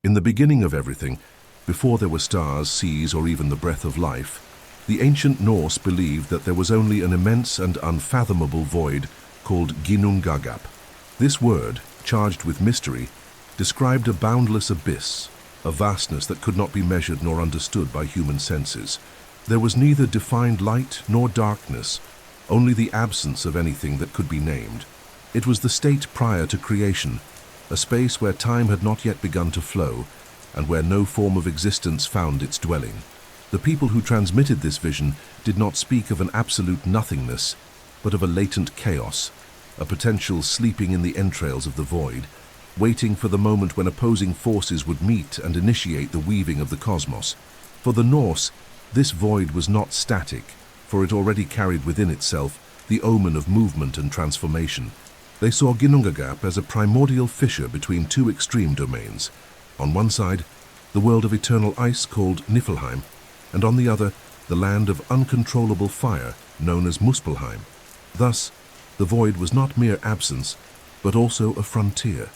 In the beginning of everything, before there were stars, seas, or even the breath of life, the ancient Norse believed that there was only an immense and unfathomable void called Ginnungagap. This word, charged with mystery, described a boundless abyss, a vastness that could not be measured nor understood by human senses. There was neither defined light nor darkness, only the absence of anything that could be named. It was the state prior to creation, a space where time had not yet begun to flow, and where no form of existence found its dwelling. The people who transmitted this vision did not speak of an absolute nothingness, but of a latent chaos, a potential sleeping in the entrails of the void, waiting for the moment when opposing forces would meet and initiate the weaving of the cosmos. For the Norse, this void was not static, for it already carried within itself the omen of movement and transformation. They saw Ginnungagap as a primordial fissure between two extreme domains. On one side, the world of eternal ice called Niflheim, and on the other, the land of uncontrollable fire known as Muspelheim. Thus, the void was not mere absence, but also a frontier.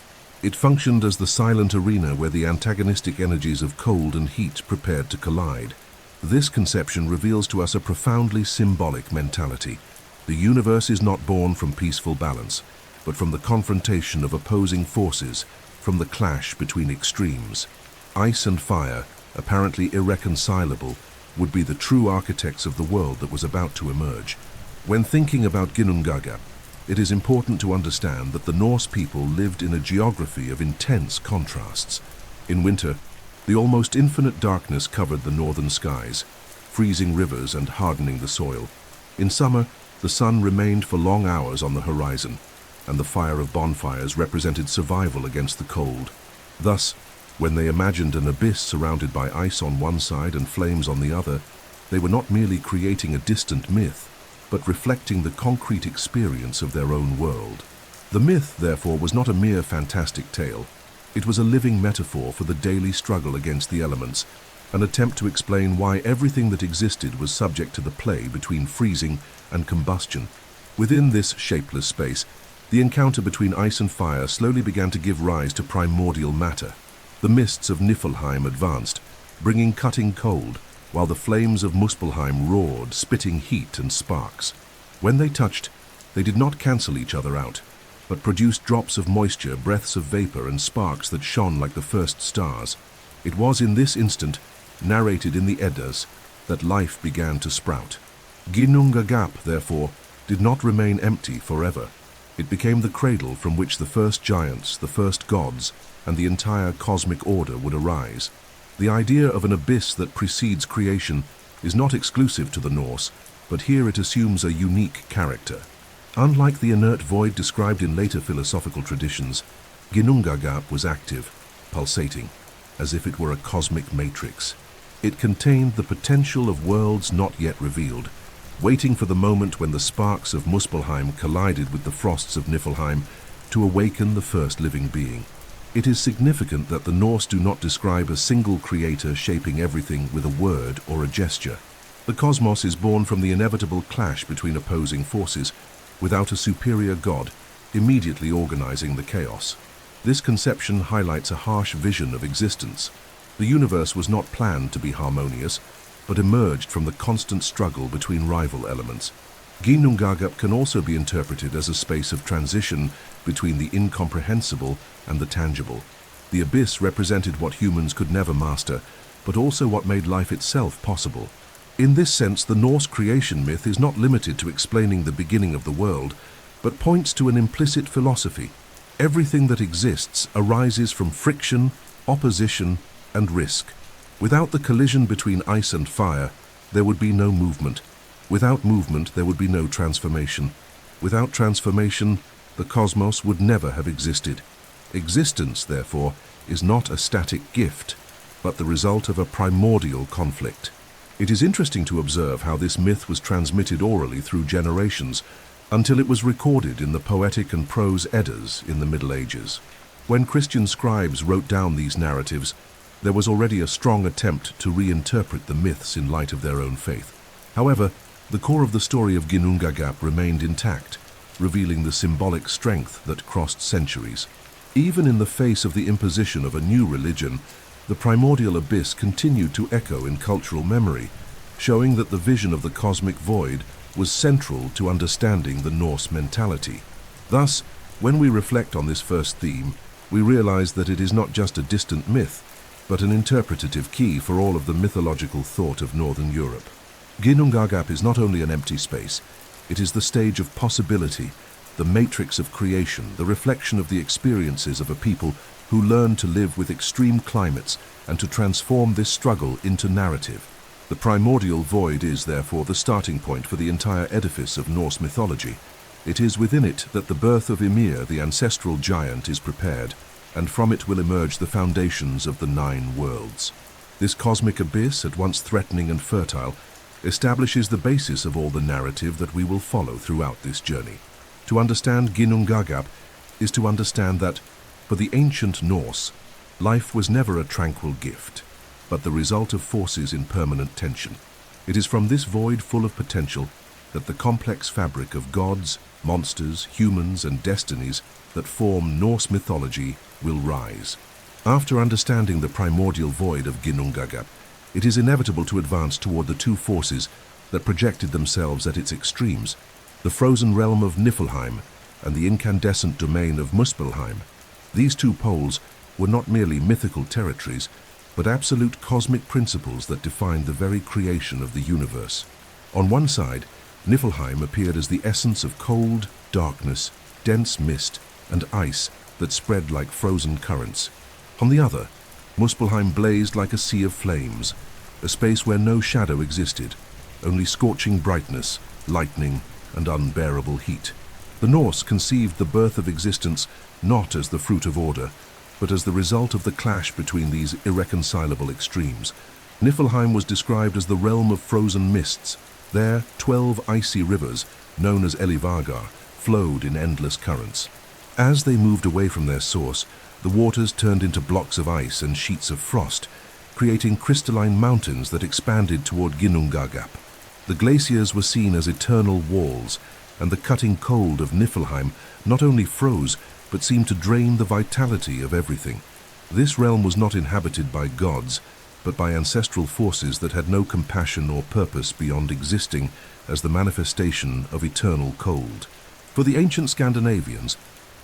It functioned as the silent arena where the antagonistic energies of cold and heat prepared to collide. This conception reveals to us a profoundly symbolic mentality. The universe is not born from peaceful balance, but from the confrontation of opposing forces, from the clash between extremes. Ice and fire, apparently irreconcilable, would be the true architects of the world that was about to emerge. When thinking about Ginnungagap, it is important to understand that the Norse people lived in a geography of intense contrasts. In winter, the almost infinite darkness covered the northern skies, freezing rivers and hardening the soil. In summer, the sun remained for long hours on the horizon, and the fire of bonfires represented survival against the cold. Thus, when they imagined an abyss surrounded by ice on one side and flames on the other, they were not merely creating a distant myth, but reflecting the concrete experience of their own world. The myth, therefore, was not a mere fantastic tale. It was a living metaphor for the daily struggle against the elements, an attempt to explain why everything that existed was subject to the play between freezing and combustion. Within this shapeless space, the encounter between ice and fire slowly began to give rise to primordial matter. The mists of Niflheim advanced, bringing cutting cold, while the flames of Muspelheim roared, spitting heat and sparks. When they touched, they did not cancel each other out, but produced drops of moisture, breaths of vapor, and sparks that shone like the first stars. It was in this instant, narrated in the Eddas, that life began to sprout. Ginnungagap, therefore, did not remain empty forever. It became the cradle from which the first giants, the first gods, and the entire cosmic order would arise. The idea of an abyss that precedes creation is not exclusive to the Norse, but here it assumes a unique character. Unlike the inert void described in later philosophical traditions, Ginnungagap was active, pulsating, as if it were a cosmic matrix. It contained the potential of worlds not yet revealed, waiting for the moment when the sparks of Muspelheim collided with the frosts of Niflheim to awaken the first living being. It is significant that the Norse do not describe a single creator shaping everything with a word or a gesture. The cosmos is born from the inevitable clash between opposing forces, without a superior god immediately organizing the chaos. This conception highlights a harsh vision of existence. The universe was not planned to be harmonious, but emerged from the constant struggle between rival elements. Ginnungagap can also be interpreted as a space of transition between the incomprehensible and the tangible. The abyss represented what humans could never master, but also what made life itself possible. In this sense, the Norse creation myth is not limited to explaining the beginning of the world, but points to an implicit philosophy. Everything that exists arises from friction, opposition, and risk. Without the collision between ice and fire, there would be no movement. Without movement, there would be no transformation. Without transformation, the cosmos would never have existed. Existence, therefore, is not a static gift, but the result of a primordial conflict. It is interesting to observe how this myth was transmitted orally through generations until it was recorded in the poetic and prose Eddas in the Middle Ages. When Christian scribes wrote down these narratives, there was already a strong attempt to reinterpret the myths in light of their own faith. However, the core of the story of Ginnungagap remained intact, revealing the symbolic strength that crossed centuries. Even in the face of the imposition of a new religion, the primordial abyss continued to echo in cultural memory, showing that the vision of the cosmic void was central to understanding the Norse mentality. Thus, when we reflect on this first theme, we realize that it is not just a distant myth, but an interpretative key for all of the mythological thought of Northern Europe. Ginnungagap is not only an empty space, it is the stage of possibility, the matrix of creation, the reflection of the experiences of a people who learn to live with extreme climates and to transform this struggle into narrative. The primordial void is, therefore, the starting point for the entire edifice of Norse mythology. It is within it that the birth of Ymir, the ancestral giant, is prepared, and from it will emerge the foundations of the 9 worlds. This cosmic abyss, at once threatening and fertile, establishes the basis of all the narrative that we will follow throughout this journey. To understand Ginnungagap is to understand that, for the ancient Norse, life was never a tranquil gift, but the result of forces in permanent tension. It is from this void full of potential that the complex fabric of gods, monsters, humans, and destinies that form Norse mythology will rise. After understanding the primordial void of Ginnungagap, it is inevitable to advance toward the 2 forces that projected themselves at its extremes, the frozen realm of Niflheim and the incandescent domain of Muspelheim. These 2 poles were not merely mythical territories, but absolute cosmic principles that defined the very creation of the universe. On one side, Niflheim appeared as the essence of cold, darkness, dense mist, and ice that spread like frozen currents. On the other, Muspelheim blazed like a sea of flames, a space where no shadow existed, only scorching brightness, lightning, and unbearable heat. The Norse conceived the birth of existence not as the fruit of order, but as the result of the clash between these irreconcilable extremes. Niflheim was described as the realm of frozen mists. There, 12 icy rivers, known as Elivagar, flowed in endless currents. As they moved away from their source, the waters turned into blocks of ice and sheets of frost, creating crystalline mountains that expanded toward Ginnungagap. The glaciers were seen as eternal walls, and the cutting cold of Niflheim not only froze, but seemed to drain the vitality of everything. This realm was not inhabited by gods, but by ancestral forces that had no compassion or purpose beyond existing as the manifestation of eternal cold. For the ancient Scandinavians,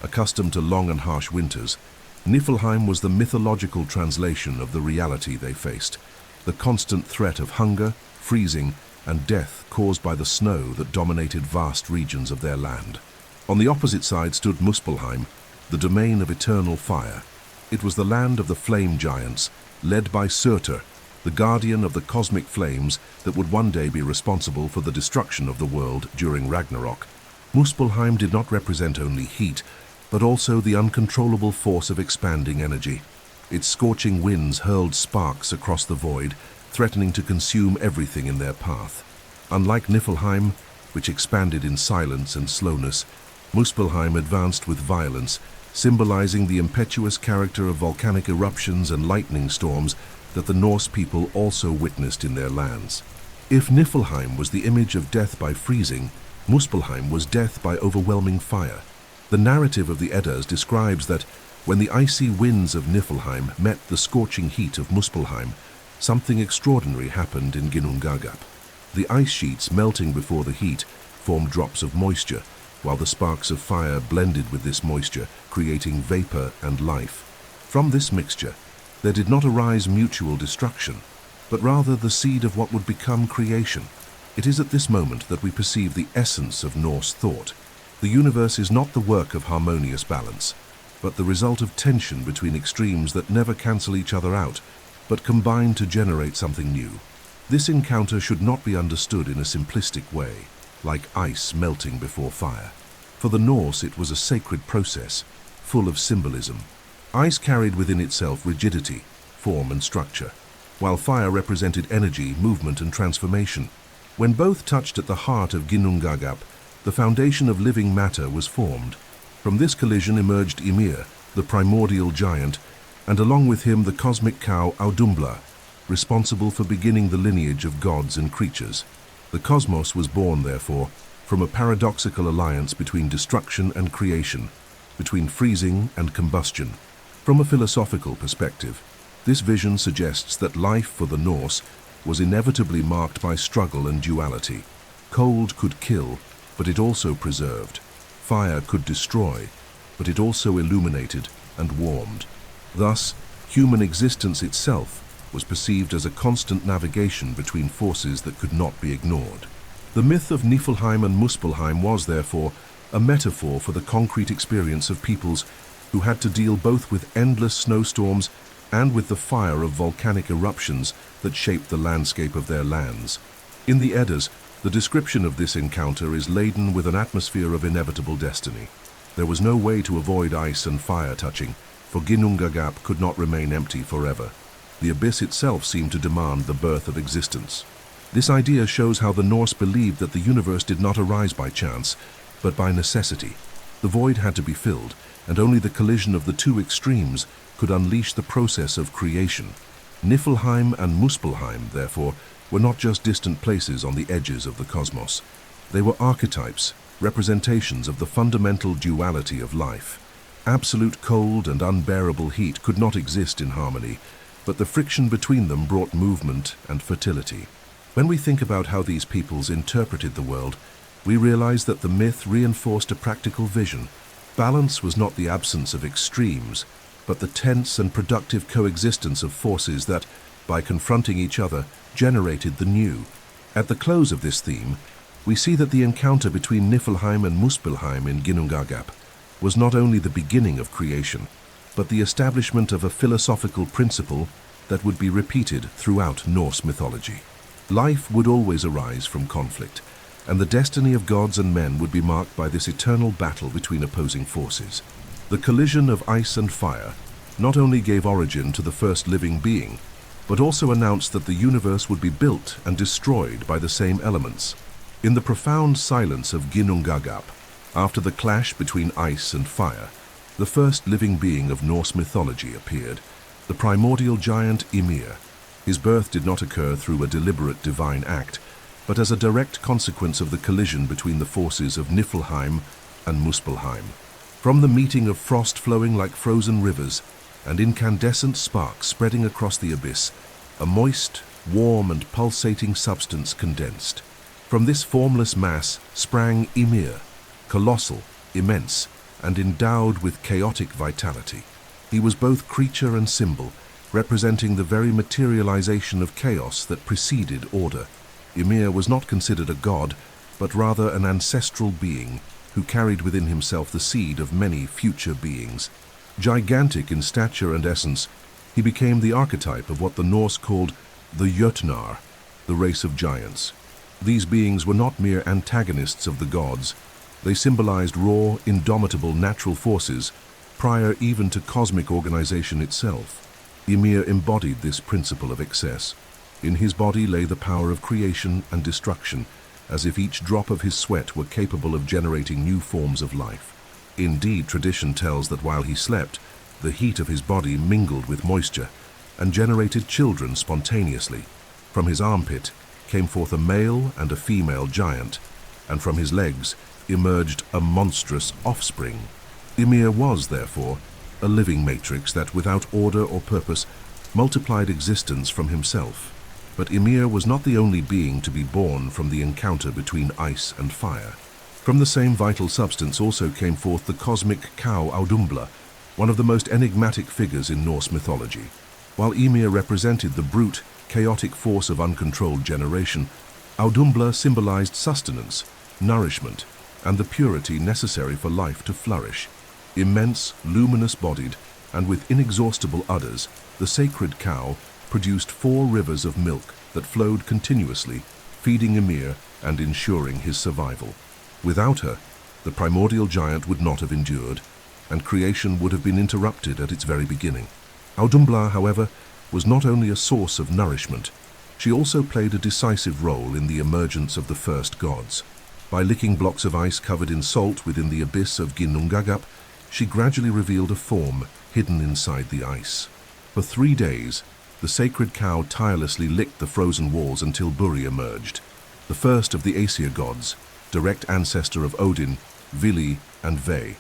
accustomed to long and harsh winters, Niflheim was the mythological translation of the reality they faced, the constant threat of hunger, freezing, and death caused by the snow that dominated vast regions of their land. On the opposite side stood Muspelheim, the domain of eternal fire. It was the land of the flame giants, led by Surtur, the guardian of the cosmic flames that would one day be responsible for the destruction of the world during Ragnarok. Muspelheim did not represent only heat, but also the uncontrollable force of expanding energy. Its scorching winds hurled sparks across the void, threatening to consume everything in their path. Unlike Niflheim, which expanded in silence and slowness, Muspelheim advanced with violence, symbolizing the impetuous character of volcanic eruptions and lightning storms that the Norse people also witnessed in their lands. If Niflheim was the image of death by freezing, Muspelheim was death by overwhelming fire. The narrative of the Eddas describes that when the icy winds of Niflheim met the scorching heat of Muspelheim, something extraordinary happened in Ginnungagap. The ice sheets melting before the heat formed drops of moisture, while the sparks of fire blended with this moisture, creating vapor and life. From this mixture, there did not arise mutual destruction, but rather the seed of what would become creation. It is at this moment that we perceive the essence of Norse thought. The universe is not the work of harmonious balance, but the result of tension between extremes that never cancel each other out, but combine to generate something new. This encounter should not be understood in a simplistic way, like ice melting before fire. For the Norse, it was a sacred process, full of symbolism. Ice carried within itself rigidity, form and structure, while fire represented energy, movement and transformation. When both touched at the heart of Ginnungagap, the foundation of living matter was formed. From this collision emerged Ymir, the primordial giant, and along with him the cosmic cow Audumbla, responsible for beginning the lineage of gods and creatures. The cosmos was born, therefore, from a paradoxical alliance between destruction and creation. between freezing and combustion. From a philosophical perspective, this vision suggests that life for the Norse was inevitably marked by struggle and duality. Cold could kill, but it also preserved. Fire could destroy, but it also illuminated and warmed. Thus, human existence itself was perceived as a constant navigation between forces that could not be ignored. The myth of Niflheim and Muspelheim was, therefore, a metaphor for the concrete experience of peoples who had to deal both with endless snowstorms and with the fire of volcanic eruptions that shaped the landscape of their lands. In the Eddas, the description of this encounter is laden with an atmosphere of inevitable destiny. There was no way to avoid ice and fire touching, for Ginnungagap could not remain empty forever. The abyss itself seemed to demand the birth of existence. This idea shows how the Norse believed that the universe did not arise by chance, but by necessity. The void had to be filled, and only the collision of the two extremes could unleash the process of creation. Niflheim and Muspelheim, therefore, were not just distant places on the edges of the cosmos. They were archetypes, representations of the fundamental duality of life. Absolute cold and unbearable heat could not exist in harmony, but the friction between them brought movement and fertility. When we think about how these peoples interpreted the world, we realize that the myth reinforced a practical vision. Balance was not the absence of extremes, but the tense and productive coexistence of forces that, by confronting each other, generated the new. At the close of this theme, we see that the encounter between Niflheim and Muspelheim in Ginnungagap was not only the beginning of creation, but the establishment of a philosophical principle that would be repeated throughout Norse mythology. Life would always arise from conflict, and the destiny of gods and men would be marked by this eternal battle between opposing forces. The collision of ice and fire not only gave origin to the first living being, but also announced that the universe would be built and destroyed by the same elements. In the profound silence of Ginnungagap, after the clash between ice and fire, the first living being of Norse mythology appeared, the primordial giant Ymir. His birth did not occur through a deliberate divine act, but as a direct consequence of the collision between the forces of Niflheim and Muspelheim. From the meeting of frost flowing like frozen rivers and incandescent sparks spreading across the abyss, a moist, warm and pulsating substance condensed. From this formless mass sprang Ymir, colossal, immense, and endowed with chaotic vitality. He was both creature and symbol, representing the very materialization of chaos that preceded order. Ymir was not considered a god, but rather an ancestral being who carried within himself the seed of many future beings. Gigantic in stature and essence, he became the archetype of what the Norse called the Jötnar, the race of giants. These beings were not mere antagonists of the gods. They symbolized raw, indomitable natural forces, prior even to cosmic organization itself. Ymir embodied this principle of excess. In his body lay the power of creation and destruction, as if each drop of his sweat were capable of generating new forms of life. Indeed, tradition tells that while he slept, the heat of his body mingled with moisture and generated children spontaneously. From his armpit came forth a male and a female giant, and from his legs emerged a monstrous offspring. Ymir was, therefore, a living matrix that, without order or purpose, multiplied existence from himself. But Ymir was not the only being to be born from the encounter between ice and fire. From the same vital substance also came forth the cosmic cow Audumbla, one of the most enigmatic figures in Norse mythology. While Ymir represented the brute, chaotic force of uncontrolled generation, Audumbla symbolized sustenance, nourishment, and the purity necessary for life to flourish. Immense, luminous-bodied, and with inexhaustible udders, the sacred cow produced 4 rivers of milk that flowed continuously, feeding Ymir and ensuring his survival. Without her, the primordial giant would not have endured, and creation would have been interrupted at its very beginning. Audumbla, however, was not only a source of nourishment, she also played a decisive role in the emergence of the first gods. By licking blocks of ice covered in salt within the abyss of Ginnungagap, she gradually revealed a form hidden inside the ice. For 3 days, the sacred cow tirelessly licked the frozen walls until Buri emerged, the first of the Aesir gods, direct ancestor of Odin, Vili, and Ve.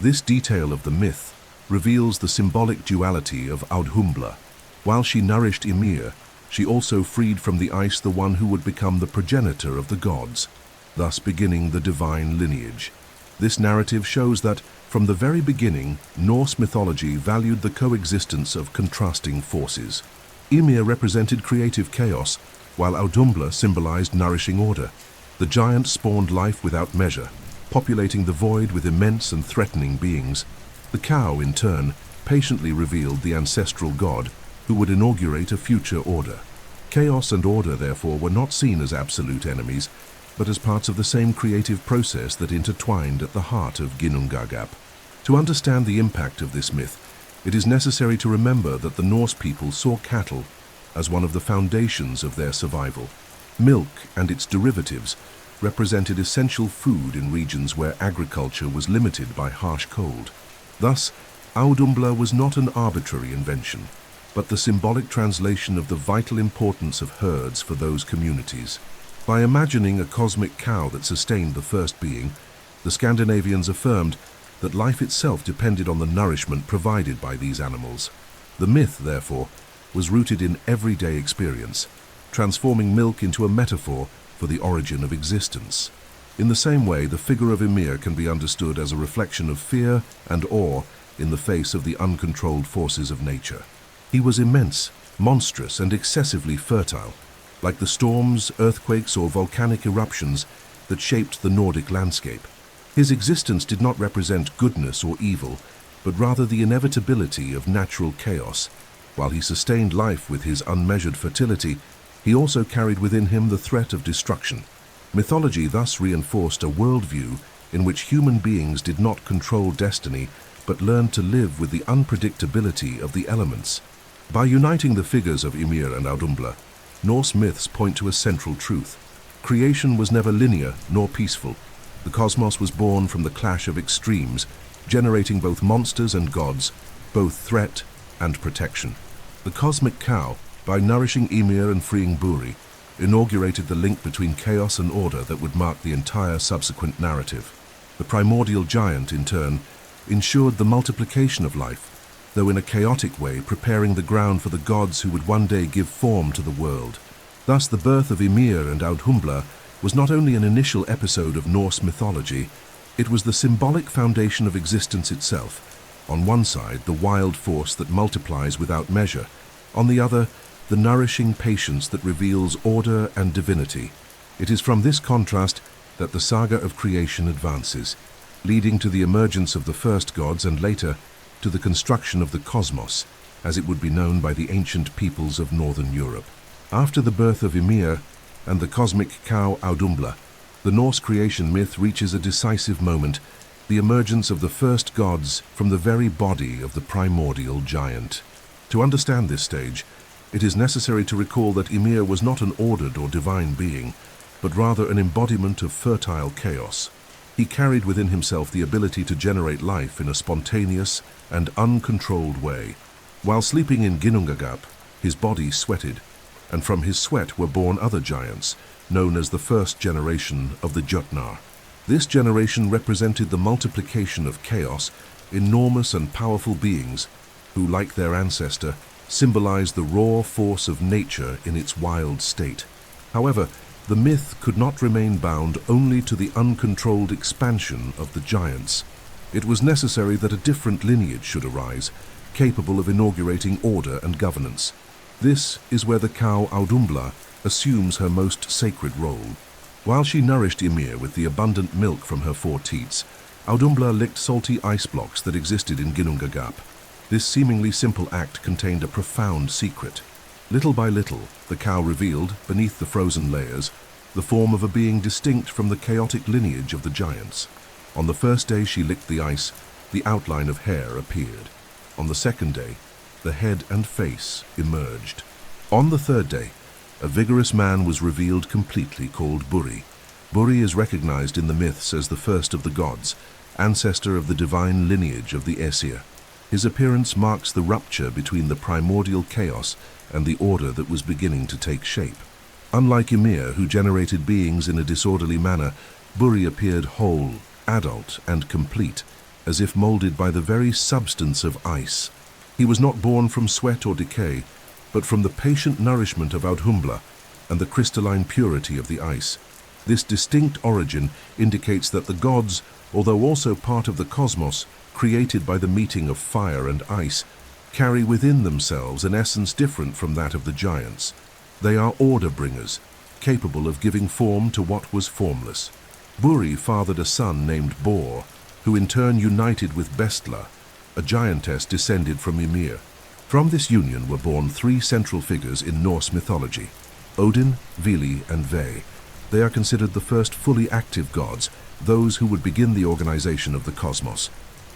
This detail of the myth reveals the symbolic duality of Audhumbla. While she nourished Ymir, she also freed from the ice the one who would become the progenitor of the gods, thus beginning the divine lineage. This narrative shows that, from the very beginning, Norse mythology valued the coexistence of contrasting forces. Ymir represented creative chaos, while Audhumbla symbolized nourishing order. The giant spawned life without measure, populating the void with immense and threatening beings. The cow, in turn, patiently revealed the ancestral god who would inaugurate a future order. Chaos and order, therefore, were not seen as absolute enemies, but as parts of the same creative process that intertwined at the heart of Ginnungagap. To understand the impact of this myth, it is necessary to remember that the Norse people saw cattle as one of the foundations of their survival. Milk and its derivatives represented essential food in regions where agriculture was limited by harsh cold. Thus, Audhumbla was not an arbitrary invention, but the symbolic translation of the vital importance of herds for those communities. By imagining a cosmic cow that sustained the first being, the Scandinavians affirmed that life itself depended on the nourishment provided by these animals. The myth, therefore, was rooted in everyday experience, transforming milk into a metaphor for the origin of existence. In the same way, the figure of Ymir can be understood as a reflection of fear and awe in the face of the uncontrolled forces of nature. He was immense, monstrous, and excessively fertile, like the storms, earthquakes, or volcanic eruptions that shaped the Nordic landscape. His existence did not represent goodness or evil, but rather the inevitability of natural chaos. While he sustained life with his unmeasured fertility, he also carried within him the threat of destruction. Mythology thus reinforced a worldview in which human beings did not control destiny, but learned to live with the unpredictability of the elements. By uniting the figures of Ymir and Audhumbla, Norse myths point to a central truth. Creation was never linear nor peaceful. The cosmos was born from the clash of extremes, generating both monsters and gods, both threat and protection. The cosmic cow, by nourishing Ymir and freeing Buri, inaugurated the link between chaos and order that would mark the entire subsequent narrative. The primordial giant, in turn, ensured the multiplication of life, though in a chaotic way, preparing the ground for the gods who would one day give form to the world. Thus, the birth of Ymir and Audhumbla was not only an initial episode of Norse mythology, it was the symbolic foundation of existence itself. On one side, the wild force that multiplies without measure. On the other, the nourishing patience that reveals order and divinity. It is from this contrast that the saga of creation advances, leading to the emergence of the first gods and later to the construction of the cosmos, as it would be known by the ancient peoples of northern Europe. After the birth of Ymir and the cosmic cow Audhumbla, the Norse creation myth reaches a decisive moment, the emergence of the first gods from the very body of the primordial giant. To understand this stage, it is necessary to recall that Ymir was not an ordered or divine being, but rather an embodiment of fertile chaos. He carried within himself the ability to generate life in a spontaneous and uncontrolled way. While sleeping in Ginnungagap, his body sweated, and from his sweat were born other giants, known as the first generation of the Jötnar. This generation represented the multiplication of chaos, enormous and powerful beings who, like their ancestor, symbolized the raw force of nature in its wild state. However, the myth could not remain bound only to the uncontrolled expansion of the giants. It was necessary that a different lineage should arise, capable of inaugurating order and governance. This is where the cow Audhumbla assumes her most sacred role. While she nourished Ymir with the abundant milk from her 4 teats, Audhumbla licked salty ice blocks that existed in Ginnungagap. This seemingly simple act contained a profound secret. Little by little, the cow revealed, beneath the frozen layers, the form of a being distinct from the chaotic lineage of the giants. On the first day she licked the ice, the outline of hair appeared. On the second day, the head and face emerged. On the third day, a vigorous man was revealed completely, called Buri. Buri is recognized in the myths as the first of the gods, ancestor of the divine lineage of the Aesir. His appearance marks the rupture between the primordial chaos and the order that was beginning to take shape. Unlike Ymir, who generated beings in a disorderly manner, Buri appeared whole, adult, and complete. as if molded by the very substance of ice. He was not born from sweat or decay, but from the patient nourishment of Audhumbla and the crystalline purity of the ice. This distinct origin indicates that the gods, although also part of the cosmos, created by the meeting of fire and ice, carry within themselves an essence different from that of the giants. They are order bringers, capable of giving form to what was formless. Buri fathered a son named Bor, who in turn united with Bestla, a giantess descended from Ymir. From this union were born three central figures in Norse mythology: Odin, Vili, and Ve. They are considered the first fully active gods, those who would begin the organization of the cosmos.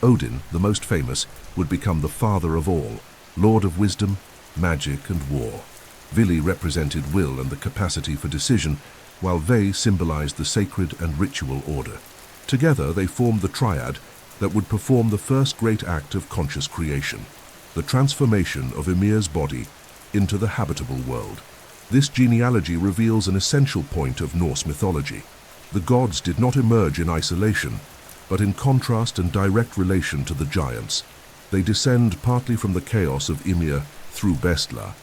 Odin, the most famous, would become the father of all, lord of wisdom, magic, and war. Vili represented will and the capacity for decision, while Ve symbolized the sacred and ritual order. Together they formed the triad that would perform the first great act of conscious creation, the transformation of Ymir's body into the habitable world. This genealogy reveals an essential point of Norse mythology. The gods did not emerge in isolation, but in contrast and direct relation to the giants. They descend partly from the chaos of Ymir through Bestla,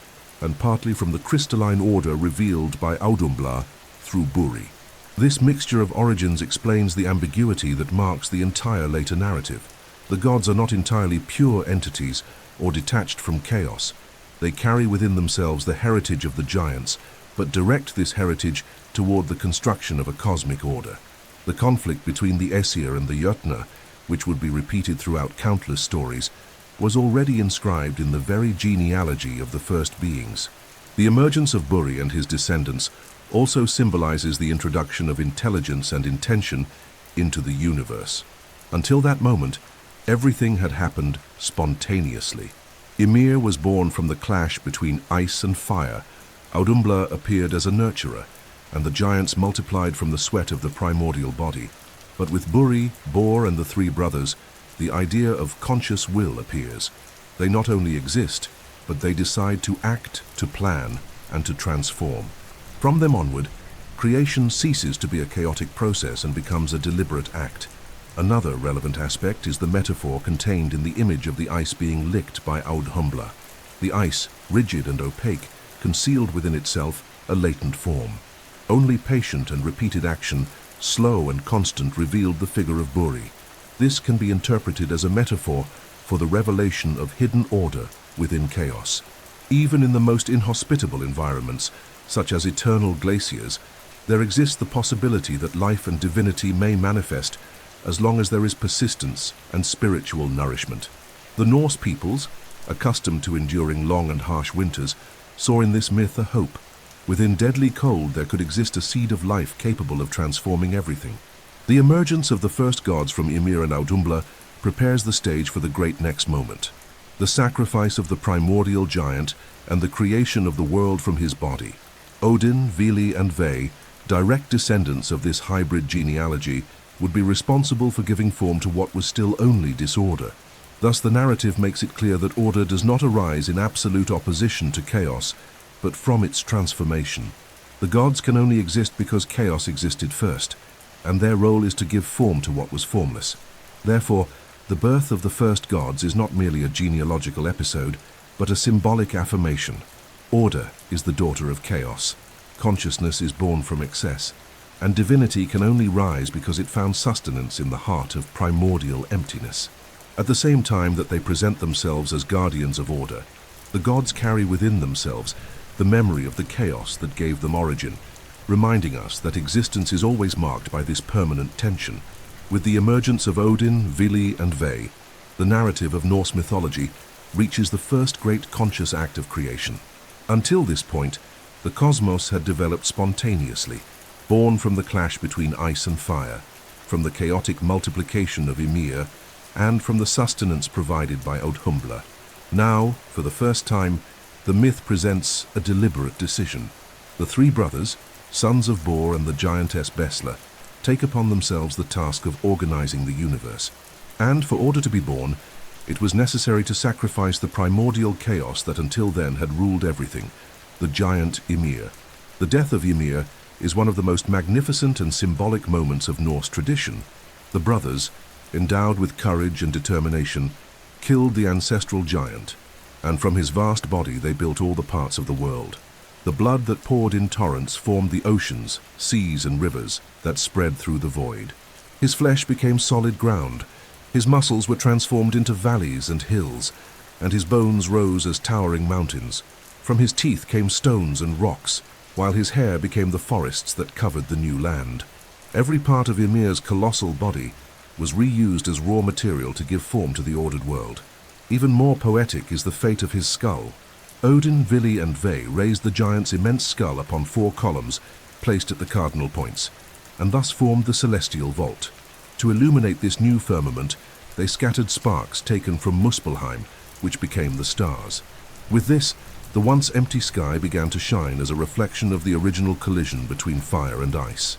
and partly from the crystalline order revealed by Audhumbla through Buri. This mixture of origins explains the ambiguity that marks the entire later narrative. The gods are not entirely pure entities or detached from chaos. They carry within themselves the heritage of the giants, but direct this heritage toward the construction of a cosmic order. The conflict between the Aesir and the Jötnar, which would be repeated throughout countless stories, was already inscribed in the very genealogy of the first beings. The emergence of Buri and his descendants also symbolizes the introduction of intelligence and intention into the universe. Until that moment, everything had happened spontaneously. Ymir was born from the clash between ice and fire. Audhumbla appeared as a nurturer, and the giants multiplied from the sweat of the primordial body. But with Buri, Bor, and the three brothers, the idea of conscious will appears. They not only exist, but they decide to act, to plan, and to transform. From them onward, creation ceases to be a chaotic process and becomes a deliberate act. Another relevant aspect is the metaphor contained in the image of the ice being licked by Audhumbla. The ice, rigid and opaque, concealed within itself a latent form. Only patient and repeated action, slow and constant, revealed the figure of Buri. This can be interpreted as a metaphor for the revelation of hidden order within chaos. Even in the most inhospitable environments, such as eternal glaciers, there exists the possibility that life and divinity may manifest as long as there is persistence and spiritual nourishment. The Norse peoples, accustomed to enduring long and harsh winters, saw in this myth a hope. Within deadly cold there could exist a seed of life capable of transforming everything. The emergence of the first gods from Ymir and Audhumbla prepares the stage for the great next moment: the sacrifice of the primordial giant and the creation of the world from his body. Odin, Vili, and Ve, direct descendants of this hybrid genealogy, would be responsible for giving form to what was still only disorder. Thus the narrative makes it clear that order does not arise in absolute opposition to chaos, but from its transformation. The gods can only exist because chaos existed first, and their role is to give form to what was formless. Therefore, the birth of the first gods is not merely a genealogical episode, but a symbolic affirmation. Order is the daughter of chaos. Consciousness is born from excess, and divinity can only rise because it found sustenance in the heart of primordial emptiness. At the same time that they present themselves as guardians of order, the gods carry within themselves the memory of the chaos that gave them origin, reminding us that existence is always marked by this permanent tension. With the emergence of Odin, Vili, and Ve, the narrative of Norse mythology reaches the first great conscious act of creation. Until this point, the cosmos had developed spontaneously, born from the clash between ice and fire, from the chaotic multiplication of Ymir, and from the sustenance provided by Audhumbla. Now, for the first time, the myth presents a deliberate decision. The three brothers, sons of Bor and the giantess Bestla, take upon themselves the task of organizing the universe. And for order to be born, it was necessary to sacrifice the primordial chaos that until then had ruled everything, the giant Ymir. The death of Ymir is one of the most magnificent and symbolic moments of Norse tradition. The brothers, endowed with courage and determination, killed the ancestral giant, and from his vast body they built all the parts of the world. The blood that poured in torrents formed the oceans, seas and rivers that spread through the void. His flesh became solid ground, his muscles were transformed into valleys and hills, and his bones rose as towering mountains. From his teeth came stones and rocks, while his hair became the forests that covered the new land. Every part of Ymir's colossal body was reused as raw material to give form to the ordered world. Even more poetic is the fate of his skull. Odin, Vili and Ve raised the giant's immense skull upon 4 columns placed at the cardinal points, and thus formed the celestial vault. To illuminate this new firmament, they scattered sparks taken from Muspelheim, which became the stars. With this, the once empty sky began to shine as a reflection of the original collision between fire and ice.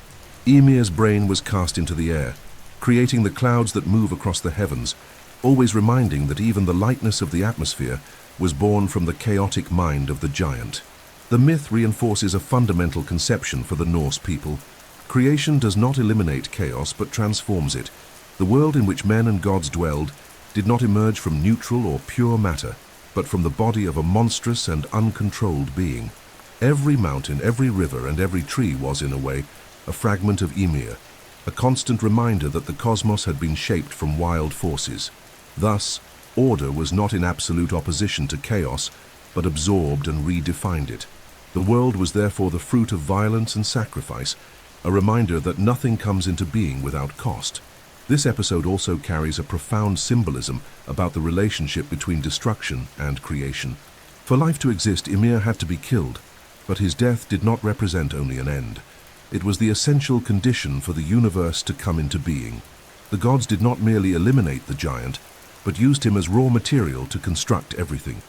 Ymir's brain was cast into the air, creating the clouds that move across the heavens, always reminding that even the lightness of the atmosphere was born from the chaotic mind of the giant. The myth reinforces a fundamental conception for the Norse people. Creation does not eliminate chaos but transforms it. The world in which men and gods dwelled did not emerge from neutral or pure matter, but from the body of a monstrous and uncontrolled being. Every mountain, every river, and every tree was, in a way, a fragment of Ymir, a constant reminder that the cosmos had been shaped from wild forces. Thus, order was not in absolute opposition to chaos, but absorbed and redefined it. The world was therefore the fruit of violence and sacrifice, a reminder that nothing comes into being without cost. This episode also carries a profound symbolism about the relationship between destruction and creation. For life to exist, Ymir had to be killed, but his death did not represent only an end. It was the essential condition for the universe to come into being. The gods did not merely eliminate the giant, but used him as raw material to construct everything.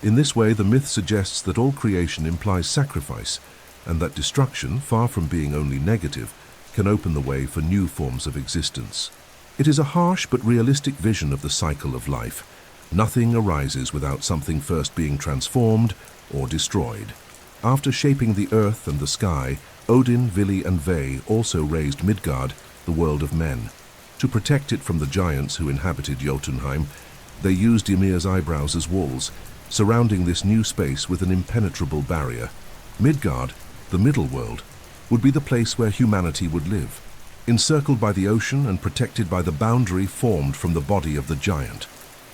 In this way, the myth suggests that all creation implies sacrifice, and that destruction, far from being only negative, can open the way for new forms of existence. It is a harsh but realistic vision of the cycle of life. Nothing arises without something first being transformed or destroyed. After shaping the earth and the sky, Odin, Vili and Ve also raised Midgard, the world of men. To protect it from the giants who inhabited Jotunheim, they used Ymir's eyebrows as walls, surrounding this new space with an impenetrable barrier. Midgard, the middle world, would be the place where humanity would live, encircled by the ocean and protected by the boundary formed from the body of the giant.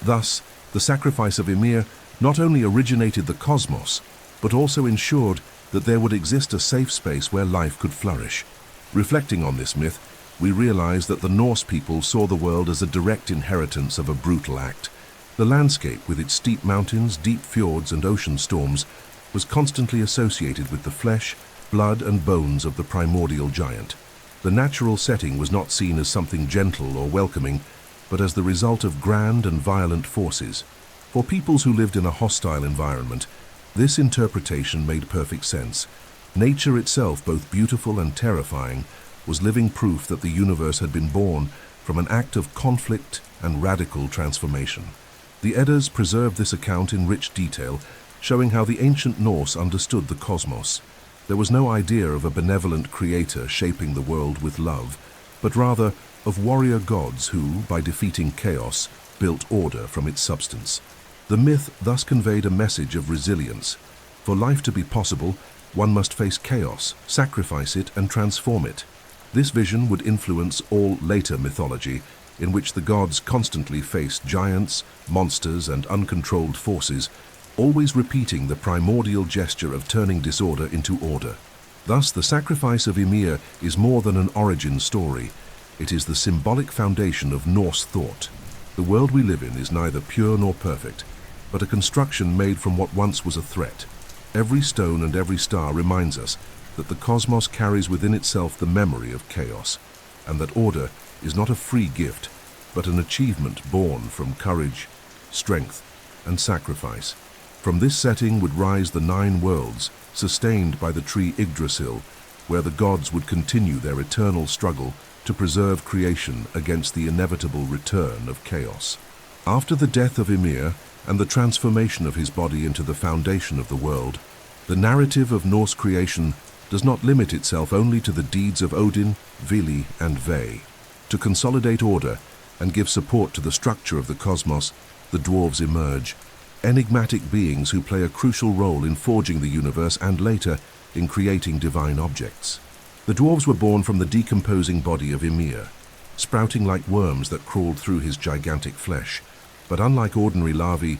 Thus, the sacrifice of Ymir not only originated the cosmos, but also ensured that there would exist a safe space where life could flourish. Reflecting on this myth, we realize that the Norse people saw the world as a direct inheritance of a brutal act. The landscape, with its steep mountains, deep fjords and ocean storms, was constantly associated with the flesh, blood and bones of the primordial giant. The natural setting was not seen as something gentle or welcoming, but as the result of grand and violent forces. For peoples who lived in a hostile environment, this interpretation made perfect sense. Nature itself, both beautiful and terrifying, was living proof that the universe had been born from an act of conflict and radical transformation. The Eddas preserve this account in rich detail, showing how the ancient Norse understood the cosmos. There was no idea of a benevolent creator shaping the world with love, but rather of warrior gods who, by defeating chaos, built order from its substance. The myth thus conveyed a message of resilience. For life to be possible, one must face chaos, sacrifice it, and transform it. This vision would influence all later mythology, in which the gods constantly faced giants, monsters, and uncontrolled forces, always repeating the primordial gesture of turning disorder into order. Thus, the sacrifice of Ymir is more than an origin story. It is the symbolic foundation of Norse thought. The world we live in is neither pure nor perfect, but a construction made from what once was a threat. Every stone and every star reminds us that the cosmos carries within itself the memory of chaos, and that order is not a free gift, but an achievement born from courage, strength, and sacrifice. From this setting would rise the 9 worlds, sustained by the tree Yggdrasil, where the gods would continue their eternal struggle to preserve creation against the inevitable return of chaos. After the death of Ymir and the transformation of his body into the foundation of the world, the narrative of Norse creation does not limit itself only to the deeds of Odin, Vili, and Ve. To consolidate order, and give support to the structure of the cosmos, the dwarves emerge, enigmatic beings who play a crucial role in forging the universe and later in creating divine objects. The dwarves were born from the decomposing body of Ymir, sprouting like worms that crawled through his gigantic flesh. But unlike ordinary larvae,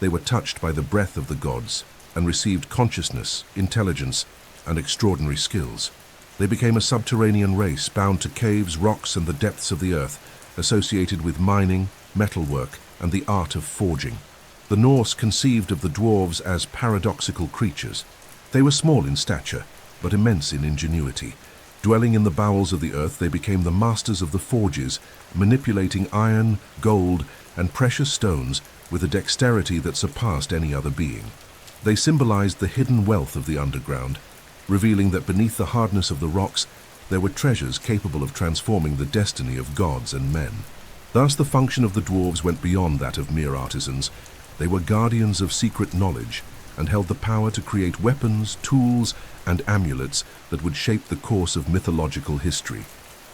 they were touched by the breath of the gods and received consciousness, intelligence, and extraordinary skills. They became a subterranean race bound to caves, rocks, and the depths of the earth, associated with mining, metalwork, and the art of forging. The Norse conceived of the dwarves as paradoxical creatures. They were small in stature, but immense in ingenuity. Dwelling in the bowels of the earth, they became the masters of the forges, manipulating iron, gold, and precious stones with a dexterity that surpassed any other being. They symbolized the hidden wealth of the underground, revealing that beneath the hardness of the rocks, there were treasures capable of transforming the destiny of gods and men. Thus, the function of the dwarves went beyond that of mere artisans. They were guardians of secret knowledge and held the power to create weapons, tools, and amulets that would shape the course of mythological history.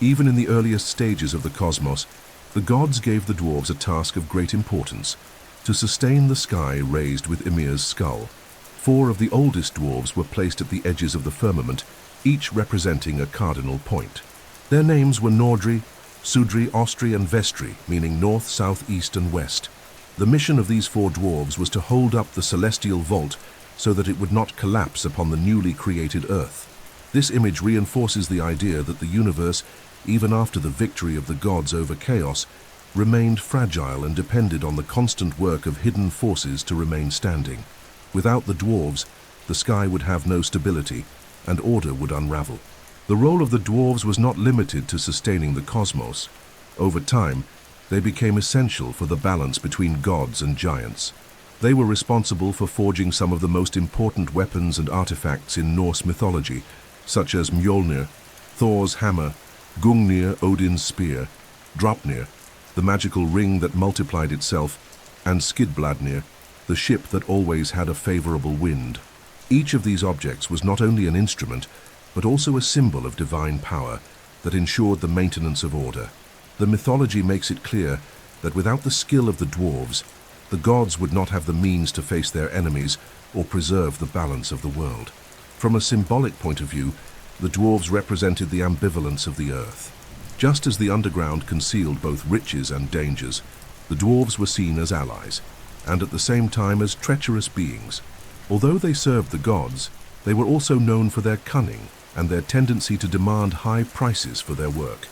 Even in the earliest stages of the cosmos, the gods gave the dwarves a task of great importance: to sustain the sky raised with Ymir's skull. 4 of the oldest dwarves were placed at the edges of the firmament, each representing a cardinal point. Their names were Nordri, Sudri, Ostri, and Vestri, meaning north, south, east, and west. The mission of these 4 dwarves was to hold up the celestial vault so that it would not collapse upon the newly created earth. This image reinforces the idea that the universe, even after the victory of the gods over chaos, remained fragile and depended on the constant work of hidden forces to remain standing. Without the dwarves, the sky would have no stability, and order would unravel. The role of the dwarves was not limited to sustaining the cosmos. Over time, they became essential for the balance between gods and giants. They were responsible for forging some of the most important weapons and artifacts in Norse mythology, such as Mjolnir, Thor's hammer, Gungnir, Odin's spear, Draupnir, the magical ring that multiplied itself, and Skidbladnir, the ship that always had a favorable wind. Each of these objects was not only an instrument, but also a symbol of divine power that ensured the maintenance of order. The mythology makes it clear that without the skill of the dwarves, the gods would not have the means to face their enemies or preserve the balance of the world. From a symbolic point of view, the dwarves represented the ambivalence of the earth. Just as the underground concealed both riches and dangers, the dwarves were seen as allies, and at the same time as treacherous beings. Although they served the gods, they were also known for their cunning and their tendency to demand high prices for their work.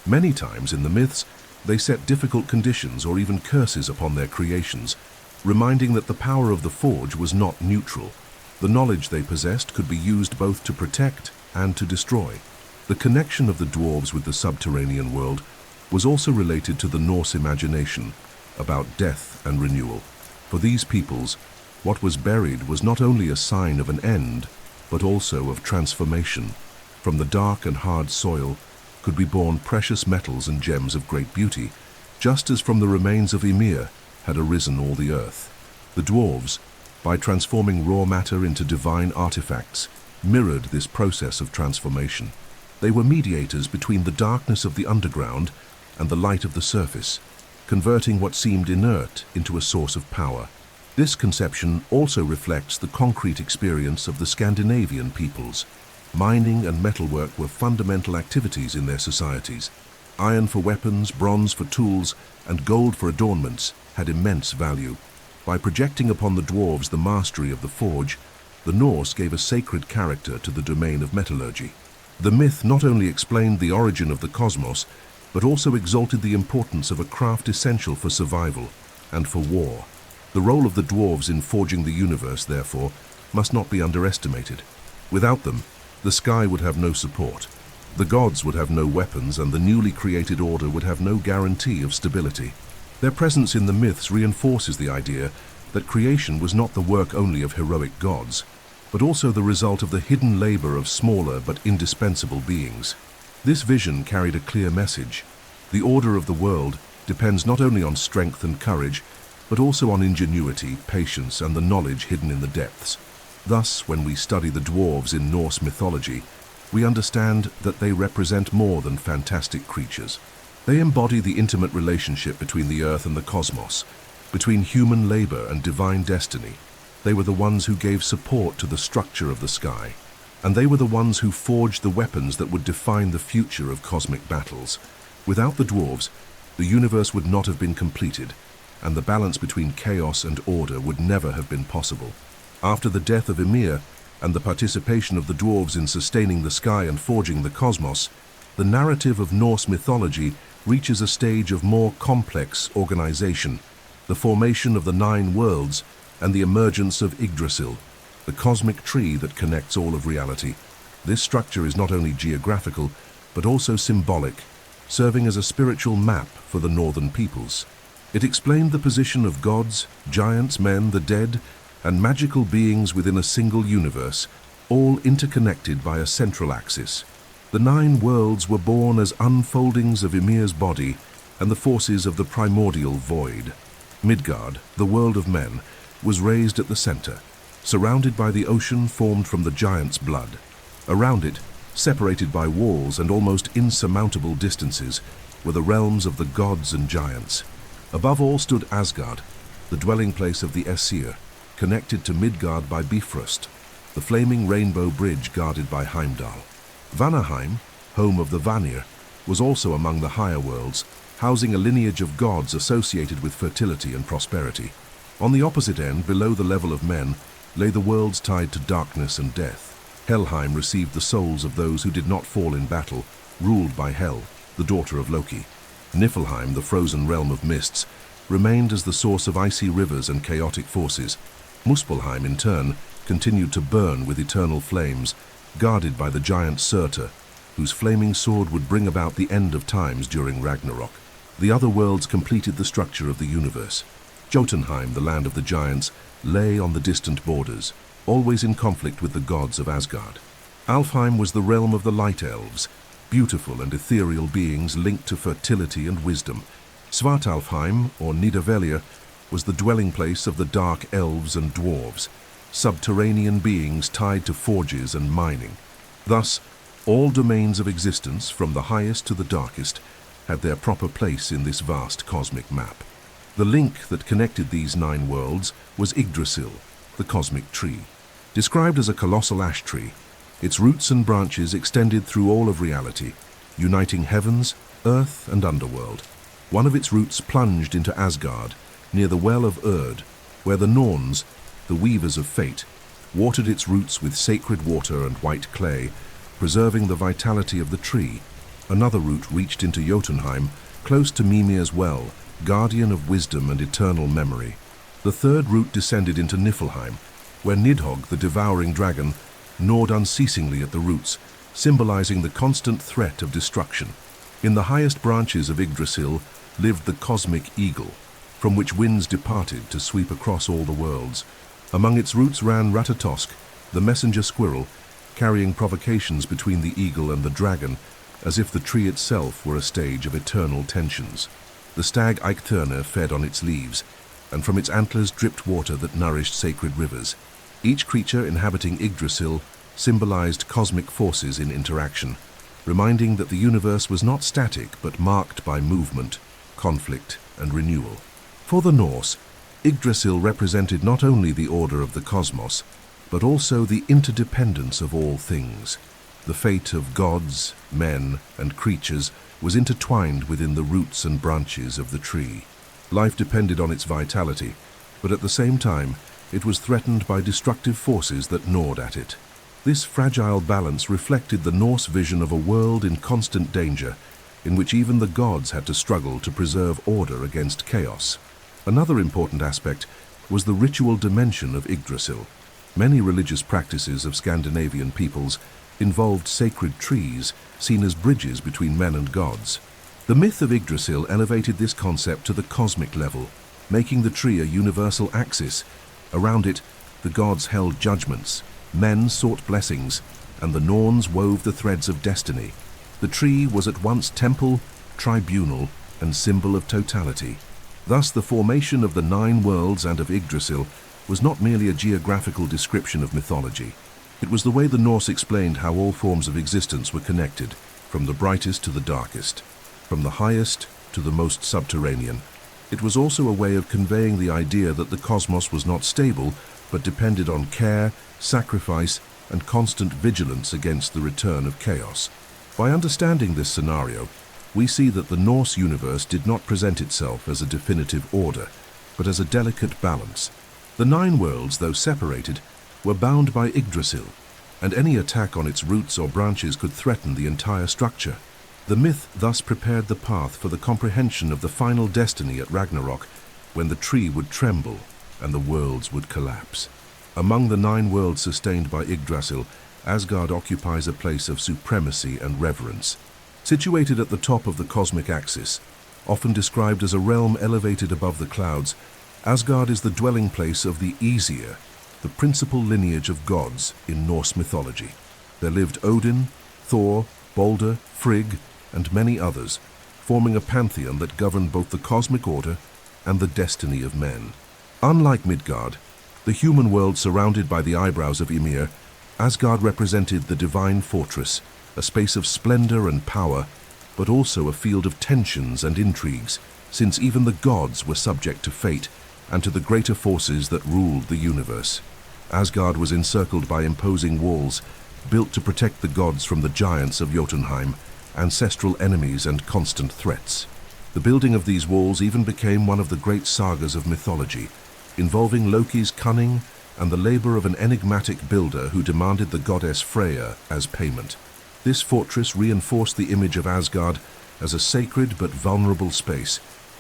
Many times in the myths, they set difficult conditions or even curses upon their creations, reminding that the power of the forge was not neutral. The knowledge they possessed could be used both to protect and to destroy. The connection of the dwarves with the subterranean world was also related to the Norse imagination about death and renewal. For these peoples, what was buried was not only a sign of an end, but also of transformation. From the dark and hard soil could be born precious metals and gems of great beauty, just as from the remains of Ymir had arisen all the earth. The dwarves, by transforming raw matter into divine artifacts, mirrored this process of transformation. They were mediators between the darkness of the underground and the light of the surface, converting what seemed inert into a source of power. This conception also reflects the concrete experience of the Scandinavian peoples. Mining and metalwork were fundamental activities in their societies. Iron for weapons, bronze for tools, and gold for adornments had immense value. By projecting upon the dwarves the mastery of the forge, the Norse gave a sacred character to the domain of metallurgy. The myth not only explained the origin of the cosmos, but also exalted the importance of a craft essential for survival and for war. The role of the dwarves in forging the universe, therefore, must not be underestimated. Without them, the sky would have no support. The gods would have no weapons, and the newly created order would have no guarantee of stability. Their presence in the myths reinforces the idea that creation was not the work only of heroic gods, but also the result of the hidden labor of smaller but indispensable beings. This vision carried a clear message. The order of the world depends not only on strength and courage, but also on ingenuity, patience, and the knowledge hidden in the depths. Thus, when we study the dwarves in Norse mythology, we understand that they represent more than fantastic creatures. They embody the intimate relationship between the earth and the cosmos, between human labor and divine destiny. They were the ones who gave support to the structure of the sky, and they were the ones who forged the weapons that would define the future of cosmic battles. Without the dwarves, the universe would not have been completed, and the balance between chaos and order would never have been possible. After the death of Ymir and the participation of the dwarves in sustaining the sky and forging the cosmos, the narrative of Norse mythology reaches a stage of more complex organization, the formation of the 9 worlds and the emergence of Yggdrasil, the cosmic tree that connects all of reality. This structure is not only geographical, but also symbolic, serving as a spiritual map for the northern peoples. It explained the position of gods, giants, men, the dead, and magical beings within a single universe, all interconnected by a central axis. The 9 worlds were born as unfoldings of Ymir's body and the forces of the primordial void. Midgard, the world of men, was raised at the center, surrounded by the ocean formed from the giant's blood. Around it, separated by walls and almost insurmountable distances, were the realms of the gods and giants. Above all stood Asgard, the dwelling place of the Aesir, connected to Midgard by Bifrost, the flaming rainbow bridge guarded by Heimdall. Vanaheim, home of the Vanir, was also among the higher worlds, housing a lineage of gods associated with fertility and prosperity. On the opposite end, below the level of men, lay the worlds tied to darkness and death. Helheim received the souls of those who did not fall in battle, ruled by Hel, the daughter of Loki. Niflheim, the frozen realm of mists, remained as the source of icy rivers and chaotic forces. Muspelheim, in turn, continued to burn with eternal flames, guarded by the giant Surtur, whose flaming sword would bring about the end of times during Ragnarok. The other worlds completed the structure of the universe. Jotunheim, the land of the giants, lay on the distant borders, always in conflict with the gods of Asgard. Alfheim was the realm of the light elves, beautiful and ethereal beings linked to fertility and wisdom. Svartalfheim, or Nidavellir, was the dwelling place of the dark elves and dwarves, subterranean beings tied to forges and mining. Thus, all domains of existence, from the highest to the darkest, had their proper place in this vast cosmic map. The link that connected these 9 worlds was Yggdrasil, the cosmic tree. Described as a colossal ash tree, its roots and branches extended through all of reality, uniting heavens, earth, and underworld. One of its roots plunged into Asgard, near the Well of Urd, where the Norns, the weavers of fate, watered its roots with sacred water and white clay, preserving the vitality of the tree. Another root reached into Jotunheim, close to Mimir's well, guardian of wisdom and eternal memory. The third root descended into Niflheim, where Nidhogg, the devouring dragon, gnawed unceasingly at the roots, symbolizing the constant threat of destruction. In the highest branches of Yggdrasil lived the cosmic eagle, from which winds departed to sweep across all the worlds. Among its roots ran Ratatosk, the messenger squirrel, carrying provocations between the eagle and the dragon, as if the tree itself were a stage of eternal tensions. The stag Eiktherna fed on its leaves, and from its antlers dripped water that nourished sacred rivers. Each creature inhabiting Yggdrasil symbolized cosmic forces in interaction, reminding that the universe was not static but marked by movement, conflict, and renewal. For the Norse, Yggdrasil represented not only the order of the cosmos, but also the interdependence of all things. The fate of gods, men, and creatures was intertwined within the roots and branches of the tree. Life depended on its vitality, but at the same time, it was threatened by destructive forces that gnawed at it. This fragile balance reflected the Norse vision of a world in constant danger, in which even the gods had to struggle to preserve order against chaos. Another important aspect was the ritual dimension of Yggdrasil. Many religious practices of Scandinavian peoples involved sacred trees, seen as bridges between men and gods. The myth of Yggdrasil elevated this concept to the cosmic level, making the tree a universal axis. Around it, the gods held judgments, men sought blessings, and the Norns wove the threads of destiny. The tree was at once temple, tribunal, and symbol of totality. Thus, the formation of the 9 worlds and of Yggdrasil was not merely a geographical description of mythology. It was the way the Norse explained how all forms of existence were connected, from the brightest to the darkest. from the highest to the most subterranean. It was also a way of conveying the idea that the cosmos was not stable, but depended on care, sacrifice, and constant vigilance against the return of chaos. By understanding this scenario, we see that the Norse universe did not present itself as a definitive order, but as a delicate balance. The 9 worlds, though separated, were bound by Yggdrasil, and any attack on its roots or branches could threaten the entire structure. The myth thus prepared the path for the comprehension of the final destiny at Ragnarok, when the tree would tremble and the worlds would collapse. Among the 9 worlds sustained by Yggdrasil, Asgard occupies a place of supremacy and reverence. Situated at the top of the cosmic axis, often described as a realm elevated above the clouds, Asgard is the dwelling place of the Aesir, the principal lineage of gods in Norse mythology. There lived Odin, Thor, Balder, Frigg, and many others, forming a pantheon that governed both the cosmic order and the destiny of men. Unlike Midgard, the human world surrounded by the eyebrows of Ymir, Asgard represented the divine fortress, a space of splendor and power, but also a field of tensions and intrigues, since even the gods were subject to fate and to the greater forces that ruled the universe. Asgard was encircled by imposing walls, built to protect the gods from the giants of Jotunheim, ancestral enemies and constant threats. The building of these walls even became one of the great sagas of mythology, involving Loki's cunning and the labor of an enigmatic builder who demanded the goddess Freya as payment. This fortress reinforced the image of Asgard as a sacred but vulnerable space,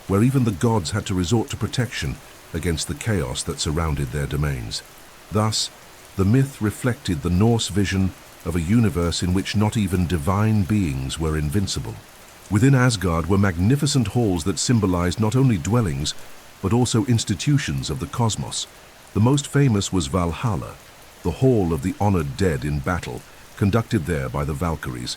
where even the gods had to resort to protection against the chaos that surrounded their domains. Thus, the myth reflected the Norse vision of a universe in which not even divine beings were invincible. Within Asgard were magnificent halls that symbolized not only dwellings, but also institutions of the cosmos. The most famous was Valhalla, the hall of the honored dead in battle, conducted there by the Valkyries.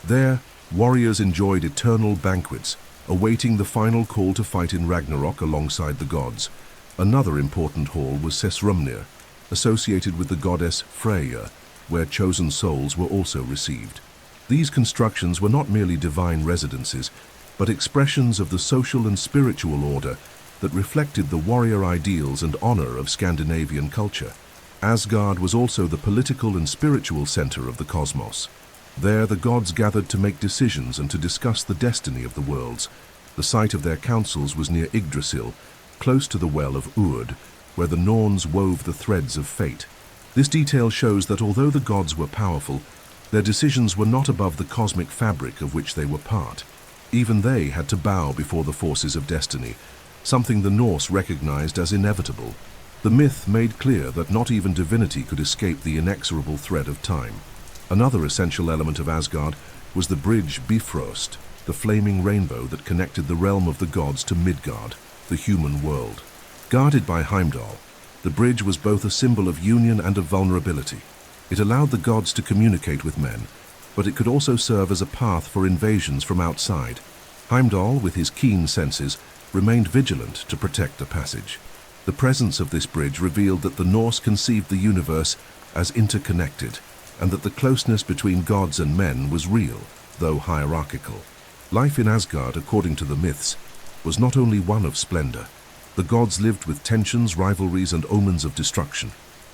There, warriors enjoyed eternal banquets, awaiting the final call to fight in Ragnarok alongside the gods. Another important hall was Sesrumnir, associated with the goddess Freya, where chosen souls were also received. These constructions were not merely divine residences, but expressions of the social and spiritual order that reflected the warrior ideals and honor of Scandinavian culture. Asgard was also the political and spiritual center of the cosmos. There the gods gathered to make decisions and to discuss the destiny of the worlds. The site of their councils was near Yggdrasil, close to the well of Urd, where the Norns wove the threads of fate. This detail shows that although the gods were powerful, their decisions were not above the cosmic fabric of which they were part. Even they had to bow before the forces of destiny, something the Norse recognized as inevitable. The myth made clear that not even divinity could escape the inexorable thread of time. Another essential element of Asgard was the bridge Bifrost, the flaming rainbow that connected the realm of the gods to Midgard, the human world. Guarded by Heimdall, the bridge was both a symbol of union and of vulnerability. It allowed the gods to communicate with men, but it could also serve as a path for invasions from outside. Heimdall, with his keen senses, remained vigilant to protect the passage. The presence of this bridge revealed that the Norse conceived the universe as interconnected, and that the closeness between gods and men was real, though hierarchical. Life in Asgard, according to the myths, was not only one of splendor. The gods lived with tensions, rivalries, and omens of destruction.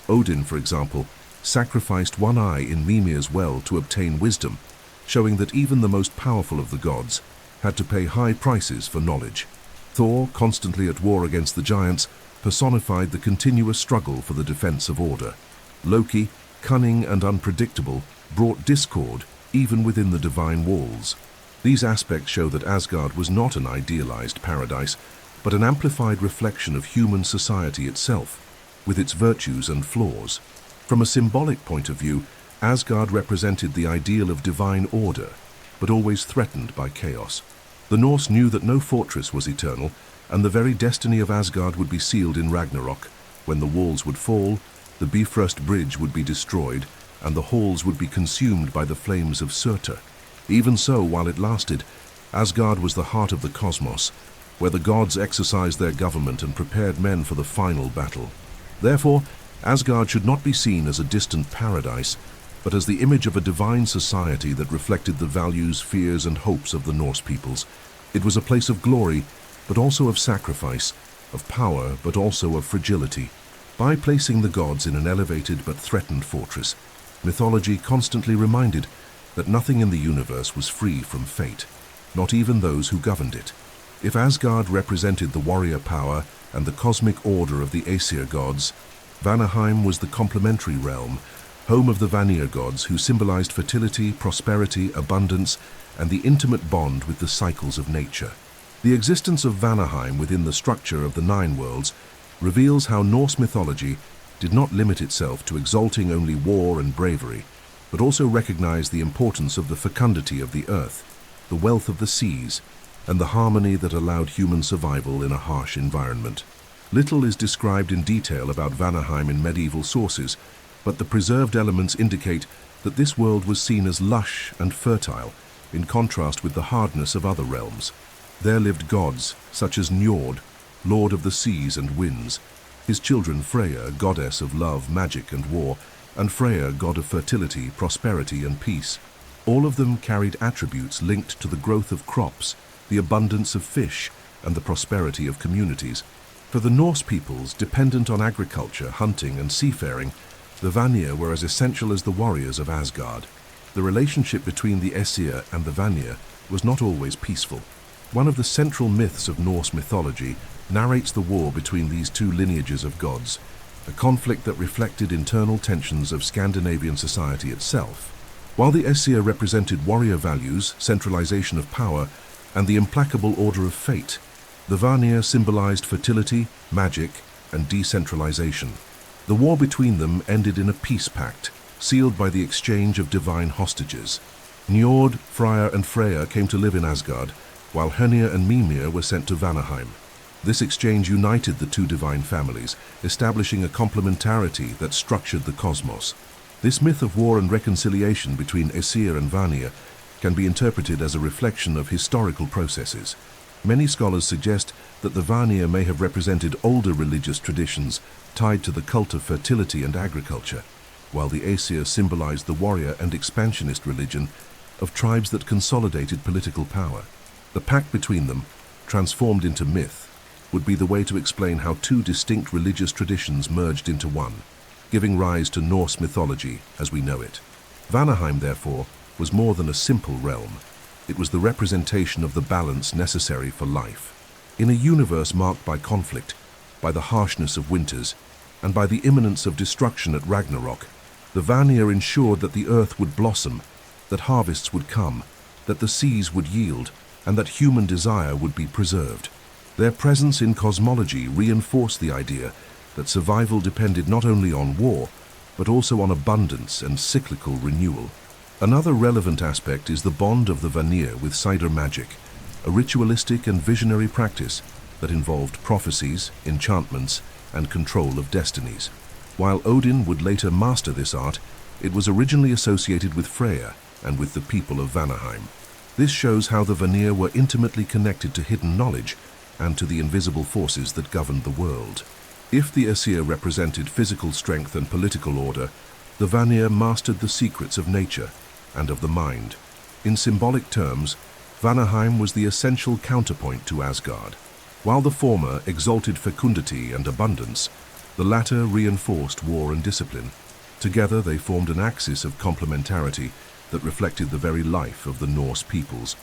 Odin, for example, sacrificed one eye in Mimir's well to obtain wisdom, showing that even the most powerful of the gods had to pay high prices for knowledge. Thor, constantly at war against the giants, personified the continuous struggle for the defense of order. Loki, cunning and unpredictable, brought discord even within the divine walls. These aspects show that Asgard was not an idealized paradise, but an amplified reflection of human society itself, with its virtues and flaws. From a symbolic point of view, Asgard represented the ideal of divine order, but always threatened by chaos. The Norse knew that no fortress was eternal, and the very destiny of Asgard would be sealed in Ragnarok. When the walls would fall, the Bifrost bridge would be destroyed, and the halls would be consumed by the flames of Surtur. Even so, while it lasted, Asgard was the heart of the cosmos, where the gods exercised their government and prepared men for the final battle. Therefore, Asgard should not be seen as a distant paradise, but as the image of a divine society that reflected the values, fears, and hopes of the Norse peoples. It was a place of glory, but also of sacrifice, of power, but also of fragility. By placing the gods in an elevated but threatened fortress, mythology constantly reminded that nothing in the universe was free from fate, not even those who governed it. If Asgard represented the warrior power and the cosmic order of the Aesir gods, Vanaheim was the complementary realm, home of the Vanir gods who symbolized fertility, prosperity, abundance, and the intimate bond with the cycles of nature. The existence of Vanaheim within the structure of the Nine Worlds reveals how Norse mythology did not limit itself to exalting only war and bravery, but also recognized the importance of the fecundity of the earth, the wealth of the seas, and the harmony that allowed human survival in a harsh environment. Little is described in detail about Vanaheim in medieval sources, but the preserved elements indicate that this world was seen as lush and fertile, in contrast with the hardness of other realms. There lived gods such as Njord, lord of the seas and winds, his children Freya, goddess of love, magic, and war, and Freya, god of fertility, prosperity, and peace. All of them carried attributes linked to the growth of crops, the abundance of fish, and the prosperity of communities. For the Norse peoples dependent on agriculture, hunting, and seafaring, the Vanir were as essential as the warriors of Asgard. The relationship between the Aesir and the Vanir was not always peaceful. One of the central myths of Norse mythology narrates the war between these two lineages of gods, a conflict that reflected internal tensions of Scandinavian society itself. While the Aesir represented warrior values, centralization of power, and the implacable order of fate, the Vanir symbolized fertility, magic, and decentralization. The war between them ended in a peace pact, sealed by the exchange of divine hostages. Njord, Freyr, and Freya came to live in Asgard, while Hönir and Mimir were sent to Vanaheim. This exchange united the two divine families, establishing a complementarity that structured the cosmos. This myth of war and reconciliation between Aesir and Vanir can be interpreted as a reflection of historical processes. Many scholars suggest that the Vanir may have represented older religious traditions tied to the cult of fertility and agriculture, while the Aesir symbolized the warrior and expansionist religion of tribes that consolidated political power. The pact between them, transformed into myth, would be the way to explain how two distinct religious traditions merged into one, giving rise to Norse mythology as we know it. Vanaheim, therefore, was more than a simple realm. It was the representation of the balance necessary for life. In a universe marked by conflict, by the harshness of winters, and by the imminence of destruction at Ragnarok, the Vanir ensured that the earth would blossom, that harvests would come, that the seas would yield, and that human desire would be preserved. Their presence in cosmology reinforced the idea that survival depended not only on war, but also on abundance and cyclical renewal. Another relevant aspect is the bond of the Vanir with cider magic, a ritualistic and visionary practice that involved prophecies, enchantments, and control of destinies. While Odin would later master this art, it was originally associated with Freya and with the people of Vanaheim. This shows how the Vanir were intimately connected to hidden knowledge and to the invisible forces that governed the world. If the Aesir represented physical strength and political order, the Vanir mastered the secrets of nature and of the mind. In symbolic terms, Vanaheim was the essential counterpoint to Asgard. While the former exalted fecundity and abundance, the latter reinforced war and discipline. Together they formed an axis of complementarity that reflected the very life of the Norse peoples,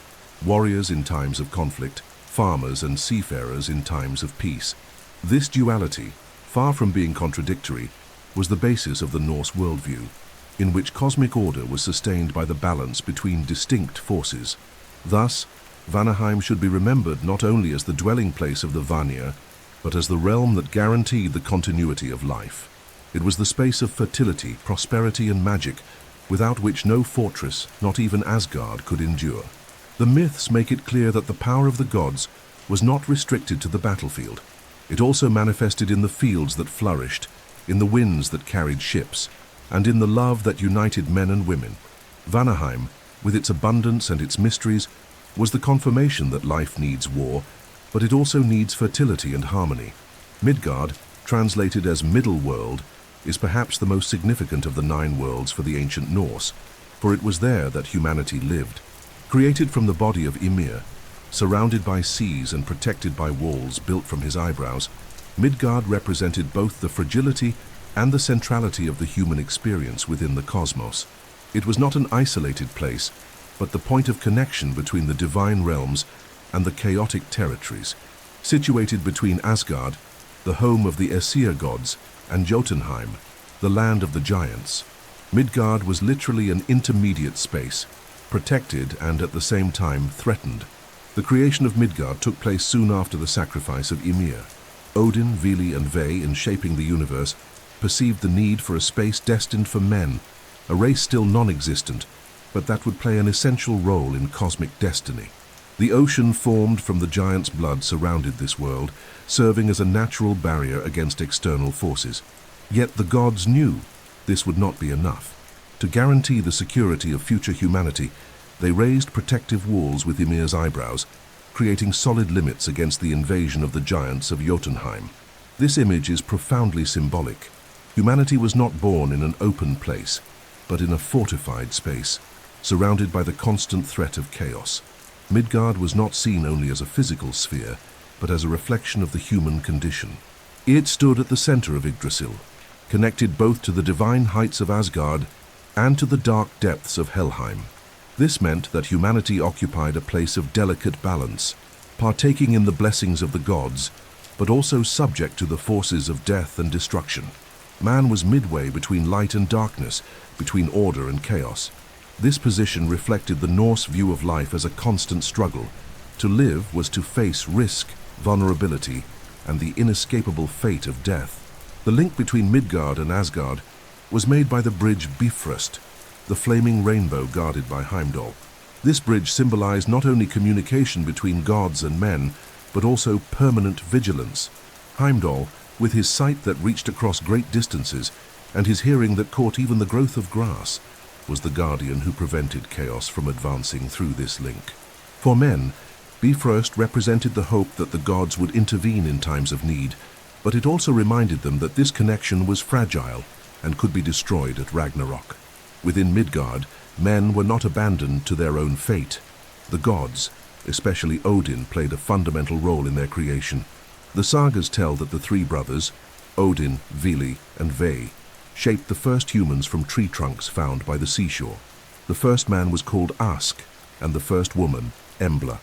warriors in times of conflict, farmers and seafarers in times of peace. This duality, far from being contradictory, was the basis of the Norse worldview, in which cosmic order was sustained by the balance between distinct forces. Thus, Vanaheim should be remembered not only as the dwelling place of the Vanir, but as the realm that guaranteed the continuity of life. It was the space of fertility, prosperity, and magic, without which no fortress, not even Asgard, could endure. The myths make it clear that the power of the gods was not restricted to the battlefield. It also manifested in the fields that flourished, in the winds that carried ships, and in the love that united men and women. Vanaheim, with its abundance and its mysteries, was the confirmation that life needs war, but it also needs fertility and harmony. Midgard, translated as Middle World, is perhaps the most significant of the 9 worlds for the ancient Norse, for it was there that humanity lived. Created from the body of Ymir, surrounded by seas and protected by walls built from his eyebrows, Midgard represented both the fragility and the centrality of the human experience within the cosmos. It was not an isolated place, but the point of connection between the divine realms and the chaotic territories. Situated between Asgard, the home of the Aesir gods, and Jotunheim, the land of the giants, Midgard was literally an intermediate space, protected and at the same time threatened. The creation of Midgard took place soon after the sacrifice of Ymir. Odin, Vili, and Ve, in shaping the universe, perceived the need for a space destined for men, a race still non-existent, but that would play an essential role in cosmic destiny. The ocean formed from the giants' blood surrounded this world, serving as a natural barrier against external forces. Yet the gods knew this would not be enough. To guarantee the security of future humanity, they raised protective walls with Ymir's eyebrows, creating solid limits against the invasion of the giants of Jotunheim. This image is profoundly symbolic. Humanity was not born in an open place, but in a fortified space, surrounded by the constant threat of chaos. Midgard was not seen only as a physical sphere, but as a reflection of the human condition. It stood at the center of Yggdrasil, connected both to the divine heights of Asgard and to the dark depths of Helheim. This meant that humanity occupied a place of delicate balance, partaking in the blessings of the gods, but also subject to the forces of death and destruction. Man was midway between light and darkness, between order and chaos. This position reflected the Norse view of life as a constant struggle. To live was to face risk, vulnerability, and the inescapable fate of death. The link between Midgard and Asgard was made by the bridge Bifrost, the flaming rainbow guarded by Heimdall. This bridge symbolized not only communication between gods and men, but also permanent vigilance. Heimdall, with his sight that reached across great distances and his hearing that caught even the growth of grass, was the guardian who prevented chaos from advancing through this link. For men, Bifrost represented the hope that the gods would intervene in times of need, but it also reminded them that this connection was fragile and could be destroyed at Ragnarok. Within Midgard, men were not abandoned to their own fate. The gods, especially Odin, played a fundamental role in their creation. The sagas tell that the 3 brothers, Odin, Vili, and Ve, shaped the first humans from tree trunks found by the seashore. The first man was called Ask, and the first woman, Embla.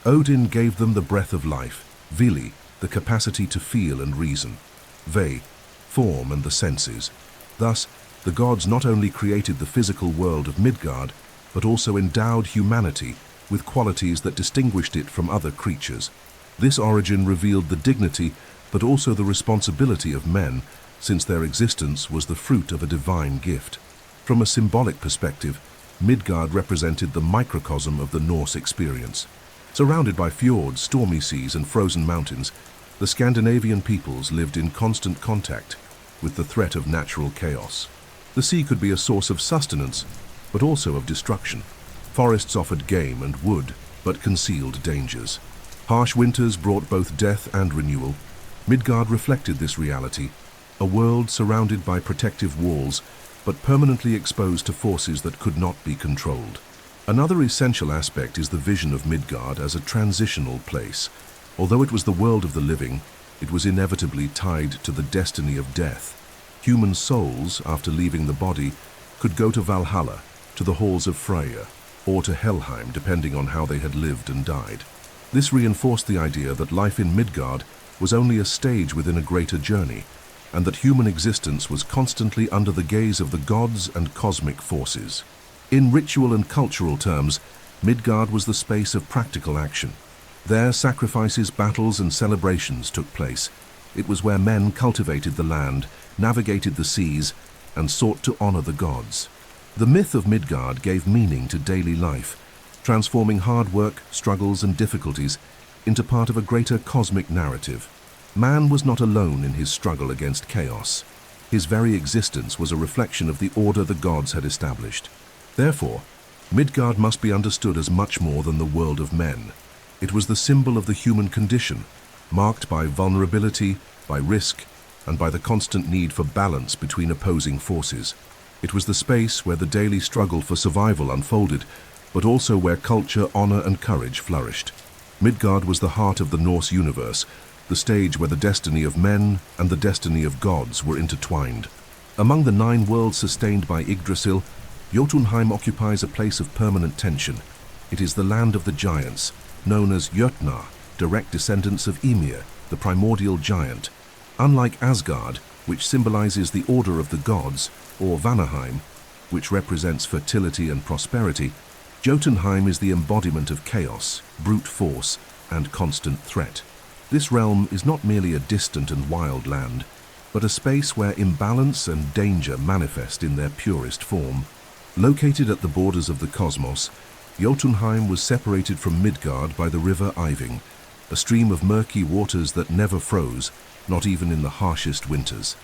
Odin gave them the breath of life, Vili, the capacity to feel and reason, Ve, form and the senses. Thus, the gods not only created the physical world of Midgard, but also endowed humanity with qualities that distinguished it from other creatures. This origin revealed the dignity, but also the responsibility of men, since their existence was the fruit of a divine gift. From a symbolic perspective, Midgard represented the microcosm of the Norse experience. Surrounded by fjords, stormy seas, and frozen mountains, the Scandinavian peoples lived in constant contact with the threat of natural chaos. The sea could be a source of sustenance, but also of destruction. Forests offered game and wood, but concealed dangers. Harsh winters brought both death and renewal. Midgard reflected this reality, a world surrounded by protective walls, but permanently exposed to forces that could not be controlled. Another essential aspect is the vision of Midgard as a transitional place. Although it was the world of the living, it was inevitably tied to the destiny of death. Human souls, after leaving the body, could go to Valhalla, to the halls of Freyja, or to Helheim, depending on how they had lived and died. This reinforced the idea that life in Midgard was only a stage within a greater journey, and that human existence was constantly under the gaze of the gods and cosmic forces. In ritual and cultural terms, Midgard was the space of practical action. There, sacrifices, battles, and celebrations took place. It was where men cultivated the land, navigated the seas, and sought to honor the gods. The myth of Midgard gave meaning to daily life, transforming hard work, struggles, and difficulties into part of a greater cosmic narrative. Man was not alone in his struggle against chaos. His very existence was a reflection of the order the gods had established. Therefore, Midgard must be understood as much more than the world of men. It was the symbol of the human condition, marked by vulnerability, by risk, and by the constant need for balance between opposing forces. It was the space where the daily struggle for survival unfolded, but also where culture, honor, and courage flourished. Midgard was the heart of the Norse universe, the stage where the destiny of men and the destiny of gods were intertwined. Among the 9 worlds sustained by Yggdrasil, Jotunheim occupies a place of permanent tension. It is the land of the giants, known as Jötnar, direct descendants of Ymir, the primordial giant. Unlike Asgard, which symbolizes the order of the gods, or Vanaheim, which represents fertility and prosperity, Jotunheim is the embodiment of chaos, brute force, and constant threat. This realm is not merely a distant and wild land, but a space where imbalance and danger manifest in their purest form. Located at the borders of the cosmos, Jotunheim was separated from Midgard by the river Iving, a stream of murky waters that never froze, not even in the harshest winters.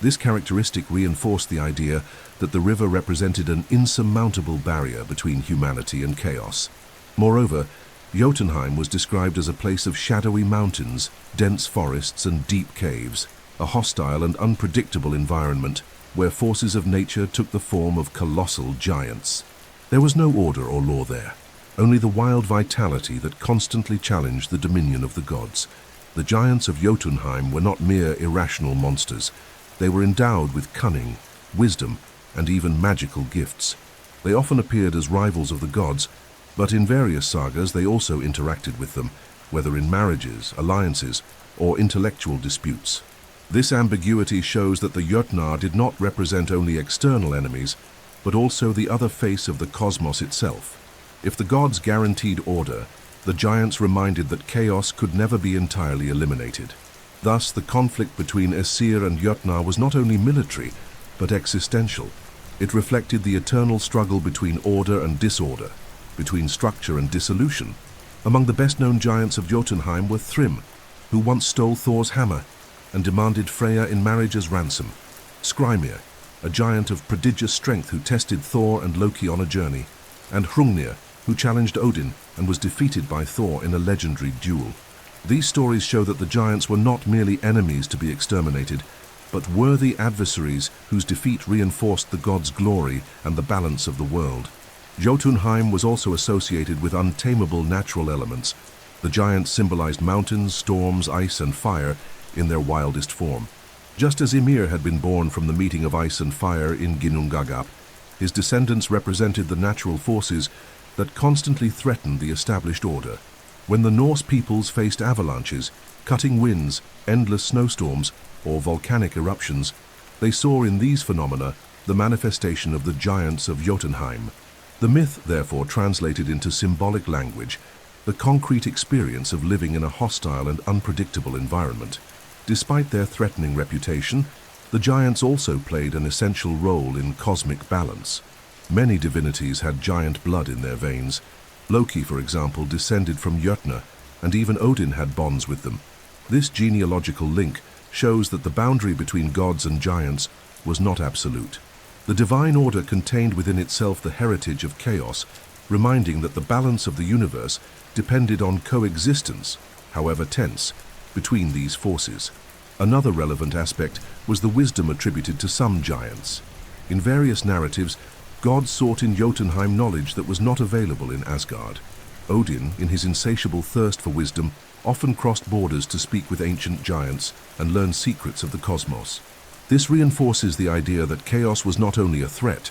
This characteristic reinforced the idea that the river represented an insurmountable barrier between humanity and chaos. Moreover, Jotunheim was described as a place of shadowy mountains, dense forests, and deep caves, a hostile and unpredictable environment where forces of nature took the form of colossal giants. There was no order or law there, only the wild vitality that constantly challenged the dominion of the gods. The giants of Jotunheim were not mere irrational monsters. They were endowed with cunning, wisdom, and even magical gifts. They often appeared as rivals of the gods, but in various sagas they also interacted with them, whether in marriages, alliances, or intellectual disputes. This ambiguity shows that the Jötnar did not represent only external enemies, but also the other face of the cosmos itself. If the gods guaranteed order, the giants reminded that chaos could never be entirely eliminated. Thus, the conflict between Aesir and Jötnar was not only military, but existential. It reflected the eternal struggle between order and disorder, between structure and dissolution. Among the best-known giants of Jotunheim were Thrym, who once stole Thor's hammer and demanded Freya in marriage as ransom; Skrymir, a giant of prodigious strength who tested Thor and Loki on a journey; and Hrungnir, who challenged Odin and was defeated by Thor in a legendary duel. These stories show that the giants were not merely enemies to be exterminated, but worthy adversaries whose defeat reinforced the gods' glory and the balance of the world. Jotunheim was also associated with untamable natural elements. The giants symbolized mountains, storms, ice, and fire in their wildest form. Just as Ymir had been born from the meeting of ice and fire in Ginnungagap, his descendants represented the natural forces that constantly threatened the established order. When the Norse peoples faced avalanches, cutting winds, endless snowstorms, or volcanic eruptions, they saw in these phenomena the manifestation of the giants of Jotunheim. The myth, therefore, translated into symbolic language, the concrete experience of living in a hostile and unpredictable environment. Despite their threatening reputation, the giants also played an essential role in cosmic balance. Many divinities had giant blood in their veins. Loki, for example, descended from Jötnar, and even Odin had bonds with them. This genealogical link shows that the boundary between gods and giants was not absolute. The divine order contained within itself the heritage of chaos, reminding that the balance of the universe depended on coexistence, however tense, between these forces. Another relevant aspect was the wisdom attributed to some giants. In various narratives, gods sought in Jotunheim knowledge that was not available in Asgard. Odin, in his insatiable thirst for wisdom, often crossed borders to speak with ancient giants and learn secrets of the cosmos. This reinforces the idea that chaos was not only a threat,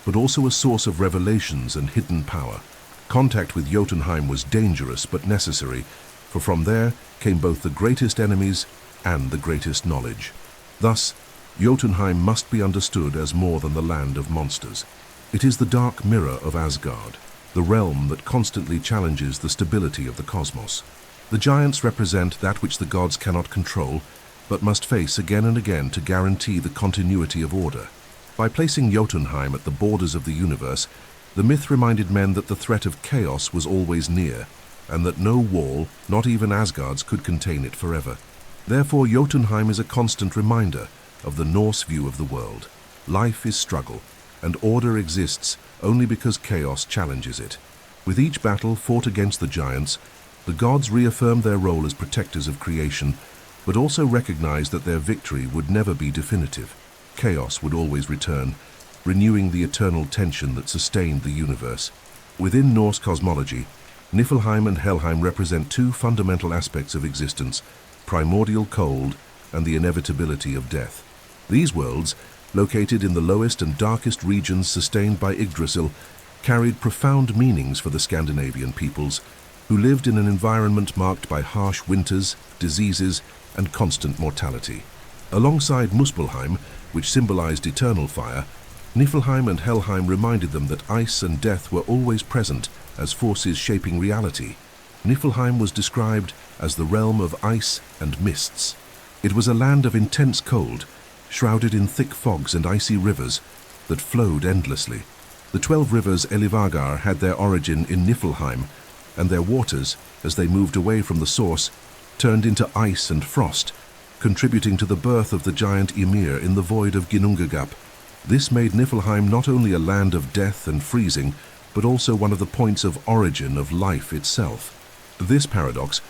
but also a source of revelations and hidden power. Contact with Jotunheim was dangerous but necessary, for from there came both the greatest enemies and the greatest knowledge. Thus, Jotunheim must be understood as more than the land of monsters. It is the dark mirror of Asgard, the realm that constantly challenges the stability of the cosmos. The giants represent that which the gods cannot control, but must face again and again to guarantee the continuity of order. By placing Jotunheim at the borders of the universe, the myth reminded men that the threat of chaos was always near, and that no wall, not even Asgard's, could contain it forever. Therefore, Jotunheim is a constant reminder of the Norse view of the world. Life is struggle, and order exists only because chaos challenges it. With each battle fought against the giants, the gods reaffirmed their role as protectors of creation, but also recognized that their victory would never be definitive. Chaos would always return, renewing the eternal tension that sustained the universe. Within Norse cosmology, Niflheim and Helheim represent two fundamental aspects of existence: primordial cold and the inevitability of death. These worlds, located in the lowest and darkest regions sustained by Yggdrasil, carried profound meanings for the Scandinavian peoples, who lived in an environment marked by harsh winters, diseases, and constant mortality. Alongside Muspelheim, which symbolized eternal fire, Niflheim and Helheim reminded them that ice and death were always present as forces shaping reality. Niflheim was described as the realm of ice and mists. It was a land of intense cold, shrouded in thick fogs and icy rivers that flowed endlessly. The 12 rivers Elivagar had their origin in Niflheim, and their waters, as they moved away from the source, turned into ice and frost, contributing to the birth of the giant Ymir in the void of Ginnungagap. This made Niflheim not only a land of death and freezing, but also one of the points of origin of life itself. This paradox,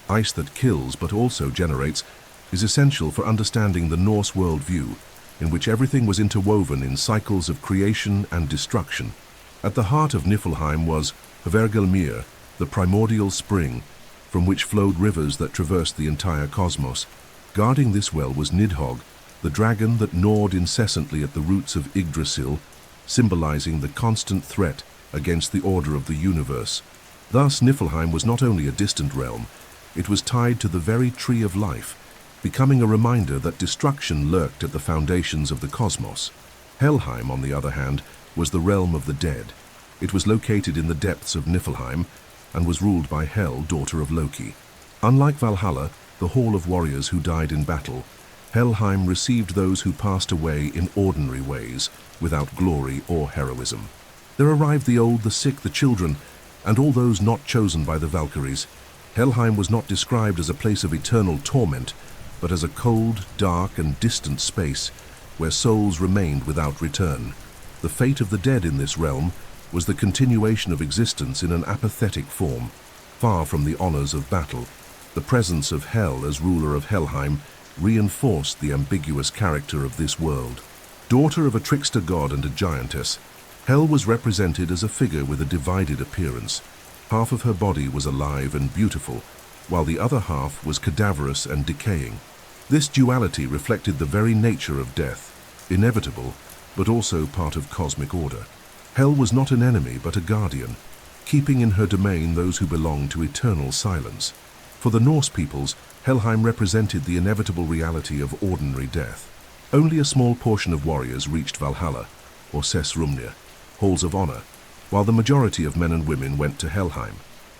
ice that kills but also generates, is essential for understanding the Norse worldview, in which everything was interwoven in cycles of creation and destruction. At the heart of Niflheim was Hvergelmir, the primordial spring, from which flowed rivers that traversed the entire cosmos. Guarding this well was Nidhogg, the dragon that gnawed incessantly at the roots of Yggdrasil, symbolizing the constant threat against the order of the universe. Thus, Niflheim was not only a distant realm, it was tied to the very tree of life, becoming a reminder that destruction lurked at the foundations of the cosmos. Helheim, on the other hand, was the realm of the dead. It was located in the depths of Niflheim and was ruled by Hel, daughter of Loki. Unlike Valhalla, the hall of warriors who died in battle, Helheim received those who passed away in ordinary ways, without glory or heroism. There arrived the old, the sick, the children, and all those not chosen by the Valkyries. Helheim was not described as a place of eternal torment, but as a cold, dark, and distant space where souls remained without return. The fate of the dead in this realm was the continuation of existence in an apathetic form, far from the honors of battle. The presence of Hel as ruler of Helheim reinforced the ambiguous character of this world. Daughter of a trickster god and a giantess, Hel was represented as a figure with a divided appearance. Half of her body was alive and beautiful, while the other half was cadaverous and decaying. This duality reflected the very nature of death, inevitable, but also part of cosmic order. Hel was not an enemy, but a guardian, keeping in her domain those who belonged to eternal silence. For the Norse peoples, Helheim represented the inevitable reality of ordinary death. Only a small portion of warriors reached Valhalla, or Sessrumnir, halls of honor, while the majority of men and women went to Helheim.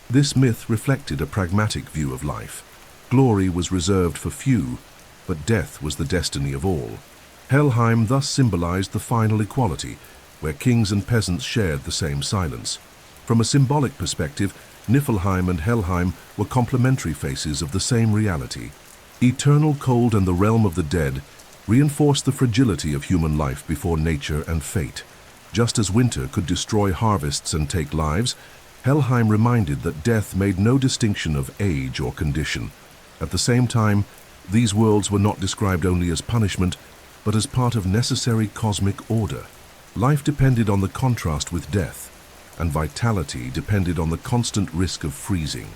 This myth reflected a pragmatic view of life. Glory was reserved for few, but death was the destiny of all. Helheim thus symbolized the final equality, where kings and peasants shared the same silence. From a symbolic perspective, Niflheim and Helheim were complementary faces of the same reality. Eternal cold and the realm of the dead reinforced the fragility of human life before nature and fate. Just as winter could destroy harvests and take lives, Helheim reminded that death made no distinction of age or condition. At the same time, these worlds were not described only as punishment, but as part of necessary cosmic order. Life depended on the contrast with death, and vitality depended on the constant risk of freezing.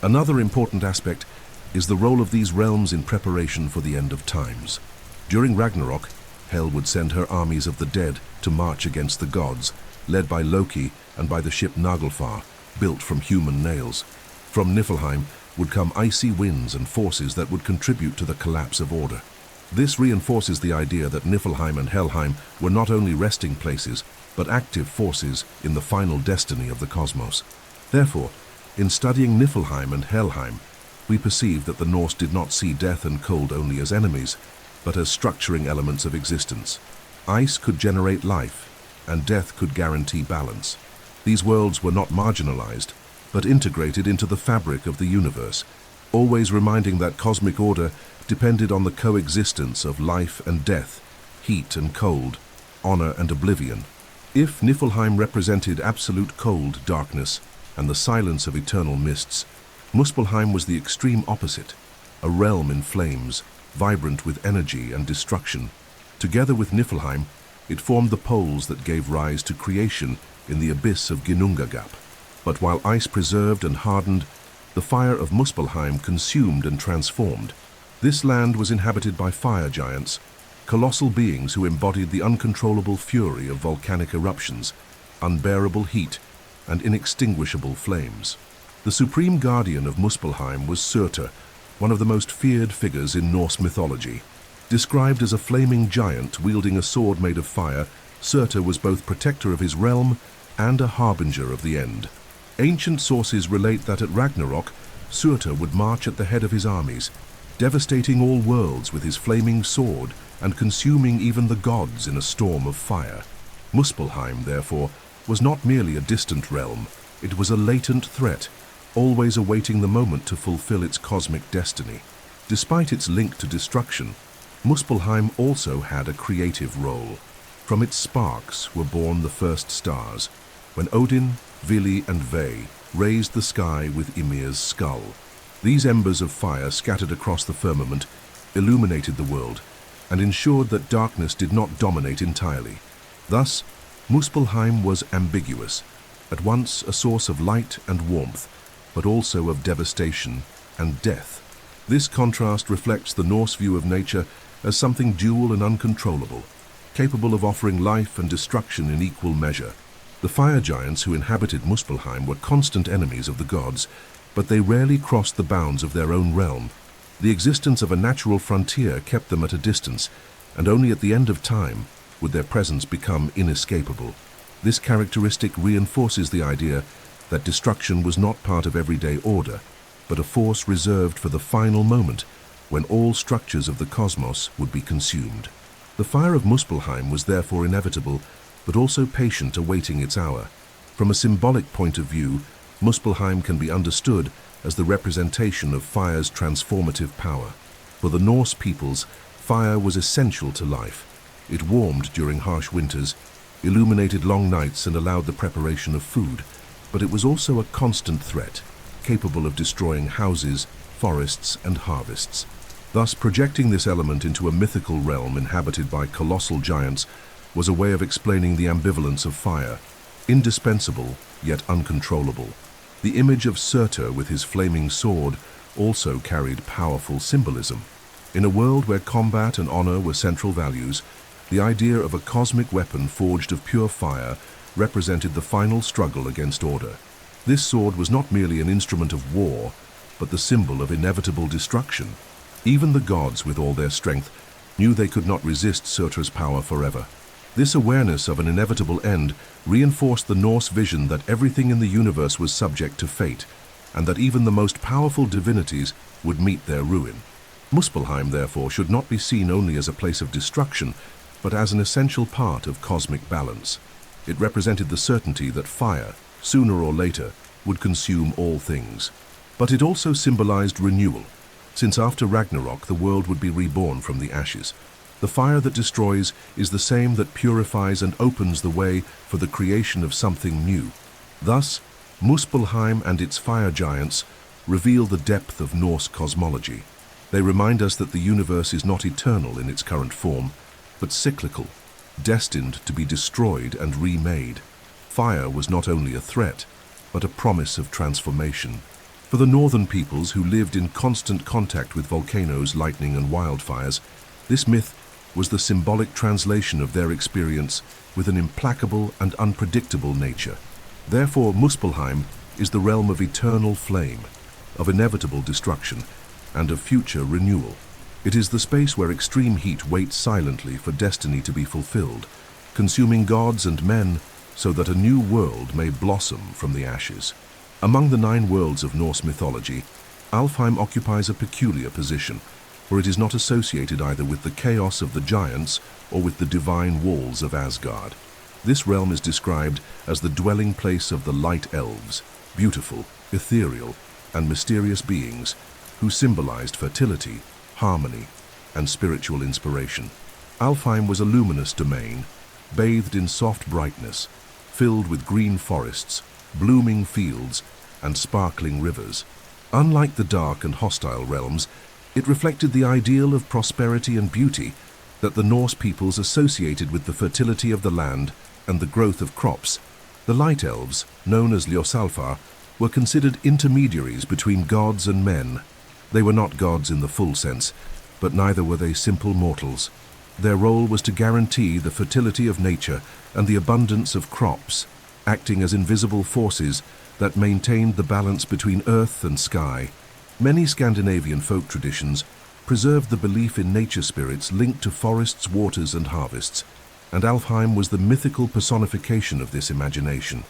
Another important aspect is the role of these realms in preparation for the end of times. During Ragnarok, Hel would send her armies of the dead to march against the gods, led by Loki and by the ship Naglfar, built from human nails. From Niflheim would come icy winds and forces that would contribute to the collapse of order. This reinforces the idea that Niflheim and Helheim were not only resting places, but active forces in the final destiny of the cosmos. Therefore, in studying Niflheim and Helheim, we perceive that the Norse did not see death and cold only as enemies, but as structuring elements of existence. Ice could generate life, and death could guarantee balance. These worlds were not marginalized, but integrated into the fabric of the universe, always reminding that cosmic order depended on the coexistence of life and death, heat and cold, honor and oblivion. If Niflheim represented absolute cold, darkness, and the silence of eternal mists, Muspelheim was the extreme opposite. a realm in flames, vibrant with energy and destruction. Together with Niflheim, it formed the poles that gave rise to creation in the abyss of Ginnungagap. But while ice preserved and hardened, the fire of Muspelheim consumed and transformed. This land was inhabited by fire giants, colossal beings who embodied the uncontrollable fury of volcanic eruptions, unbearable heat, and inextinguishable flames. The supreme guardian of Muspelheim was Surtur, one of the most feared figures in Norse mythology. Described as a flaming giant wielding a sword made of fire, Surtur was both protector of his realm and a harbinger of the end. Ancient sources relate that at Ragnarok, Surtur would march at the head of his armies, devastating all worlds with his flaming sword and consuming even the gods in a storm of fire. Muspelheim, therefore, was not merely a distant realm, it was a latent threat, always awaiting the moment to fulfill its cosmic destiny. Despite its link to destruction, Muspelheim also had a creative role. From its sparks were born the first stars, when Odin, Vili and Ve raised the sky with Ymir's skull. These embers of fire scattered across the firmament illuminated the world and ensured that darkness did not dominate entirely. Thus, Muspelheim was ambiguous, at once a source of light and warmth, but also of devastation and death. This contrast reflects the Norse view of nature as something dual and uncontrollable, capable of offering life and destruction in equal measure. The fire giants who inhabited Muspelheim were constant enemies of the gods, but they rarely crossed the bounds of their own realm. The existence of a natural frontier kept them at a distance, and only at the end of time would their presence become inescapable. This characteristic reinforces the idea that destruction was not part of everyday order, but a force reserved for the final moment when all structures of the cosmos would be consumed. The fire of Muspelheim was therefore inevitable, but also patient, awaiting its hour. From a symbolic point of view, Muspelheim can be understood as the representation of fire's transformative power. For the Norse peoples, fire was essential to life. It warmed during harsh winters, illuminated long nights, and allowed the preparation of food. But it was also a constant threat, capable of destroying houses, forests, and harvests. Thus, projecting this element into a mythical realm inhabited by colossal giants was a way of explaining the ambivalence of fire, indispensable yet uncontrollable. The image of Surtur with his flaming sword also carried powerful symbolism. In a world where combat and honor were central values, the idea of a cosmic weapon forged of pure fire represented the final struggle against order. This sword was not merely an instrument of war, but the symbol of inevitable destruction. Even the gods, with all their strength, knew they could not resist Surtur's power forever. This awareness of an inevitable end reinforced the Norse vision that everything in the universe was subject to fate, and that even the most powerful divinities would meet their ruin. Muspelheim, therefore, should not be seen only as a place of destruction, but as an essential part of cosmic balance. It represented the certainty that fire, sooner or later, would consume all things. But it also symbolized renewal, since after Ragnarok the world would be reborn from the ashes. The fire that destroys is the same that purifies and opens the way for the creation of something new. Thus, Muspelheim and its fire giants reveal the depth of Norse cosmology. They remind us that the universe is not eternal in its current form, but cyclical, destined to be destroyed and remade. Fire was not only a threat, but a promise of transformation. For the northern peoples who lived in constant contact with volcanoes, lightning, and wildfires, this myth was the symbolic translation of their experience with an implacable and unpredictable nature. Therefore, Muspelheim is the realm of eternal flame, of inevitable destruction, and of future renewal. It is the space where extreme heat waits silently for destiny to be fulfilled, consuming gods and men so that a new world may blossom from the ashes. Among the 9 worlds of Norse mythology, Alfheim occupies a peculiar position, for it is not associated either with the chaos of the giants or with the divine walls of Asgard. This realm is described as the dwelling place of the light elves, beautiful, ethereal, and mysterious beings who symbolized fertility, harmony, and spiritual inspiration. Alfheim was a luminous domain, bathed in soft brightness, filled with green forests, blooming fields, and sparkling rivers. Unlike the dark and hostile realms, It reflected the ideal of prosperity and beauty that the Norse peoples associated with the fertility of the land and the growth of crops. The Light Elves, known as Ljósalfar, were considered intermediaries between gods and men. They were not gods in the full sense, but neither were they simple mortals. Their role was to guarantee the fertility of nature and the abundance of crops, acting as invisible forces that maintained the balance between earth and sky. Many Scandinavian folk traditions preserved the belief in nature spirits linked to forests, waters, and harvests, and Alfheim was the mythical personification of this imagination.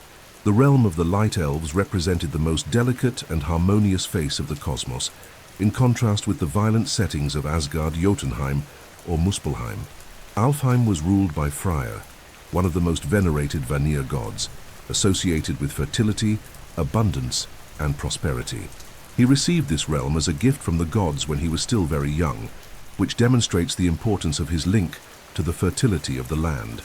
The realm of the Light Elves represented the most delicate and harmonious face of the cosmos, in contrast with the violent settings of Asgard, Jotunheim, or Muspelheim. Alfheim was ruled by Freyr, one of the most venerated Vanir gods, associated with fertility, abundance, and prosperity. He received this realm as a gift from the gods when he was still very young, which demonstrates the importance of his link to the fertility of the land.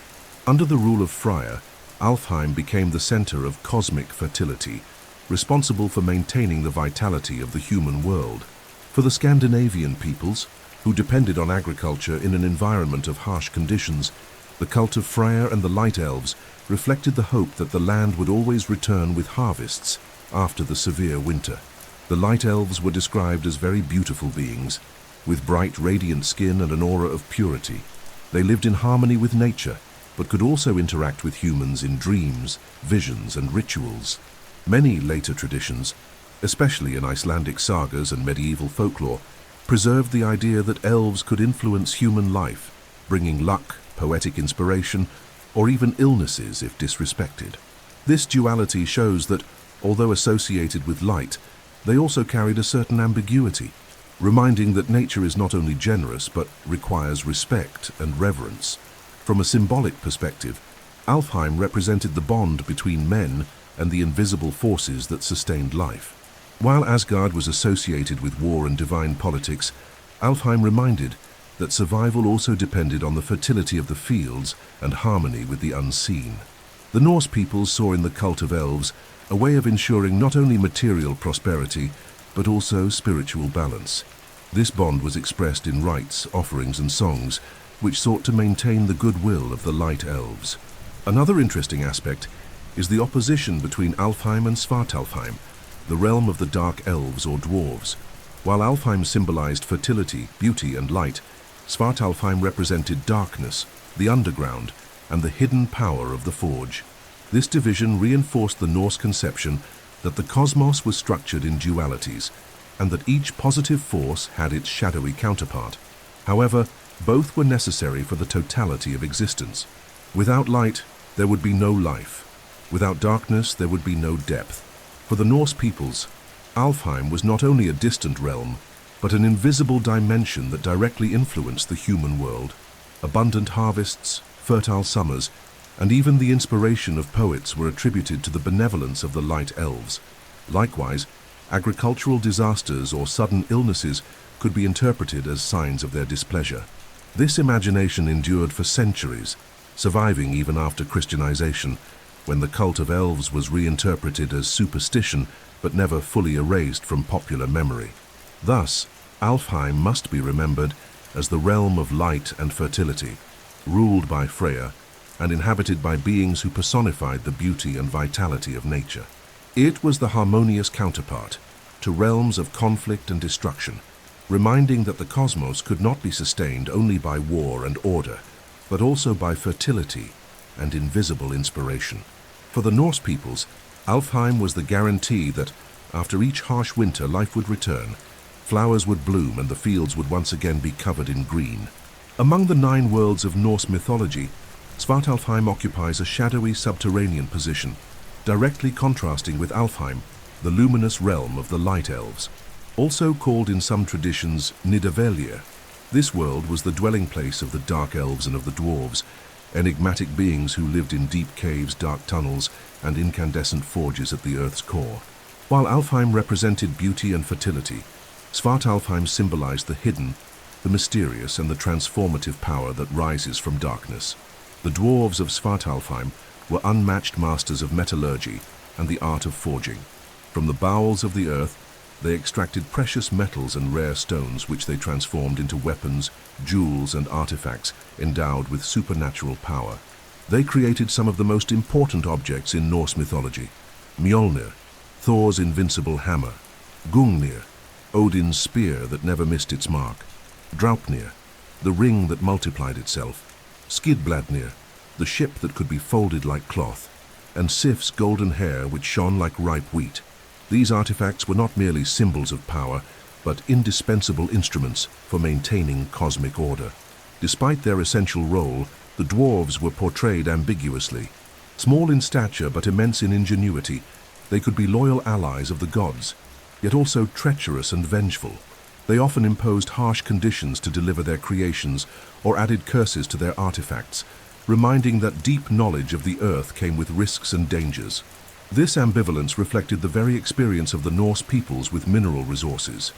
Under the rule of Freyr, Alfheim became the center of cosmic fertility, responsible for maintaining the vitality of the human world. For the Scandinavian peoples, who depended on agriculture in an environment of harsh conditions, the cult of Freyr and the Light Elves reflected the hope that the land would always return with harvests after the severe winter. The Light Elves were described as very beautiful beings, with bright, radiant skin and an aura of purity. They lived in harmony with nature, but could also interact with humans in dreams, visions, and rituals. Many later traditions, especially in Icelandic sagas and medieval folklore, preserved the idea that elves could influence human life, bringing luck, poetic inspiration, or even illnesses if disrespected. This duality shows that, although associated with light, they also carried a certain ambiguity, reminding that nature is not only generous but requires respect and reverence. From a symbolic perspective, Alfheim represented the bond between men and the invisible forces that sustained life. While Asgard was associated with war and divine politics, Alfheim reminded that survival also depended on the fertility of the fields and harmony with the unseen. The Norse peoples saw in the cult of elves a way of ensuring not only material prosperity, but also spiritual balance. This bond was expressed in rites, offerings, and songs, which sought to maintain the goodwill of the Light Elves. Another interesting aspect is the opposition between Alfheim and Svartalfheim, the realm of the dark elves or dwarves. While Alfheim symbolized fertility, beauty, and light, Svartalfheim represented darkness, the underground, and the hidden power of the forge. This division reinforced the Norse conception that the cosmos was structured in dualities, and that each positive force had its shadowy counterpart. However, both were necessary for the totality of existence. Without light, there would be no life. Without darkness, there would be no depth. For the Norse peoples, Alfheim was not only a distant realm, but an invisible dimension that directly influenced the human world. Abundant harvests, fertile summers, and even the inspiration of poets were attributed to the benevolence of the Light Elves. Likewise, agricultural disasters or sudden illnesses could be interpreted as signs of their displeasure. This imagination endured for centuries, surviving even after Christianization, when the cult of elves was reinterpreted as superstition but never fully erased from popular memory. Thus, Alfheim must be remembered as the realm of light and fertility, ruled by Freyr, and inhabited by beings who personified the beauty and vitality of nature. It was the harmonious counterpart to realms of conflict and destruction, reminding that the cosmos could not be sustained only by war and order, but also by fertility and invisible inspiration. For the Norse peoples, Alfheim was the guarantee that, after each harsh winter, life would return, flowers would bloom, and the fields would once again be covered in green. Among the 9 worlds of Norse mythology, Svartalfheim occupies a shadowy subterranean position, directly contrasting with Alfheim, the luminous realm of the Light Elves. Also called in some traditions Nidavellir, this world was the dwelling place of the Dark Elves and of the Dwarves, enigmatic beings who lived in deep caves, dark tunnels, and incandescent forges at the Earth's core. While Alfheim represented beauty and fertility, Svartalfheim symbolized the hidden, the mysterious, and the transformative power that rises from darkness. The dwarves of Svartalfheim were unmatched masters of metallurgy and the art of forging. From the bowels of the earth, They extracted precious metals and rare stones which they transformed into weapons, jewels, and artifacts endowed with supernatural power. They created some of the most important objects in Norse mythology: Mjolnir, Thor's invincible hammer; Gungnir, Odin's spear that never missed its mark; Draupnir, the ring that multiplied itself; Skidbladnir, the ship that could be folded like cloth; and Sif's golden hair which shone like ripe wheat. These artifacts were not merely symbols of power, but indispensable instruments for maintaining cosmic order. Despite their essential role, the dwarves were portrayed ambiguously. Small in stature but immense in ingenuity, they could be loyal allies of the gods, yet also treacherous and vengeful. They often imposed harsh conditions to deliver their creations or added curses to their artifacts, reminding that deep knowledge of the earth came with risks and dangers. This ambivalence reflected the very experience of the Norse peoples with mineral resources.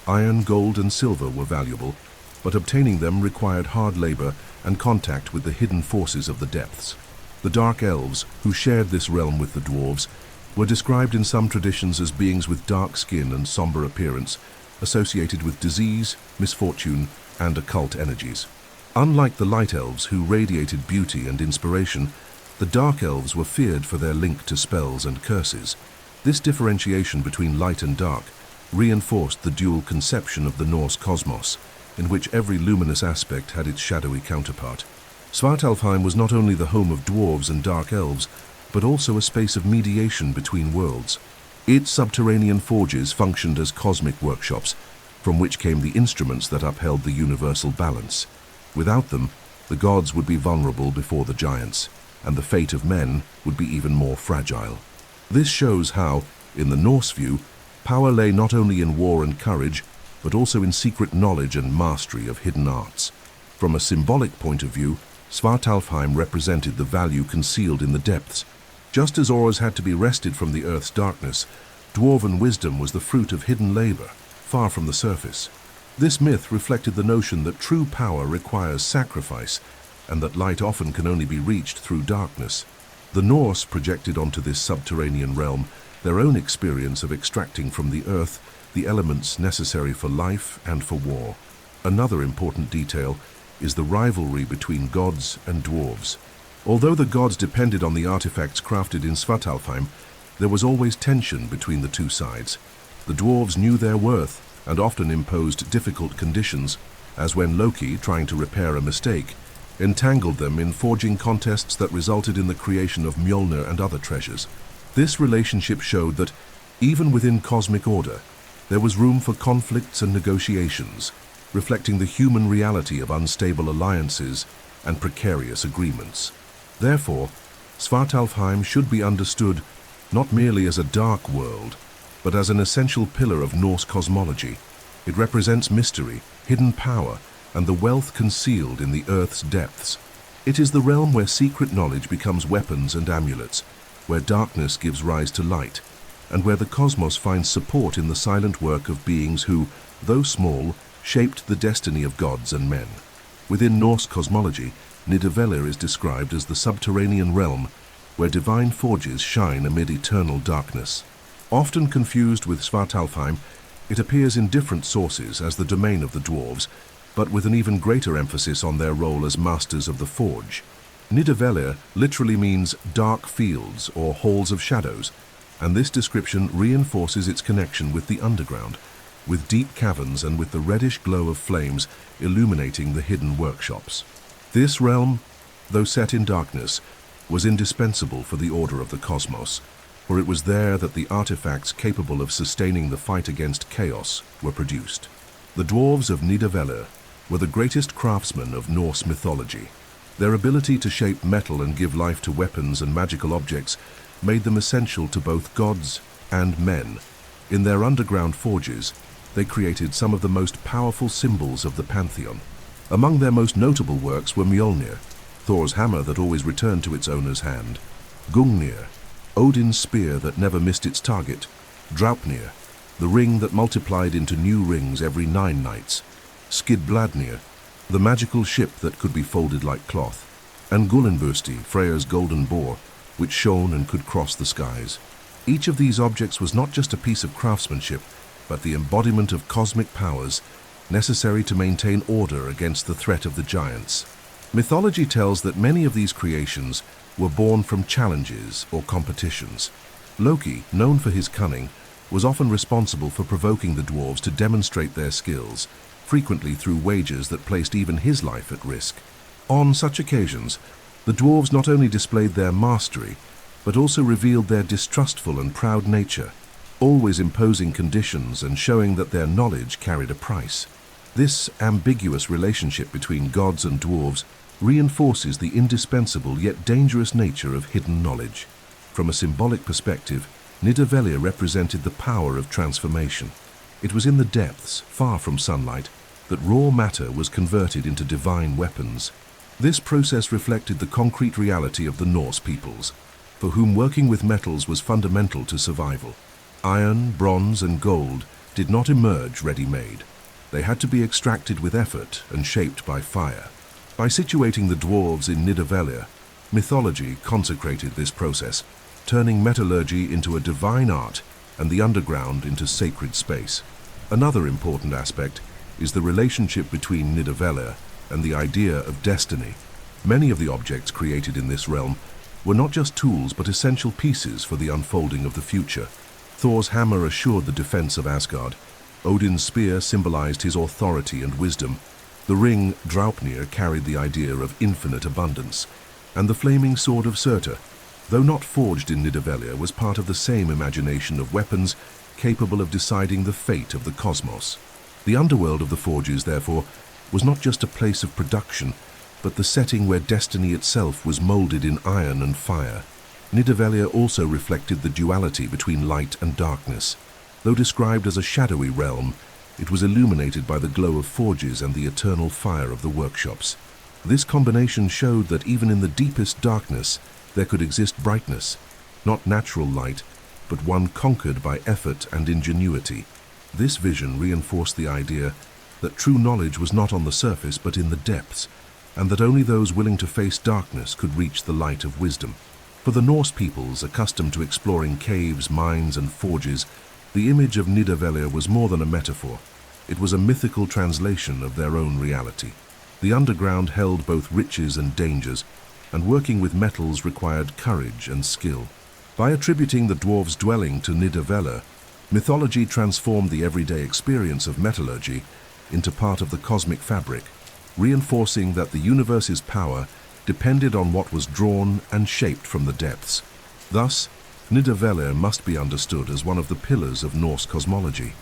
Iron, gold, and silver were valuable, but obtaining them required hard labor and contact with the hidden forces of the depths. The Dark Elves, who shared this realm with the dwarves, were described in some traditions as beings with dark skin and somber appearance, associated with disease, misfortune, and occult energies. Unlike the Light Elves, who radiated beauty and inspiration, the Dark Elves were feared for their link to spells and curses. This differentiation between light and dark reinforced the dual conception of the Norse cosmos, in which every luminous aspect had its shadowy counterpart. Svartalfheim was not only the home of dwarves and dark elves, but also a space of mediation between worlds. Its subterranean forges functioned as cosmic workshops, from which came the instruments that upheld the universal balance. Without them, the gods would be vulnerable before the giants, and the fate of men would be even more fragile. This shows how, in the Norse view, power lay not only in war and courage, but also in secret knowledge and mastery of hidden arts. From a symbolic point of view, Svartalfheim represented the value concealed in the depths. Just as ores had to be wrested from the earth's darkness, dwarven wisdom was the fruit of hidden labor, far from the surface. This myth reflected the notion that true power requires sacrifice, and that light often can only be reached through darkness. The Norse projected onto this subterranean realm their own experience of extracting from the earth the elements necessary for life and for war. Another important detail is the rivalry between gods and dwarves. Although the gods depended on the artifacts crafted in Svartalfheim, there was always tension between the two sides. The dwarves knew their worth and often imposed difficult conditions, as when Loki, trying to repair a mistake, entangled them in forging contests that resulted in the creation of Mjolnir and other treasures. This relationship showed that, even within cosmic order, there was room for conflicts and negotiations, reflecting the human reality of unstable alliances and precarious agreements. Therefore, Svartalfheim should be understood not merely as a dark world, but as an essential pillar of Norse cosmology. It represents mystery, hidden power, and the wealth concealed in the earth's depths. It is the realm where secret knowledge becomes weapons and amulets, where darkness gives rise to light, and where the cosmos finds support in the silent work of beings who, though small, shaped the destiny of gods and men. Within Norse cosmology, Nidavellir is described as the subterranean realm where divine forges shine amid eternal darkness. Often confused with Svartalfheim, it appears in different sources as the domain of the dwarves, but with an even greater emphasis on their role as masters of the forge. Nidavellir literally means dark fields or halls of shadows, and this description reinforces its connection with the underground, with deep caverns and with the reddish glow of flames illuminating the hidden workshops. This realm, though set in darkness, was indispensable for the order of the cosmos, for it was there that the artifacts capable of sustaining the fight against chaos were produced. The dwarves of Nidavellir were the greatest craftsmen of Norse mythology. Their ability to shape metal and give life to weapons and magical objects made them essential to both gods and men. In their underground forges, they created some of the most powerful symbols of the pantheon. Among their most notable works were Mjolnir, Thor's hammer that always returned to its owner's hand; Gungnir, Odin's spear that never missed its target; Draupnir, the ring that multiplied into new rings every 9 nights; Skidbladnir, the magical ship that could be folded like cloth; and Gullinbursti, Freyr's golden boar, which shone and could cross the skies. Each of these objects was not just a piece of craftsmanship, but the embodiment of cosmic powers necessary to maintain order against the threat of the giants. Mythology tells that many of these creations were born from challenges or competitions. Loki, known for his cunning, was often responsible for provoking the dwarves to demonstrate their skills, frequently through wagers that placed even his life at risk. On such occasions, the dwarves not only displayed their mastery, but also revealed their distrustful and proud nature, always imposing conditions and showing that their knowledge carried a price. This ambiguous relationship between gods and dwarves reinforces the indispensable yet dangerous nature of hidden knowledge. From a symbolic perspective, Nidavellir represented the power of transformation. It was in the depths, far from sunlight, that raw matter was converted into divine weapons. This process reflected the concrete reality of the Norse peoples, for whom working with metals was fundamental to survival. Iron, bronze, and gold did not emerge ready-made. They had to be extracted with effort and shaped by fire. By situating the dwarves in Nidavellir, mythology consecrated this process, turning metallurgy into a divine art and the underground into sacred space. Another important aspect is the relationship between Nidavellir and the idea of destiny. Many of the objects created in this realm were not just tools but essential pieces for the unfolding of the future. Thor's hammer assured the defense of Asgard. Odin's spear symbolized his authority and wisdom. The ring, Draupnir, carried the idea of infinite abundance. And the flaming sword of Surtur, though not forged in Nidavellir, was part of the same imagination of weapons capable of deciding the fate of the cosmos. The underworld of the forges, therefore, was not just a place of production, but the setting where destiny itself was molded in iron and fire. Nidavellir also reflected the duality between light and darkness. Though described as a shadowy realm, it was illuminated by the glow of forges and the eternal fire of the workshops. This combination showed that even in the deepest darkness, there could exist brightness, not natural light, but one conquered by effort and ingenuity. This vision reinforced the idea that true knowledge was not on the surface but in the depths, and that only those willing to face darkness could reach the light of wisdom. For the Norse peoples accustomed to exploring caves, mines, and forges, the image of Nidavellir was more than a metaphor. It was a mythical translation of their own reality. The underground held both riches and dangers, and working with metals required courage and skill. By attributing the dwarves' dwelling to Nidavellir, mythology transformed the everyday experience of metallurgy into part of the cosmic fabric, reinforcing that the universe's power depended on what was drawn and shaped from the depths. Thus, Nidavellir must be understood as one of the pillars of Norse cosmology.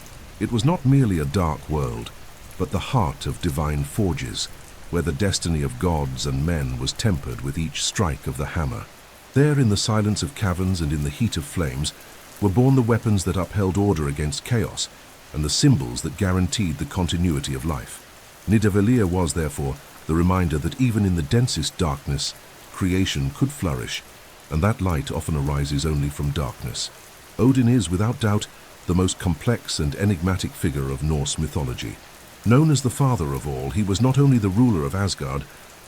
It was not merely a dark world, but the heart of divine forges, where the destiny of gods and men was tempered with each strike of the hammer. There, in the silence of caverns and in the heat of flames, were born the weapons that upheld order against chaos, and the symbols that guaranteed the continuity of life. Nidavellir was, therefore, the reminder that even in the densest darkness, creation could flourish, and that light often arises only from darkness. Odin is, without doubt, the most complex and enigmatic figure of Norse mythology. Known as the father of all, he was not only the ruler of Asgard,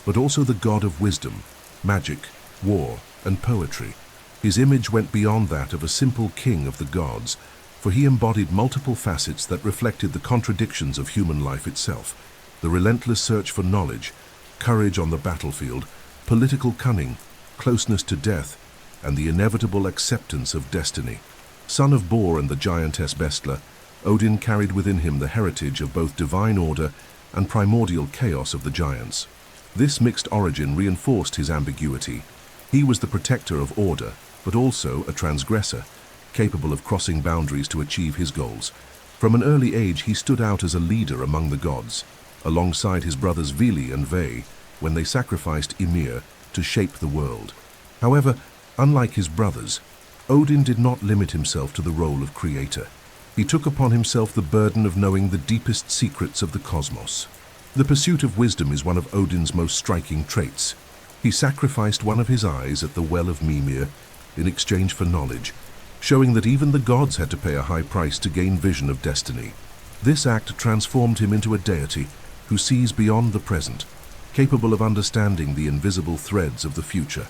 but also the god of wisdom, magic, war, and poetry. His image went beyond that of a simple king of the gods, for he embodied multiple facets that reflected the contradictions of human life itself: the relentless search for knowledge, courage on the battlefield, political cunning, closeness to death, and the inevitable acceptance of destiny. Son of Bor and the giantess Bestla, Odin carried within him the heritage of both divine order and primordial chaos of the giants. This mixed origin reinforced his ambiguity. He was the protector of order, but also a transgressor, capable of crossing boundaries to achieve his goals. From an early age, he stood out as a leader among the gods, alongside his brothers Vili and Ve, when they sacrificed Ymir to shape the world. However, unlike his brothers, Odin did not limit himself to the role of creator. He took upon himself the burden of knowing the deepest secrets of the cosmos. The pursuit of wisdom is one of Odin's most striking traits. He sacrificed one of his eyes at the well of Mimir in exchange for knowledge, showing that even the gods had to pay a high price to gain vision of destiny. This act transformed him into a deity who sees beyond the present, capable of understanding the invisible threads of the future.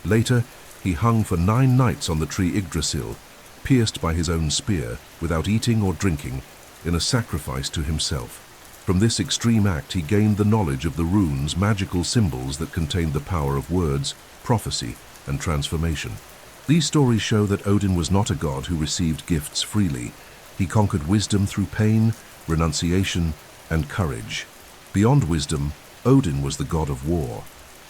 Later, he hung for 9 nights on the tree Yggdrasil, pierced by his own spear, without eating or drinking, in a sacrifice to himself. From this extreme act he gained the knowledge of the runes, magical symbols that contained the power of words, prophecy, and transformation. These stories show that Odin was not a god who received gifts freely. He conquered wisdom through pain, renunciation, and courage. Beyond wisdom, Odin was the god of war.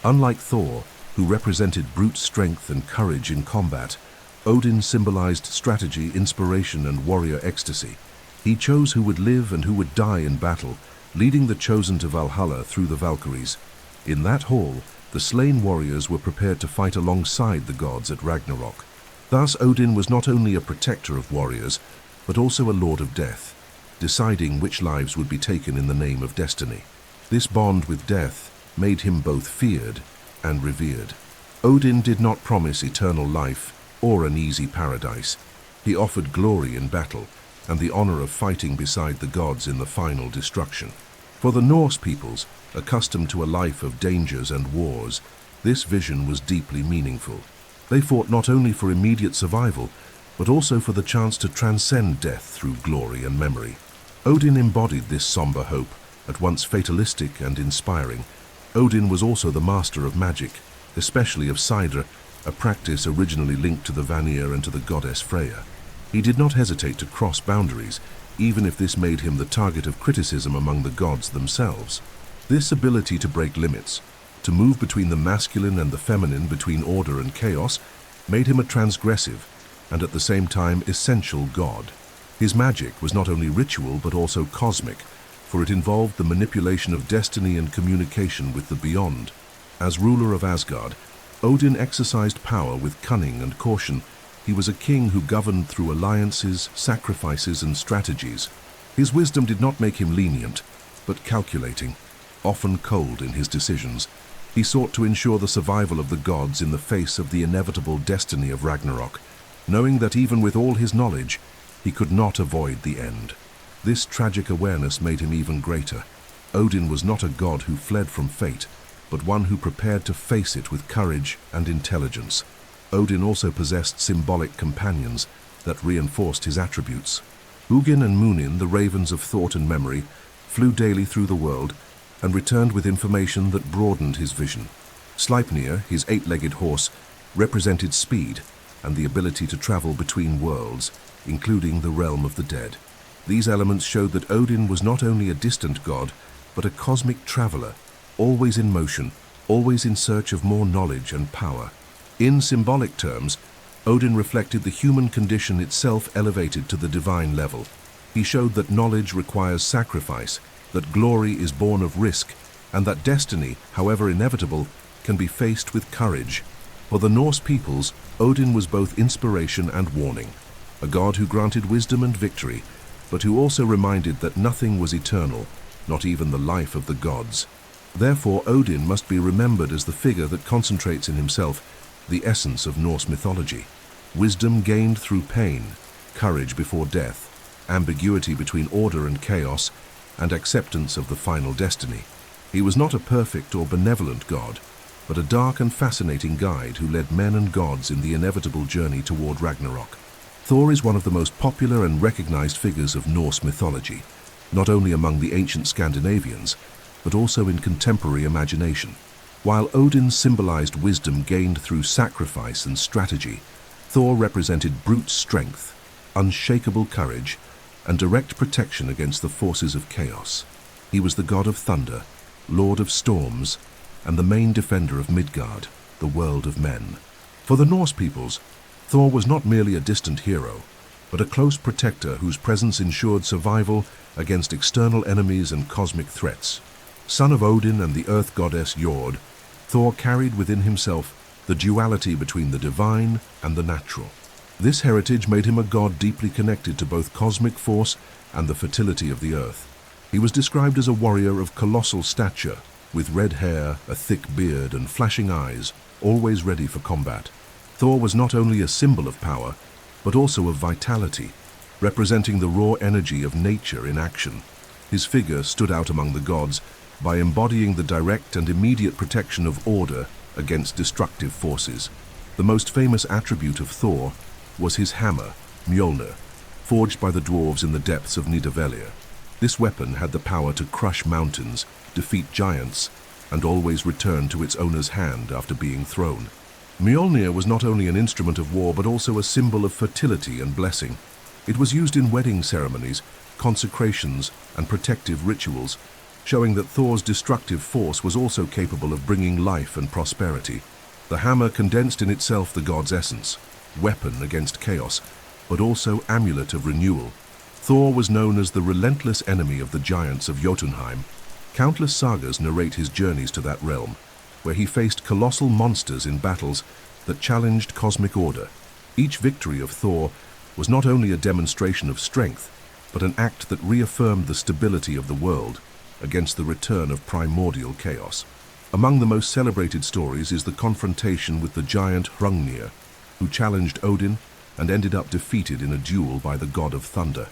Unlike Thor, who represented brute strength and courage in combat, Odin symbolized strategy, inspiration, and warrior ecstasy. He chose who would live and who would die in battle, leading the chosen to Valhalla through the Valkyries. In that hall, the slain warriors were prepared to fight alongside the gods at Ragnarok. Thus, Odin was not only a protector of warriors, but also a lord of death, deciding which lives would be taken in the name of destiny. This bond with death made him both feared and revered. Odin did not promise eternal life or an easy paradise. He offered glory in battle and the honor of fighting beside the gods in the final destruction. For the Norse peoples, accustomed to a life of dangers and wars, this vision was deeply meaningful. They fought not only for immediate survival, but also for the chance to transcend death through glory and memory. Odin embodied this somber hope, at once fatalistic and inspiring. Odin was also the master of magic, especially of Sidr, a practice originally linked to the Vanir and to the goddess Freya. He did not hesitate to cross boundaries, even if this made him the target of criticism among the gods themselves. This ability to break limits, to move between the masculine and the feminine, between order and chaos, made him a transgressive and at the same time essential god. His magic was not only ritual but also cosmic, for it involved the manipulation of destiny and communication with the beyond. As ruler of Asgard, Odin exercised power with cunning and caution. He was a king who governed through alliances, sacrifices, and strategies. His wisdom did not make him lenient, but calculating, often cold in his decisions. He sought to ensure the survival of the gods in the face of the inevitable destiny of Ragnarok, knowing that even with all his knowledge, he could not avoid the end. This tragic awareness made him even greater. Odin was not a god who fled from fate, but one who prepared to face it with courage and intelligence. Odin also possessed symbolic companions that reinforced his attributes. Hugin and Munin, the ravens of thought and memory, flew daily through the world and returned with information that broadened his vision. Sleipnir, his eight-legged horse, represented speed and the ability to travel between worlds, including the realm of the dead. These elements showed that Odin was not only a distant god, but a cosmic traveler, always in motion, always in search of more knowledge and power. In symbolic terms, Odin reflected the human condition itself elevated to the divine level. He showed that knowledge requires sacrifice, that glory is born of risk, and that destiny, however inevitable, can be faced with courage. For the Norse peoples, Odin was both inspiration and warning, a god who granted wisdom and victory, but who also reminded that nothing was eternal, not even the life of the gods. Therefore, Odin must be remembered as the figure that concentrates in himself the essence of Norse mythology: wisdom gained through pain, courage before death, ambiguity between order and chaos, and acceptance of the final destiny. He was not a perfect or benevolent god, but a dark and fascinating guide who led men and gods in the inevitable journey toward Ragnarok. Thor is one of the most popular and recognized figures of Norse mythology, not only among the ancient Scandinavians, but also in contemporary imagination. While Odin symbolized wisdom gained through sacrifice and strategy, Thor represented brute strength, unshakable courage, and direct protection against the forces of chaos. He was the god of thunder, lord of storms, and the main defender of Midgard, the world of men. For the Norse peoples, Thor was not merely a distant hero, but a close protector whose presence ensured survival against external enemies and cosmic threats. Son of Odin and the earth goddess Jord, Thor carried within himself the duality between the divine and the natural. This heritage made him a god deeply connected to both cosmic force and the fertility of the earth. He was described as a warrior of colossal stature, with red hair, a thick beard, and flashing eyes, always ready for combat. Thor was not only a symbol of power, but also of vitality, representing the raw energy of nature in action. His figure stood out among the gods by embodying the direct and immediate protection of order against destructive forces. The most famous attribute of Thor was his hammer, Mjolnir, forged by the dwarves in the depths of Nidavellir. This weapon had the power to crush mountains, defeat giants, and always return to its owner's hand after being thrown. Mjolnir was not only an instrument of war but also a symbol of fertility and blessing. It was used in wedding ceremonies, consecrations, and protective rituals, showing that Thor's destructive force was also capable of bringing life and prosperity. The hammer condensed in itself the god's essence, weapon against chaos, but also amulet of renewal. Thor was known as the relentless enemy of the giants of Jotunheim. Countless sagas narrate his journeys to that realm, where he faced colossal monsters in battles that challenged cosmic order. Each victory of Thor was not only a demonstration of strength, but an act that reaffirmed the stability of the world against the return of primordial chaos. Among the most celebrated stories is the confrontation with the giant Hrungnir, who challenged Odin and ended up defeated in a duel by the god of thunder.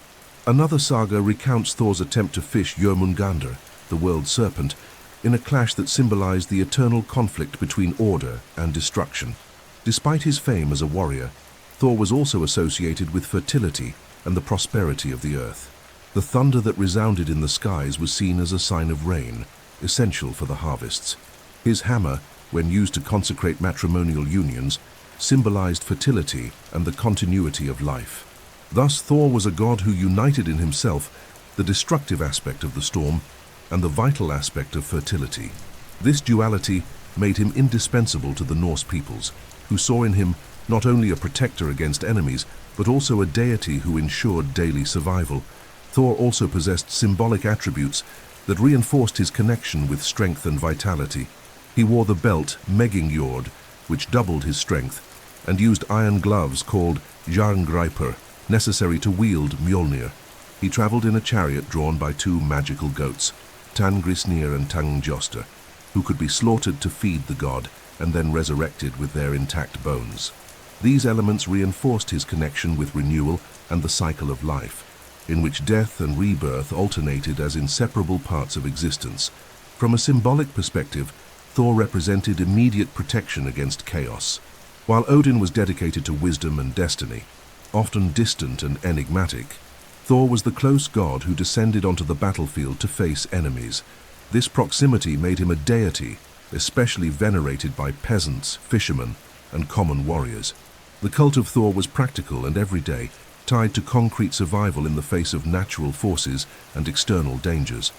Another saga recounts Thor's attempt to fish Jormungandr, the world serpent, in a clash that symbolized the eternal conflict between order and destruction. Despite his fame as a warrior, Thor was also associated with fertility and the prosperity of the earth. The thunder that resounded in the skies was seen as a sign of rain, essential for the harvests. His hammer, when used to consecrate matrimonial unions, symbolized fertility and the continuity of life. Thus, Thor was a god who united in himself the destructive aspect of the storm and the vital aspect of fertility. This duality made him indispensable to the Norse peoples, who saw in him not only a protector against enemies, but also a deity who ensured daily survival. Thor also possessed symbolic attributes that reinforced his connection with strength and vitality. He wore the belt Megingjord, which doubled his strength, and used iron gloves called Jarngreipur, necessary to wield Mjolnir. He traveled in a chariot drawn by two magical goats, Tangrisnir and Tangjoster, who could be slaughtered to feed the god and then resurrected with their intact bones. These elements reinforced his connection with renewal and the cycle of life, in which death and rebirth alternated as inseparable parts of existence. From a symbolic perspective, Thor represented immediate protection against chaos. While Odin was dedicated to wisdom and destiny, often distant and enigmatic, Thor was the close god who descended onto the battlefield to face enemies. This proximity made him a deity, especially venerated by peasants, fishermen, and common warriors. The cult of Thor was practical and everyday, tied to concrete survival in the face of natural forces and external dangers.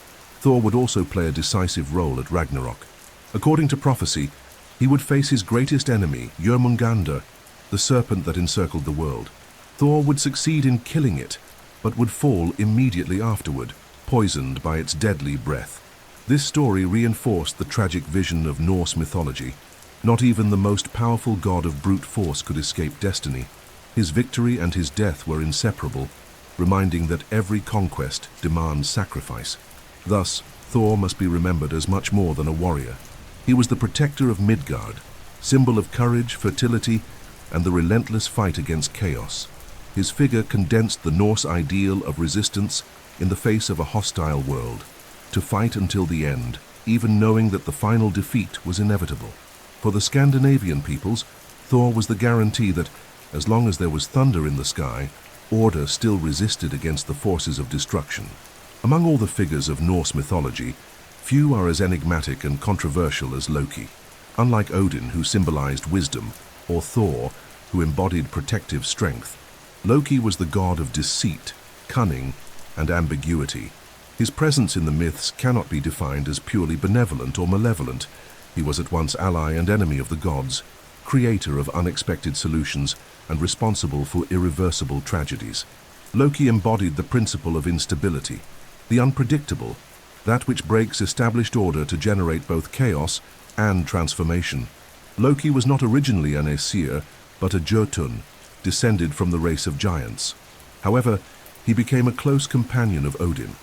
Thor would also play a decisive role at Ragnarok. According to prophecy, he would face his greatest enemy, Jormungandr, the serpent that encircled the world. Thor would succeed in killing it, but would fall immediately afterward, poisoned by its deadly breath. This story reinforced the tragic vision of Norse mythology. Not even the most powerful god of brute force could escape destiny. His victory and his death were inseparable, reminding that every conquest demands sacrifice. Thus, Thor must be remembered as much more than a warrior. He was the protector of Midgard, symbol of courage, fertility, and the relentless fight against chaos. His figure condensed the Norse ideal of resistance in the face of a hostile world, to fight until the end, even knowing that the final defeat was inevitable. For the Scandinavian peoples, Thor was the guarantee that, as long as there was thunder in the sky, order still resisted against the forces of destruction. Among all the figures of Norse mythology, few are as enigmatic and controversial as Loki. Unlike Odin, who symbolized wisdom, or Thor, who embodied protective strength, Loki was the god of deceit, cunning, and ambiguity. His presence in the myths cannot be defined as purely benevolent or malevolent. He was at once ally and enemy of the gods, creator of unexpected solutions, and responsible for irreversible tragedies. Loki embodied the principle of instability, the unpredictable, that which breaks established order to generate both chaos and transformation. Loki was not originally an Aesir, but a Jotun, descended from the race of giants. However, he became a close companion of Odin,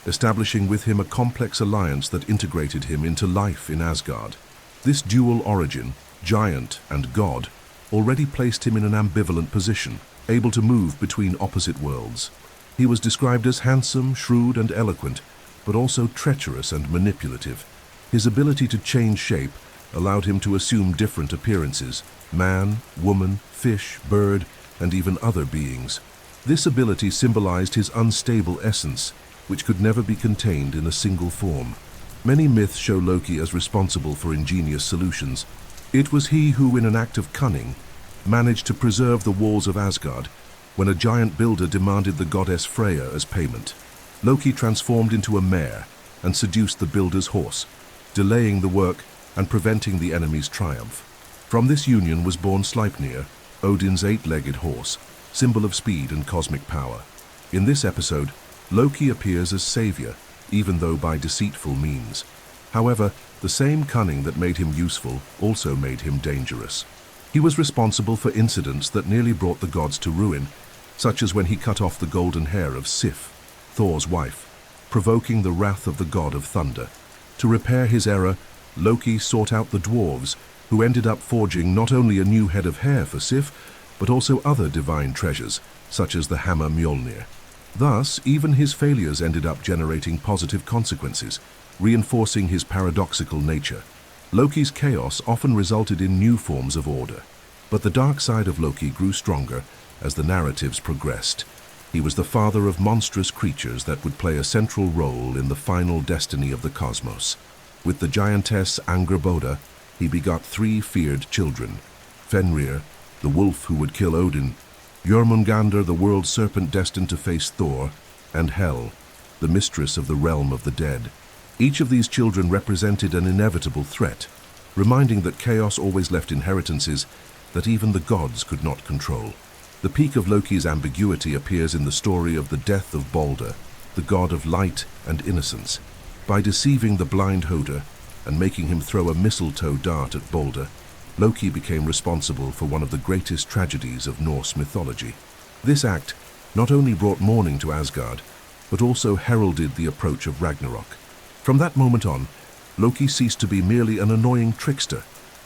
establishing with him a complex alliance that integrated him into life in Asgard. This dual origin, giant and god, already placed him in an ambivalent position, able to move between opposite worlds. He was described as handsome, shrewd, and eloquent, but also treacherous and manipulative. His ability to change shape allowed him to assume different appearances: man, woman, fish, bird, and even other beings. This ability symbolized his unstable essence, which could never be contained in a single form. Many myths show Loki as responsible for ingenious solutions. It was he who, in an act of cunning, managed to preserve the walls of Asgard when a giant builder demanded the goddess Freya as payment. Loki transformed into a mare and seduced the builder's horse, delaying the work and preventing the enemy's triumph. From this union was born Sleipnir, Odin's eight-legged horse, symbol of speed and cosmic power. In this episode, Loki appears as savior, even though by deceitful means. However, the same cunning that made him useful also made him dangerous. He was responsible for incidents that nearly brought the gods to ruin, such as when he cut off the golden hair of Sif, Thor's wife, provoking the wrath of the god of thunder. To repair his error, Loki sought out the dwarves, who ended up forging not only a new head of hair for Sif, but also other divine treasures, such as the hammer Mjolnir. Thus, even his failures ended up generating positive consequences, reinforcing his paradoxical nature. Loki's chaos often resulted in new forms of order, but the dark side of Loki grew stronger as the narratives progressed. He was the father of monstrous creatures that would play a central role in the final destiny of the cosmos. With the giantess Angrboda, he begot three feared children: Fenrir, the wolf who would kill Odin; Jormungandr, the world serpent destined to face Thor; and Hel, the mistress of the realm of the dead. Each of these children represented an inevitable threat, reminding that chaos always left inheritances that even the gods could not control. The peak of Loki's ambiguity appears in the story of the death of Balder, the god of light and innocence. By deceiving the blind Hoder and making him throw a mistletoe dart at Balder, Loki became responsible for one of the greatest tragedies of Norse mythology. This act not only brought mourning to Asgard, but also heralded the approach of Ragnarok. From that moment on, Loki ceased to be merely an annoying trickster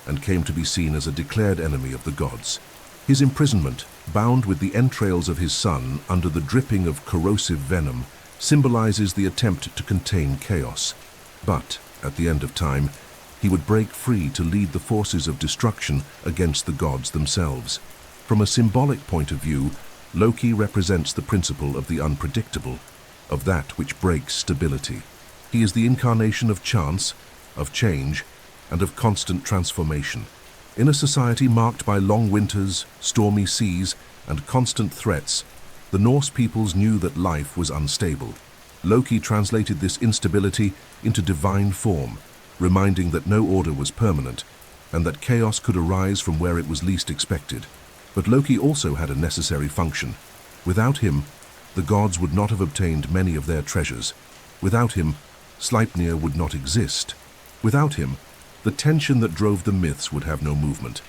and came to be seen as a declared enemy of the gods. His imprisonment, bound with the entrails of his son under the dripping of corrosive venom, symbolizes the attempt to contain chaos. But, at the end of time, he would break free to lead the forces of destruction against the gods themselves. From a symbolic point of view, Loki represents the principle of the unpredictable, of that which breaks stability. He is the incarnation of chance, of change, and of constant transformation. In a society marked by long winters, stormy seas, and constant threats, the Norse peoples knew that life was unstable. Loki translated this instability into divine form, reminding that no order was permanent, and that chaos could arise from where it was least expected. But Loki also had a necessary function. Without him, the gods would not have obtained many of their treasures. Without him, Sleipnir would not exist. Without him, the tension that drove the myths would have no movement.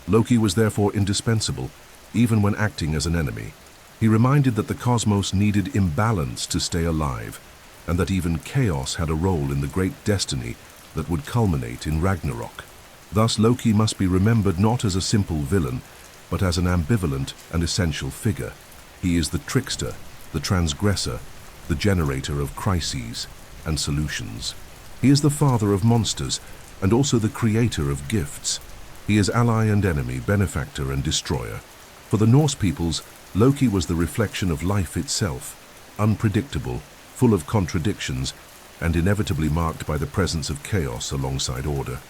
Loki was therefore indispensable, even when acting as an enemy. He reminded that the cosmos needed imbalance to stay alive, and that even chaos had a role in the great destiny that would culminate in Ragnarok. Thus, Loki must be remembered not as a simple villain, but as an ambivalent and essential figure. He is the trickster, the transgressor, the generator of crises and solutions. He is the father of monsters, and also the creator of gifts. He is ally and enemy, benefactor and destroyer. For the Norse peoples, Loki was the reflection of life itself, unpredictable, full of contradictions, and inevitably marked by the presence of chaos alongside order.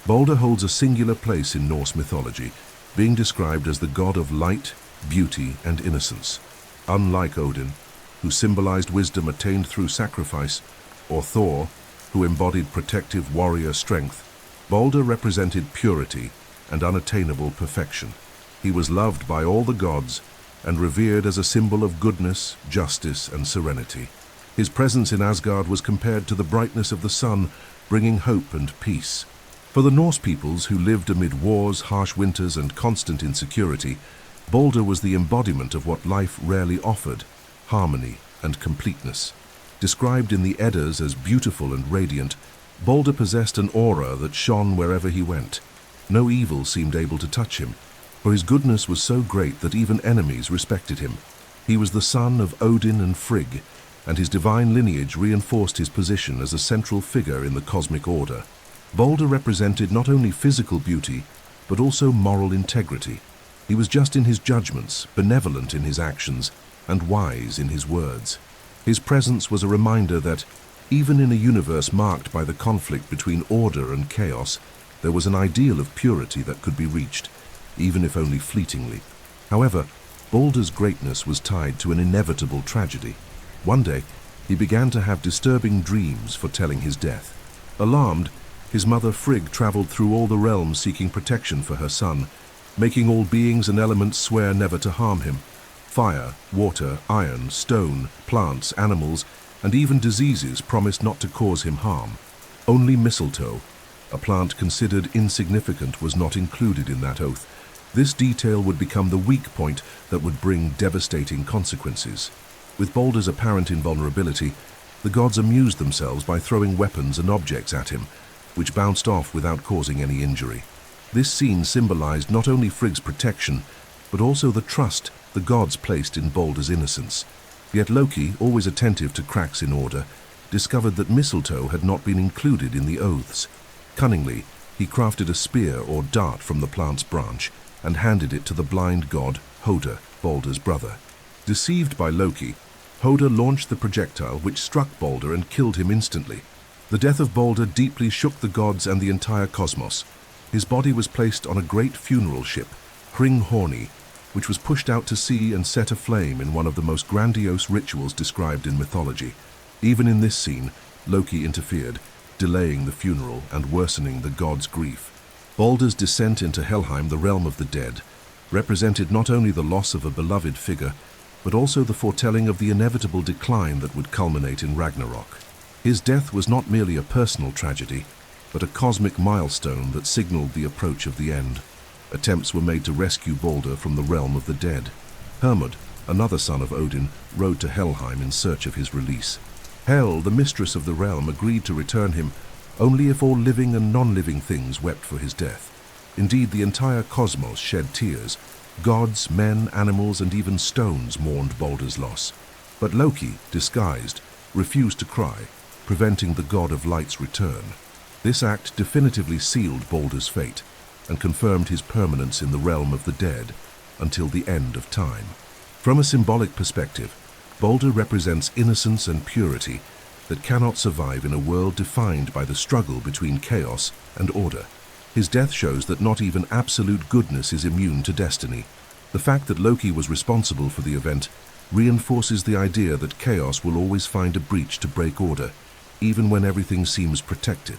Balder holds a singular place in Norse mythology, being described as the god of light, beauty, and innocence. Unlike Odin, who symbolized wisdom attained through sacrifice, or Thor, who embodied protective warrior strength, Balder represented purity and unattainable perfection. He was loved by all the gods and revered as a symbol of goodness, justice, and serenity. His presence in Asgard was compared to the brightness of the sun, bringing hope and peace. For the Norse peoples who lived amid wars, harsh winters, and constant insecurity, Balder was the embodiment of what life rarely offered: harmony and completeness. Described in the Eddas as beautiful and radiant, Balder possessed an aura that shone wherever he went. No evil seemed able to touch him, for his goodness was so great that even enemies respected him. He was the son of Odin and Frigg, and his divine lineage reinforced his position as a central figure in the cosmic order. Balder represented not only physical beauty, but also moral integrity. He was just in his judgments, benevolent in his actions, and wise in his words. His presence was a reminder that, even in a universe marked by the conflict between order and chaos, there was an ideal of purity that could be reached, even if only fleetingly. However, Balder's greatness was tied to an inevitable tragedy. One day, he began to have disturbing dreams foretelling his death. Alarmed, his mother Frigg traveled through all the realms seeking protection for her son, making all beings and elements swear never to harm him. Fire, water, iron, stone, plants, animals, and even diseases promised not to cause him harm. Only mistletoe, a plant considered insignificant, was not included in that oath. This detail would become the weak point that would bring devastating consequences. With Balder's apparent invulnerability, the gods amused themselves by throwing weapons and objects at him, which bounced off without causing any injury. This scene symbolized not only Frigg's protection, but also the trust the gods placed in Balder's innocence. Yet Loki, always attentive to cracks in order, discovered that mistletoe had not been included in the oaths. Cunningly, he crafted a spear or dart from the plant's branch and handed it to the blind god Hoder, Balder's brother. Deceived by Loki, Hoder launched the projectile which struck Balder and killed him instantly. The death of Balder deeply shook the gods and the entire cosmos. His body was placed on a great funeral ship, Hringhorni, which was pushed out to sea and set aflame in one of the most grandiose rituals described in mythology. Even in this scene, Loki interfered, delaying the funeral and worsening the gods' grief. Balder's descent into Helheim, the realm of the dead, represented not only the loss of a beloved figure, but also the foretelling of the inevitable decline that would culminate in Ragnarok. His death was not merely a personal tragedy, but a cosmic milestone that signaled the approach of the end. Attempts were made to rescue Balder from the realm of the dead. Hermod, another son of Odin, rode to Helheim in search of his release. Hel, the mistress of the realm, agreed to return him only if all living and non-living things wept for his death. Indeed, the entire cosmos shed tears. Gods, men, animals, and even stones mourned Balder's loss. But Loki, disguised, refused to cry, preventing the god of light's return. This act definitively sealed Balder's fate and confirmed his permanence in the realm of the dead until the end of time. From a symbolic perspective, Balder represents innocence and purity that cannot survive in a world defined by the struggle between chaos and order. His death shows that not even absolute goodness is immune to destiny. The fact that Loki was responsible for the event reinforces the idea that chaos will always find a breach to break order, even when everything seems protected.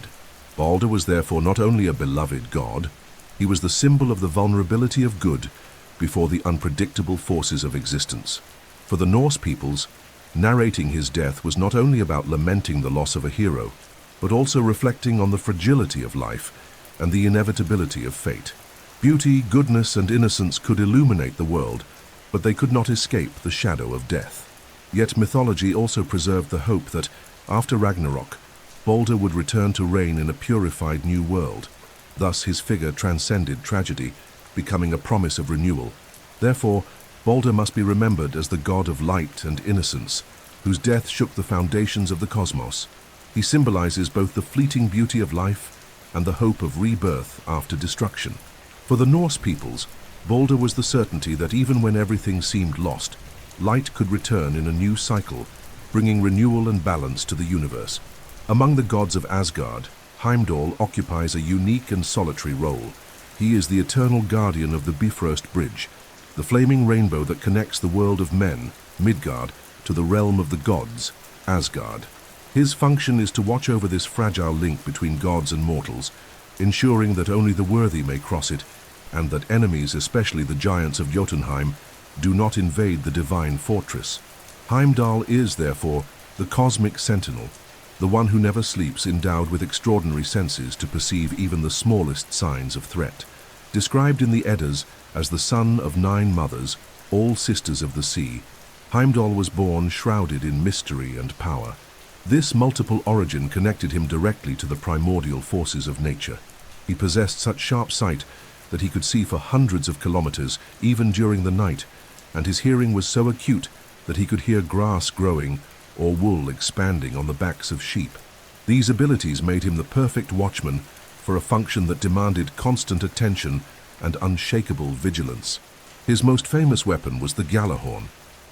Balder was therefore not only a beloved god, he was the symbol of the vulnerability of good before the unpredictable forces of existence. For the Norse peoples, narrating his death was not only about lamenting the loss of a hero, but also reflecting on the fragility of life and the inevitability of fate. Beauty, goodness, and innocence could illuminate the world, but they could not escape the shadow of death. Yet mythology also preserved the hope that, after Ragnarok, Balder would return to reign in a purified new world. Thus his figure transcended tragedy, becoming a promise of renewal. Therefore, Balder must be remembered as the god of light and innocence, whose death shook the foundations of the cosmos. He symbolizes both the fleeting beauty of life and the hope of rebirth after destruction. For the Norse peoples, Balder was the certainty that even when everything seemed lost, light could return in a new cycle, bringing renewal and balance to the universe. Among the gods of Asgard, Heimdall occupies a unique and solitary role. He is the eternal guardian of the Bifrost Bridge, the flaming rainbow that connects the world of men, Midgard, to the realm of the gods, Asgard. His function is to watch over this fragile link between gods and mortals, ensuring that only the worthy may cross it, and that enemies, especially the giants of Jotunheim, do not invade the divine fortress. Heimdall is, therefore, the cosmic sentinel, the one who never sleeps, endowed with extraordinary senses to perceive even the smallest signs of threat. Described in the Eddas as the son of 9 mothers, all sisters of the sea, Heimdall was born shrouded in mystery and power. This multiple origin connected him directly to the primordial forces of nature. He possessed such sharp sight that he could see for hundreds of kilometers, even during the night, and his hearing was so acute that he could hear grass growing or wool expanding on the backs of sheep. These abilities made him the perfect watchman for a function that demanded constant attention and unshakable vigilance. His most famous weapon was the Gjallarhorn.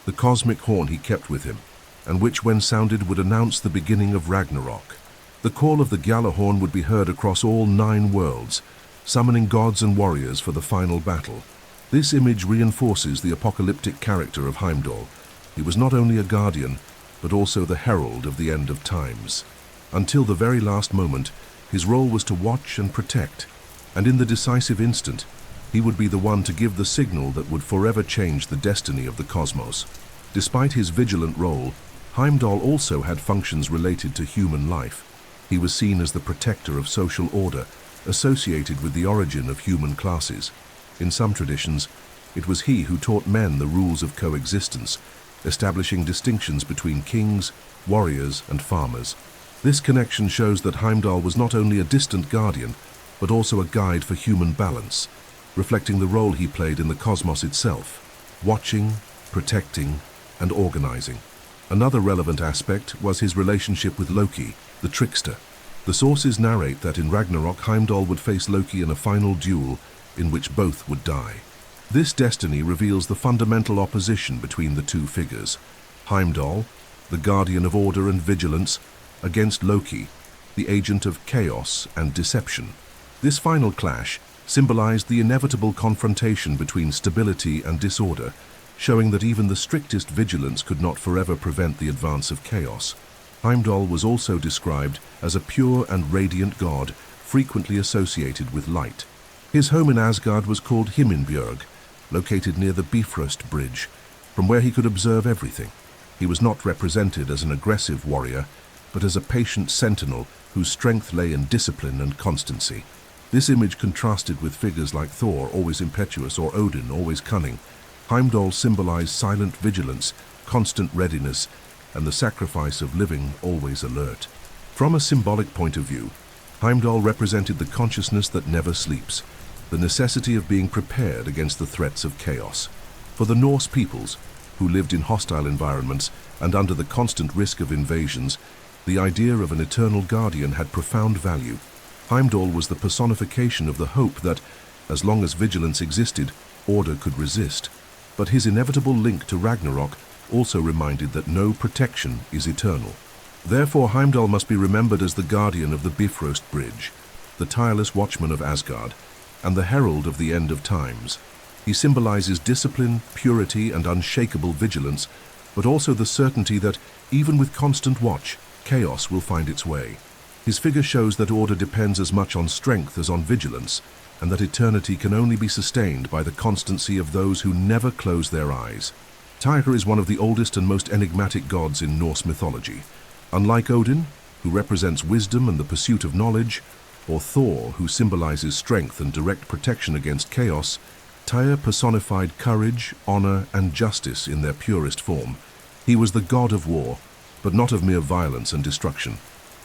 the cosmic horn he kept with him, and which, when sounded, would announce the beginning of Ragnarok. The call of the Gjallarhorn would be heard across all 9 worlds, summoning gods and warriors for the final battle. This image reinforces the apocalyptic character of Heimdall. He was not only a guardian, but also the herald of the end of times. Until the very last moment, his role was to watch and protect, and in the decisive instant, he would be the one to give the signal that would forever change the destiny of the cosmos. Despite his vigilant role, Heimdall also had functions related to human life. He was seen as the protector of social order, associated with the origin of human classes. In some traditions, it was he who taught men the rules of coexistence, establishing distinctions between kings, warriors, and farmers. This connection shows that Heimdall was not only a distant guardian, but also a guide for human balance, reflecting the role he played in the cosmos itself, watching, protecting, and organizing. Another relevant aspect was his relationship with Loki, the trickster. The sources narrate that in Ragnarok, Heimdall would face Loki in a final duel in which both would die. This destiny reveals the fundamental opposition between the two figures. Heimdall, the guardian of order and vigilance, against Loki, the agent of chaos and deception. This final clash symbolized the inevitable confrontation between stability and disorder, showing that even the strictest vigilance could not forever prevent the advance of chaos. Heimdall was also described as a pure and radiant god, frequently associated with light. His home in Asgard was called Himinbjörg, located near the Bifrost Bridge, from where he could observe everything. He was not represented as an aggressive warrior, but as a patient sentinel whose strength lay in discipline and constancy. This image contrasted with figures like Thor, always impetuous, or Odin, always cunning. Heimdall symbolized silent vigilance, constant readiness, and the sacrifice of living always alert. From a symbolic point of view, Heimdall represented the consciousness that never sleeps, the necessity of being prepared against the threats of chaos. For the Norse peoples, who lived in hostile environments and under the constant risk of invasions, the idea of an eternal guardian had profound value. Heimdall was the personification of the hope that, as long as vigilance existed, order could resist. But his inevitable link to Ragnarok also reminded that no protection is eternal. Therefore, Heimdall must be remembered as the guardian of the Bifrost Bridge, the tireless watchman of Asgard, and the herald of the end of times. He symbolizes discipline, purity, and unshakable vigilance, but also the certainty that, even with constant watch, chaos will find its way. His figure shows that order depends as much on strength as on vigilance, and that eternity can only be sustained by the constancy of those who never close their eyes. Tyr is one of the oldest and most enigmatic gods in Norse mythology. Unlike Odin, who represents wisdom and the pursuit of knowledge, or Thor, who symbolizes strength and direct protection against chaos, Tyr personified courage, honor, and justice in their purest form. He was the god of war, but not of mere violence and destruction.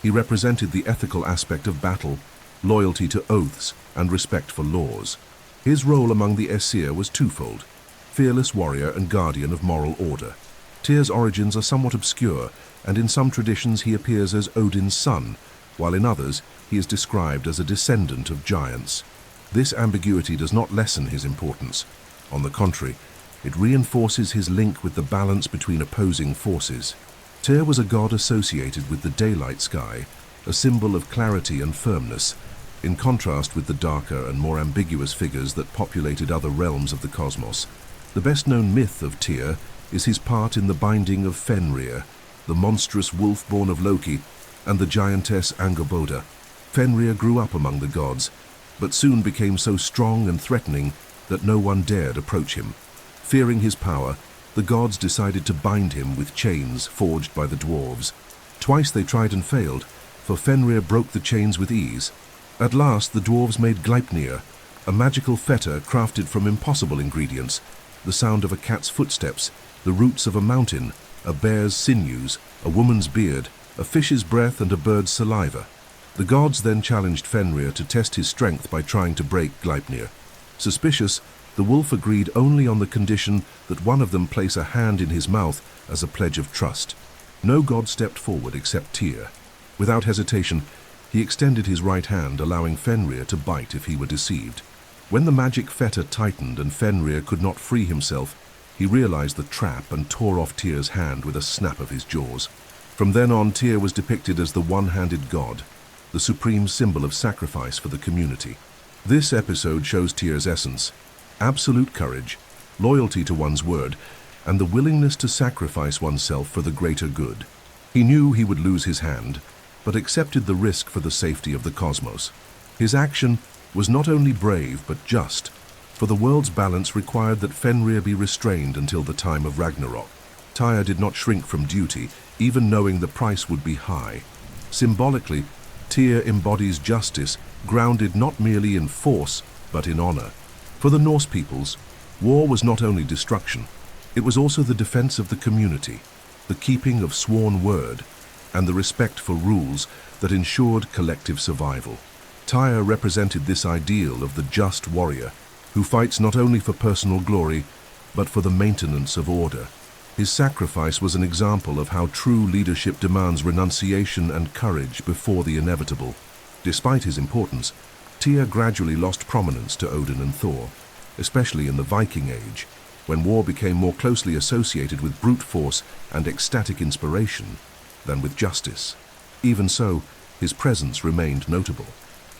He represented the ethical aspect of battle, loyalty to oaths, and respect for laws. His role among the Aesir was twofold: fearless warrior and guardian of moral order. Tyr's origins are somewhat obscure, and in some traditions he appears as Odin's son, while in others he is described as a descendant of giants. This ambiguity does not lessen his importance. On the contrary, it reinforces his link with the balance between opposing forces. Tyr was a god associated with the daylight sky, a symbol of clarity and firmness, in contrast with the darker and more ambiguous figures that populated other realms of the cosmos. The best-known myth of Tyr is his part in the binding of Fenrir, the monstrous wolf born of Loki, and the giantess Angerboda. Fenrir grew up among the gods, but soon became so strong and threatening that no one dared approach him. Fearing his power, the gods decided to bind him with chains forged by the dwarves. Twice they tried and failed, for Fenrir broke the chains with ease. At last the dwarves made Gleipnir, a magical fetter crafted from impossible ingredients: the sound of a cat's footsteps, the roots of a mountain, a bear's sinews, a woman's beard, a fish's breath, and a bird's saliva. The gods then challenged Fenrir to test his strength by trying to break Gleipnir. Suspicious, the wolf agreed only on the condition that one of them place a hand in his mouth as a pledge of trust. No god stepped forward except Tyr. Without hesitation, he extended his right hand, allowing Fenrir to bite if he were deceived. When the magic fetter tightened and Fenrir could not free himself, He realized the trap and tore off Tyr's hand with a snap of his jaws. From then on, Tyr was depicted as the one-handed god, the supreme symbol of sacrifice for the community. This episode shows Tyr's essence: absolute courage, loyalty to one's word, and the willingness to sacrifice oneself for the greater good. He knew he would lose his hand, but accepted the risk for the safety of the cosmos. His action was not only brave but just, for the world's balance required that Fenrir be restrained until the time of Ragnarok. Tyr did not shrink from duty, even knowing the price would be high. Symbolically, Tyr embodies justice, grounded not merely in force, but in honor. For the Norse peoples, war was not only destruction, it was also the defense of the community, the keeping of sworn word, and the respect for rules that ensured collective survival. Tyr represented this ideal of the just warrior, who fights not only for personal glory, but for the maintenance of order. His sacrifice was an example of how true leadership demands renunciation and courage before the inevitable. Despite his importance, Tyr gradually lost prominence to Odin and Thor, especially in the Viking Age, when war became more closely associated with brute force and ecstatic inspiration than with justice. Even so, his presence remained notable.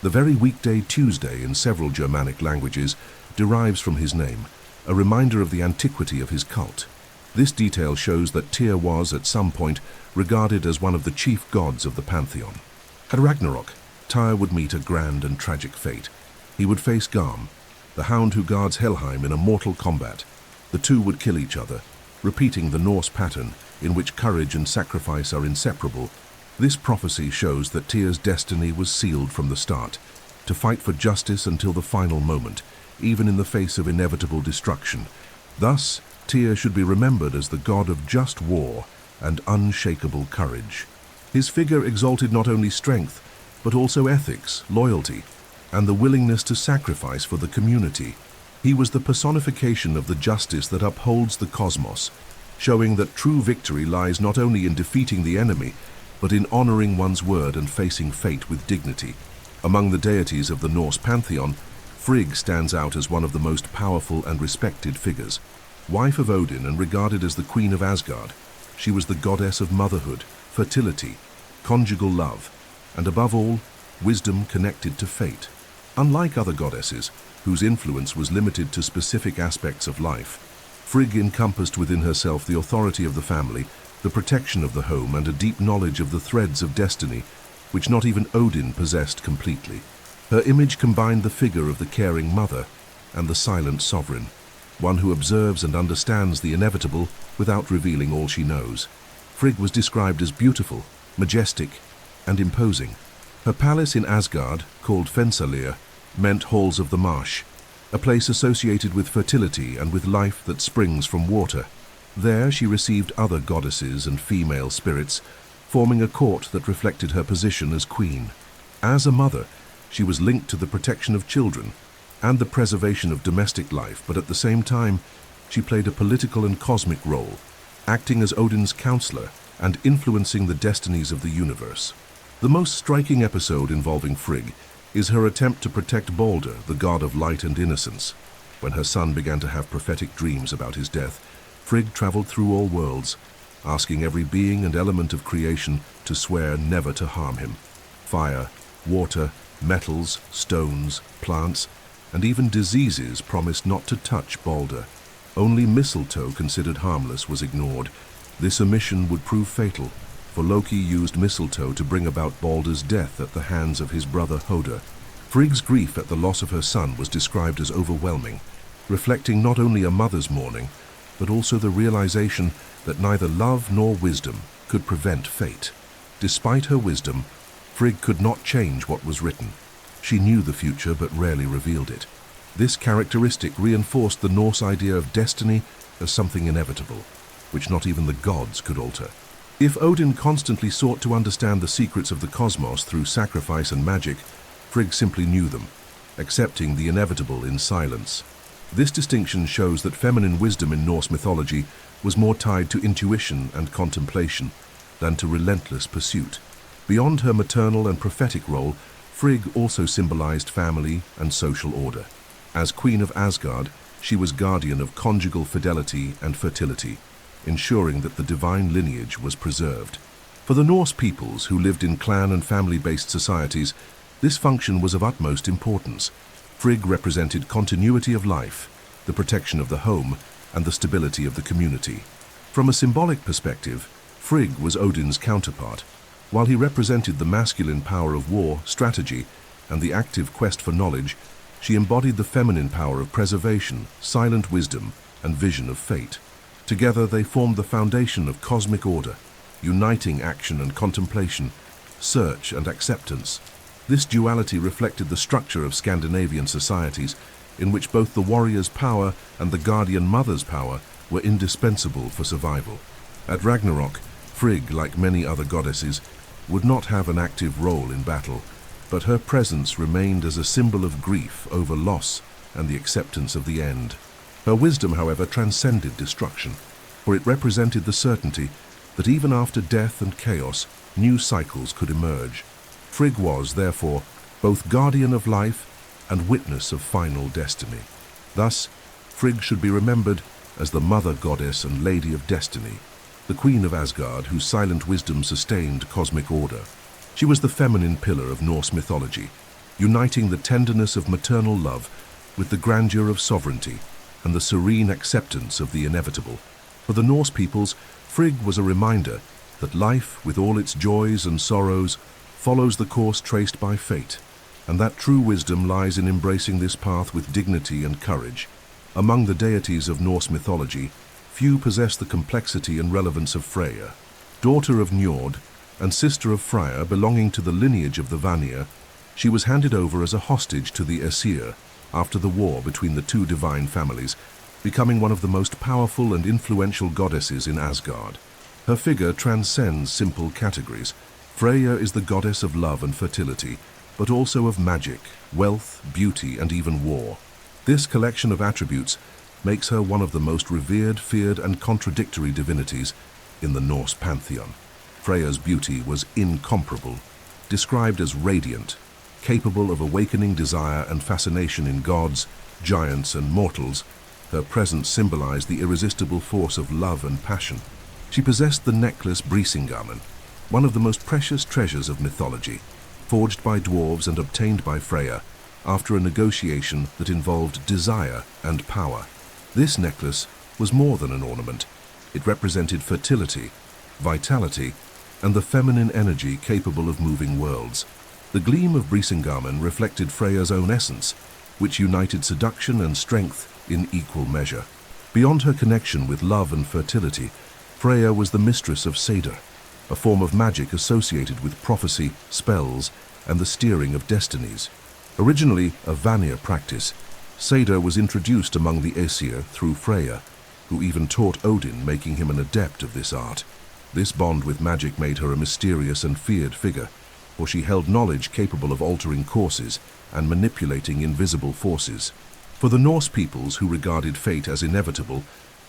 The very weekday Tuesday in several Germanic languages derives from his name, a reminder of the antiquity of his cult. This detail shows that Tyr was, at some point, regarded as one of the chief gods of the pantheon. At Ragnarok, Tyr would meet a grand and tragic fate. He would face Garm, the hound who guards Helheim, in a mortal combat. The two would kill each other, repeating the Norse pattern in which courage and sacrifice are inseparable. This prophecy shows that Tyr's destiny was sealed from the start, to fight for justice until the final moment, even in the face of inevitable destruction. Thus, Tyr should be remembered as the god of just war and unshakable courage. His figure exalted not only strength, but also ethics, loyalty, and the willingness to sacrifice for the community. He was the personification of the justice that upholds the cosmos, showing that true victory lies not only in defeating the enemy, but in honoring one's word and facing fate with dignity. Among the deities of the Norse pantheon, Frigg stands out as one of the most powerful and respected figures. Wife of Odin and regarded as the queen of Asgard, she was the goddess of motherhood, fertility, conjugal love, and above all, wisdom connected to fate. Unlike other goddesses, whose influence was limited to specific aspects of life, Frigg encompassed within herself the authority of the family, the protection of the home, and a deep knowledge of the threads of destiny, which not even Odin possessed completely. Her image combined the figure of the caring mother and the silent sovereign, one who observes and understands the inevitable without revealing all she knows. Frigg was described as beautiful, majestic, and imposing. Her palace in Asgard, called Fensalir, meant Halls of the Marsh, a place associated with fertility and with life that springs from water. There she received other goddesses and female spirits, forming a court that reflected her position as queen. As a mother, she was linked to the protection of children and the preservation of domestic life, but at the same time, she played a political and cosmic role, acting as Odin's counselor and influencing the destinies of the universe. The most striking episode involving Frigg is her attempt to protect Balder, the god of light and innocence. When her son began to have prophetic dreams about his death, Frigg traveled through all worlds, asking every being and element of creation to swear never to harm him. Fire, water, metals, stones, plants, and even diseases promised not to touch Balder. Only mistletoe, considered harmless, was ignored. This omission would prove fatal, for Loki used mistletoe to bring about Balder's death at the hands of his brother Hoder. Frigg's grief at the loss of her son was described as overwhelming, reflecting not only a mother's mourning, but also the realization that neither love nor wisdom could prevent fate. Despite her wisdom, Frigg could not change what was written. She knew the future but rarely revealed it. This characteristic reinforced the Norse idea of destiny as something inevitable, which not even the gods could alter. If Odin constantly sought to understand the secrets of the cosmos through sacrifice and magic, Frigg simply knew them, accepting the inevitable in silence. This distinction shows that feminine wisdom in Norse mythology was more tied to intuition and contemplation than to relentless pursuit. Beyond her maternal and prophetic role, Frigg also symbolized family and social order. As Queen of Asgard, She was guardian of conjugal fidelity and fertility, ensuring that the divine lineage was preserved. For the Norse peoples who lived in clan and family-based societies, this function was of utmost importance. Frigg represented continuity of life, the protection of the home, and the stability of the community. From a symbolic perspective, Frigg was Odin's counterpart. While he represented the masculine power of war, strategy, and the active quest for knowledge, she embodied the feminine power of preservation, silent wisdom, and vision of fate. Together they formed the foundation of cosmic order, uniting action and contemplation, search and acceptance. This duality reflected the structure of Scandinavian societies, in which both the warrior's power and the guardian mother's power were indispensable for survival. At Ragnarok, Frigg, like many other goddesses, would not have an active role in battle, but her presence remained as a symbol of grief over loss and the acceptance of the end. Her wisdom, however, transcended destruction, for it represented the certainty that even after death and chaos, new cycles could emerge. Frigg was, therefore, both guardian of life and witness of final destiny. Thus, Frigg should be remembered as the mother goddess and lady of destiny, the queen of Asgard whose silent wisdom sustained cosmic order. She was the feminine pillar of Norse mythology, uniting the tenderness of maternal love with the grandeur of sovereignty and the serene acceptance of the inevitable. For the Norse peoples, Frigg was a reminder that life, with all its joys and sorrows, follows the course traced by fate, and that true wisdom lies in embracing this path with dignity and courage. Among the deities of Norse mythology, few possess the complexity and relevance of Freyja. Daughter of Njord and sister of Freyr, belonging to the lineage of the Vanir, she was handed over as a hostage to the Aesir after the war between the two divine families, becoming one of the most powerful and influential goddesses in Asgard. Her figure transcends simple categories. Freyja is the goddess of love and fertility, but also of magic, wealth, beauty, and even war. This collection of attributes makes her one of the most revered, feared, and contradictory divinities in the Norse pantheon. Freyja's beauty was incomparable, described as radiant, capable of awakening desire and fascination in gods, giants, and mortals. Her presence symbolized the irresistible force of love and passion. She possessed the necklace Brisingamen, one of the most precious treasures of mythology, forged by dwarves and obtained by Freyja after a negotiation that involved desire and power. This necklace was more than an ornament. It represented fertility, vitality, and the feminine energy capable of moving worlds. The gleam of Brisingamen reflected Freyja's own essence, which united seduction and strength in equal measure. Beyond her connection with love and fertility, Freyja was the mistress of Seder, a form of magic associated with prophecy, spells, and the steering of destinies. Originally a Vanir practice, Seder was introduced among the Aesir through Freyja, who even taught Odin, making him an adept of this art. This bond with magic made her a mysterious and feared figure, for she held knowledge capable of altering courses and manipulating invisible forces. For the Norse peoples who regarded fate as inevitable,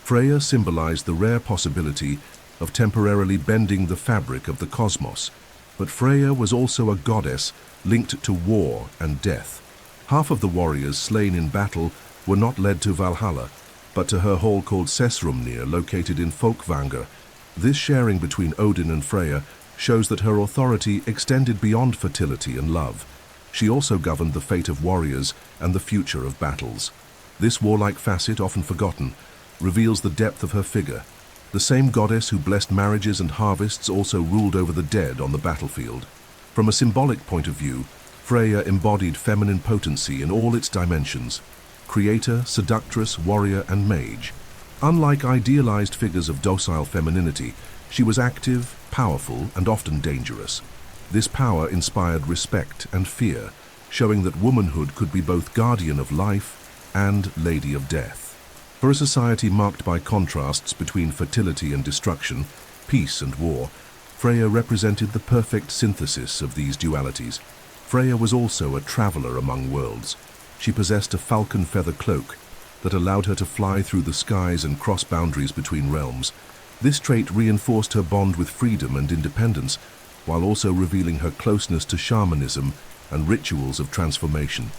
Freyja symbolized the rare possibility of temporarily bending the fabric of the cosmos. But Freyja was also a goddess linked to war and death. Half of the warriors slain in battle were not led to Valhalla, but to her hall called Sessrumnir, located in Folkvangr. This sharing between Odin and Freyja shows that her authority extended beyond fertility and love. She also governed the fate of warriors and the future of battles. This warlike facet, often forgotten, reveals the depth of her figure. The same goddess who blessed marriages and harvests also ruled over the dead on the battlefield. From a symbolic point of view, Freyja embodied feminine potency in all its dimensions: creator, seductress, warrior, and mage. Unlike idealized figures of docile femininity, she was active, powerful, and often dangerous. This power inspired respect and fear, showing that womanhood could be both guardian of life and lady of death. For a society marked by contrasts between fertility and destruction, peace and war, Freyja represented the perfect synthesis of these dualities. Freyja was also a traveler among worlds. She possessed a falcon feather cloak that allowed her to fly through the skies and cross boundaries between realms. This trait reinforced her bond with freedom and independence, while also revealing her closeness to shamanism and rituals of transformation.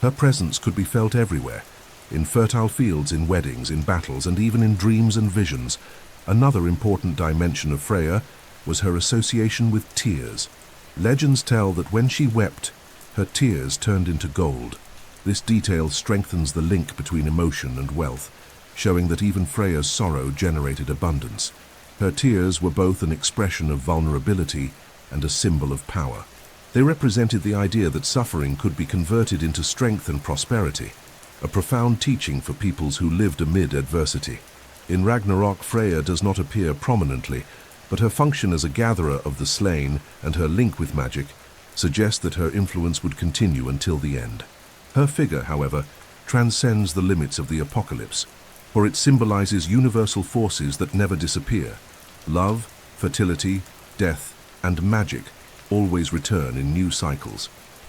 Her presence could be felt everywhere, in fertile fields, in weddings, in battles, and even in dreams and visions. Another important dimension of Freya was her association with tears. Legends tell that when she wept, her tears turned into gold. This detail strengthens the link between emotion and wealth, showing that even Freya's sorrow generated abundance. Her tears were both an expression of vulnerability and a symbol of power. They represented the idea that suffering could be converted into strength and prosperity, a profound teaching for peoples who lived amid adversity. In Ragnarok, Freya does not appear prominently, but her function as a gatherer of the slain and her link with magic suggest that her influence would continue until the end. Her figure, however, transcends the limits of the apocalypse, for it symbolizes universal forces that never disappear. Love, fertility, death, and magic always return in new cycles.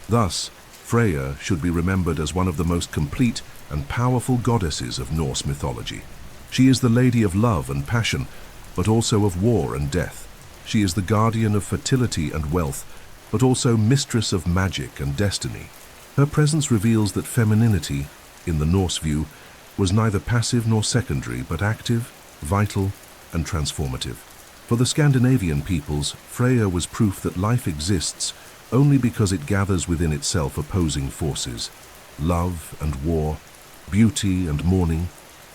Thus, Freya should be remembered as one of the most complete and powerful goddesses of Norse mythology. She is the lady of love and passion, but also of war and death. She is the guardian of fertility and wealth, but also mistress of magic and destiny. Her presence reveals that femininity, in the Norse view, was neither passive nor secondary, but active, vital, and transformative. For the Scandinavian peoples, Freya was proof that life exists only because it gathers within itself opposing forces: love and war, beauty and mourning,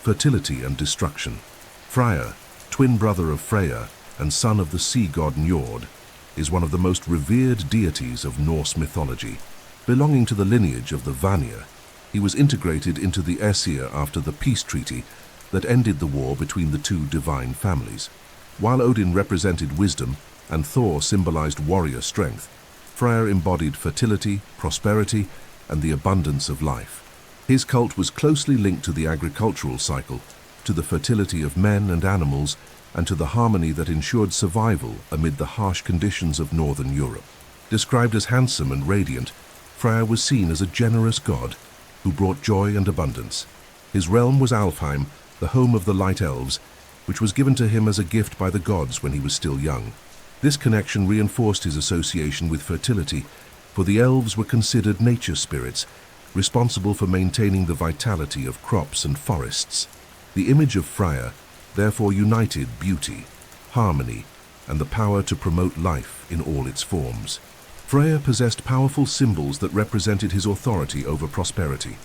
fertility and destruction. Freyr, twin brother of Freya and son of the sea god Njord, is one of the most revered deities of Norse mythology. Belonging to the lineage of the Vanir, he was integrated into the Aesir after the peace treaty that ended the war between the two divine families. While Odin represented wisdom and Thor symbolized warrior strength, Freyr embodied fertility, prosperity, and the abundance of life. His cult was closely linked to the agricultural cycle, to the fertility of men and animals, and to the harmony that ensured survival amid the harsh conditions of northern Europe. Described as handsome and radiant, Freyr was seen as a generous god who brought joy and abundance. His realm was Alfheim, the home of the Light Elves, which was given to him as a gift by the gods when he was still young. This connection reinforced his association with fertility, for the elves were considered nature spirits, responsible for maintaining the vitality of crops and forests. The image of Freyr therefore united beauty, harmony, and the power to promote life in all its forms. Freyr possessed powerful symbols that represented his authority over prosperity.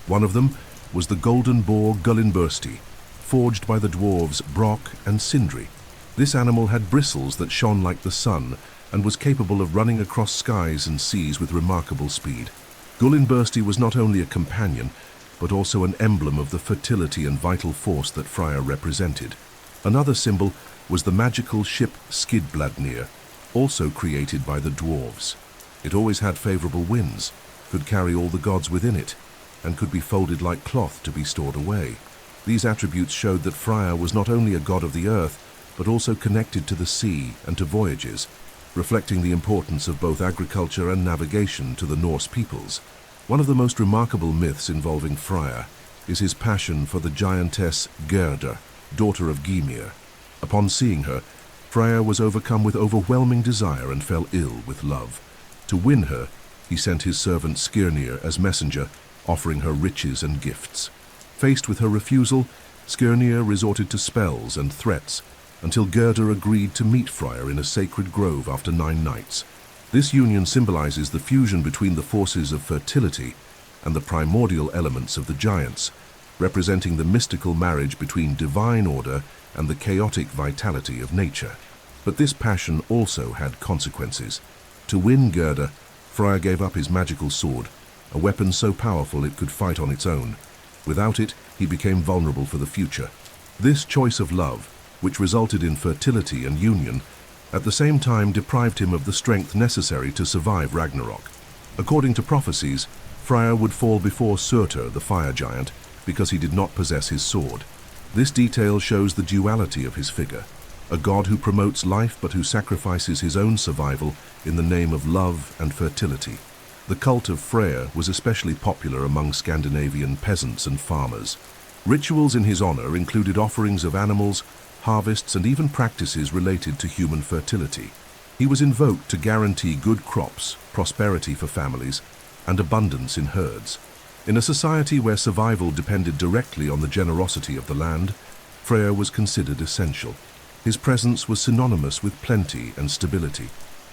One of them was the golden boar Gullinbursti, forged by the dwarves Brock and Sindri. This animal had bristles that shone like the sun and was capable of running across skies and seas with remarkable speed. Gullinbursti was not only a companion, but also an emblem of the fertility and vital force that Freyr represented. Another symbol was the magical ship Skidbladnir, also created by the dwarves. It always had favorable winds, could carry all the gods within it, and could be folded like cloth to be stored away. These attributes showed that Freyr was not only a god of the earth, but also connected to the sea and to voyages, reflecting the importance of both agriculture and navigation to the Norse peoples. One of the most remarkable myths involving Freyr is his passion for the giantess Gerda, daughter of Gymir. Upon seeing her, Freyr was overcome with overwhelming desire and fell ill with love. To win her, he sent his servant Skirnir as messenger, offering her riches and gifts. Faced with her refusal, Skirnir resorted to spells and threats, until Gerda agreed to meet Freyr in a sacred grove after 9 nights. This union symbolizes the fusion between the forces of fertility and the primordial elements of the giants, representing the mystical marriage between divine order and the chaotic vitality of nature. But this passion also had consequences. To win Gerda, Freyr gave up his magical sword, a weapon so powerful it could fight on its own. Without it, he became vulnerable for the future. This choice of love, which resulted in fertility and union, at the same time deprived him of the strength necessary to survive Ragnarok. According to prophecies, Freyr would fall before Surtur, the fire giant, because he did not possess his sword. This detail shows the duality of his figure, a god who promotes life but who sacrifices his own survival in the name of love and fertility. The cult of Freyr was especially popular among Scandinavian peasants and farmers. Rituals in his honor included offerings of animals, harvests, and even practices related to human fertility. He was invoked to guarantee good crops, prosperity for families, and abundance in herds. In a society where survival depended directly on the generosity of the land, Freyr was considered essential. His presence was synonymous with plenty and stability.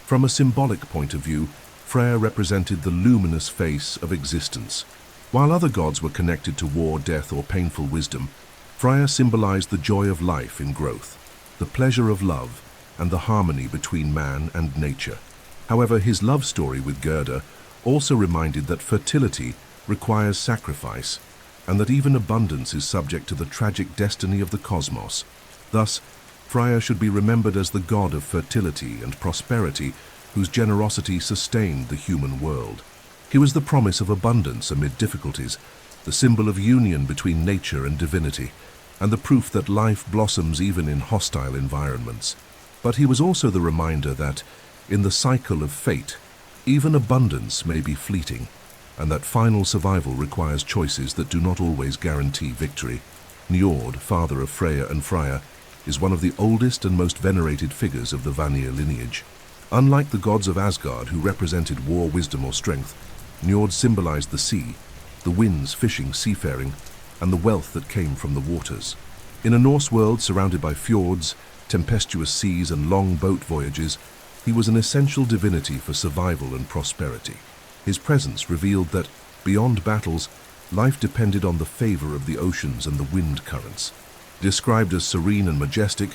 From a symbolic point of view, Freyr represented the luminous face of existence. While other gods were connected to war, death, or painful wisdom, Freyr symbolized the joy of life in growth, the pleasure of love, and the harmony between man and nature. However, his love story with Gerda also reminded that fertility requires sacrifice, and that even abundance is subject to the tragic destiny of the cosmos. Thus, Freyr should be remembered as the god of fertility and prosperity, whose generosity sustained the human world. He was the promise of abundance amid difficulties, the symbol of union between nature and divinity, and the proof that life blossoms even in hostile environments. But he was also the reminder that, in the cycle of fate, even abundance may be fleeting, and that final survival requires choices that do not always guarantee victory. Njord, father of Freya and Freya, is one of the oldest and most venerated figures of the Vanir lineage. Unlike the gods of Asgard, who represented war, wisdom, or strength, Njord symbolized the sea, the winds, fishing, seafaring, and the wealth that came from the waters. In a Norse world surrounded by fjords, tempestuous seas, and long boat voyages, he was an essential divinity for survival and prosperity. His presence revealed that, beyond battles, life depended on the favor of the oceans and the wind currents. Described as serene and majestic,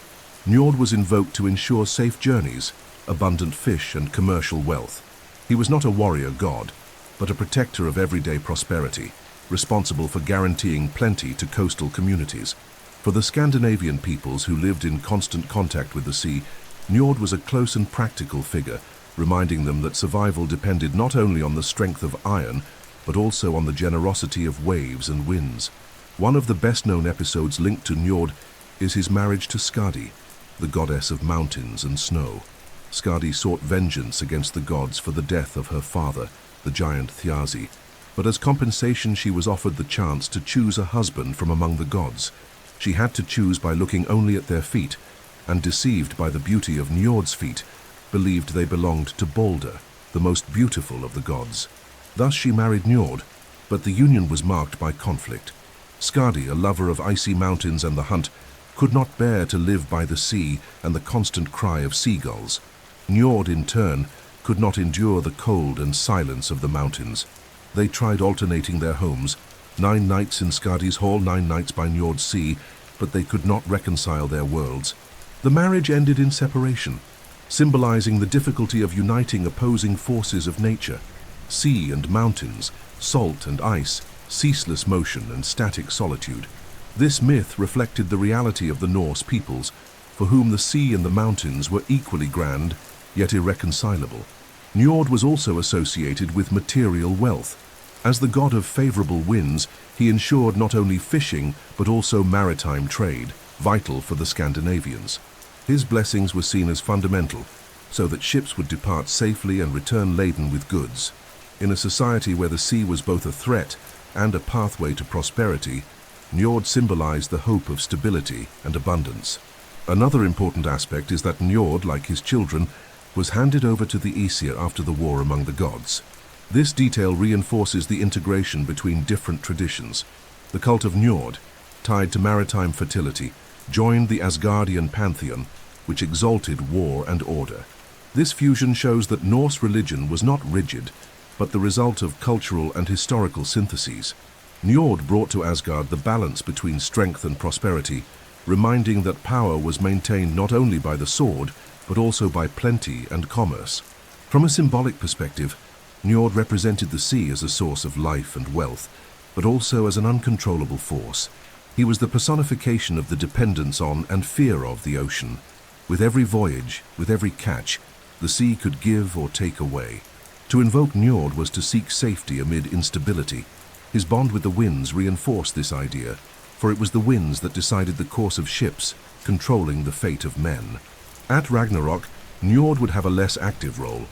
Njord was invoked to ensure safe journeys, abundant fish, and commercial wealth. He was not a warrior god, but a protector of everyday prosperity, responsible for guaranteeing plenty to coastal communities. For the Scandinavian peoples who lived in constant contact with the sea, Njord was a close and practical figure, reminding them that survival depended not only on the strength of iron, but also on the generosity of waves and winds. One of the best-known episodes linked to Njord is his marriage to Skadi, the goddess of mountains and snow. Skadi sought vengeance against the gods for the death of her father, the giant Thiazi, but as compensation she was offered the chance to choose a husband from among the gods. She had to choose by looking only at their feet, and deceived by the beauty of Njord's feet, believed they belonged to Balder, the most beautiful of the gods. Thus she married Njord, but the union was marked by conflict. Skadi, a lover of icy mountains and the hunt, could not bear to live by the sea and the constant cry of seagulls. Njord, in turn, could not endure the cold and silence of the mountains. They tried alternating their homes, 9 nights in Skadi's hall, 9 nights by Njord's sea, but they could not reconcile their worlds. The marriage ended in separation, symbolizing the difficulty of uniting opposing forces of nature: sea and mountains, salt and ice, ceaseless motion and static solitude. This myth reflected the reality of the Norse peoples, for whom the sea and the mountains were equally grand, yet irreconcilable. Njord was also associated with material wealth. As the god of favorable winds, he ensured not only fishing but also maritime trade, vital for the Scandinavians. His blessings were seen as fundamental, so that ships would depart safely and return laden with goods. In a society where the sea was both a threat and a pathway to prosperity, Njord symbolized the hope of stability and abundance. Another important aspect is that Njord, like his children, was handed over to the Aesir after the war among the gods. This detail reinforces the integration between different traditions. The cult of Njord, tied to maritime fertility, joined the Asgardian pantheon, which exalted war and order. This fusion shows that Norse religion was not rigid, but the result of cultural and historical syntheses. Njord brought to Asgard the balance between strength and prosperity, reminding that power was maintained not only by the sword, but also by plenty and commerce. From a symbolic perspective, Njord represented the sea as a source of life and wealth, but also as an uncontrollable force. He was the personification of the dependence on and fear of the ocean. With every voyage, with every catch, the sea could give or take away. To invoke Njord was to seek safety amid instability. His bond with the winds reinforced this idea, for it was the winds that decided the course of ships, controlling the fate of men. At Ragnarok, Njord would have a less active role,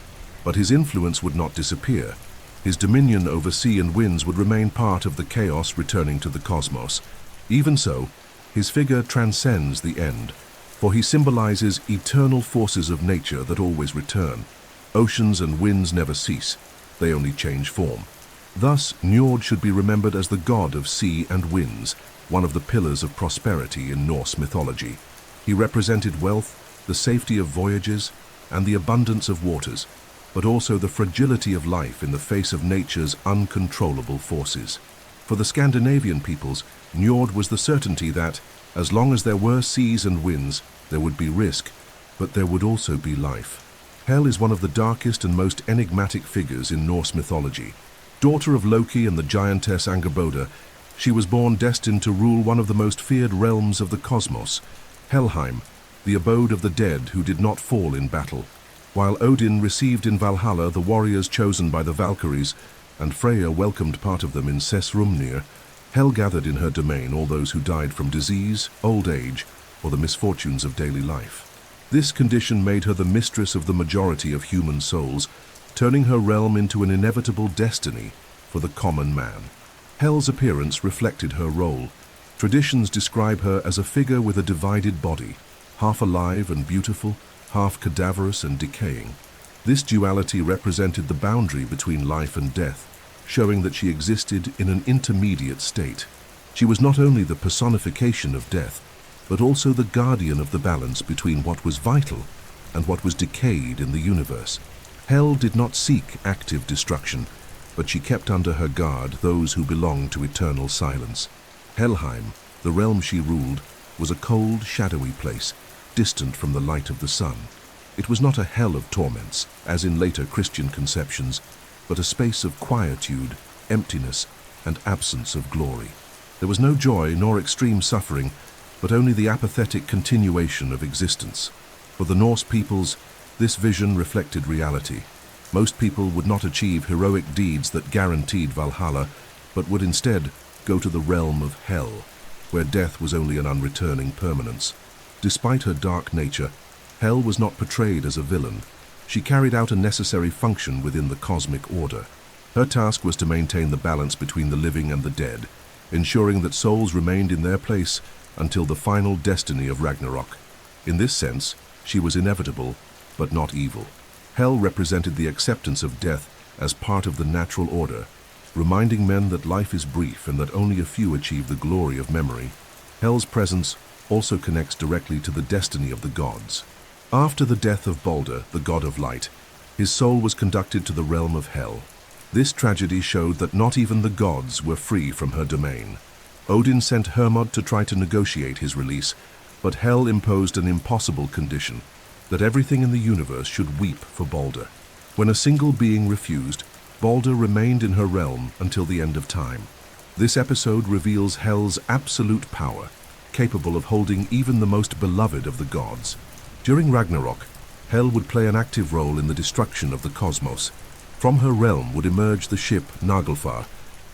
but his influence would not disappear. His dominion over sea and winds would remain part of the chaos returning to the cosmos. Even so, his figure transcends the end, for he symbolizes eternal forces of nature that always return. Oceans and winds never cease, they only change form. Thus, Njord should be remembered as the god of sea and winds, one of the pillars of prosperity in Norse mythology. He represented wealth, the safety of voyages, and the abundance of waters, but also the fragility of life in the face of nature's uncontrollable forces. For the Scandinavian peoples, Njord was the certainty that, as long as there were seas and winds, there would be risk, but there would also be life. Hel is one of the darkest and most enigmatic figures in Norse mythology. Daughter of Loki and the giantess Angerboda, she was born destined to rule one of the most feared realms of the cosmos, Helheim, the abode of the dead who did not fall in battle. While Odin received in Valhalla the warriors chosen by the Valkyries, and Freya welcomed part of them in Sessrumnir, Hel gathered in her domain all those who died from disease, old age, or the misfortunes of daily life. This condition made her the mistress of the majority of human souls, turning her realm into an inevitable destiny for the common man. Hel's appearance reflected her role. Traditions describe her as a figure with a divided body, half alive and beautiful, half cadaverous and decaying. This duality represented the boundary between life and death, showing that she existed in an intermediate state. She was not only the personification of death, but also the guardian of the balance between what was vital and what was decayed in the universe. Hel did not seek active destruction, but she kept under her guard those who belonged to eternal silence. Helheim, the realm she ruled, was a cold, shadowy place, distant from the light of the sun. It was not a hell of torments, as in later Christian conceptions, but a space of quietude, emptiness, and absence of glory. There was no joy nor extreme suffering, but only the apathetic continuation of existence. For the Norse peoples, this vision reflected reality. Most people would not achieve heroic deeds that guaranteed Valhalla, but would instead go to the realm of Hel, where death was only an unreturning permanence. Despite her dark nature, Hel was not portrayed as a villain. She carried out a necessary function within the cosmic order. Her task was to maintain the balance between the living and the dead, ensuring that souls remained in their place until the final destiny of Ragnarok. In this sense, she was inevitable, but not evil. Hel represented the acceptance of death as part of the natural order, reminding men that life is brief and that only a few achieve the glory of memory. Hel's presence also connects directly to the destiny of the gods. After the death of Balder, the god of light, his soul was conducted to the realm of Hel. This tragedy showed that not even the gods were free from her domain. Odin sent Hermod to try to negotiate his release, but Hel imposed an impossible condition: that everything in the universe should weep for Balder. When a single being refused, Balder remained in her realm until the end of time. This episode reveals Hel's absolute power, capable of holding even the most beloved of the gods. During Ragnarok, Hel would play an active role in the destruction of the cosmos. From her realm would emerge the ship Naglfar,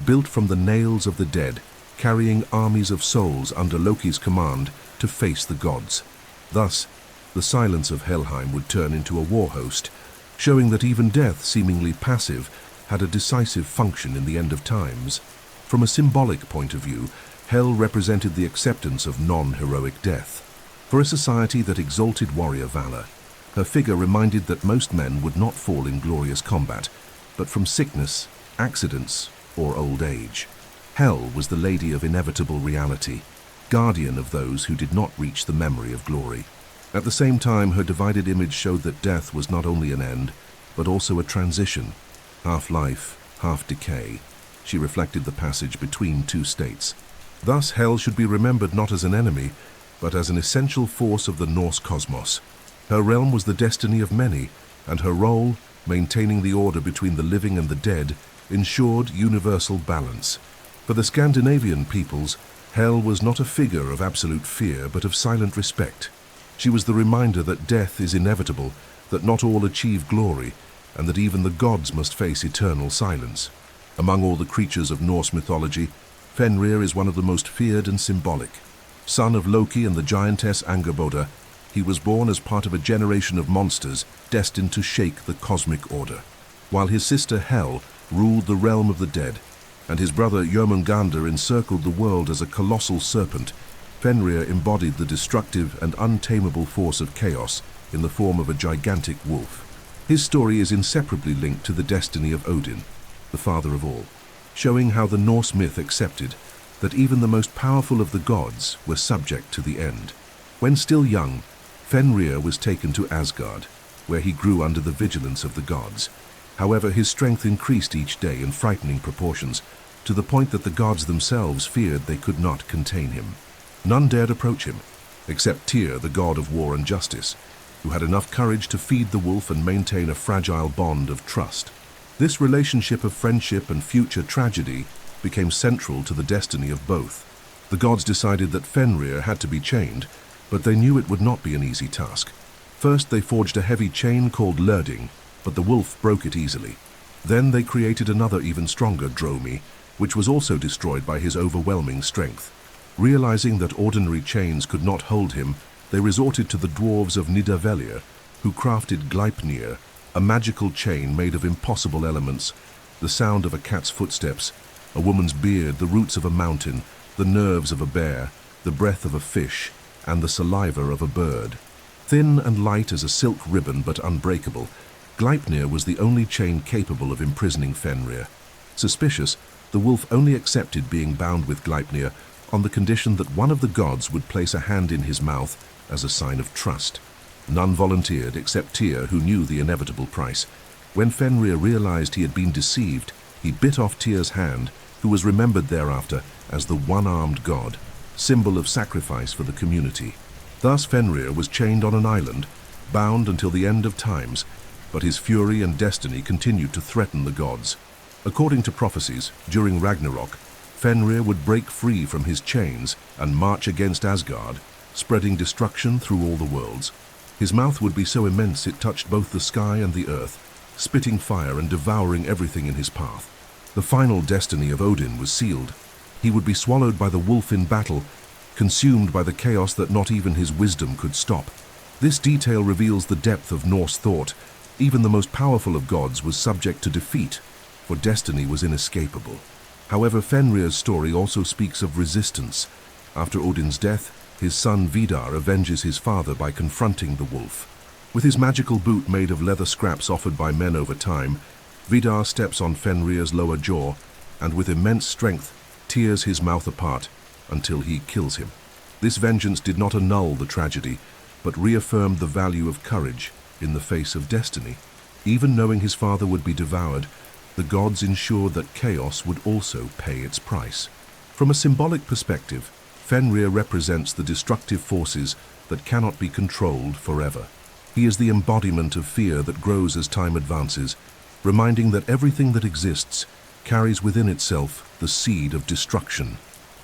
built from the nails of the dead, carrying armies of souls under Loki's command to face the gods. Thus, the silence of Helheim would turn into a war host, showing that even death, seemingly passive, had a decisive function in the end of times. From a symbolic point of view, Hel represented the acceptance of non-heroic death. For a society that exalted warrior valor, her figure reminded that most men would not fall in glorious combat, but from sickness, accidents, or old age. Hel was the lady of inevitable reality, guardian of those who did not reach the memory of glory. At the same time, her divided image showed that death was not only an end, but also a transition, half life, half decay. She reflected the passage between two states. Thus, Hel should be remembered not as an enemy, but as an essential force of the Norse cosmos. Her realm was the destiny of many, and her role, maintaining the order between the living and the dead, ensured universal balance. For the Scandinavian peoples, Hel was not a figure of absolute fear, but of silent respect. She was the reminder that death is inevitable, that not all achieve glory, and that even the gods must face eternal silence. Among all the creatures of Norse mythology, Fenrir is one of the most feared and symbolic. Son of Loki and the giantess Angerboda, he was born as part of a generation of monsters destined to shake the cosmic order. While his sister Hel ruled the realm of the dead, and his brother Jormungandr encircled the world as a colossal serpent, Fenrir embodied the destructive and untamable force of chaos in the form of a gigantic wolf. His story is inseparably linked to the destiny of Odin, the father of all. showing how the Norse myth accepted that even the most powerful of the gods were subject to the end. When still young, Fenrir was taken to Asgard, where he grew under the vigilance of the gods. However, his strength increased each day in frightening proportions, to the point that the gods themselves feared they could not contain him. None dared approach him, except Tyr, the god of war and justice, who had enough courage to feed the wolf and maintain a fragile bond of trust. This relationship of friendship and future tragedy became central to the destiny of both. The gods decided that Fenrir had to be chained, but they knew it would not be an easy task. First, they forged a heavy chain called Lurding, but the wolf broke it easily. Then they created another even stronger Dromi, which was also destroyed by his overwhelming strength. Realizing that ordinary chains could not hold him, they resorted to the dwarves of Nidavellir, who crafted Gleipnir, a magical chain made of impossible elements, the sound of a cat's footsteps, a woman's beard, the roots of a mountain, the nerves of a bear, the breath of a fish, and the saliva of a bird. Thin and light as a silk ribbon but unbreakable, Gleipnir was the only chain capable of imprisoning Fenrir. Suspicious, the wolf only accepted being bound with Gleipnir on the condition that one of the gods would place a hand in his mouth as a sign of trust. None volunteered except Tyr, who knew the inevitable price. When Fenrir realized he had been deceived, he bit off Tyr's hand, who was remembered thereafter as the one-armed god, symbol of sacrifice for the community. Thus Fenrir was chained on an island, bound until the end of times, but his fury and destiny continued to threaten the gods. According to prophecies, during Ragnarok, Fenrir would break free from his chains and march against Asgard, spreading destruction through all the worlds. His mouth would be so immense it touched both the sky and the earth, spitting fire and devouring everything in his path. The final destiny of Odin was sealed. He would be swallowed by the wolf in battle, consumed by the chaos that not even his wisdom could stop. This detail reveals the depth of Norse thought. Even the most powerful of gods was subject to defeat, for destiny was inescapable. However, Fenrir's story also speaks of resistance. After Odin's death, his son Vidar avenges his father by confronting the wolf. With his magical boot made of leather scraps offered by men over time, Vidar steps on Fenrir's lower jaw and with immense strength tears his mouth apart until he kills him. This vengeance did not annul the tragedy, but reaffirmed the value of courage in the face of destiny. Even knowing his father would be devoured, the gods ensured that chaos would also pay its price. From a symbolic perspective, Fenrir represents the destructive forces that cannot be controlled forever. He is the embodiment of fear that grows as time advances, reminding that everything that exists carries within itself the seed of destruction.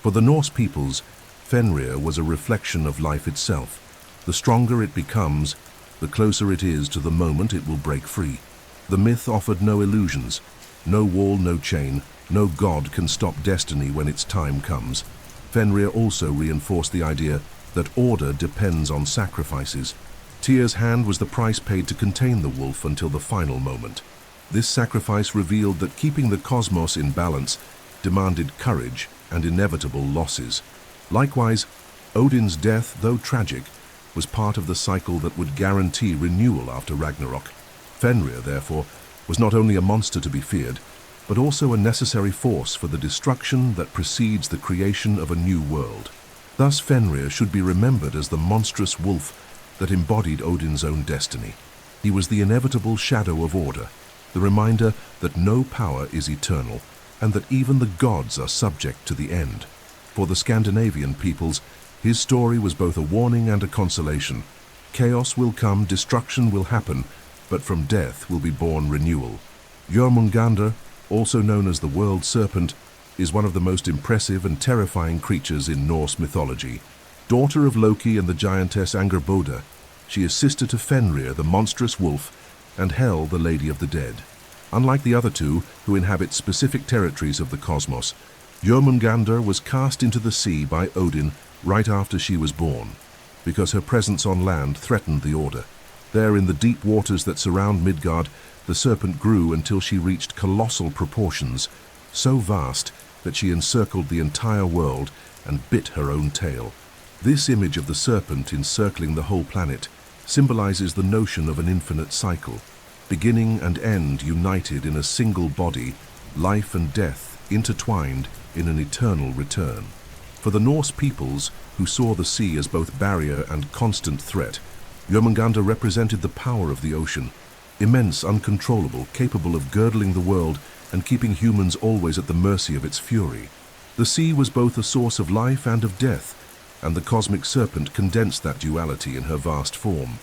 For the Norse peoples, Fenrir was a reflection of life itself. The stronger it becomes, the closer it is to the moment it will break free. The myth offered no illusions. No wall, no chain, no god can stop destiny when its time comes. Fenrir also reinforced the idea that order depends on sacrifices. Tyr's hand was the price paid to contain the wolf until the final moment. This sacrifice revealed that keeping the cosmos in balance demanded courage and inevitable losses. Likewise, Odin's death, though tragic, was part of the cycle that would guarantee renewal after Ragnarok. Fenrir, therefore, was not only a monster to be feared, but also a necessary force for the destruction that precedes the creation of a new world. Thus Fenrir should be remembered as the monstrous wolf that embodied Odin's own destiny. He was the inevitable shadow of order, the reminder that no power is eternal, and that even the gods are subject to the end. For the Scandinavian peoples, his story was both a warning and a consolation. Chaos will come, destruction will happen, but from death will be born renewal. Jormungandr, also known as the World Serpent, is one of the most impressive and terrifying creatures in Norse mythology. Daughter of Loki and the giantess Angerboda, she is sister to Fenrir, the monstrous wolf, and Hel, the Lady of the Dead. Unlike the other two, who inhabit specific territories of the cosmos, Jormungandr was cast into the sea by Odin right after she was born, because her presence on land threatened the order. There, in the deep waters that surround Midgard, the serpent grew until she reached colossal proportions, so vast that she encircled the entire world and bit her own tail. This image of the serpent encircling the whole planet symbolizes the notion of an infinite cycle, beginning and end united in a single body, life and death intertwined in an eternal return. For the Norse peoples, who saw the sea as both barrier and constant threat, Jörmungandr represented the power of the ocean, immense, uncontrollable, capable of girdling the world and keeping humans always at the mercy of its fury. The sea was both a source of life and of death, and the cosmic serpent condensed that duality in her vast form.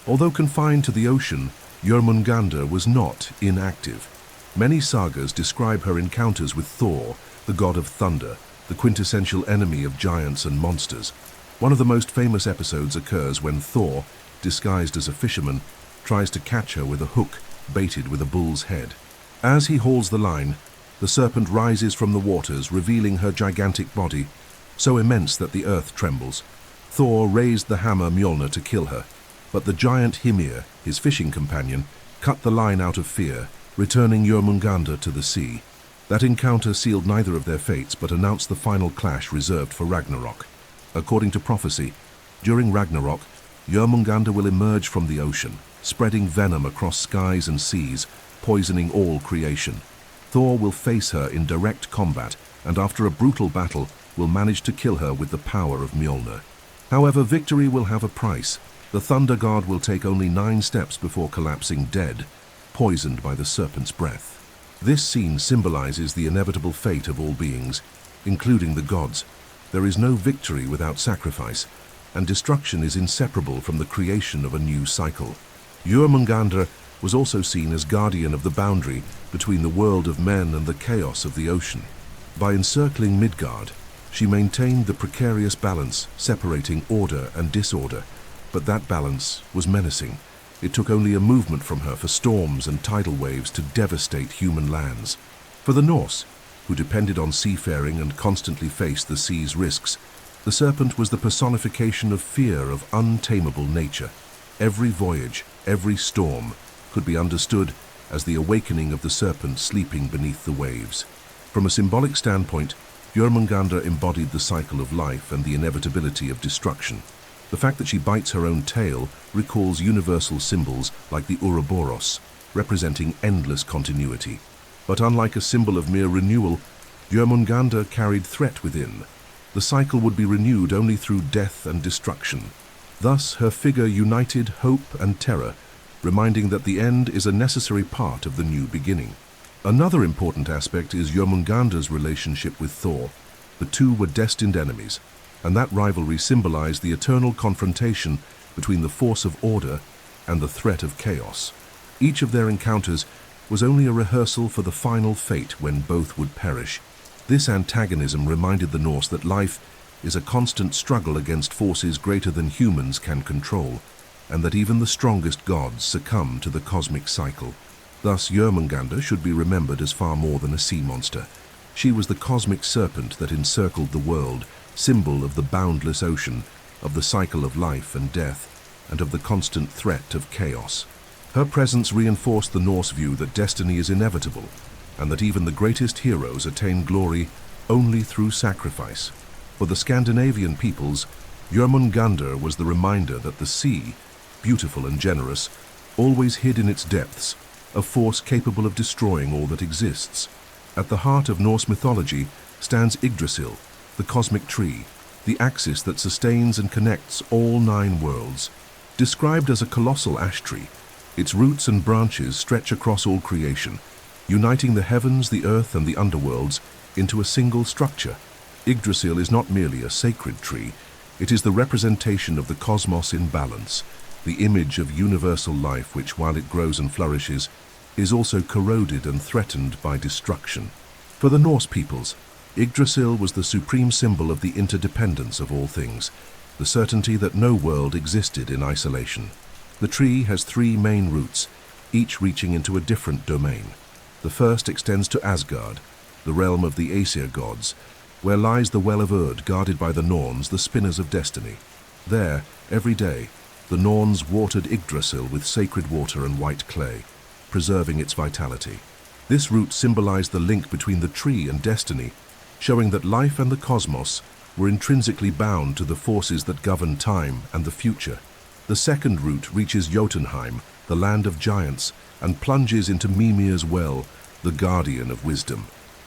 Although confined to the ocean, Jörmungandr was not inactive. Many sagas describe her encounters with Thor, the god of thunder, the quintessential enemy of giants and monsters. One of the most famous episodes occurs when Thor, disguised as a fisherman, tries to catch her with a hook baited with a bull's head. As he hauls the line, the serpent rises from the waters, revealing her gigantic body, so immense that the earth trembles. Thor raised the hammer Mjolnir to kill her, but the giant Hymir, his fishing companion, cut the line out of fear, returning Jörmungandr to the sea. That encounter sealed neither of their fates but announced the final clash reserved for Ragnarok. According to prophecy, during Ragnarok, Jörmungandr will emerge from the ocean, spreading venom across skies and seas, poisoning all creation. Thor will face her in direct combat, and after a brutal battle, will manage to kill her with the power of Mjolnir. However, victory will have a price. The thunder god will take only 9 steps before collapsing dead, poisoned by the serpent's breath. This scene symbolizes the inevitable fate of all beings, including the gods. There is no victory without sacrifice, and destruction is inseparable from the creation of a new cycle. Jörmungandr was also seen as guardian of the boundary between the world of men and the chaos of the ocean. By encircling Midgard, she maintained the precarious balance separating order and disorder, but that balance was menacing. It took only a movement from her for storms and tidal waves to devastate human lands. For the Norse, who depended on seafaring and constantly faced the sea's risks, the serpent was the personification of fear of untamable nature. Every voyage, every storm, could be understood as the awakening of the serpent sleeping beneath the waves. From a symbolic standpoint, Jörmungandr embodied the cycle of life and the inevitability of destruction. The fact that she bites her own tail recalls universal symbols like the Ouroboros, representing endless continuity. But unlike a symbol of mere renewal, Jörmungandr carried threat within. The cycle would be renewed only through death and destruction. Thus, her figure united hope and terror, reminding that the end is a necessary part of the new beginning. Another important aspect is Jörmungandr's relationship with Thor. The two were destined enemies, and that rivalry symbolized the eternal confrontation between the force of order and the threat of chaos. Each of their encounters was only a rehearsal for the final fate when both would perish. This antagonism reminded the Norse that life is a constant struggle against forces greater than humans can control, and that even the strongest gods succumb to the cosmic cycle. Thus, Jörmungandr should be remembered as far more than a sea monster. She was the cosmic serpent that encircled the world, symbol of the boundless ocean, of the cycle of life and death, and of the constant threat of chaos. Her presence reinforced the Norse view that destiny is inevitable, and that even the greatest heroes attain glory only through sacrifice. For the Scandinavian peoples, Jörmungandr was the reminder that the sea, beautiful and generous, always hid in its depths, a force capable of destroying all that exists. At the heart of Norse mythology stands Yggdrasil, the cosmic tree, the axis that sustains and connects all 9 worlds. Described as a colossal ash tree, its roots and branches stretch across all creation, uniting the heavens, the earth, and the underworlds into a single structure. Yggdrasil is not merely a sacred tree, it is the representation of the cosmos in balance, the image of universal life which, while it grows and flourishes, is also corroded and threatened by destruction. For the Norse peoples, Yggdrasil was the supreme symbol of the interdependence of all things, the certainty that no world existed in isolation. The tree has 3 main roots, each reaching into a different domain. The first extends to Asgard, the realm of the Aesir gods, where lies the Well of Urd guarded by the Norns, the spinners of destiny. There, every day, the Norns watered Yggdrasil with sacred water and white clay, preserving its vitality. This root symbolized the link between the tree and destiny, showing that life and the cosmos were intrinsically bound to the forces that govern time and the future. The second root reaches Jotunheim, the land of giants, and plunges into Mimir's well, the guardian of wisdom.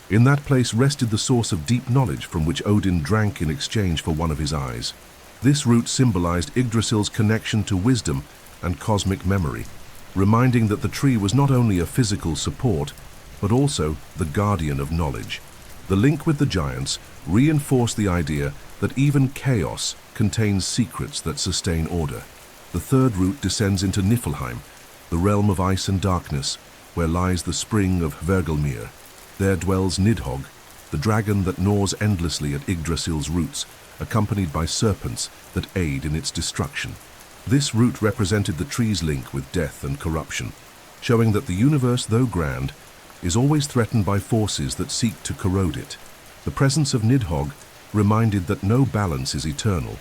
In that place rested the source of deep knowledge from which Odin drank in exchange for one of his eyes. This root symbolized Yggdrasil's connection to wisdom and cosmic memory, reminding that the tree was not only a physical support, but also the guardian of knowledge. The link with the giants reinforced the idea that even chaos contains secrets that sustain order. The third root descends into Niflheim, the realm of ice and darkness, where lies the spring of Hvergelmir. There dwells Nidhogg, the dragon that gnaws endlessly at Yggdrasil's roots, accompanied by serpents that aid in its destruction. This root represented the tree's link with death and corruption, showing that the universe, though grand, is always threatened by forces that seek to corrode it. The presence of Nidhogg reminded that no balance is eternal,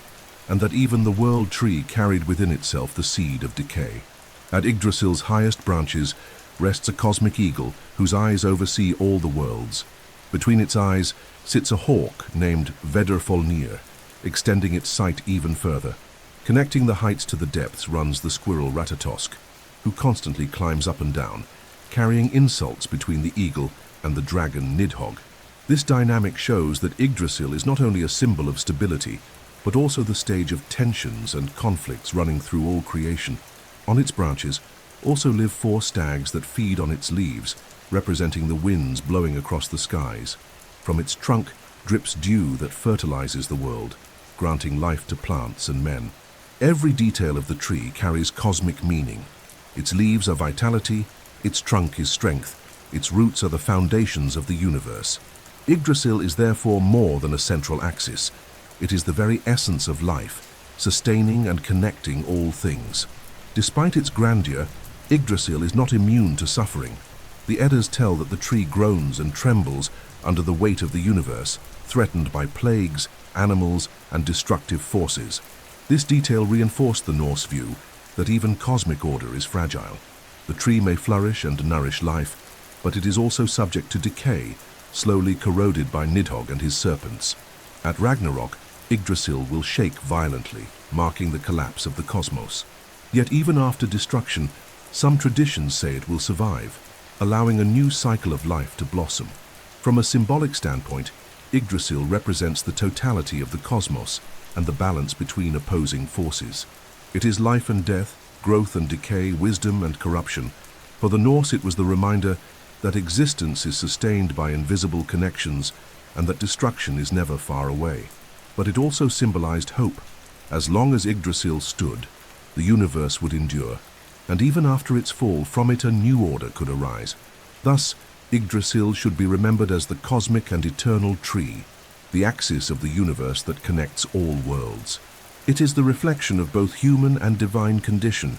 and that even the world tree carried within itself the seed of decay. At Yggdrasil's highest branches rests a cosmic eagle whose eyes oversee all the worlds. Between its eyes sits a hawk named Vedrfolnir, extending its sight even further. Connecting the heights to the depths runs the squirrel Ratatosk, who constantly climbs up and down, carrying insults between the eagle and the dragon Nidhogg. This dynamic shows that Yggdrasil is not only a symbol of stability, but also the stage of tensions and conflicts running through all creation. On its branches also live 4 stags that feed on its leaves, representing the winds blowing across the skies. From its trunk drips dew that fertilizes the world, granting life to plants and men. Every detail of the tree carries cosmic meaning. Its leaves are vitality, its trunk is strength, its roots are the foundations of the universe. Yggdrasil is therefore more than a central axis. It is the very essence of life, sustaining and connecting all things. Despite its grandeur, Yggdrasil is not immune to suffering. The Eddas tell that the tree groans and trembles under the weight of the universe, threatened by plagues, animals, and destructive forces. This detail reinforced the Norse view that even cosmic order is fragile. The tree may flourish and nourish life, but it is also subject to decay, slowly corroded by Nidhogg and his serpents. At Ragnarok, Yggdrasil will shake violently, marking the collapse of the cosmos. Yet even after destruction, some traditions say it will survive, allowing a new cycle of life to blossom. From a symbolic standpoint, Yggdrasil represents the totality of the cosmos and the balance between opposing forces. It is life and death, growth and decay, wisdom and corruption. For the Norse, it was the reminder that existence is sustained by invisible connections and that destruction is never far away. But it also symbolized hope. As long as Yggdrasil stood, the universe would endure, and even after its fall, from it a new order could arise. Thus, Yggdrasil should be remembered as the cosmic and eternal tree, the axis of the universe that connects all worlds. It is the reflection of both human and divine condition,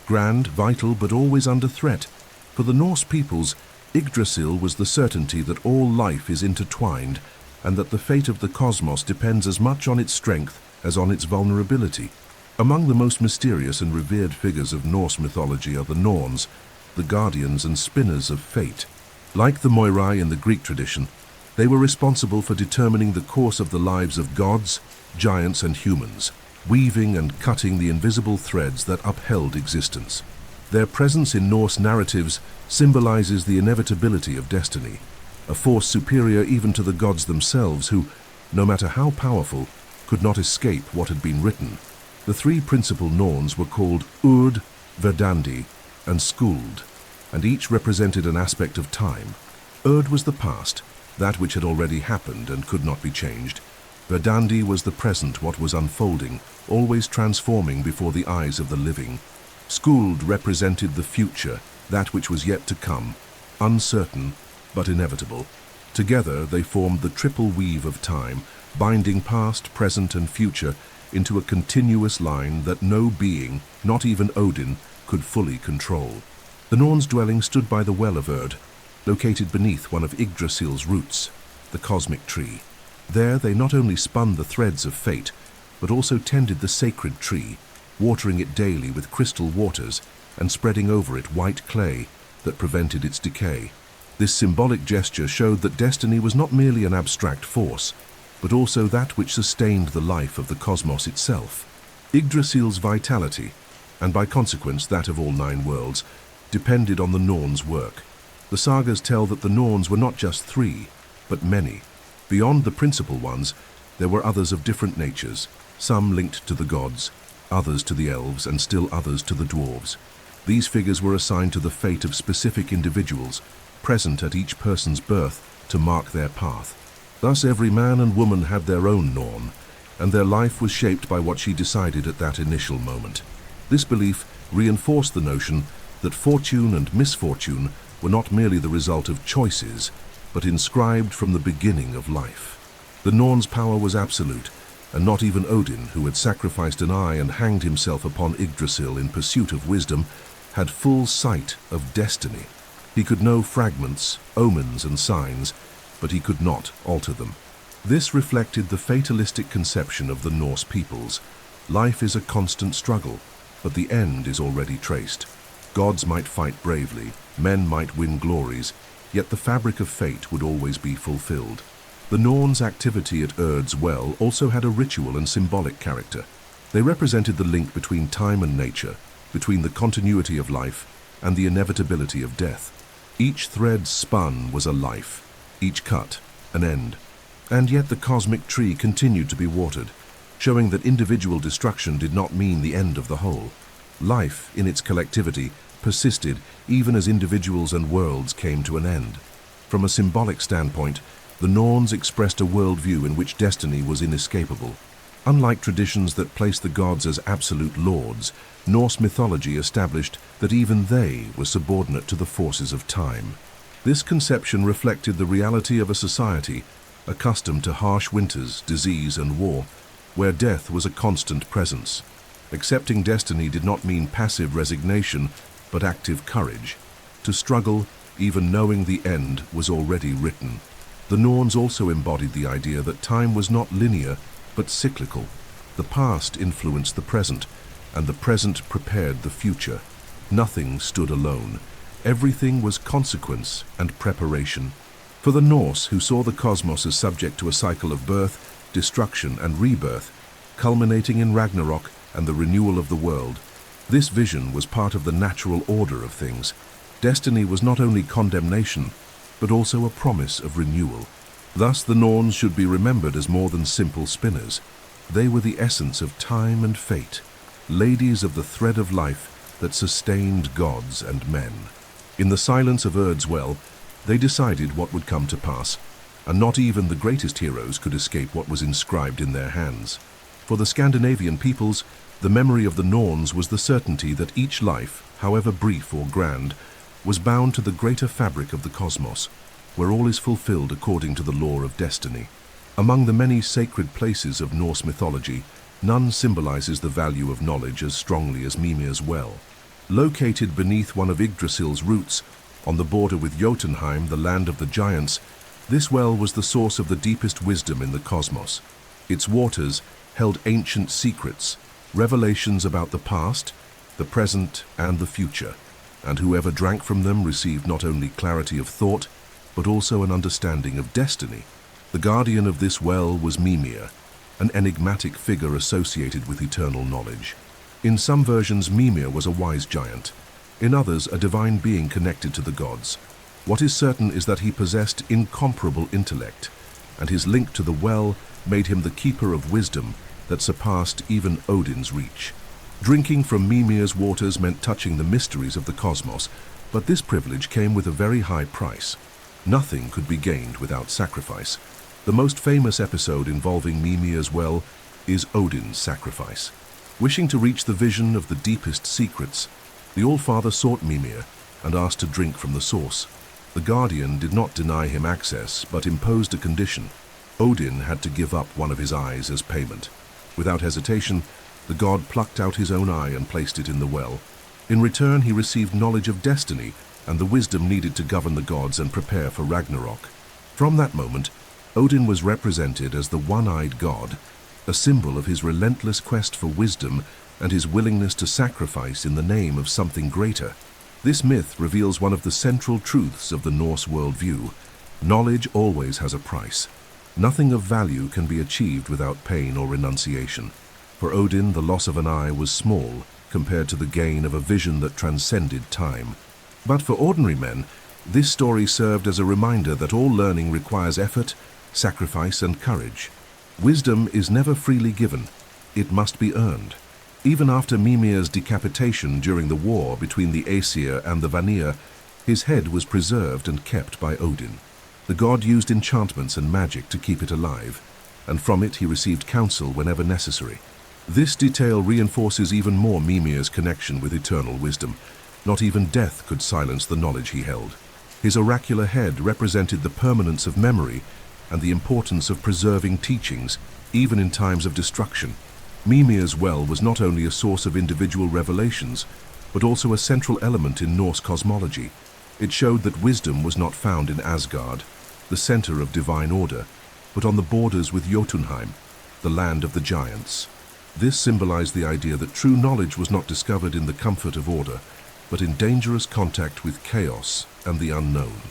grand, vital, but always under threat. For the Norse peoples, Yggdrasil was the certainty that all life is intertwined and that the fate of the cosmos depends as much on its strength as on its vulnerability. Among the most mysterious and revered figures of Norse mythology are the Norns, the guardians and spinners of fate. Like the Moirai in the Greek tradition, they were responsible for determining the course of the lives of gods, giants and humans, weaving and cutting the invisible threads that upheld existence. Their presence in Norse narratives symbolizes the inevitability of destiny, a force superior even to the gods themselves who, no matter how powerful, could not escape what had been written. The 3 principal Norns were called Urd, Verdandi, and Skuld, and each represented an aspect of time. Urd was the past, that which had already happened and could not be changed. Verdandi was the present, what was unfolding, always transforming before the eyes of the living. Skuld represented the future, that which was yet to come, uncertain but inevitable. Together they formed the triple weave of time, binding past, present and future into a continuous line that no being, not even Odin, could fully control. The Norns' dwelling stood by the Well of Urd, located beneath one of Yggdrasil's roots, the cosmic tree. There they not only spun the threads of fate, but also tended the sacred tree, watering it daily with crystal waters and spreading over it white clay that prevented its decay. This symbolic gesture showed that destiny was not merely an abstract force, but also that which sustained the life of the cosmos itself. Yggdrasil's vitality, and by consequence that of all 9 worlds, depended on the Norns' work. The sagas tell that the Norns were not just 3, but many. Beyond the principal ones, there were others of different natures, some linked to the gods, others to the elves, and still others to the dwarves. These figures were assigned to the fate of specific individuals, present at each person's birth to mark their path. Thus every man and woman had their own Norn, and their life was shaped by what she decided at that initial moment. This belief reinforced the notion that fortune and misfortune were not merely the result of choices, but inscribed from the beginning of life. The Norn's power was absolute, and not even Odin, who had sacrificed an eye and hanged himself upon Yggdrasil in pursuit of wisdom, had full sight of destiny. He could know fragments, omens and signs, but he could not alter them. This reflected the fatalistic conception of the Norse peoples. Life is a constant struggle, but the end is already traced. Gods might fight bravely, men might win glories, yet the fabric of fate would always be fulfilled. The Norns' activity at Urd's well also had a ritual and symbolic character. They represented the link between time and nature, between the continuity of life and the inevitability of death. Each thread spun was a life, each cut an end. And yet the cosmic tree continued to be watered, showing that individual destruction did not mean the end of the whole. Life, in its collectivity, persisted even as individuals and worlds came to an end. From a symbolic standpoint, the Norns expressed a worldview in which destiny was inescapable. Unlike traditions that placed the gods as absolute lords, Norse mythology established that even they were subordinate to the forces of time. This conception reflected the reality of a society accustomed to harsh winters, disease, and war, where death was a constant presence. Accepting destiny did not mean passive resignation, but active courage. To struggle, even knowing the end was already written. The Norns also embodied the idea that time was not linear, but cyclical. The past influenced the present, and the present prepared the future. Nothing stood alone. Everything was consequence and preparation. For the Norse, who saw the cosmos as subject to a cycle of birth, destruction, and rebirth, culminating in Ragnarok and the renewal of the world, this vision was part of the natural order of things. Destiny was not only condemnation, but also a promise of renewal. Thus the Norns should be remembered as more than simple spinners. They were the essence of time and fate, ladies of the thread of life that sustained gods and men. In the silence of Urd's well, they decided what would come to pass, and not even the greatest heroes could escape what was inscribed in their hands. For the Scandinavian peoples, the memory of the Norns was the certainty that each life, however brief or grand, was bound to the greater fabric of the cosmos, where all is fulfilled according to the law of destiny. Among the many sacred places of Norse mythology, none symbolizes the value of knowledge as strongly as Mimir's well. Located beneath one of Yggdrasil's roots, on the border with Jotunheim, the land of the giants, this well was the source of the deepest wisdom in the cosmos. Its waters held ancient secrets, revelations about the past, the present, and the future, and whoever drank from them received not only clarity of thought, but also an understanding of destiny. The guardian of this well was Mimir, an enigmatic figure associated with eternal knowledge. In some versions, Mimir was a wise giant. In others, a divine being connected to the gods. What is certain is that he possessed incomparable intellect, and his link to the well made him the keeper of wisdom that surpassed even Odin's reach. Drinking from Mimir's waters meant touching the mysteries of the cosmos, but this privilege came with a very high price. Nothing could be gained without sacrifice. The most famous episode involving Mimir's well is Odin's sacrifice. Wishing to reach the vision of the deepest secrets, the All-Father sought Mimir and asked to drink from the source. The guardian did not deny him access, but imposed a condition. Odin had to give up one of his eyes as payment. Without hesitation, the god plucked out his own eye and placed it in the well. In return, he received knowledge of destiny and the wisdom needed to govern the gods and prepare for Ragnarok. From that moment, Odin was represented as the one-eyed god, a symbol of his relentless quest for wisdom and his willingness to sacrifice in the name of something greater. This myth reveals one of the central truths of the Norse worldview. Knowledge always has a price. Nothing of value can be achieved without pain or renunciation. For Odin, the loss of an eye was small compared to the gain of a vision that transcended time. But for ordinary men, This story served as a reminder that all learning requires effort, sacrifice, and courage. Wisdom is never freely given. It must be earned. Even after Mimir's decapitation during the war between the Aesir and the Vanir, his head was preserved and kept by Odin. The god used enchantments and magic to keep it alive, and from it he received counsel whenever necessary. This detail reinforces even more Mimir's connection with eternal wisdom. Not even death could silence the knowledge he held. His oracular head represented the permanence of memory and the importance of preserving teachings, even in times of destruction. Mimir's well was not only a source of individual revelations, but also a central element in Norse cosmology. It showed that wisdom was not found in Asgard, the center of divine order, but on the borders with Jotunheim, the land of the giants. This symbolized the idea that true knowledge was not discovered in the comfort of order, but in dangerous contact with chaos and the unknown.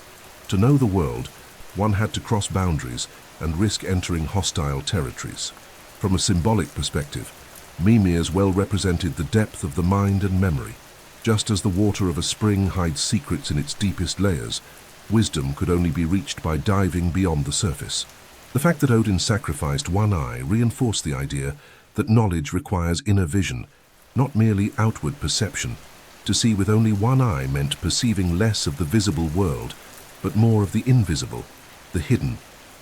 To know the world, one had to cross boundaries and risk entering hostile territories. From a symbolic perspective, Mimir's well represented the depth of the mind and memory. Just as the water of a spring hides secrets in its deepest layers, wisdom could only be reached by diving beyond the surface. The fact that Odin sacrificed one eye reinforced the idea that knowledge requires inner vision, not merely outward perception. To see with only one eye meant perceiving less of the visible world, but more of the invisible, the hidden,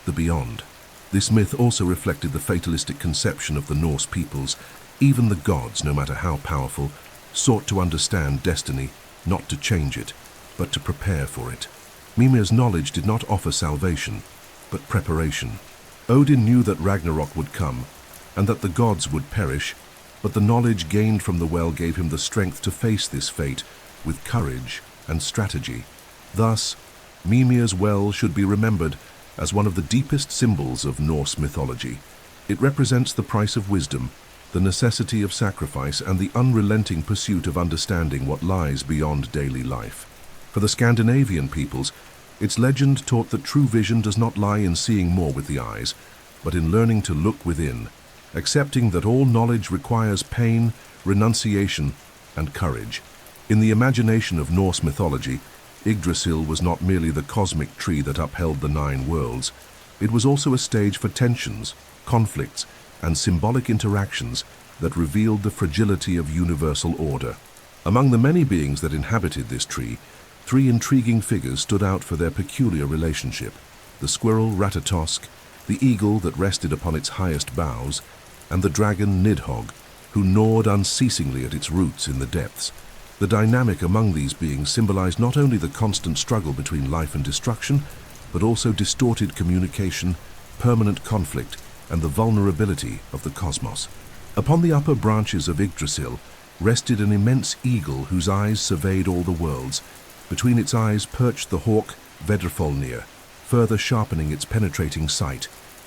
the beyond. This myth also reflected the fatalistic conception of the Norse peoples. Even the gods, no matter how powerful, sought to understand destiny, not to change it, but to prepare for it. Mimir's knowledge did not offer salvation, but preparation. Odin knew that Ragnarok would come, and that the gods would perish, but the knowledge gained from the well gave him the strength to face this fate with courage and strategy. Thus, Mimir's well should be remembered as one of the deepest symbols of Norse mythology. It represents the price of wisdom, the necessity of sacrifice, and the unrelenting pursuit of understanding what lies beyond daily life. For the Scandinavian peoples, its legend taught that true vision does not lie in seeing more with the eyes, but in learning to look within, accepting that all knowledge requires pain, renunciation, and courage. In the imagination of Norse mythology, Yggdrasil was not merely the cosmic tree that upheld the 9 worlds. It was also a stage for tensions, conflicts, and symbolic interactions that revealed the fragility of universal order. Among the many beings that inhabited this tree, 3 intriguing figures stood out for their peculiar relationship: the squirrel Ratatosk, the eagle that rested upon its highest boughs, and the dragon Nidhogg, who gnawed unceasingly at its roots in the depths. The dynamic among these beings symbolized not only the constant struggle between life and destruction, but also distorted communication, permanent conflict, and the vulnerability of the cosmos. Upon the upper branches of Yggdrasil rested an immense eagle whose eyes surveyed all the worlds. Between its eyes perched the hawk Vedrfolnir, further sharpening its penetrating sight.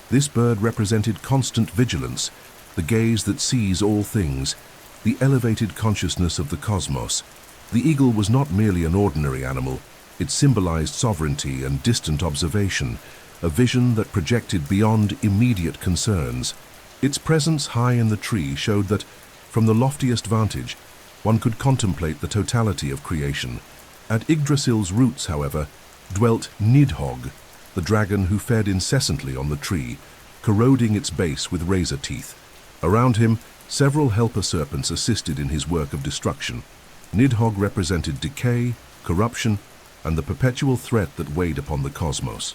This bird represented constant vigilance, the gaze that sees all things, the elevated consciousness of the cosmos. The eagle was not merely an ordinary animal. It symbolized sovereignty and distant observation, a vision that projected beyond immediate concerns. Its presence high in the tree showed that, from the loftiest vantage, one could contemplate the totality of creation. At Yggdrasil's roots, however, dwelt Nidhogg, the dragon who fed incessantly on the tree, corroding its base with razor teeth. Around him, several helper serpents assisted in his work of destruction. Nidhogg represented decay, corruption, and the perpetual threat that weighed upon the cosmos.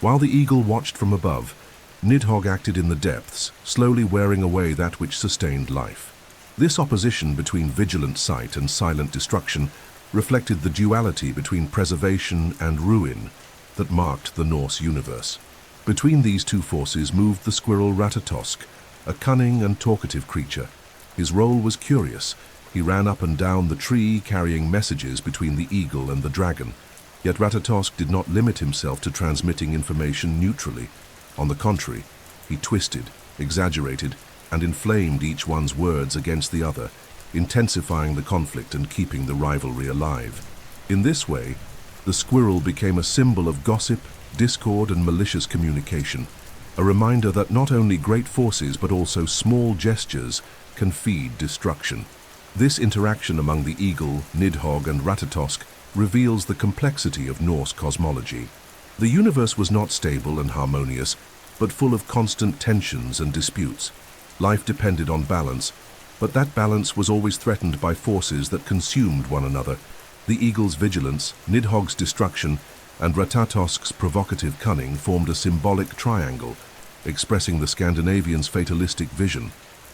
While the eagle watched from above, Nidhogg acted in the depths, slowly wearing away that which sustained life. This opposition between vigilant sight and silent destruction reflected the duality between preservation and ruin that marked the Norse universe. Between these two forces moved the squirrel Ratatosk, a cunning and talkative creature. His role was curious. He ran up and down the tree carrying messages between the eagle and the dragon. Yet Ratatosk did not limit himself to transmitting information neutrally. On the contrary, he twisted, exaggerated, and inflamed each one's words against the other, intensifying the conflict and keeping the rivalry alive. In this way, the squirrel became a symbol of gossip, discord, and malicious communication, a reminder that not only great forces but also small gestures can feed destruction. This interaction among the eagle, Nidhogg, and Ratatosk reveals the complexity of Norse cosmology. The universe was not stable and harmonious, but full of constant tensions and disputes. Life depended on balance, but that balance was always threatened by forces that consumed one another. The eagle's vigilance, Nidhogg's destruction, and Ratatosk's provocative cunning formed a symbolic triangle, expressing the Scandinavians' fatalistic vision.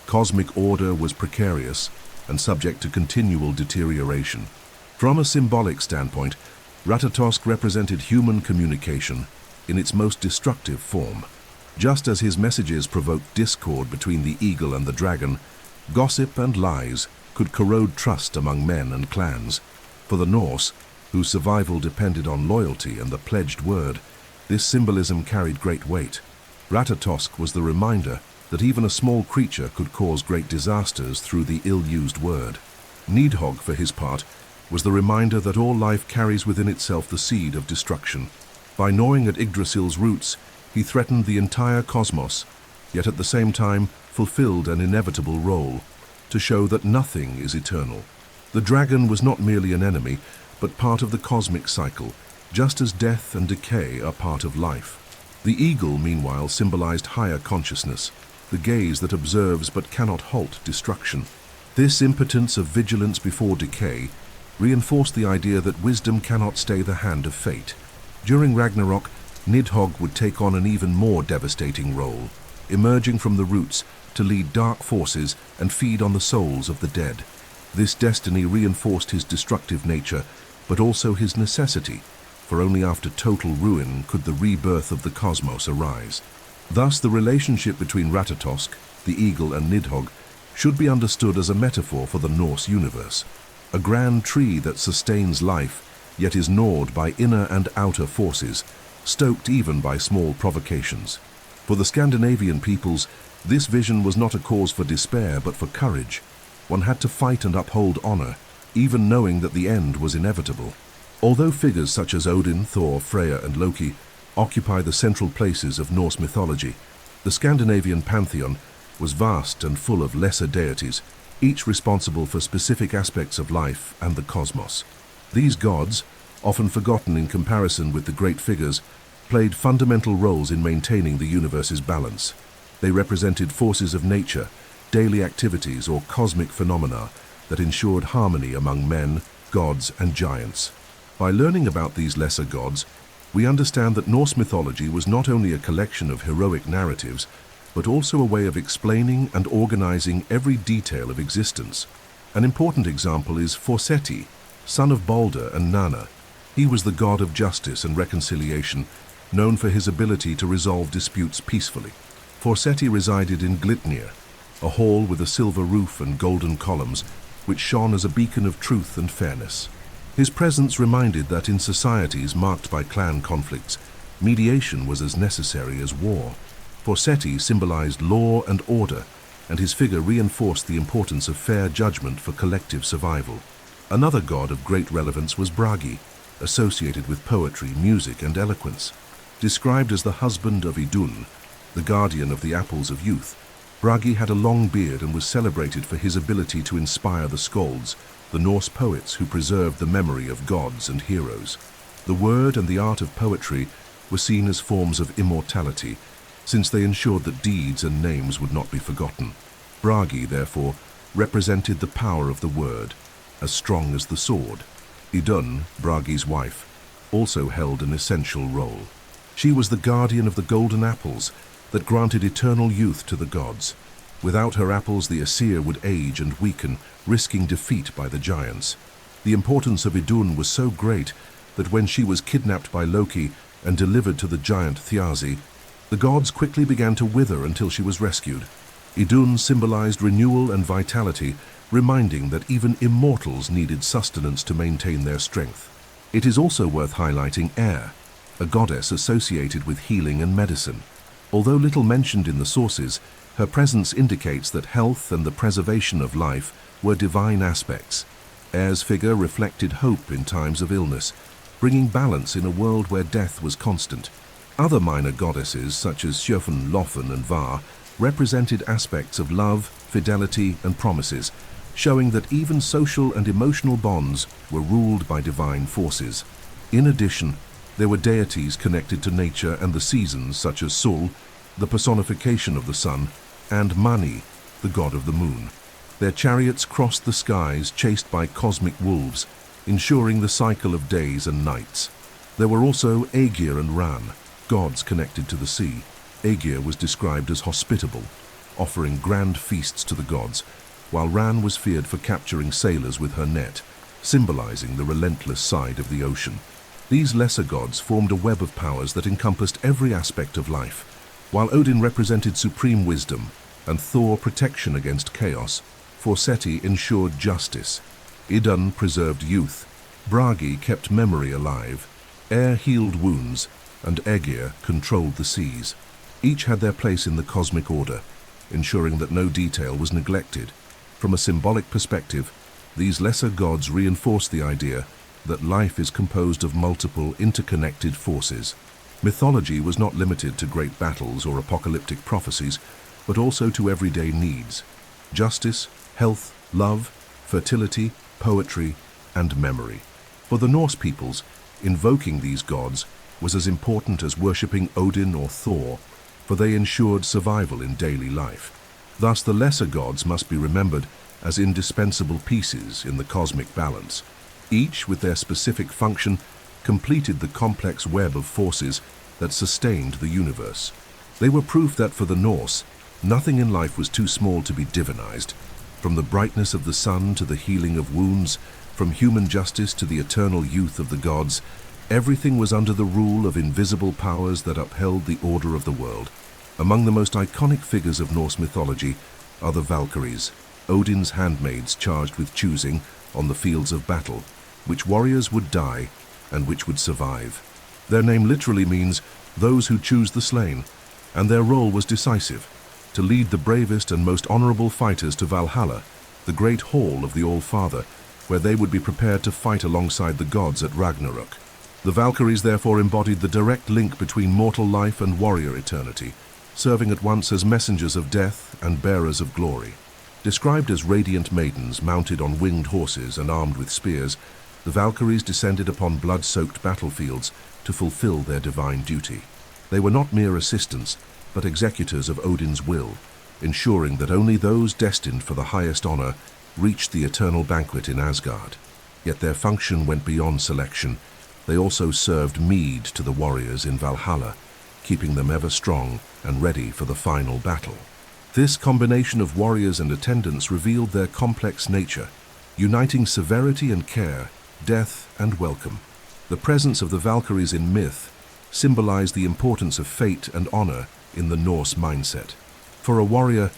Cosmic order was precarious and subject to continual deterioration. From a symbolic standpoint, Ratatosk represented human communication in its most destructive form. Just as his messages provoked discord between the eagle and the dragon, gossip and lies could corrode trust among men and clans. For the Norse, whose survival depended on loyalty and the pledged word, this symbolism carried great weight. Ratatosk was the reminder that even a small creature could cause great disasters through the ill-used word. Nidhogg, for his part, was the reminder that all life carries within itself the seed of destruction. By gnawing at Yggdrasil's roots, he threatened the entire cosmos, yet at the same time fulfilled an inevitable role, to show that nothing is eternal. The dragon was not merely an enemy, but part of the cosmic cycle, just as death and decay are part of life. The eagle, meanwhile, symbolized higher consciousness, the gaze that observes but cannot halt destruction. This impotence of vigilance before decay reinforced the idea that wisdom cannot stay the hand of fate. During Ragnarok, Nidhogg would take on an even more devastating role, emerging from the roots to lead dark forces and feed on the souls of the dead. This destiny reinforced his destructive nature, but also his necessity, for only after total ruin could the rebirth of the cosmos arise. Thus, the relationship between Ratatosk, the eagle, and Nidhogg should be understood as a metaphor for the Norse universe, a grand tree that sustains life, yet is gnawed by inner and outer forces, stoked even by small provocations. For the Scandinavian peoples, this vision was not a cause for despair, but for courage. One had to fight and uphold honor, even knowing that the end was inevitable. Although figures such as Odin, Thor, Freya, and Loki occupy the central places of Norse mythology, the Scandinavian pantheon was vast and full of lesser deities, each responsible for specific aspects of life and the cosmos. These gods, often forgotten in comparison with the great figures, played fundamental roles in maintaining the universe's balance. They represented forces of nature, daily activities, or cosmic phenomena that ensured harmony among men, gods, and giants. By learning about these lesser gods, we understand that Norse mythology was not only a collection of heroic narratives, but also a way of explaining and organizing every detail of existence. An important example is Forseti, son of Balder and Nanna. He was the god of justice and reconciliation, known for his ability to resolve disputes peacefully. Forseti resided in Glitnir, a hall with a silver roof and golden columns, which shone as a beacon of truth and fairness. His presence reminded that in societies marked by clan conflicts, mediation was as necessary as war. Forseti symbolized law and order, and his figure reinforced the importance of fair judgment for collective survival. Another god of great relevance was Bragi, associated with poetry, music, and eloquence. Described as the husband of Idun, the guardian of the apples of youth, Bragi had a long beard and was celebrated for his ability to inspire the skalds, the Norse poets who preserved the memory of gods and heroes. The word and the art of poetry were seen as forms of immortality, since they ensured that deeds and names would not be forgotten. Bragi, therefore, represented the power of the word, as strong as the sword. Idun, Bragi's wife, also held an essential role. She was the guardian of the golden apples that granted eternal youth to the gods. Without her apples, the Aesir would age and weaken, risking defeat by the giants. The importance of Idun was so great that when she was kidnapped by Loki and delivered to the giant Thiazi, the gods quickly began to wither until she was rescued. Idun symbolized renewal and vitality, reminding that even immortals needed sustenance to maintain their strength. It is also worth highlighting Air, a goddess associated with healing and medicine. Although little mentioned in the sources, her presence indicates that health and the preservation of life were divine aspects. Air's figure reflected hope in times of illness, bringing balance in a world where death was constant. Other minor goddesses, such as Sjofn, Lofen, and Var, represented aspects of love, fidelity, and promises, showing that even social and emotional bonds were ruled by divine forces. In addition, there were deities connected to nature and the seasons, such as Sol, the personification of the sun, and Mani, the god of the moon. Their chariots crossed the skies, chased by cosmic wolves, ensuring the cycle of days and nights. There were also Aegir and Ran, gods connected to the sea. Aegir was described as hospitable, offering grand feasts to the gods, while Ran was feared for capturing sailors with her net, symbolizing the relentless side of the ocean. These lesser gods formed a web of powers that encompassed every aspect of life. While Odin represented supreme wisdom and Thor protection against chaos, Forseti ensured justice. Idun preserved youth, Bragi kept memory alive, Air healed wounds, and Aegir controlled the seas. Each had their place in the cosmic order, ensuring that no detail was neglected. From a symbolic perspective, these lesser gods reinforce the idea that life is composed of multiple interconnected forces. Mythology was not limited to great battles or apocalyptic prophecies, but also to everyday needs: justice, health, love, fertility, poetry, and memory. For the Norse peoples, invoking these gods was as important as worshipping Odin or Thor, for they ensured survival in daily life. Thus, the lesser gods must be remembered as indispensable pieces in the cosmic balance. Each, with their specific function, completed the complex web of forces that sustained the universe. They were proof that for the Norse, nothing in life was too small to be divinized. From the brightness of the sun to the healing of wounds, from human justice to the eternal youth of the gods, everything was under the rule of invisible powers that upheld the order of the world. Among the most iconic figures of Norse mythology are the Valkyries, Odin's handmaids charged with choosing, on the fields of battle, which warriors would die and which would survive. Their name literally means those who choose the slain, and their role was decisive, to lead the bravest and most honorable fighters to Valhalla, the great hall of the All-Father, where they would be prepared to fight alongside the gods at Ragnarok. The Valkyries therefore embodied the direct link between mortal life and warrior eternity, serving at once as messengers of death and bearers of glory. Described as radiant maidens mounted on winged horses and armed with spears, the Valkyries descended upon blood-soaked battlefields to fulfill their divine duty. They were not mere assistants, but executors of Odin's will, ensuring that only those destined for the highest honor reached the eternal banquet in Asgard. Yet their function went beyond selection. They also served mead to the warriors in Valhalla, keeping them ever strong and ready for the final battle. This combination of warriors and attendants revealed their complex nature, uniting severity and care, death and welcome. The presence of the Valkyries in myth symbolized the importance of fate and honor in the Norse mindset. For a warrior,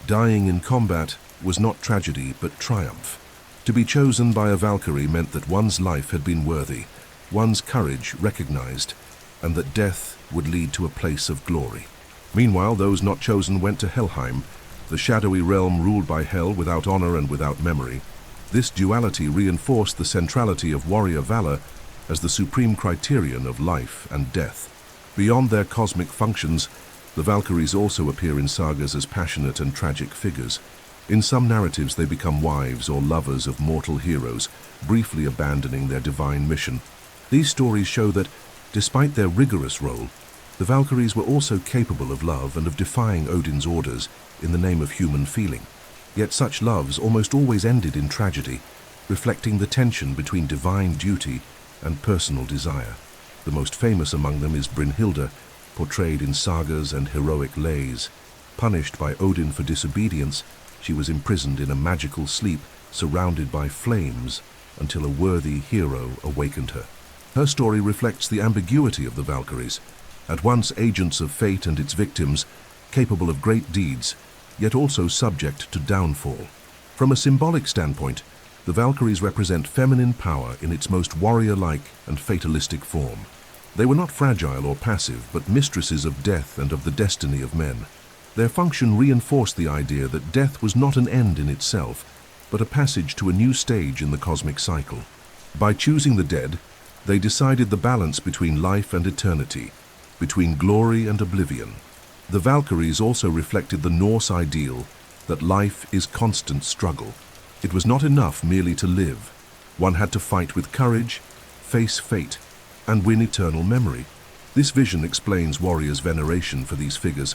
dying in combat was not tragedy but triumph. To be chosen by a Valkyrie meant that one's life had been worthy, one's courage recognized, and that death would lead to a place of glory. Meanwhile, those not chosen went to Helheim, the shadowy realm ruled by Hel without honor and without memory. This duality reinforced the centrality of warrior valor as the supreme criterion of life and death. Beyond their cosmic functions, the Valkyries also appear in sagas as passionate and tragic figures. In some narratives, they become wives or lovers of mortal heroes, briefly abandoning their divine mission. These stories show that, despite their rigorous role, the Valkyries were also capable of love and of defying Odin's orders in the name of human feeling. Yet such loves almost always ended in tragedy, reflecting the tension between divine duty and personal desire. The most famous among them is Brynhilda, portrayed in sagas and heroic lays. Punished by Odin for disobedience, she was imprisoned in a magical sleep, surrounded by flames, until a worthy hero awakened her. Her story reflects the ambiguity of the Valkyries, at once agents of fate and its victims, capable of great deeds, yet also subject to downfall. From a symbolic standpoint, the Valkyries represent feminine power in its most warrior-like and fatalistic form. They were not fragile or passive, but mistresses of death and of the destiny of men. Their function reinforced the idea that death was not an end in itself, but a passage to a new stage in the cosmic cycle. By choosing the dead, they decided the balance between life and eternity, between glory and oblivion. The Valkyries also reflected the Norse ideal that life is constant struggle. It was not enough merely to live. One had to fight with courage, face fate, and win eternal memory. This vision explains warriors' veneration for these figures.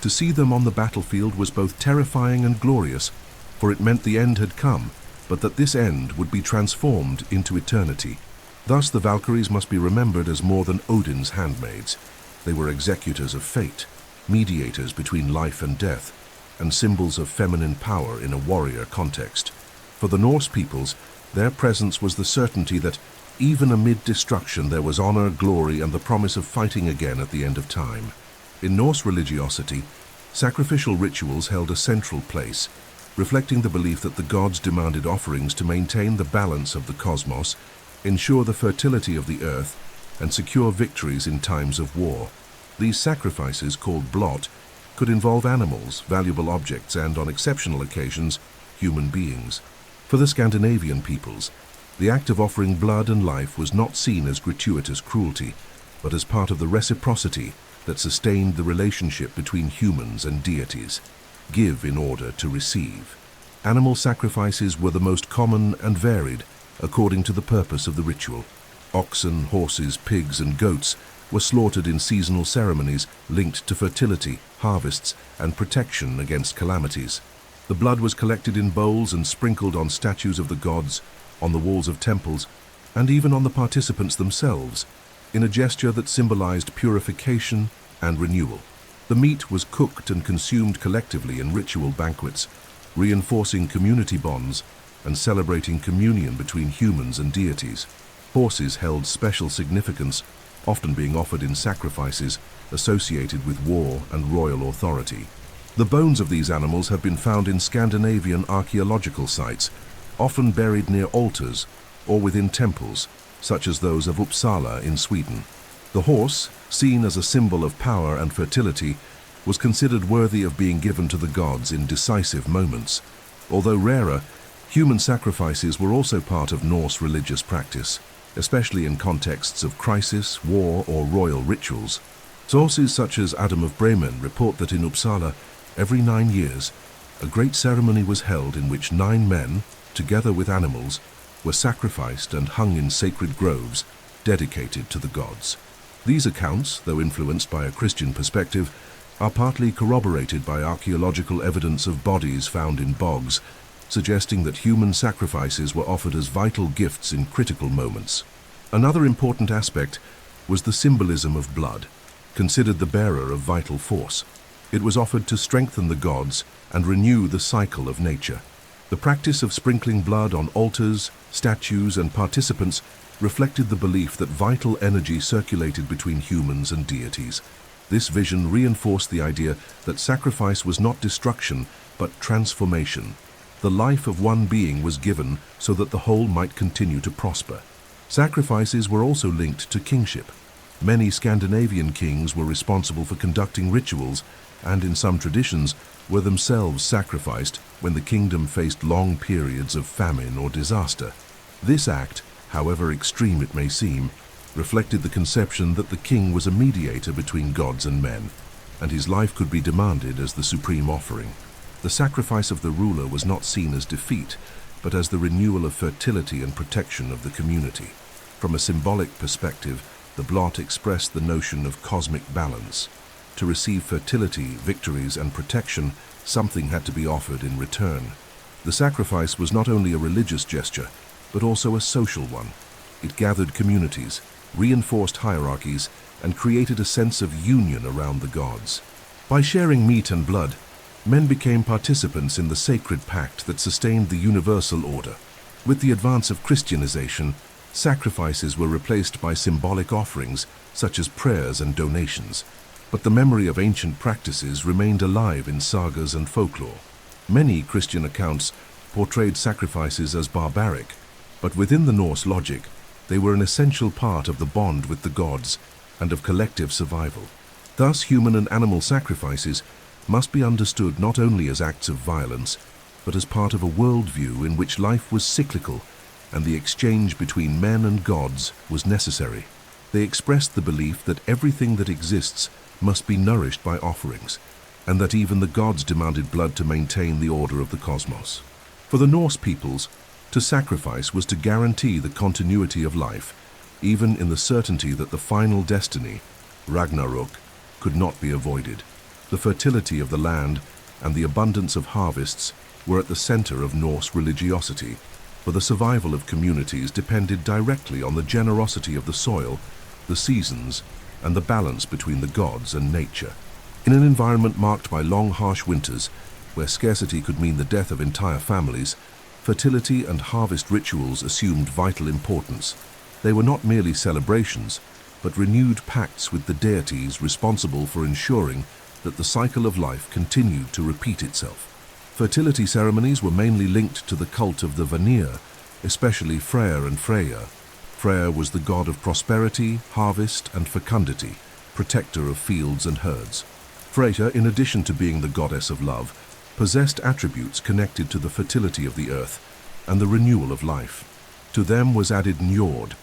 To see them on the battlefield was both terrifying and glorious, for it meant the end had come, but that this end would be transformed into eternity. Thus the Valkyries must be remembered as more than Odin's handmaids. They were executors of fate, mediators between life and death, and symbols of feminine power in a warrior context. For the Norse peoples, their presence was the certainty that, even amid destruction, there was honor, glory, and the promise of fighting again at the end of time. In Norse religiosity, sacrificial rituals held a central place, reflecting the belief that the gods demanded offerings to maintain the balance of the cosmos, ensure the fertility of the earth, and secure victories in times of war. These sacrifices, called blot, could involve animals, valuable objects, and, on exceptional occasions, human beings. For the Scandinavian peoples, the act of offering blood and life was not seen as gratuitous cruelty, but as part of the reciprocity that sustained the relationship between humans and deities. Give in order to receive. Animal sacrifices were the most common and varied, according to the purpose of the ritual. Oxen, horses, pigs, and goats were slaughtered in seasonal ceremonies linked to fertility, harvests, and protection against calamities. The blood was collected in bowls and sprinkled on statues of the gods, on the walls of temples, and even on the participants themselves, in a gesture that symbolized purification and renewal. The meat was cooked and consumed collectively in ritual banquets, reinforcing community bonds and celebrating communion between humans and deities. Horses held special significance, often being offered in sacrifices associated with war and royal authority. The bones of these animals have been found in Scandinavian archaeological sites, often buried near altars or within temples, such as those of Uppsala in Sweden. The horse, seen as a symbol of power and fertility, was considered worthy of being given to the gods in decisive moments. Although rarer, human sacrifices were also part of Norse religious practice, especially in contexts of crisis, war, or royal rituals. Sources such as Adam of Bremen report that in Uppsala, every 9 years, a great ceremony was held in which 9 men, together with animals, were sacrificed and hung in sacred groves dedicated to the gods. These accounts, though influenced by a Christian perspective, are partly corroborated by archaeological evidence of bodies found in bogs, suggesting that human sacrifices were offered as vital gifts in critical moments. Another important aspect was the symbolism of blood, considered the bearer of vital force. It was offered to strengthen the gods and renew the cycle of nature. The practice of sprinkling blood on altars, statues, and participants reflected the belief that vital energy circulated between humans and deities. This vision reinforced the idea that sacrifice was not destruction, but transformation. The life of one being was given so that the whole might continue to prosper. Sacrifices were also linked to kingship. Many Scandinavian kings were responsible for conducting rituals and, in some traditions, were themselves sacrificed when the kingdom faced long periods of famine or disaster. This act, however extreme it may seem, reflected the conception that the king was a mediator between gods and men, and his life could be demanded as the supreme offering. The sacrifice of the ruler was not seen as defeat, but as the renewal of fertility and protection of the community. From a symbolic perspective, the blot expressed the notion of cosmic balance. To receive fertility, victories, and protection, something had to be offered in return. The sacrifice was not only a religious gesture, but also a social one. It gathered communities, reinforced hierarchies, and created a sense of union around the gods. By sharing meat and blood, men became participants in the sacred pact that sustained the universal order. With the advance of Christianization, sacrifices were replaced by symbolic offerings such as prayers and donations, but the memory of ancient practices remained alive in sagas and folklore. Many Christian accounts portrayed sacrifices as barbaric, but within the Norse logic, they were an essential part of the bond with the gods and of collective survival. Thus, human and animal sacrifices must be understood not only as acts of violence, but as part of a worldview in which life was cyclical and the exchange between men and gods was necessary. They expressed the belief that everything that exists must be nourished by offerings, and that even the gods demanded blood to maintain the order of the cosmos. For the Norse peoples, to sacrifice was to guarantee the continuity of life, even in the certainty that the final destiny, Ragnarok, could not be avoided. The fertility of the land and the abundance of harvests were at the center of Norse religiosity, for the survival of communities depended directly on the generosity of the soil, the seasons, and the balance between the gods and nature. In an environment marked by long, harsh winters, where scarcity could mean the death of entire families, fertility and harvest rituals assumed vital importance. They were not merely celebrations, but renewed pacts with the deities responsible for ensuring that the cycle of life continued to repeat itself. Fertility ceremonies were mainly linked to the cult of the Vanir, especially Freyr and Freya. Freyr was the god of prosperity, harvest, and fecundity, protector of fields and herds. Freya, in addition to being the goddess of love, possessed attributes connected to the fertility of the earth and the renewal of life. To them was added Njord,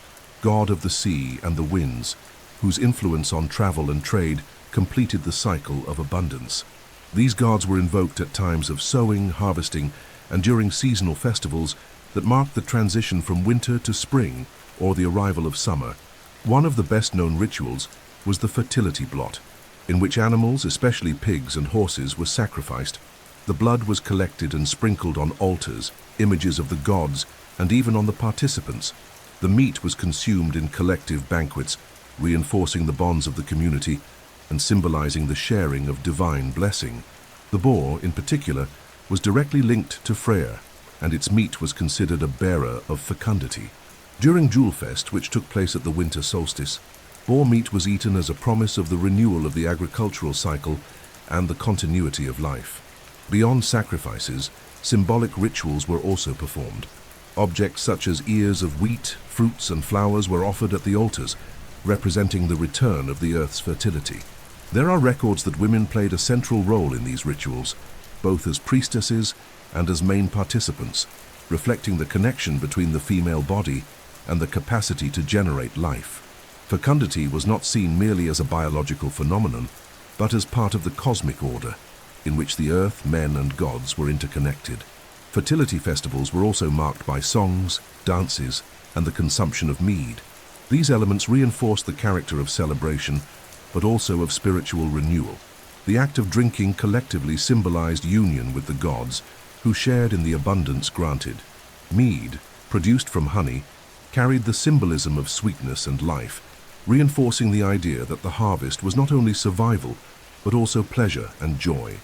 god of the sea and the winds, whose influence on travel and trade completed the cycle of abundance. These gods were invoked at times of sowing, harvesting, and during seasonal festivals that marked the transition from winter to spring or the arrival of summer. One of the best-known rituals was the fertility blot, in which animals, especially pigs and horses, were sacrificed. The blood was collected and sprinkled on altars, images of the gods, and even on the participants. The meat was consumed in collective banquets, reinforcing the bonds of the community and symbolizing the sharing of divine blessing. The boar, in particular, was directly linked to Freyr, and its meat was considered a bearer of fecundity. During Julfest, which took place at the winter solstice, boar meat was eaten as a promise of the renewal of the agricultural cycle and the continuity of life. Beyond sacrifices, symbolic rituals were also performed. Objects such as ears of wheat, fruits, and flowers were offered at the altars, representing the return of the earth's fertility. There are records that women played a central role in these rituals, both as priestesses and as main participants, reflecting the connection between the female body and the capacity to generate life. Fecundity was not seen merely as a biological phenomenon, but as part of the cosmic order, in which the earth, men, and gods were interconnected. Fertility festivals were also marked by songs, dances, and the consumption of mead. These elements reinforced the character of celebration, but also of spiritual renewal. The act of drinking collectively symbolized union with the gods, who shared in the abundance granted. Mead, produced from honey, carried the symbolism of sweetness and life, reinforcing the idea that the harvest was not only survival, but also pleasure and joy.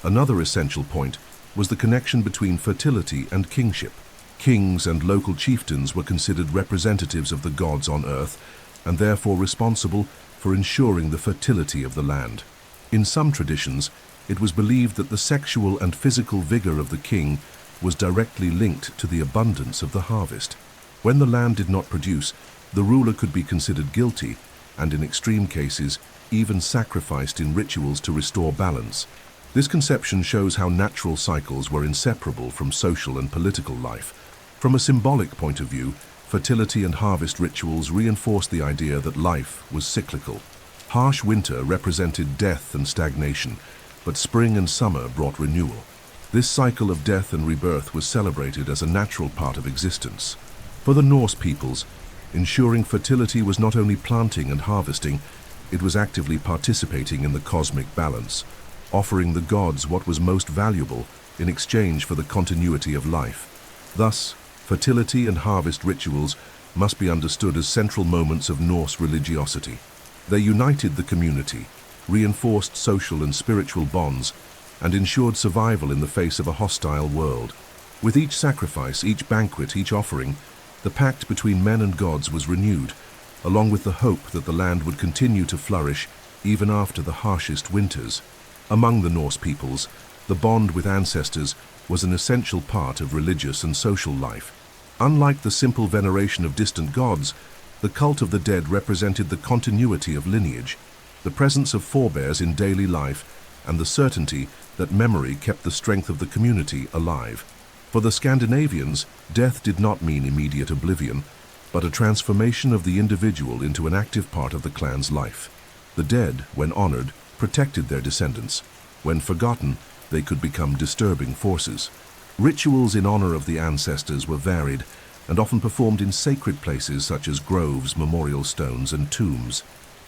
Another essential point was the connection between fertility and kingship. Kings and local chieftains were considered representatives of the gods on earth, and therefore responsible for ensuring the fertility of the land. In some traditions, it was believed that the sexual and physical vigor of the king was directly linked to the abundance of the harvest. When the land did not produce, the ruler could be considered guilty, and in extreme cases, even sacrificed in rituals to restore balance. This conception shows how natural cycles were inseparable from social and political life. From a symbolic point of view, fertility and harvest rituals reinforced the idea that life was cyclical. Harsh winter represented death and stagnation, but spring and summer brought renewal. This cycle of death and rebirth was celebrated as a natural part of existence. For the Norse peoples, ensuring fertility was not only planting and harvesting, it was actively participating in the cosmic balance, offering the gods what was most valuable in exchange for the continuity of life. Thus, fertility and harvest rituals must be understood as central moments of Norse religiosity. They united the community, reinforced social and spiritual bonds, and ensured survival in the face of a hostile world. With each sacrifice, each banquet, each offering, the pact between men and gods was renewed, along with the hope that the land would continue to flourish even after the harshest winters. Among the Norse peoples, the bond with ancestors was an essential part of religious and social life. Unlike the simple veneration of distant gods, the cult of the dead represented the continuity of lineage, the presence of forebears in daily life, and the certainty that memory kept the strength of the community alive. For the Scandinavians, death did not mean immediate oblivion, but a transformation of the individual into an active part of the clan's life. The dead, when honored, protected their descendants. When forgotten, they could become disturbing forces. Rituals in honor of the ancestors were varied and often performed in sacred places such as groves, memorial stones, and tombs.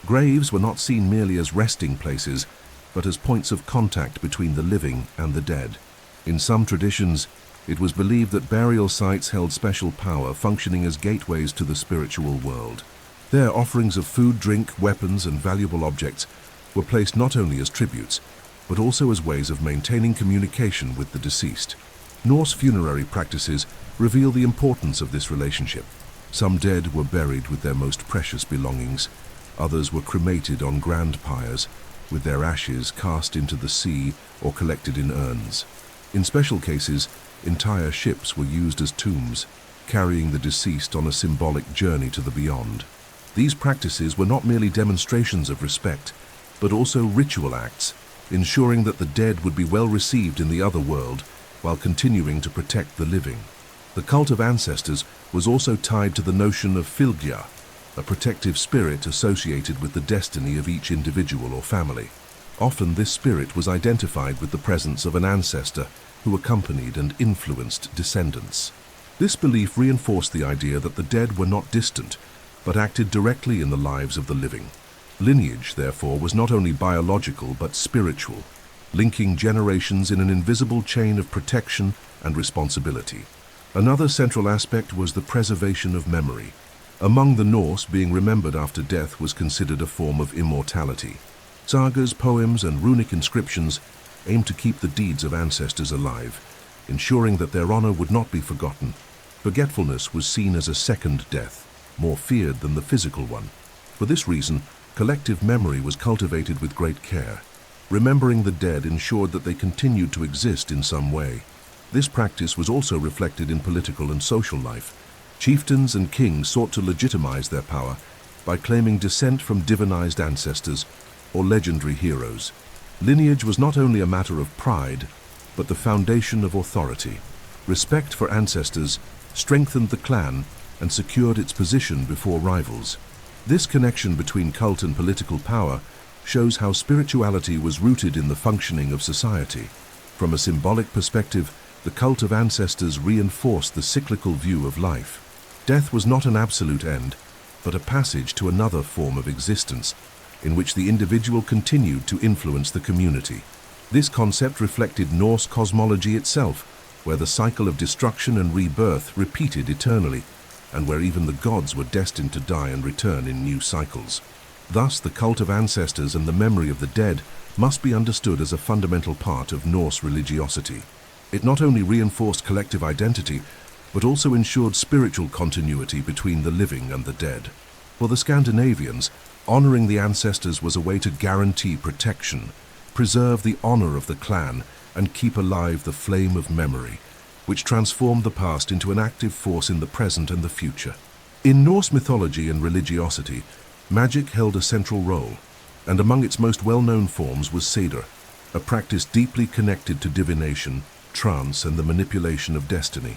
Graves were not seen merely as resting places, but as points of contact between the living and the dead. In some traditions, it was believed that burial sites held special power, functioning as gateways to the spiritual world. There, offerings of food, drink, weapons, and valuable objects were placed not only as tributes, but also as ways of maintaining communication with the deceased. Norse funerary practices reveal the importance of this relationship. Some dead were buried with their most precious belongings. Others were cremated on grand pyres, with their ashes cast into the sea or collected in urns. In special cases, entire ships were used as tombs, carrying the deceased on a symbolic journey to the beyond. These practices were not merely demonstrations of respect, but also ritual acts, ensuring that the dead would be well received in the other world while continuing to protect the living. The cult of ancestors was also tied to the notion of fylgja, a protective spirit associated with the destiny of each individual or family. Often this spirit was identified with the presence of an ancestor who accompanied and influenced descendants. This belief reinforced the idea that the dead were not distant, but acted directly in the lives of the living. Lineage, therefore, was not only biological but spiritual, linking generations in an invisible chain of protection and responsibility. Another central aspect was the preservation of memory. Among the Norse, being remembered after death was considered a form of immortality. Sagas, poems, and runic inscriptions aimed to keep the deeds of ancestors alive, ensuring that their honor would not be forgotten. Forgetfulness was seen as a second death, more feared than the physical one. For this reason, collective memory was cultivated with great care. Remembering the dead ensured that they continued to exist in some way. This practice was also reflected in political and social life. Chieftains and kings sought to legitimize their power by claiming descent from divinized ancestors or legendary heroes. Lineage was not only a matter of pride, but the foundation of authority. Respect for ancestors strengthened the clan and secured its position before rivals. This connection between cult and political power shows how spirituality was rooted in the functioning of society. From a symbolic perspective, the cult of ancestors reinforced the cyclical view of life. Death was not an absolute end, but a passage to another form of existence, in which the individual continued to influence the community. This concept reflected Norse cosmology itself, where the cycle of destruction and rebirth repeated eternally, and where even the gods were destined to die and return in new cycles. Thus, the cult of ancestors and the memory of the dead must be understood as a fundamental part of Norse religiosity. It not only reinforced collective identity, but also ensured spiritual continuity between the living and the dead. For the Scandinavians, honoring the ancestors was a way to guarantee protection, preserve the honor of the clan, and keep alive the flame of memory, which transformed the past into an active force in the present and the future. In Norse mythology and religiosity, magic held a central role, and among its most well-known forms was Seder, a practice deeply connected to divination, trance, and the manipulation of destiny.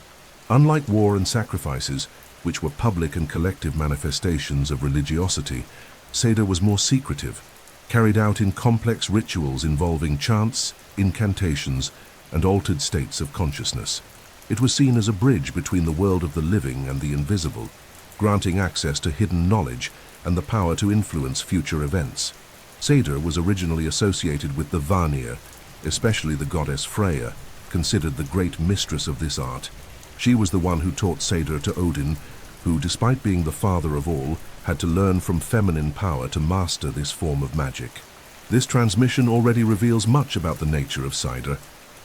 Unlike war and sacrifices, which were public and collective manifestations of religiosity, Seder was more secretive, carried out in complex rituals involving chants, incantations, and altered states of consciousness. It was seen as a bridge between the world of the living and the invisible, granting access to hidden knowledge and the power to influence future events. Seder was originally associated with the Vanir, especially the goddess Freya, considered the great mistress of this art. She was the one who taught Seder to Odin, who, despite being the father of all, had to learn from feminine power to master this form of magic. This transmission already reveals much about the nature of Seder,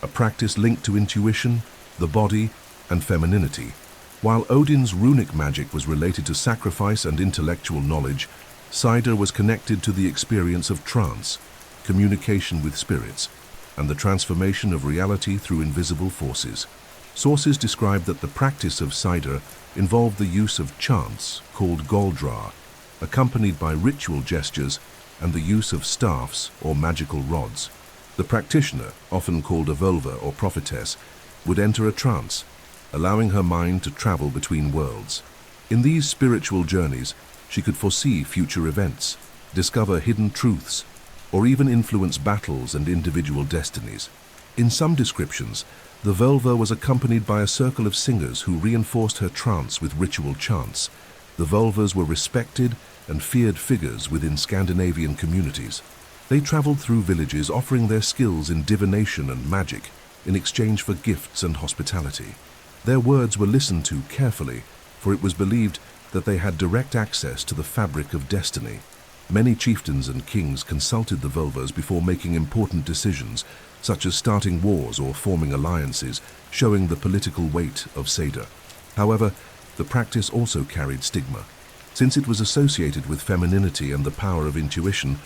a practice linked to intuition, the body, and femininity. While Odin's runic magic was related to sacrifice and intellectual knowledge, Seder was connected to the experience of trance, communication with spirits, and the transformation of reality through invisible forces. Sources describe that the practice of Seder involved the use of chants, called goldra, accompanied by ritual gestures and the use of staffs or magical rods. The practitioner, often called a vulva or prophetess, would enter a trance, allowing her mind to travel between worlds. In these spiritual journeys, she could foresee future events, discover hidden truths, or even influence battles and individual destinies. In some descriptions, The Volva was accompanied by a circle of singers who reinforced her trance with ritual chants. The Volvas were respected and feared figures within Scandinavian communities. They traveled through villages offering their skills in divination and magic in exchange for gifts and hospitality. Their words were listened to carefully, for it was believed that they had direct access to the fabric of destiny. Many chieftains and kings consulted the Volvas before making important decisions, such as starting wars or forming alliances, showing the political weight of Seda. However, the practice also carried stigma. Since it was associated with femininity and the power of intuition,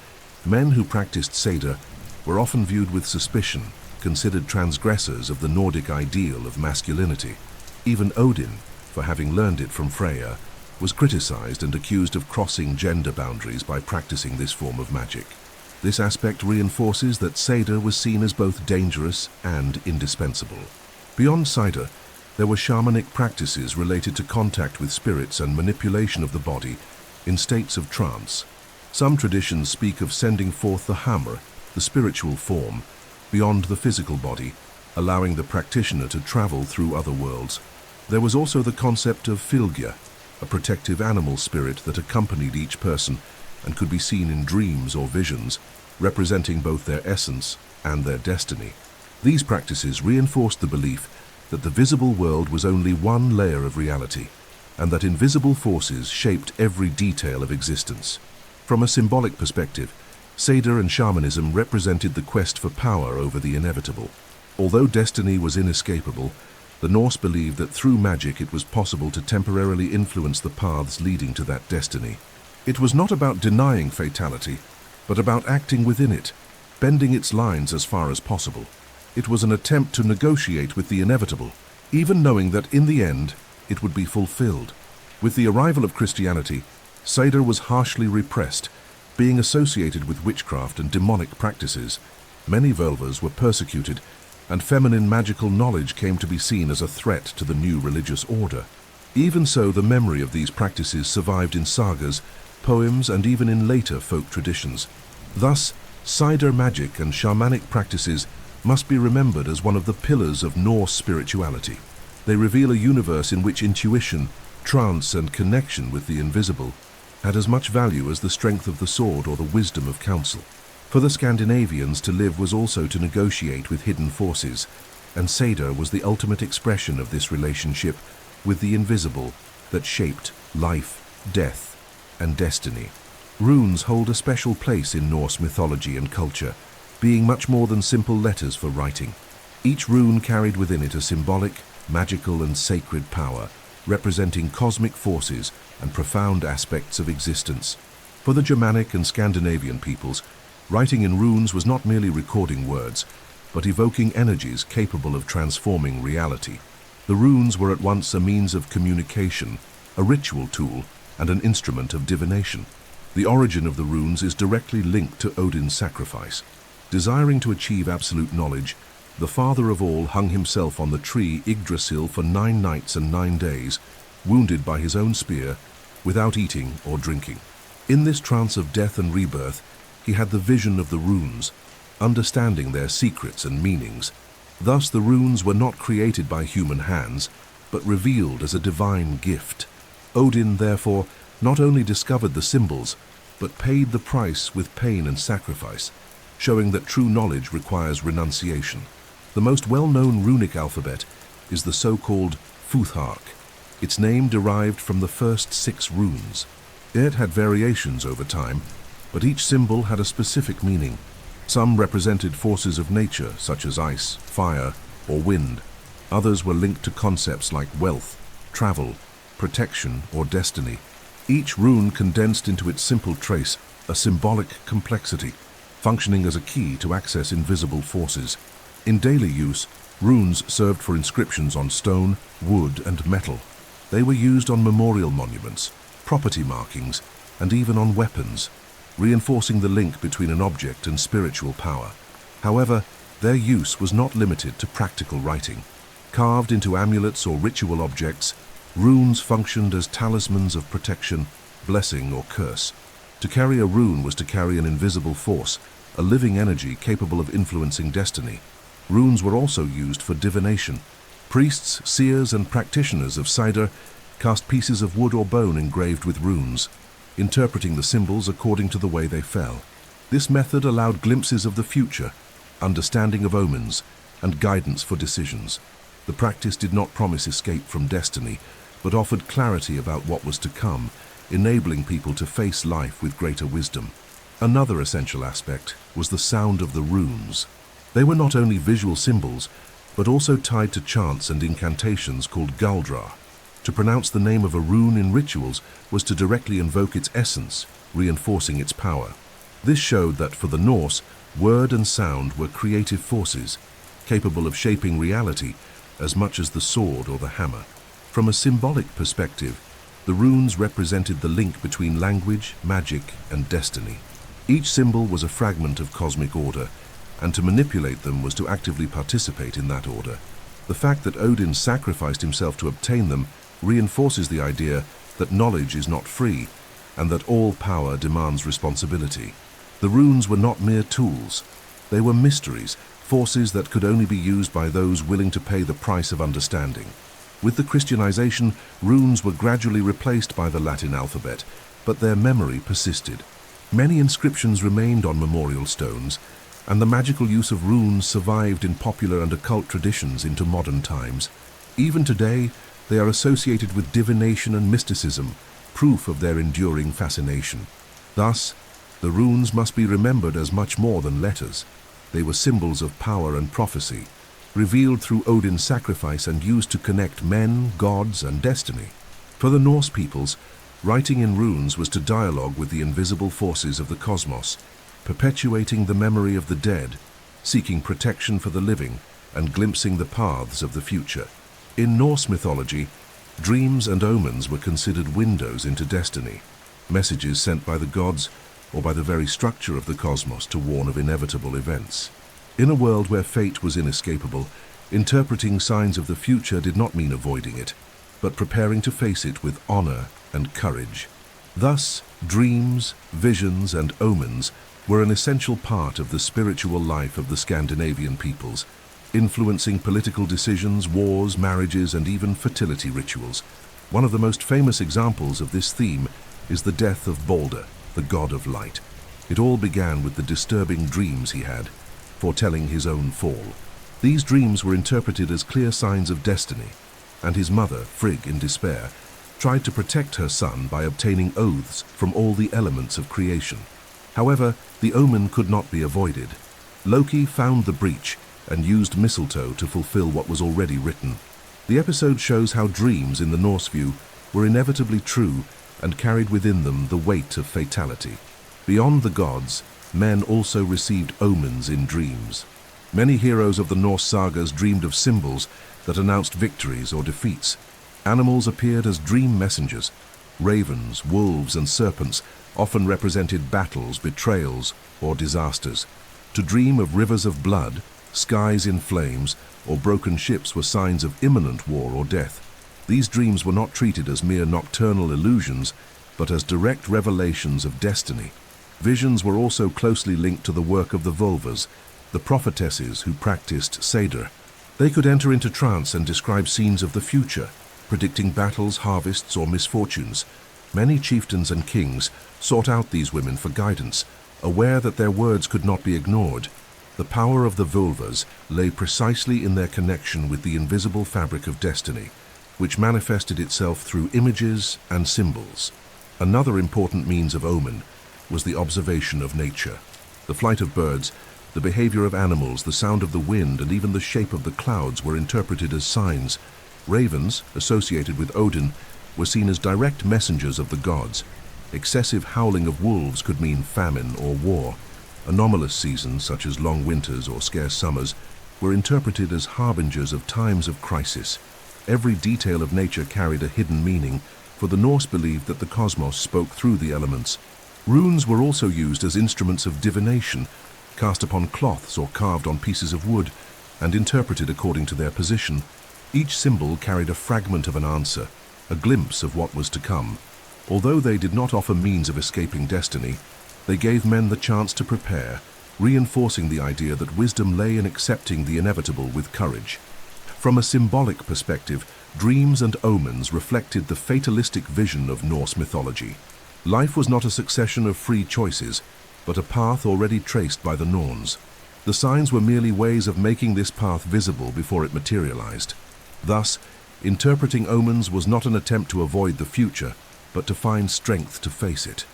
men who practiced Seda were often viewed with suspicion, considered transgressors of the Nordic ideal of masculinity. Even Odin, for having learned it from Freya, was criticized and accused of crossing gender boundaries by practicing this form of magic. This aspect reinforces that Seda was seen as both dangerous and indispensable. Beyond Seda, there were shamanic practices related to contact with spirits and manipulation of the body in states of trance. Some traditions speak of sending forth the hammer, the spiritual form, beyond the physical body, allowing the practitioner to travel through other worlds. There was also the concept of fylgja, a protective animal spirit that accompanied each person and could be seen in dreams or visions, representing both their essence and their destiny. These practices reinforced the belief that the visible world was only one layer of reality, and that invisible forces shaped every detail of existence. From a symbolic perspective, Seda and shamanism represented the quest for power over the inevitable. Although destiny was inescapable, the Norse believed that through magic it was possible to temporarily influence the paths leading to that destiny. It was not about denying fatality, but about acting within it, bending its lines as far as possible. It was an attempt to negotiate with the inevitable, even knowing that in the end it would be fulfilled. With the arrival of Christianity, Seda was harshly repressed, being associated with witchcraft and demonic practices. Many Volvas were persecuted, and feminine magical knowledge came to be seen as a threat to the new religious order. Even so, the memory of these practices survived in sagas, poems, and even in later folk traditions. Thus, Seda magic and shamanic practices must be remembered as one of the pillars of Norse spirituality. They reveal a universe in which intuition, trance, and connection with the invisible had as much value as the strength of the sword or the wisdom of counsel. For the Scandinavians, to live was also to negotiate with hidden forces, and Seda was the ultimate expression of this relationship with the invisible that shaped life, death, and destiny. Runes hold a special place in Norse mythology and culture, being much more than simple letters for writing. Each rune carried within it a symbolic, magical, and sacred power, representing cosmic forces and profound aspects of existence. For the Germanic and Scandinavian peoples, writing in runes was not merely recording words, but evoking energies capable of transforming reality. The runes were at once a means of communication, a ritual tool, and an instrument of divination. The origin of the runes is directly linked to Odin's sacrifice. Desiring to achieve absolute knowledge, the father of all hung himself on the tree Yggdrasil for 9 nights and 9 days, wounded by his own spear, without eating or drinking. In this trance of death and rebirth, he had the vision of the runes, understanding their secrets and meanings. Thus the runes were not created by human hands, but revealed as a divine gift. Odin, therefore, not only discovered the symbols, but paid the price with pain and sacrifice, showing that true knowledge requires renunciation. The most well-known runic alphabet is the so-called Futhark. Its name derived from the first 6 runes. It had variations over time, but each symbol had a specific meaning. Some represented forces of nature, such as ice, fire, or wind. Others were linked to concepts like wealth, travel, protection, or destiny. Each rune condensed into its simple trace a symbolic complexity, functioning as a key to access invisible forces. In daily use, runes served for inscriptions on stone, wood, and metal. They were used on memorial monuments, property markings, and even on weapons, reinforcing the link between an object and spiritual power. However, their use was not limited to practical writing. Carved into amulets or ritual objects, runes functioned as talismans of protection, blessing, or curse. To carry a rune was to carry an invisible force, a living energy capable of influencing destiny. Runes were also used for divination. Priests, seers, and practitioners of Cider cast pieces of wood or bone engraved with runes, interpreting the symbols according to the way they fell. This method allowed glimpses of the future, understanding of omens, and guidance for decisions. The practice did not promise escape from destiny, but offered clarity about what was to come, enabling people to face life with greater wisdom. Another essential aspect was the sound of the runes. They were not only visual symbols, but also tied to chants and incantations called guldra. To pronounce the name of a rune in rituals was to directly invoke its essence, reinforcing its power. This showed that for the Norse, word and sound were creative forces, capable of shaping reality as much as the sword or the hammer. From a symbolic perspective, the runes represented the link between language, magic, and destiny. Each symbol was a fragment of cosmic order, and to manipulate them was to actively participate in that order. The fact that Odin sacrificed himself to obtain them reinforces the idea that knowledge is not free, and that all power demands responsibility. The runes were not mere tools. They were mysteries, forces that could only be used by those willing to pay the price of understanding. With the Christianization, runes were gradually replaced by the Latin alphabet, but their memory persisted. Many inscriptions remained on memorial stones, and the magical use of runes survived in popular and occult traditions into modern times. Even today, they are associated with divination and mysticism, proof of their enduring fascination. Thus, the runes must be remembered as much more than letters. They were symbols of power and prophecy, revealed through Odin's sacrifice and used to connect men, gods, and destiny. For the Norse peoples, writing in runes was to dialogue with the invisible forces of the cosmos, perpetuating the memory of the dead, seeking protection for the living, and glimpsing the paths of the future. In Norse mythology, dreams and omens were considered windows into destiny, messages sent by the gods or by the very structure of the cosmos to warn of inevitable events. In a world where fate was inescapable, interpreting signs of the future did not mean avoiding it, but preparing to face it with honor and courage. Thus, dreams, visions, and omens were an essential part of the spiritual life of the Scandinavian peoples, influencing political decisions, wars, marriages, and even fertility rituals. One of the most famous examples of this theme is the death of Balder, the god of light. It all began with the disturbing dreams he had, foretelling his own fall. These dreams were interpreted as clear signs of destiny, and his mother, Frigg, in despair, tried to protect her son by obtaining oaths from all the elements of creation. However, the omen could not be avoided. Loki found the breach and used mistletoe to fulfill what was already written. The episode shows how dreams in the Norse view were inevitably true and carried within them the weight of fatality. Beyond the gods, men also received omens in dreams. Many heroes of the Norse sagas dreamed of symbols that announced victories or defeats. Animals appeared as dream messengers. Ravens, wolves, and serpents often represented battles, betrayals, or disasters. To dream of rivers of blood, skies in flames, or broken ships were signs of imminent war or death. These dreams were not treated as mere nocturnal illusions, but as direct revelations of destiny. Visions were also closely linked to the work of the Vulvas, the prophetesses who practiced Seder. They could enter into trance and describe scenes of the future, predicting battles, harvests, or misfortunes. Many chieftains and kings sought out these women for guidance, aware that their words could not be ignored. The power of the Vulvas lay precisely in their connection with the invisible fabric of destiny, which manifested itself through images and symbols. Another important means of omen was the observation of nature. The flight of birds, the behavior of animals, the sound of the wind, and even the shape of the clouds were interpreted as signs. Ravens, associated with Odin, were seen as direct messengers of the gods. Excessive howling of wolves could mean famine or war. Anomalous seasons, such as long winters or scarce summers, were interpreted as harbingers of times of crisis. Every detail of nature carried a hidden meaning, for the Norse believed that the cosmos spoke through the elements. Runes were also used as instruments of divination, cast upon cloths or carved on pieces of wood, and interpreted according to their position. Each symbol carried a fragment of an answer, a glimpse of what was to come. Although they did not offer means of escaping destiny, they gave men the chance to prepare, reinforcing the idea that wisdom lay in accepting the inevitable with courage. From a symbolic perspective, dreams and omens reflected the fatalistic vision of Norse mythology. Life was not a succession of free choices, but a path already traced by the Norns. The signs were merely ways of making this path visible before it materialized. Thus, interpreting omens was not an attempt to avoid the future, but to find strength to face it.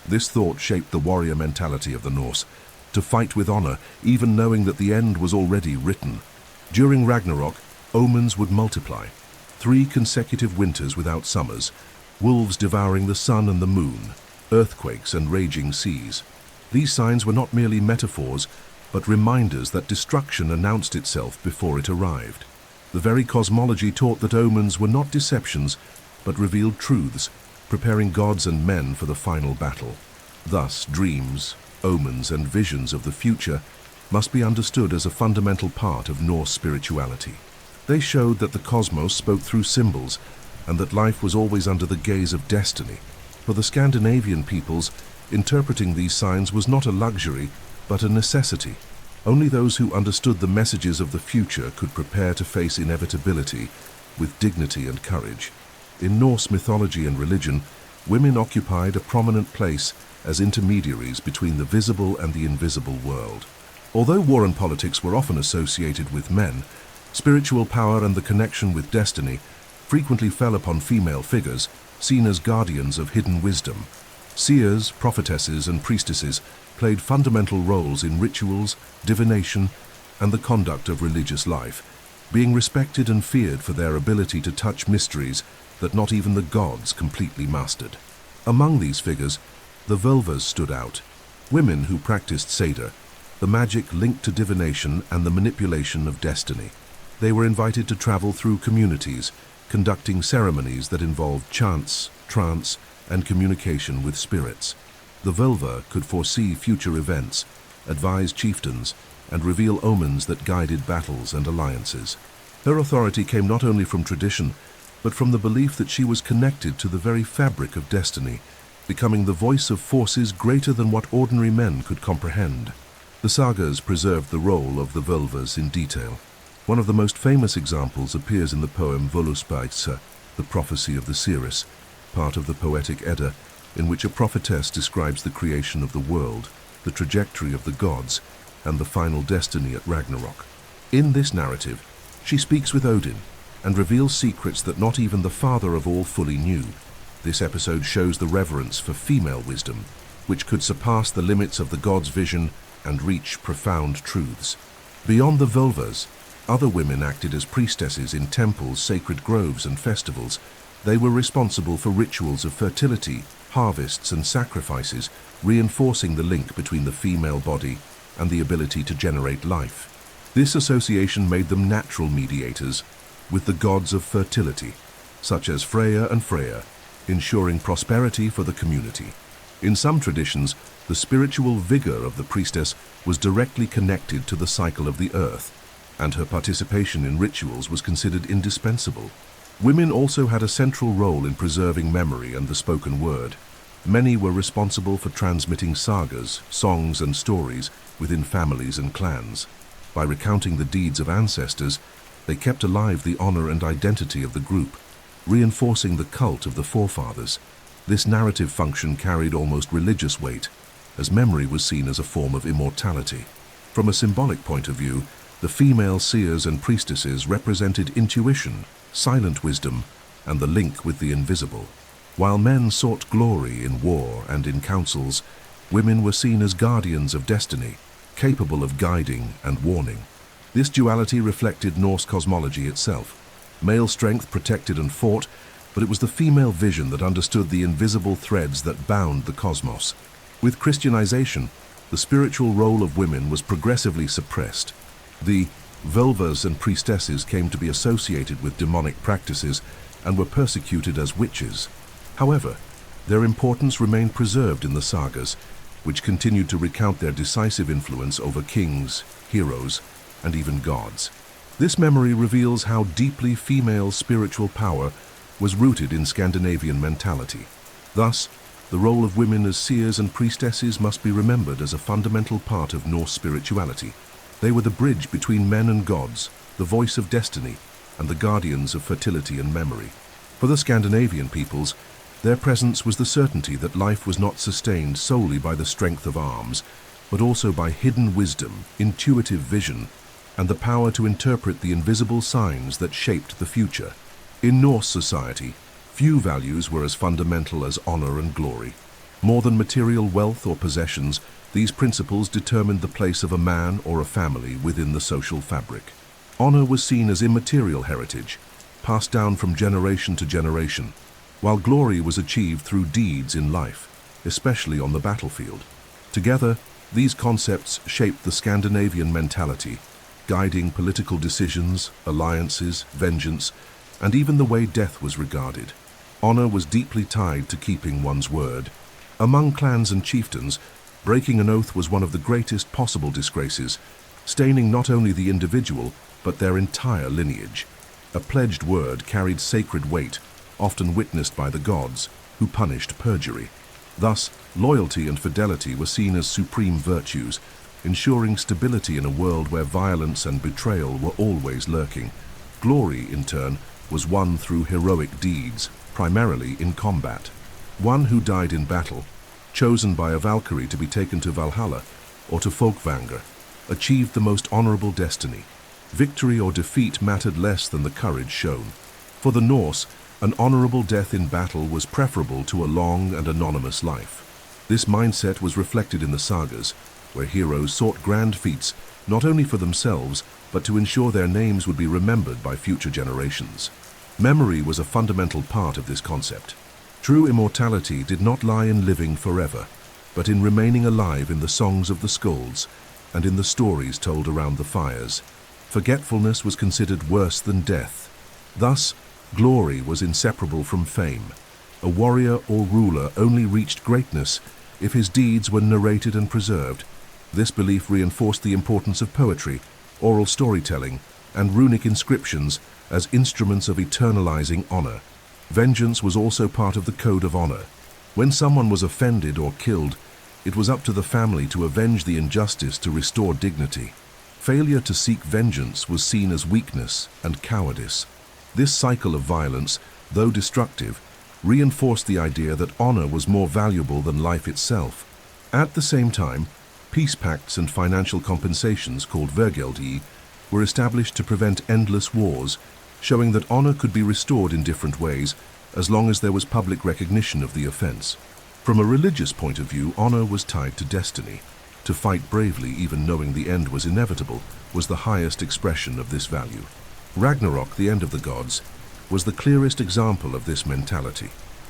This thought shaped the warrior mentality of the Norse, to fight with honor, even knowing that the end was already written. During Ragnarok, omens would multiply. 3 consecutive winters without summers, wolves devouring the sun and the moon, earthquakes and raging seas. These signs were not merely metaphors, but reminders that destruction announced itself before it arrived. The very cosmology taught that omens were not deceptions, but revealed truths, preparing gods and men for the final battle. Thus, dreams, omens, and visions of the future must be understood as a fundamental part of Norse spirituality. They showed that the cosmos spoke through symbols, and that life was always under the gaze of destiny. For the Scandinavian peoples, interpreting these signs was not a luxury, but a necessity. Only those who understood the messages of the future could prepare to face inevitability with dignity and courage. In Norse mythology and religion, women occupied a prominent place as intermediaries between the visible and the invisible world. Although war and politics were often associated with men, spiritual power and the connection with destiny frequently fell upon female figures, seen as guardians of hidden wisdom. Seers, prophetesses, and priestesses played fundamental roles in rituals, divination, and the conduct of religious life, being respected and feared for their ability to touch mysteries that not even the gods completely mastered. Among these figures, the Völvas stood out, women who practiced Seder, the magic linked to divination and the manipulation of destiny. They were invited to travel through communities, conducting ceremonies that involved chants, trance, and communication with spirits. The Völva could foresee future events, advise chieftains, and reveal omens that guided battles and alliances. Her authority came not only from tradition, but from the belief that she was connected to the very fabric of destiny, becoming the voice of forces greater than what ordinary men could comprehend. The sagas preserved the role of the Völvas in detail. One of the most famous examples appears in the poem Völuspá, the prophecy of the seeress, part of the poetic Edda, in which a prophetess describes the creation of the world, the trajectory of the gods, and the final destiny at Ragnarok. In this narrative, she speaks with Odin and reveals secrets that not even the father of all fully knew. This episode shows the reverence for female wisdom, which could surpass the limits of the god's vision and reach profound truths. Beyond the Völvas, other women acted as priestesses in temples, sacred groves, and festivals. They were responsible for rituals of fertility, harvests, and sacrifices, reinforcing the link between the female body and the ability to generate life. This association made them natural mediators with the gods of fertility, such as Freya and Freya, ensuring prosperity for the community. In some traditions, the spiritual vigor of the priestess was directly connected to the cycle of the earth, and her participation in rituals was considered indispensable. Women also had a central role in preserving memory and the spoken word. Many were responsible for transmitting sagas, songs, and stories within families and clans. By recounting the deeds of ancestors, they kept alive the honor and identity of the group, reinforcing the cult of the forefathers. This narrative function carried almost religious weight, as memory was seen as a form of immortality. From a symbolic point of view, the female seers and priestesses represented intuition, silent wisdom, and the link with the invisible. While men sought glory in war and in councils, women were seen as guardians of destiny, capable of guiding and warning. This duality reflected Norse cosmology itself. Male strength protected and fought, but it was the female vision that understood the invisible threads that bound the cosmos. With Christianization, the spiritual role of women was progressively suppressed. The Völvas and priestesses came to be associated with demonic practices and were persecuted as witches. However, their importance remained preserved in the sagas, which continued to recount their decisive influence over kings, heroes, and even gods. This memory reveals how deeply female spiritual power was rooted in Scandinavian mentality. Thus, The role of women as seers and priestesses must be remembered as a fundamental part of Norse spirituality. They were the bridge between men and gods, the voice of destiny, and the guardians of fertility and memory. For the Scandinavian peoples, their presence was the certainty that life was not sustained solely by the strength of arms, but also by hidden wisdom, intuitive vision, and the power to interpret the invisible signs that shaped the future. In Norse society, few values were as fundamental as honor and glory. More than material wealth or possessions, these principles determined the place of a man or a family within the social fabric. Honor was seen as immaterial heritage, passed down from generation to generation, while glory was achieved through deeds in life, especially on the battlefield. Together, these concepts shaped the Scandinavian mentality, guiding political decisions, alliances, vengeance, and even the way death was regarded. Honor was deeply tied to keeping one's word. Among clans and chieftains, breaking an oath was one of the greatest possible disgraces, staining not only the individual, but their entire lineage. A pledged word carried sacred weight, often witnessed by the gods, who punished perjury. Thus, loyalty and fidelity were seen as supreme virtues, ensuring stability in a world where violence and betrayal were always lurking. Glory, in turn, was won through heroic deeds, primarily in combat. One who died in battle, chosen by a Valkyrie to be taken to Valhalla or to Folkvanger, achieved the most honorable destiny. Victory or defeat mattered less than the courage shown. For the Norse, an honorable death in battle was preferable to a long and anonymous life. This mindset was reflected in the sagas, where heroes sought grand feats not only for themselves, but to ensure their names would be remembered by future generations. Memory was a fundamental part of this concept. True immortality did not lie in living forever, but in remaining alive in the songs of the skalds and in the stories told around the fires. Forgetfulness was considered worse than death. Thus, glory was inseparable from fame. A warrior or ruler only reached greatness if his deeds were narrated and preserved. This belief reinforced the importance of poetry, oral storytelling, and runic inscriptions as instruments of eternalizing honor. Vengeance was also part of the code of honor. When someone was offended or killed, it was up to the family to avenge the injustice to restore dignity. Failure to seek vengeance was seen as weakness and cowardice. This cycle of violence, though destructive, reinforced the idea that honor was more valuable than life itself. At the same time, peace pacts and financial compensations, called vergeldi, were established to prevent endless wars, showing that honor could be restored in different ways as long as there was public recognition of the offense. From a religious point of view, honor was tied to destiny. To fight bravely, even knowing the end was inevitable, was the highest expression of this value. Ragnarok, the end of the gods, was the clearest example of this mentality.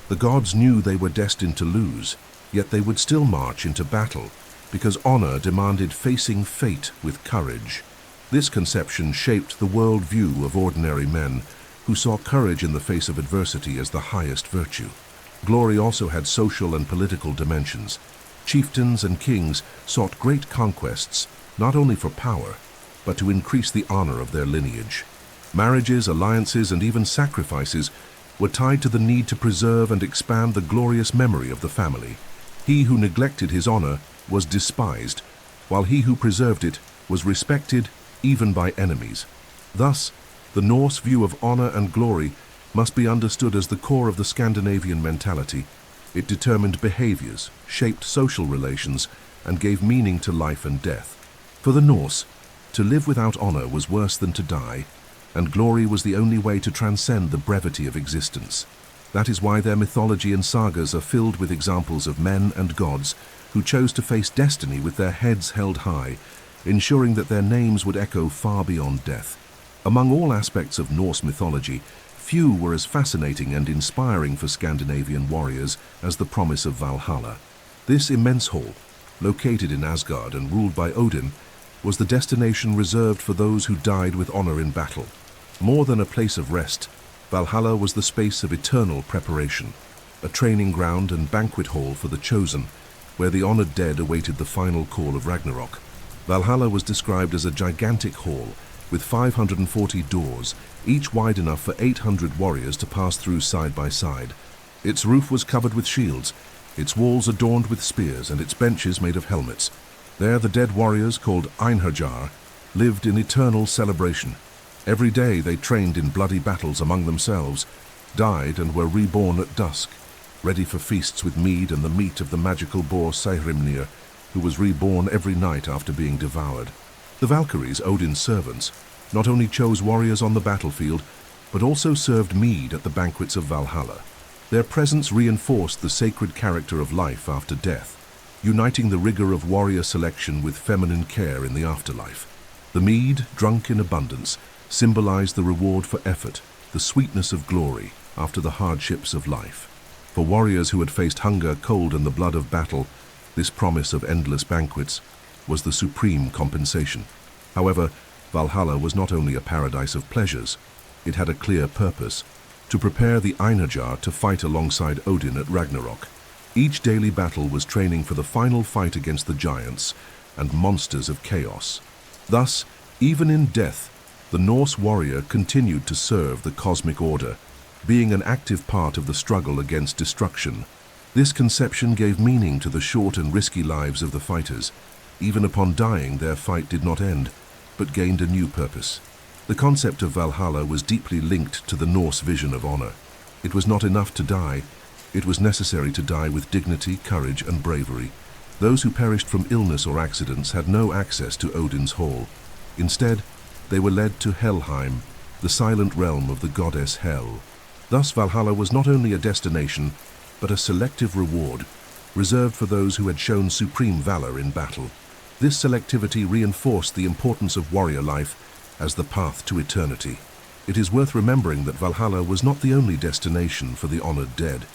The gods knew they were destined to lose, yet they would still march into battle, because honor demanded facing fate with courage. This conception shaped the world-view of ordinary men, who saw courage in the face of adversity as the highest virtue. Glory also had social and political dimensions. Chieftains and kings sought great conquests, not only for power, but to increase the honor of their lineage. Marriages, alliances, and even sacrifices were tied to the need to preserve and expand the glorious memory of the family. He who neglected his honor was despised, while he who preserved it was respected even by enemies. Thus, the Norse view of honor and glory must be understood as the core of the Scandinavian mentality. It determined behaviors, shaped social relations, and gave meaning to life and death. For the Norse, to live without honor was worse than to die, and glory was the only way to transcend the brevity of existence. That is why their mythology and sagas are filled with examples of men and gods who chose to face destiny with their heads held high, ensuring that their names would echo far beyond death. Among all aspects of Norse mythology, few were as fascinating and inspiring for Scandinavian warriors as the promise of Valhalla. This immense hall, located in Asgard and ruled by Odin, was the destination reserved for those who died with honor in battle. More than a place of rest, Valhalla was the space of eternal preparation, a training ground and banquet hall for the chosen, where the honored dead awaited the final call of Ragnarok. Valhalla was described as a gigantic hall with 540 doors, each wide enough for 800 warriors to pass through side by side. Its roof was covered with shields, its walls adorned with spears and its benches made of helmets. There the dead warriors, called Einherjar, lived in eternal celebration. Every day they trained in bloody battles among themselves, died and were reborn at dusk, ready for feasts with mead and the meat of the magical boar Sehrimnir, who was reborn every night after being devoured. The Valkyries, Odin's servants, not only chose warriors on the battlefield, but also served mead at the banquets of Valhalla. Their presence reinforced the sacred character of life after death, uniting the rigor of warrior selection with feminine care in the afterlife. The mead, drunk in abundance, symbolized the reward for effort, the sweetness of glory after the hardships of life. For warriors who had faced hunger, cold, and the blood of battle, this promise of endless banquets was the supreme compensation. However, Valhalla was not only a paradise of pleasures, it had a clear purpose: to prepare the Einherjar to fight alongside Odin at Ragnarok. Each daily battle was training for the final fight against the giants and monsters of chaos. Thus, even in death, the Norse warrior continued to serve the cosmic order, being an active part of the struggle against destruction. This conception gave meaning to the short and risky lives of the fighters. Even upon dying, their fight did not end, but gained a new purpose. The concept of Valhalla was deeply linked to the Norse vision of honor. It was not enough to die, it was necessary to die with dignity, courage, and bravery. Those who perished from illness or accidents had no access to Odin's hall. Instead, they were led to Helheim, the silent realm of the goddess Hel. Thus, Valhalla was not only a destination, but a selective reward, reserved for those who had shown supreme valor in battle. This selectivity reinforced the importance of warrior life as the path to eternity. It is worth remembering that Valhalla was not the only destination for the honored dead.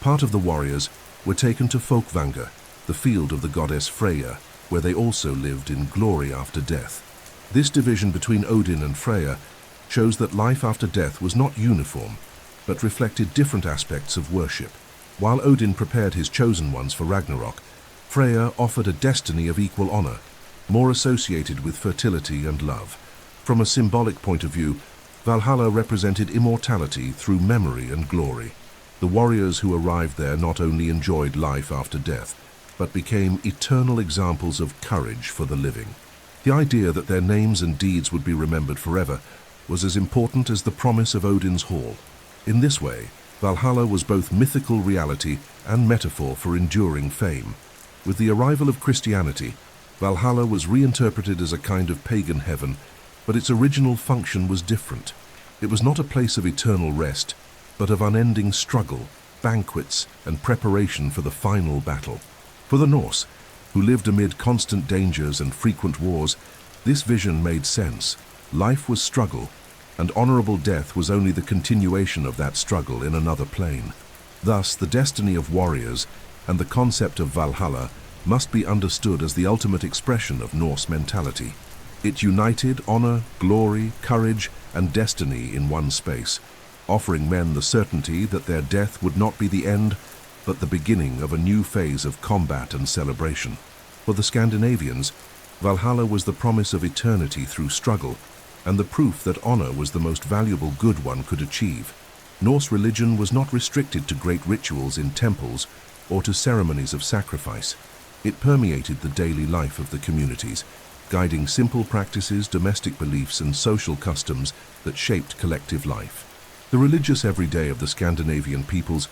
Part of the warriors were taken to Folkvanga, the field of the goddess Freya, where they also lived in glory after death. This division between Odin and Freya shows that life after death was not uniform, but reflected different aspects of worship. While Odin prepared his chosen ones for Ragnarok, Freya offered a destiny of equal honor, more associated with fertility and love. From a symbolic point of view, Valhalla represented immortality through memory and glory. The warriors who arrived there not only enjoyed life after death, but became eternal examples of courage for the living. The idea that their names and deeds would be remembered forever was as important as the promise of Odin's hall. In this way, Valhalla was both mythical reality and metaphor for enduring fame. With the arrival of Christianity, Valhalla was reinterpreted as a kind of pagan heaven, but its original function was different. It was not a place of eternal rest, but of unending struggle, banquets, and preparation for the final battle. For the Norse, who lived amid constant dangers and frequent wars, this vision made sense. Life was struggle, and honorable death was only the continuation of that struggle in another plane. Thus, the destiny of warriors and the concept of Valhalla must be understood as the ultimate expression of Norse mentality. It united honor, glory, courage, and destiny in one space, offering men the certainty that their death would not be the end, but the beginning of a new phase of combat and celebration. For the Scandinavians, Valhalla was the promise of eternity through struggle, and the proof that honor was the most valuable good one could achieve. Norse religion was not restricted to great rituals in temples or to ceremonies of sacrifice. It permeated the daily life of the communities, guiding simple practices, domestic beliefs, and social customs that shaped collective life. The religious everyday of the Scandinavian peoples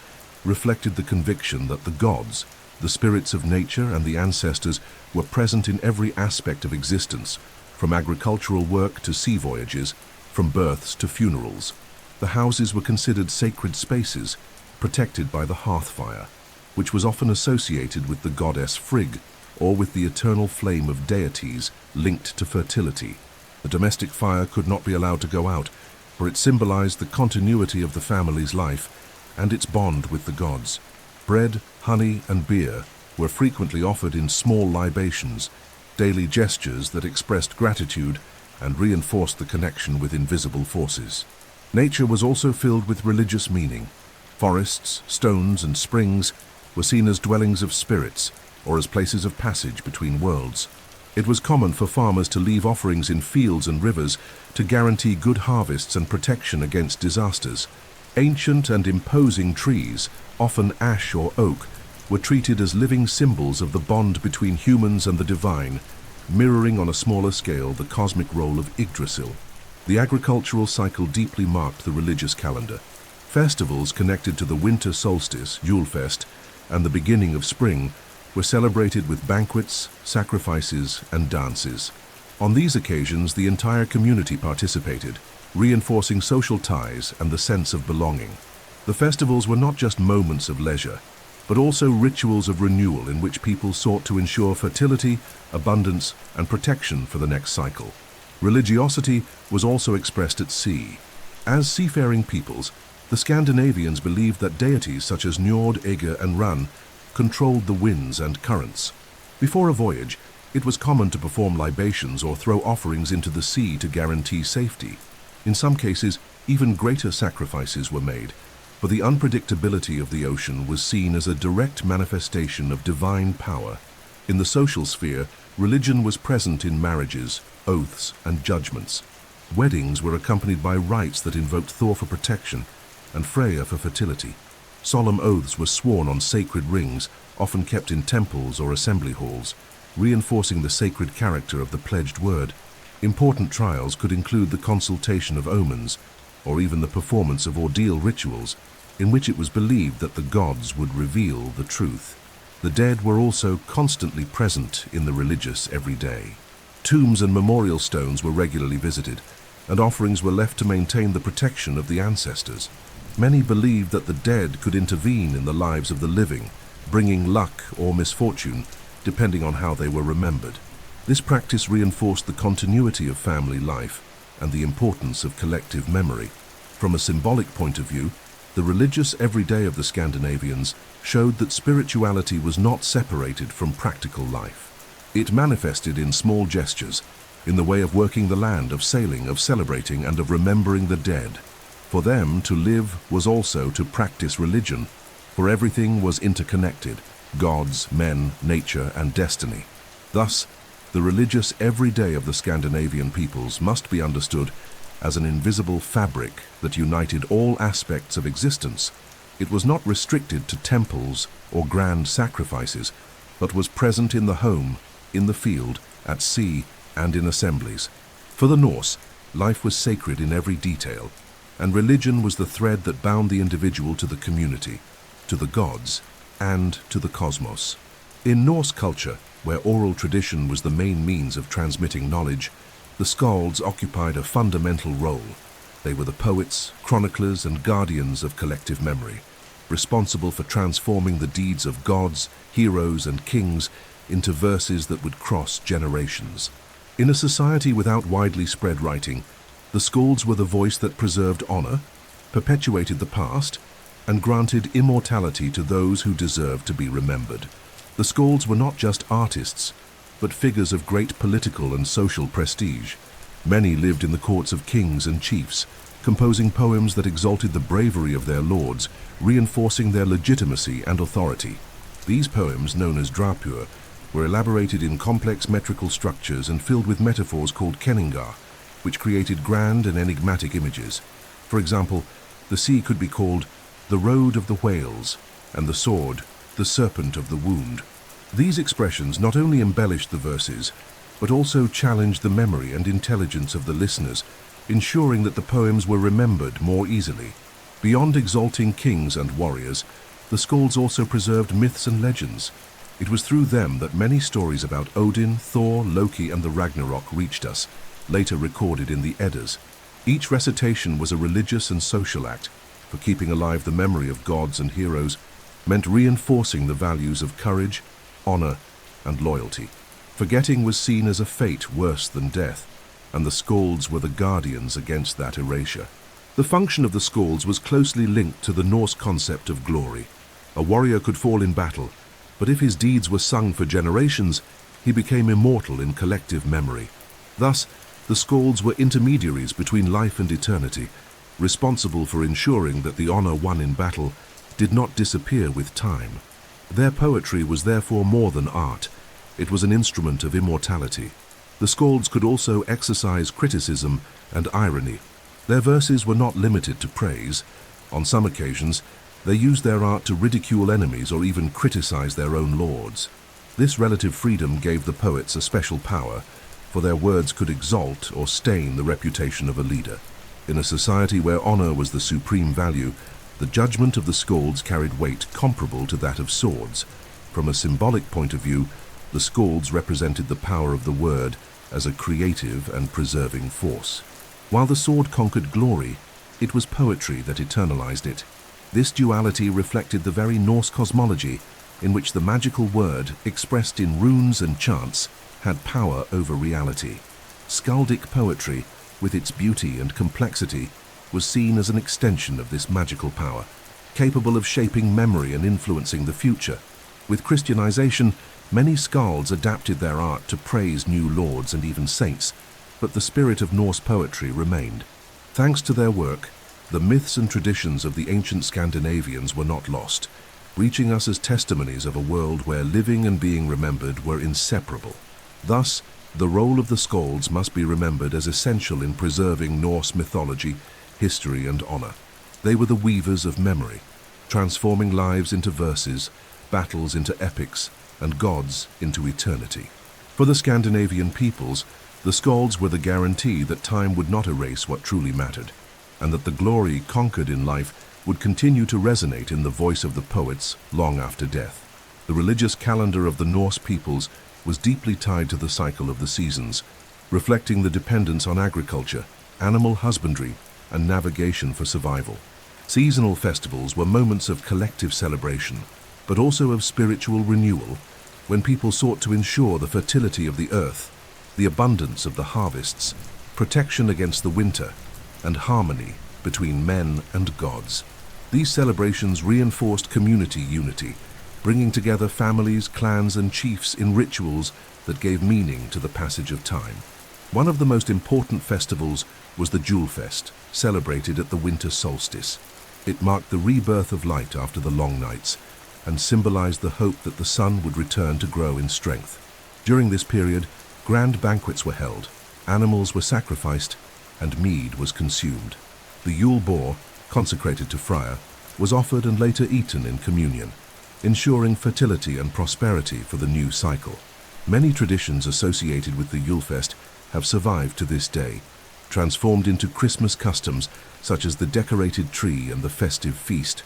reflected the conviction that the gods, the spirits of nature, and the ancestors were present in every aspect of existence, from agricultural work to sea voyages, from births to funerals. The houses were considered sacred spaces, protected by the hearth fire, which was often associated with the goddess Frigg, or with the eternal flame of deities linked to fertility. The domestic fire could not be allowed to go out, for it symbolized the continuity of the family's life and its bond with the gods. Bread, honey, and beer were frequently offered in small libations, daily gestures that expressed gratitude and reinforced the connection with invisible forces. Nature was also filled with religious meaning. Forests, stones, and springs were seen as dwellings of spirits, or as places of passage between worlds. It was common for farmers to leave offerings in fields and rivers to guarantee good harvests and protection against disasters. Ancient and imposing trees, often ash or oak, were treated as living symbols of the bond between humans and the divine, mirroring on a smaller scale the cosmic role of Yggdrasil. The agricultural cycle deeply marked the religious calendar. Festivals connected to the winter solstice, Julefest, and the beginning of spring were celebrated with banquets, sacrifices, and dances. On these occasions, the entire community participated, reinforcing social ties and the sense of belonging. The festivals were not just moments of leisure, but also rituals of renewal in which people sought to ensure fertility, abundance, and protection for the next cycle. Religiosity was also expressed at sea. As seafaring peoples, the Scandinavians believed that deities such as Njord, Ege, and Ran controlled the winds and currents. Before a voyage, it was common to perform libations or throw offerings into the sea to guarantee safety. In some cases, even greater sacrifices were made, for the unpredictability of the ocean was seen as a direct manifestation of divine power. In the social sphere, religion was present in marriages, oaths, and judgments. Weddings were accompanied by rites that invoked Thor for protection and Freya for fertility. Solemn oaths were sworn on sacred rings, often kept in temples or assembly halls, reinforcing the sacred character of the pledged word. Important trials could include the consultation of omens, or even the performance of ordeal rituals, in which it was believed that the gods would reveal the truth. The dead were also constantly present in the religious everyday. Tombs and memorial stones were regularly visited, and offerings were left to maintain the protection of the ancestors. Many believed that the dead could intervene in the lives of the living, bringing luck or misfortune, depending on how they were remembered. This practice reinforced the continuity of family life and the importance of collective memory. From a symbolic point of view, the religious everyday of the Scandinavians showed that spirituality was not separated from practical life. It manifested in small gestures, in the way of working the land, of sailing, of celebrating, and of remembering the dead. For them, to live was also to practice religion, for everything was interconnected: gods, men, nature, and destiny. Thus, the religious everyday of the Scandinavian peoples must be understood as an invisible fabric that united all aspects of existence. It was not restricted to temples or grand sacrifices, but was present in the home, in the field, at sea, and in assemblies. For the Norse, life was sacred in every detail, and religion was the thread that bound the individual to the community, to the gods, and to the cosmos. In Norse culture, where oral tradition was the main means of transmitting knowledge, the skalds occupied a fundamental role. They were the poets, chroniclers, and guardians of collective memory, responsible for transforming the deeds of gods, heroes, and kings into verses that would cross generations. In a society without widely spread writing, the skalds were the voice that preserved honor, perpetuated the past, and granted immortality to those who deserved to be remembered. The skalds were not just artists, but figures of great political and social prestige. Many lived in the courts of kings and chiefs, composing poems that exalted the bravery of their lords, reinforcing their legitimacy and authority. These poems, known as drapur, were elaborated in complex metrical structures and filled with metaphors called kenningar, which created grand and enigmatic images. For example, the sea could be called the road of the whales, and the sword, the serpent of the wound. These expressions not only embellished the verses, but also challenged the memory and intelligence of the listeners, ensuring that the poems were remembered more easily. Beyond exalting kings and warriors, the skalds also preserved myths and legends. It was through them that many stories about Odin, Thor, Loki, and the Ragnarok reached us, later recorded in the Eddas. Each recitation was a religious and social act, for keeping alive the memory of gods and heroes meant reinforcing the values of courage, honor, and loyalty. Forgetting was seen as a fate worse than death, and the skalds were the guardians against that erasure. The function of the skalds was closely linked to the Norse concept of glory. A warrior could fall in battle, but if his deeds were sung for generations, he became immortal in collective memory. Thus, the skalds were intermediaries between life and eternity, responsible for ensuring that the honor won in battle did not disappear with time. Their poetry was therefore more than art. It was an instrument of immortality. The skalds could also exercise criticism and irony. Their verses were not limited to praise. On some occasions, They used their art to ridicule enemies or even criticize their own lords. This relative freedom gave the poets a special power, for their words could exalt or stain the reputation of a leader. In a society where honor was the supreme value, the judgment of the skalds carried weight comparable to that of swords. From a symbolic point of view, the skalds represented the power of the word as a creative and preserving force. While the sword conquered glory, it was poetry that eternalized it. This duality reflected the very Norse cosmology, in which the magical word, expressed in runes and chants, had power over reality. Skaldic poetry, with its beauty and complexity, was seen as an extension of this magical power, capable of shaping memory and influencing the future. With Christianization, many skalds adapted their art to praise new lords and even saints, but the spirit of Norse poetry remained. Thanks to their work, the myths and traditions of the ancient Scandinavians were not lost, reaching us as testimonies of a world where living and being remembered were inseparable. Thus, the role of the skalds must be remembered as essential in preserving Norse mythology, history, and honor. They were the weavers of memory, transforming lives into verses, battles into epics, and gods into eternity. For the Scandinavian peoples, the skalds were the guarantee that time would not erase what truly mattered, and that the glory conquered in life would continue to resonate in the voice of the poets long after death. The religious calendar of the Norse peoples was deeply tied to the cycle of the seasons, reflecting the dependence on agriculture, animal husbandry, and navigation for survival. Seasonal festivals were moments of collective celebration, but also of spiritual renewal, when people sought to ensure the fertility of the earth, the abundance of the harvests, protection against the winter, and harmony between men and gods. These celebrations reinforced community unity, bringing together families, clans, and chiefs in rituals that gave meaning to the passage of time. One of the most important festivals was the Julfest, celebrated at the winter solstice. It marked the rebirth of light after the long nights, and symbolized the hope that the sun would return to grow in strength. During this period, grand banquets were held, animals were sacrificed, and mead was consumed. The Yule boar, consecrated to Freya, was offered and later eaten in communion, ensuring fertility and prosperity for the new cycle. Many traditions associated with the Julefest have survived to this day, transformed into Christmas customs such as the decorated tree and the festive feast.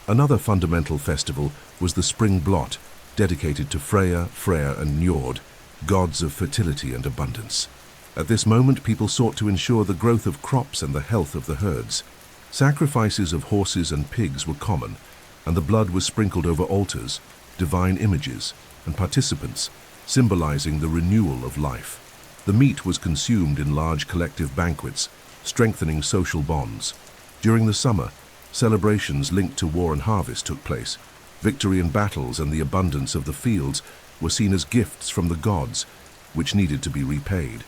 Another fundamental festival was the Spring Blot, dedicated to Freya, Freyr, and Njord, gods of fertility and abundance. At this moment, people sought to ensure the growth of crops and the health of the herds. Sacrifices of horses and pigs were common, and the blood was sprinkled over altars, divine images, and participants, symbolizing the renewal of life. The meat was consumed in large collective banquets, strengthening social bonds. During the summer, celebrations linked to war and harvest took place. Victory in battles and the abundance of the fields were seen as gifts from the gods, which needed to be repaid.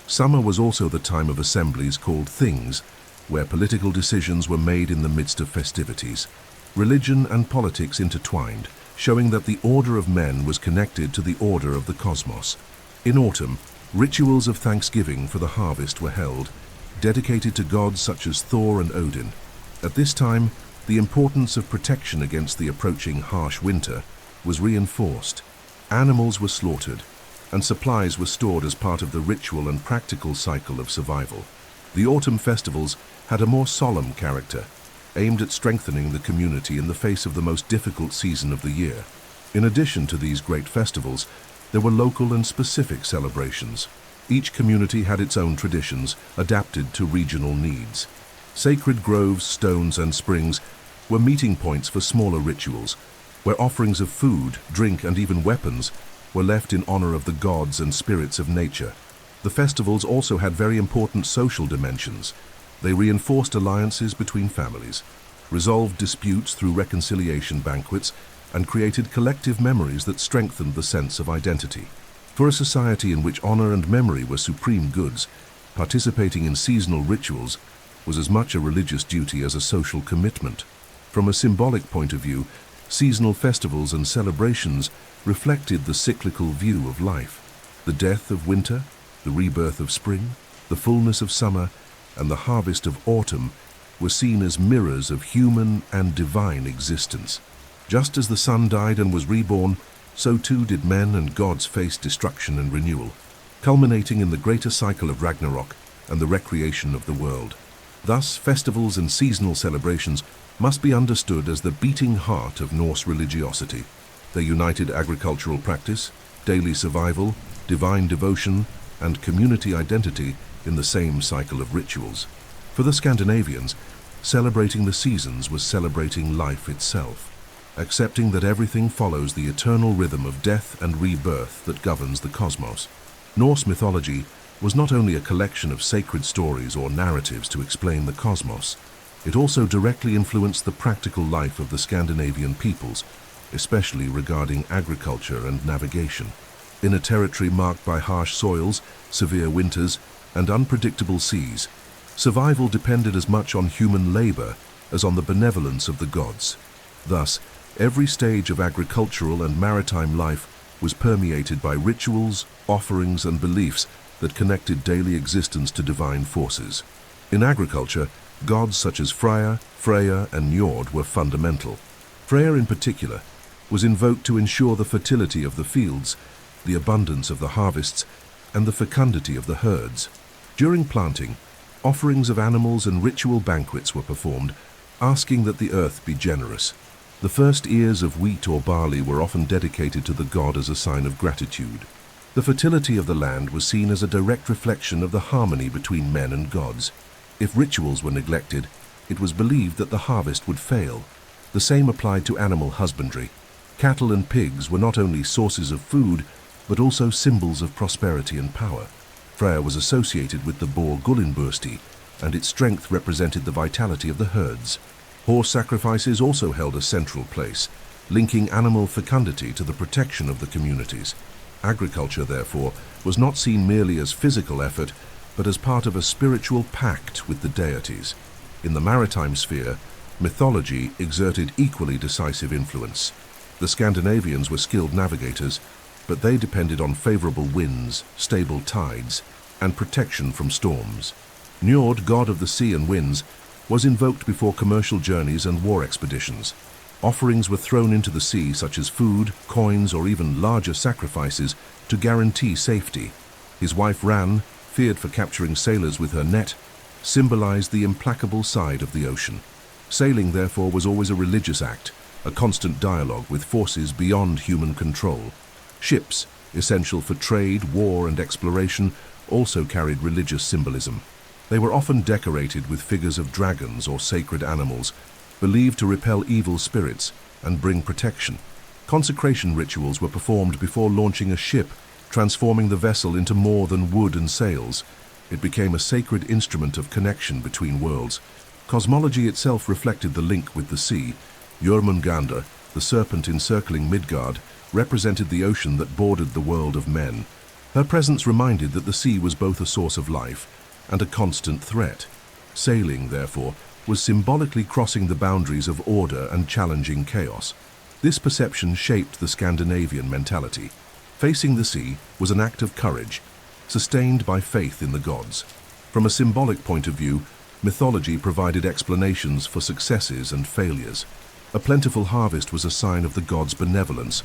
Summer was also the time of assemblies called things, where political decisions were made in the midst of festivities. Religion and politics intertwined, showing that the order of men was connected to the order of the cosmos. In autumn, rituals of thanksgiving for the harvest were held, dedicated to gods such as Thor and Odin. At this time, the importance of protection against the approaching harsh winter was reinforced. Animals were slaughtered, and supplies were stored as part of the ritual and practical cycle of survival. The autumn festivals had a more solemn character, aimed at strengthening the community in the face of the most difficult season of the year. In addition to these great festivals, there were local and specific celebrations. Each community had its own traditions, adapted to regional needs. Sacred groves, stones, and springs were meeting points for smaller rituals, where offerings of food, drink, and even weapons were left in honor of the gods and spirits of nature. The festivals also had very important social dimensions. They reinforced alliances between families, resolved disputes through reconciliation banquets, and created collective memories that strengthened the sense of identity. For a society in which honor and memory were supreme goods, participating in seasonal rituals was as much a religious duty as a social commitment. From a symbolic point of view, seasonal festivals and celebrations reflected the cyclical view of life. The death of winter, the rebirth of spring, the fullness of summer, and the harvest of autumn were seen as mirrors of human and divine existence. Just as the sun died and was reborn, so too did men and gods face destruction and renewal, culminating in the greater cycle of Ragnarok and the recreation of the world. Thus, festivals and seasonal celebrations must be understood as the beating heart of Norse religiosity. They united agricultural practice, daily survival, divine devotion, and community identity in the same cycle of rituals. For the Scandinavians, celebrating the seasons was celebrating life itself, accepting that everything follows the eternal rhythm of death and rebirth that governs the cosmos. Norse mythology was not only a collection of sacred stories or narratives to explain the cosmos, it also directly influenced the practical life of the Scandinavian peoples, especially regarding agriculture and navigation. In a territory marked by harsh soils, severe winters, and unpredictable seas, survival depended as much on human labor as on the benevolence of the gods. Thus, every stage of agricultural and maritime life was permeated by rituals, offerings, and beliefs that connected daily existence to divine forces. In agriculture, gods such as Freya, and Njord were fundamental. Freya in particular was invoked to ensure the fertility of the fields, the abundance of the harvests, and the fecundity of the herds. During planting, offerings of animals and ritual banquets were performed, asking that the earth be generous. The first ears of wheat or barley were often dedicated to the god as a sign of gratitude. The fertility of the land was seen as a direct reflection of the harmony between men and gods. If rituals were neglected, it was believed that the harvest would fail. The same applied to animal husbandry. Cattle and pigs were not only sources of food, but also symbols of prosperity and power. Freya was associated with the boar Gullinbursti, and its strength represented the vitality of the herds. Horse sacrifices also held a central place, linking animal fecundity to the protection of the communities. Agriculture, therefore, was not seen merely as physical effort, but as part of a spiritual pact with the deities. In the maritime sphere, mythology exerted equally decisive influence. The Scandinavians were skilled navigators, but they depended on favorable winds, stable tides, and protection from storms. Njord, god of the sea and winds, was invoked before commercial journeys and war expeditions. Offerings were thrown into the sea such as food, coins, or even larger sacrifices to guarantee safety. His wife Ran, feared for capturing sailors with her net, symbolized the implacable side of the ocean. Sailing, therefore, was always a religious act, a constant dialogue with forces beyond human control. Ships, essential for trade, war, and exploration, also carried religious symbolism. They were often decorated with figures of dragons or sacred animals, believed to repel evil spirits and bring protection. Consecration rituals were performed before launching a ship, transforming the vessel into more than wood and sails. It became a sacred instrument of connection between worlds. Cosmology itself reflected the link with the sea. Jormungandr, the serpent encircling Midgard, represented the ocean that bordered the world of men. Her presence reminded that the sea was both a source of life and a constant threat. Sailing, therefore, was symbolically crossing the boundaries of order and challenging chaos. This perception shaped the Scandinavian mentality. Facing the sea was an act of courage, sustained by faith in the gods. From a symbolic point of view, mythology provided explanations for successes and failures. A plentiful harvest was a sign of the gods' benevolence,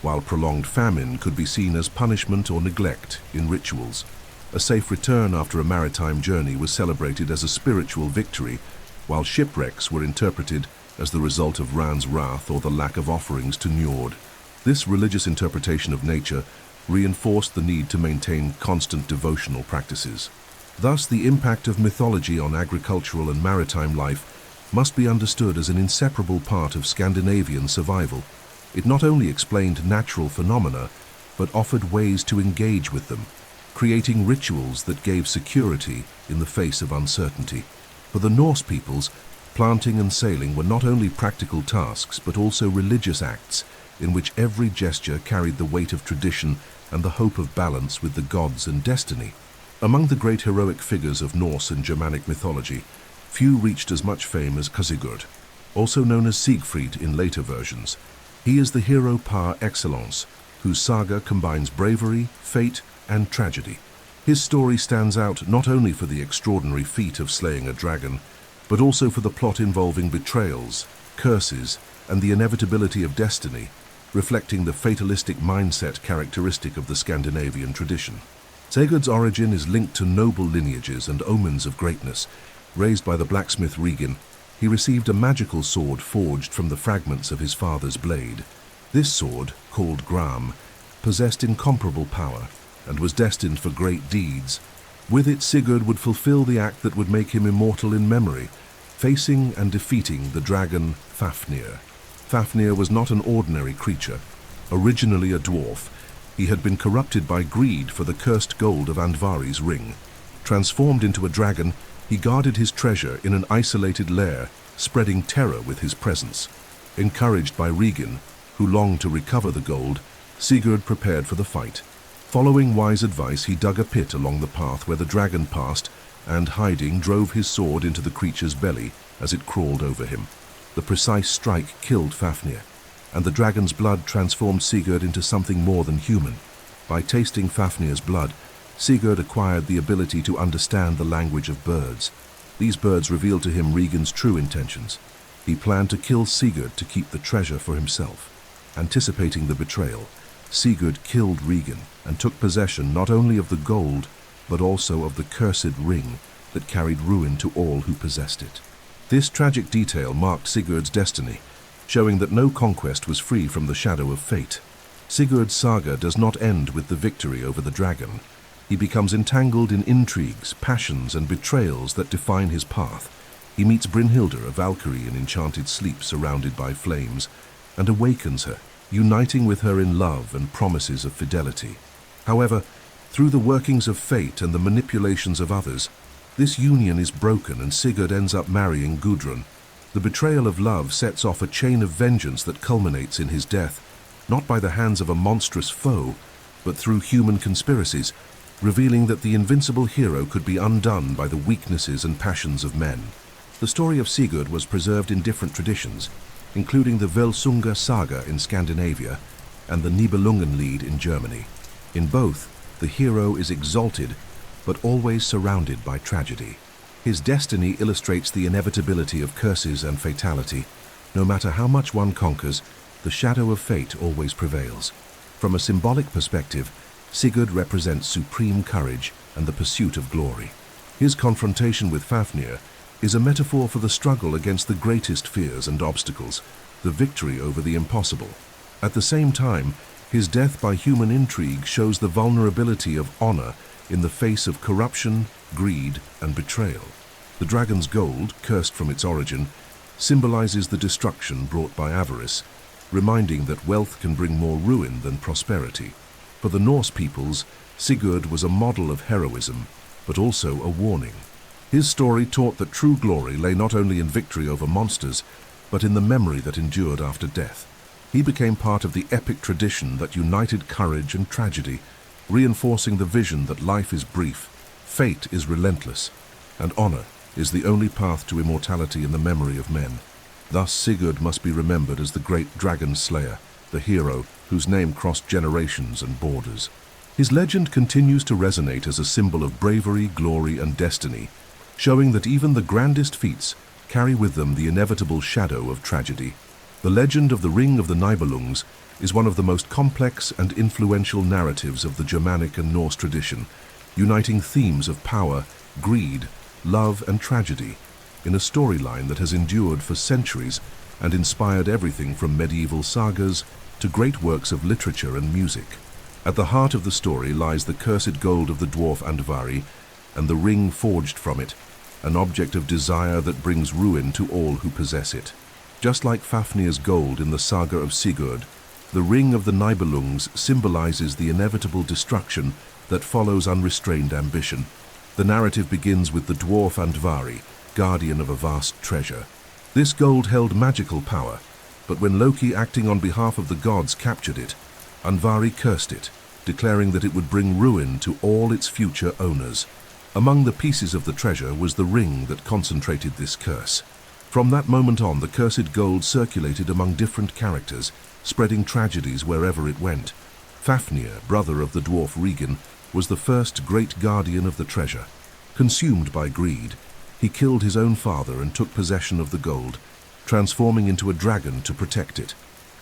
while prolonged famine could be seen as punishment or neglect in rituals. A safe return after a maritime journey was celebrated as a spiritual victory, while shipwrecks were interpreted as the result of Ran's wrath or the lack of offerings to Njord. This religious interpretation of nature reinforced the need to maintain constant devotional practices. Thus, the impact of mythology on agricultural and maritime life must be understood as an inseparable part of Scandinavian survival. It not only explained natural phenomena, but offered ways to engage with them, creating rituals that gave security in the face of uncertainty. For the Norse peoples, planting and sailing were not only practical tasks, but also religious acts in which every gesture carried the weight of tradition and the hope of balance with the gods and destiny. Among the great heroic figures of Norse and Germanic mythology, few reached as much fame as Sigurd, also known as Siegfried in later versions. He is the hero par excellence, whose saga combines bravery, fate, and tragedy. His story stands out not only for the extraordinary feat of slaying a dragon, but also for the plot involving betrayals, curses, and the inevitability of destiny, reflecting the fatalistic mindset characteristic of the Scandinavian tradition. Sigurd's origin is linked to noble lineages and omens of greatness. Raised by the blacksmith Regin, he received a magical sword forged from the fragments of his father's blade. This sword, called Gram, possessed incomparable power and was destined for great deeds. With it, Sigurd would fulfill the act that would make him immortal in memory, facing and defeating the dragon Fafnir. Fafnir was not an ordinary creature. Originally a dwarf, he had been corrupted by greed for the cursed gold of Andvari's ring. Transformed into a dragon, he guarded his treasure in an isolated lair, spreading terror with his presence. Encouraged by Regin, who longed to recover the gold, Sigurd prepared for the fight. Following wise advice, he dug a pit along the path where the dragon passed and, hiding, drove his sword into the creature's belly as it crawled over him. The precise strike killed Fafnir, and the dragon's blood transformed Sigurd into something more than human. By tasting Fafnir's blood, Sigurd acquired the ability to understand the language of birds. These birds revealed to him Regin's true intentions. He planned to kill Sigurd to keep the treasure for himself. Anticipating the betrayal, Sigurd killed Regin and took possession not only of the gold, but also of the cursed ring that carried ruin to all who possessed it. This tragic detail marked Sigurd's destiny, showing that no conquest was free from the shadow of fate. Sigurd's saga does not end with the victory over the dragon. He becomes entangled in intrigues, passions, and betrayals that define his path. He meets Brynhilde, a Valkyrie in enchanted sleep surrounded by flames, and awakens her, uniting with her in love and promises of fidelity. However, through the workings of fate and the manipulations of others, this union is broken and Sigurd ends up marrying Gudrun. The betrayal of love sets off a chain of vengeance that culminates in his death, not by the hands of a monstrous foe, but through human conspiracies, revealing that the invincible hero could be undone by the weaknesses and passions of men. The story of Sigurd was preserved in different traditions, including the Völsunga saga in Scandinavia and the Nibelungenlied in Germany. In both, the hero is exalted, but always surrounded by tragedy. His destiny illustrates the inevitability of curses and fatality. No matter how much one conquers, the shadow of fate always prevails. From a symbolic perspective, Sigurd represents supreme courage and the pursuit of glory. His confrontation with Fafnir is a metaphor for the struggle against the greatest fears and obstacles, the victory over the impossible. At the same time, his death by human intrigue shows the vulnerability of honor in the face of corruption, greed, and betrayal. The dragon's gold, cursed from its origin, symbolizes the destruction brought by avarice, reminding that wealth can bring more ruin than prosperity. For the Norse peoples, Sigurd was a model of heroism, but also a warning. His story taught that true glory lay not only in victory over monsters, but in the memory that endured after death. He became part of the epic tradition that united courage and tragedy, reinforcing the vision that life is brief, fate is relentless, and honor is the only path to immortality in the memory of men. Thus Sigurd must be remembered as the great dragon slayer, the hero whose name crossed generations and borders. His legend continues to resonate as a symbol of bravery, glory, and destiny, showing that even the grandest feats carry with them the inevitable shadow of tragedy. The legend of the Ring of the Nibelungs is one of the most complex and influential narratives of the Germanic and Norse tradition, uniting themes of power, greed, love, and tragedy in a storyline that has endured for centuries and inspired everything from medieval sagas to great works of literature and music. At the heart of the story lies the cursed gold of the dwarf Andvari and the ring forged from it, an object of desire that brings ruin to all who possess it. Just like Fafnir's gold in the saga of Sigurd, the Ring of the Nibelungs symbolizes the inevitable destruction that follows unrestrained ambition. The narrative begins with the dwarf Andvari, guardian of a vast treasure. This gold held magical power, but when Loki, acting on behalf of the gods, captured it, Andvari cursed it, declaring that it would bring ruin to all its future owners. Among the pieces of the treasure was the ring that concentrated this curse. From that moment on, the cursed gold circulated among different characters, spreading tragedies wherever it went. Fafnir, brother of the dwarf Regin, was the first great guardian of the treasure. Consumed by greed, He killed his own father and took possession of the gold, transforming into a dragon to protect it.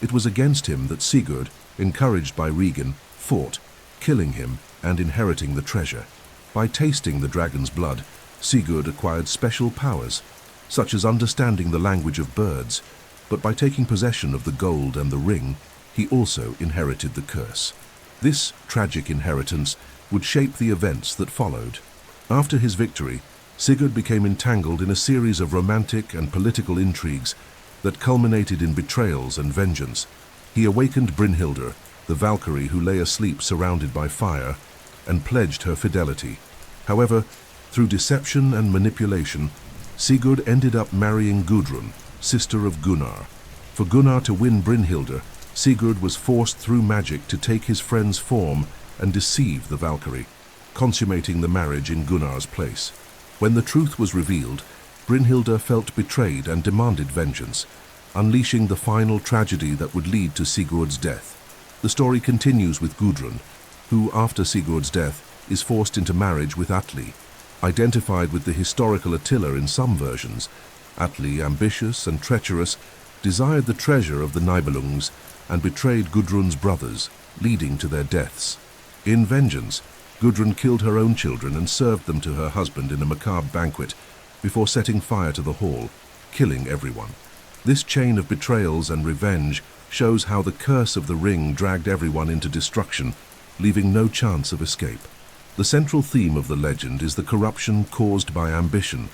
It was against him that Sigurd, encouraged by Regan, fought, killing him and inheriting the treasure. By tasting the dragon's blood, Sigurd acquired special powers, such as understanding the language of birds, but by taking possession of the gold and the ring, he also inherited the curse. This tragic inheritance would shape the events that followed. After his victory, Sigurd became entangled in a series of romantic and political intrigues that culminated in betrayals and vengeance. He awakened Brynhildr, the Valkyrie who lay asleep surrounded by fire, and pledged her fidelity. However, through deception and manipulation, Sigurd ended up marrying Gudrun, sister of Gunnar. For Gunnar to win Brynhildr, Sigurd was forced through magic to take his friend's form and deceive the Valkyrie, consummating the marriage in Gunnar's place. When the truth was revealed, Brynhildr felt betrayed and demanded vengeance, unleashing the final tragedy that would lead to Sigurd's death. The story continues with Gudrun, who, after Sigurd's death, is forced into marriage with Atli. Identified with the historical Attila in some versions, Atli, ambitious and treacherous, desired the treasure of the Nibelungs and betrayed Gudrun's brothers, leading to their deaths. In vengeance, Gudrun killed her own children and served them to her husband in a macabre banquet before setting fire to the hall, killing everyone. This chain of betrayals and revenge shows how the curse of the ring dragged everyone into destruction, leaving no chance of escape. The central theme of the legend is the corruption caused by ambition.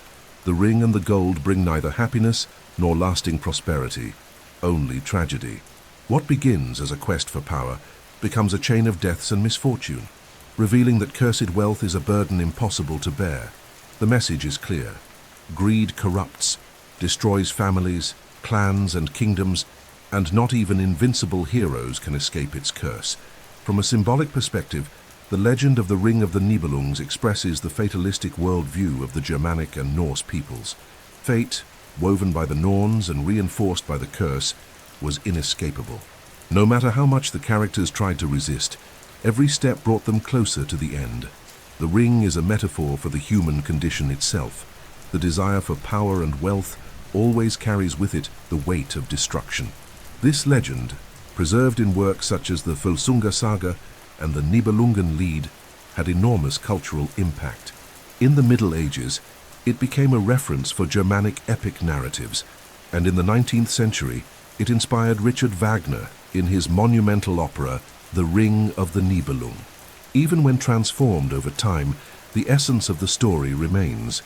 The ring and the gold bring neither happiness nor lasting prosperity, only tragedy. What begins as a quest for power becomes a chain of deaths and misfortune, revealing that cursed wealth is a burden impossible to bear. The message is clear. Greed corrupts, destroys families, clans and kingdoms, and not even invincible heroes can escape its curse. From a symbolic perspective, the legend of the Ring of the Nibelungs expresses the fatalistic worldview of the Germanic and Norse peoples. Fate, woven by the Norns and reinforced by the curse, was inescapable. No matter how much the characters tried to resist, every step brought them closer to the end. The ring is a metaphor for the human condition itself. The desire for power and wealth always carries with it the weight of destruction. This legend, preserved in works such as the Völsunga Saga and the Nibelungen Lied, had enormous cultural impact. In the Middle Ages, it became a reference for Germanic epic narratives, and in the 19th century, it inspired Richard Wagner in his monumental opera, The Ring of the Nibelung. Even when transformed over time, the essence of the story remains.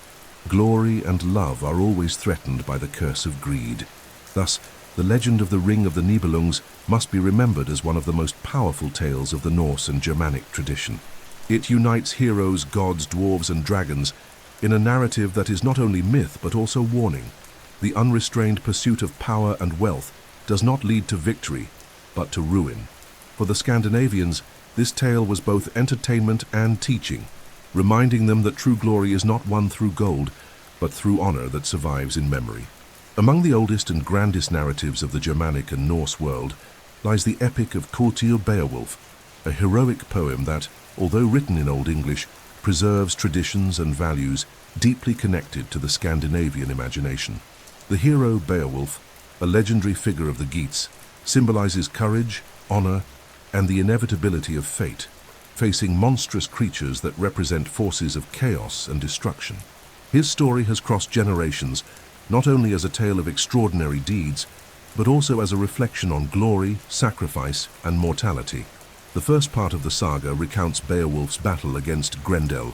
Glory and love are always threatened by the curse of greed. Thus, the legend of the Ring of the Nibelungs must be remembered as one of the most powerful tales of the Norse and Germanic tradition. It unites heroes, gods, dwarves, and dragons in a narrative that is not only myth but also warning. The unrestrained pursuit of power and wealth does not lead to victory, but to ruin. For the Scandinavians, this tale was both entertainment and teaching, reminding them that true glory is not won through gold, but through honor that survives in memory. Among the oldest and grandest narratives of the Germanic and Norse world lies the epic of Sigurd and Beowulf, a heroic poem that, although written in Old English, preserves traditions and values deeply connected to the Scandinavian imagination. The hero Beowulf, a legendary figure of the Geats, symbolizes courage, honor, and the inevitability of fate, facing monstrous creatures that represent forces of chaos and destruction. His story has crossed generations, not only as a tale of extraordinary deeds, but also as a reflection on glory, sacrifice, and mortality. The first part of the saga recounts Beowulf's battle against Grendel,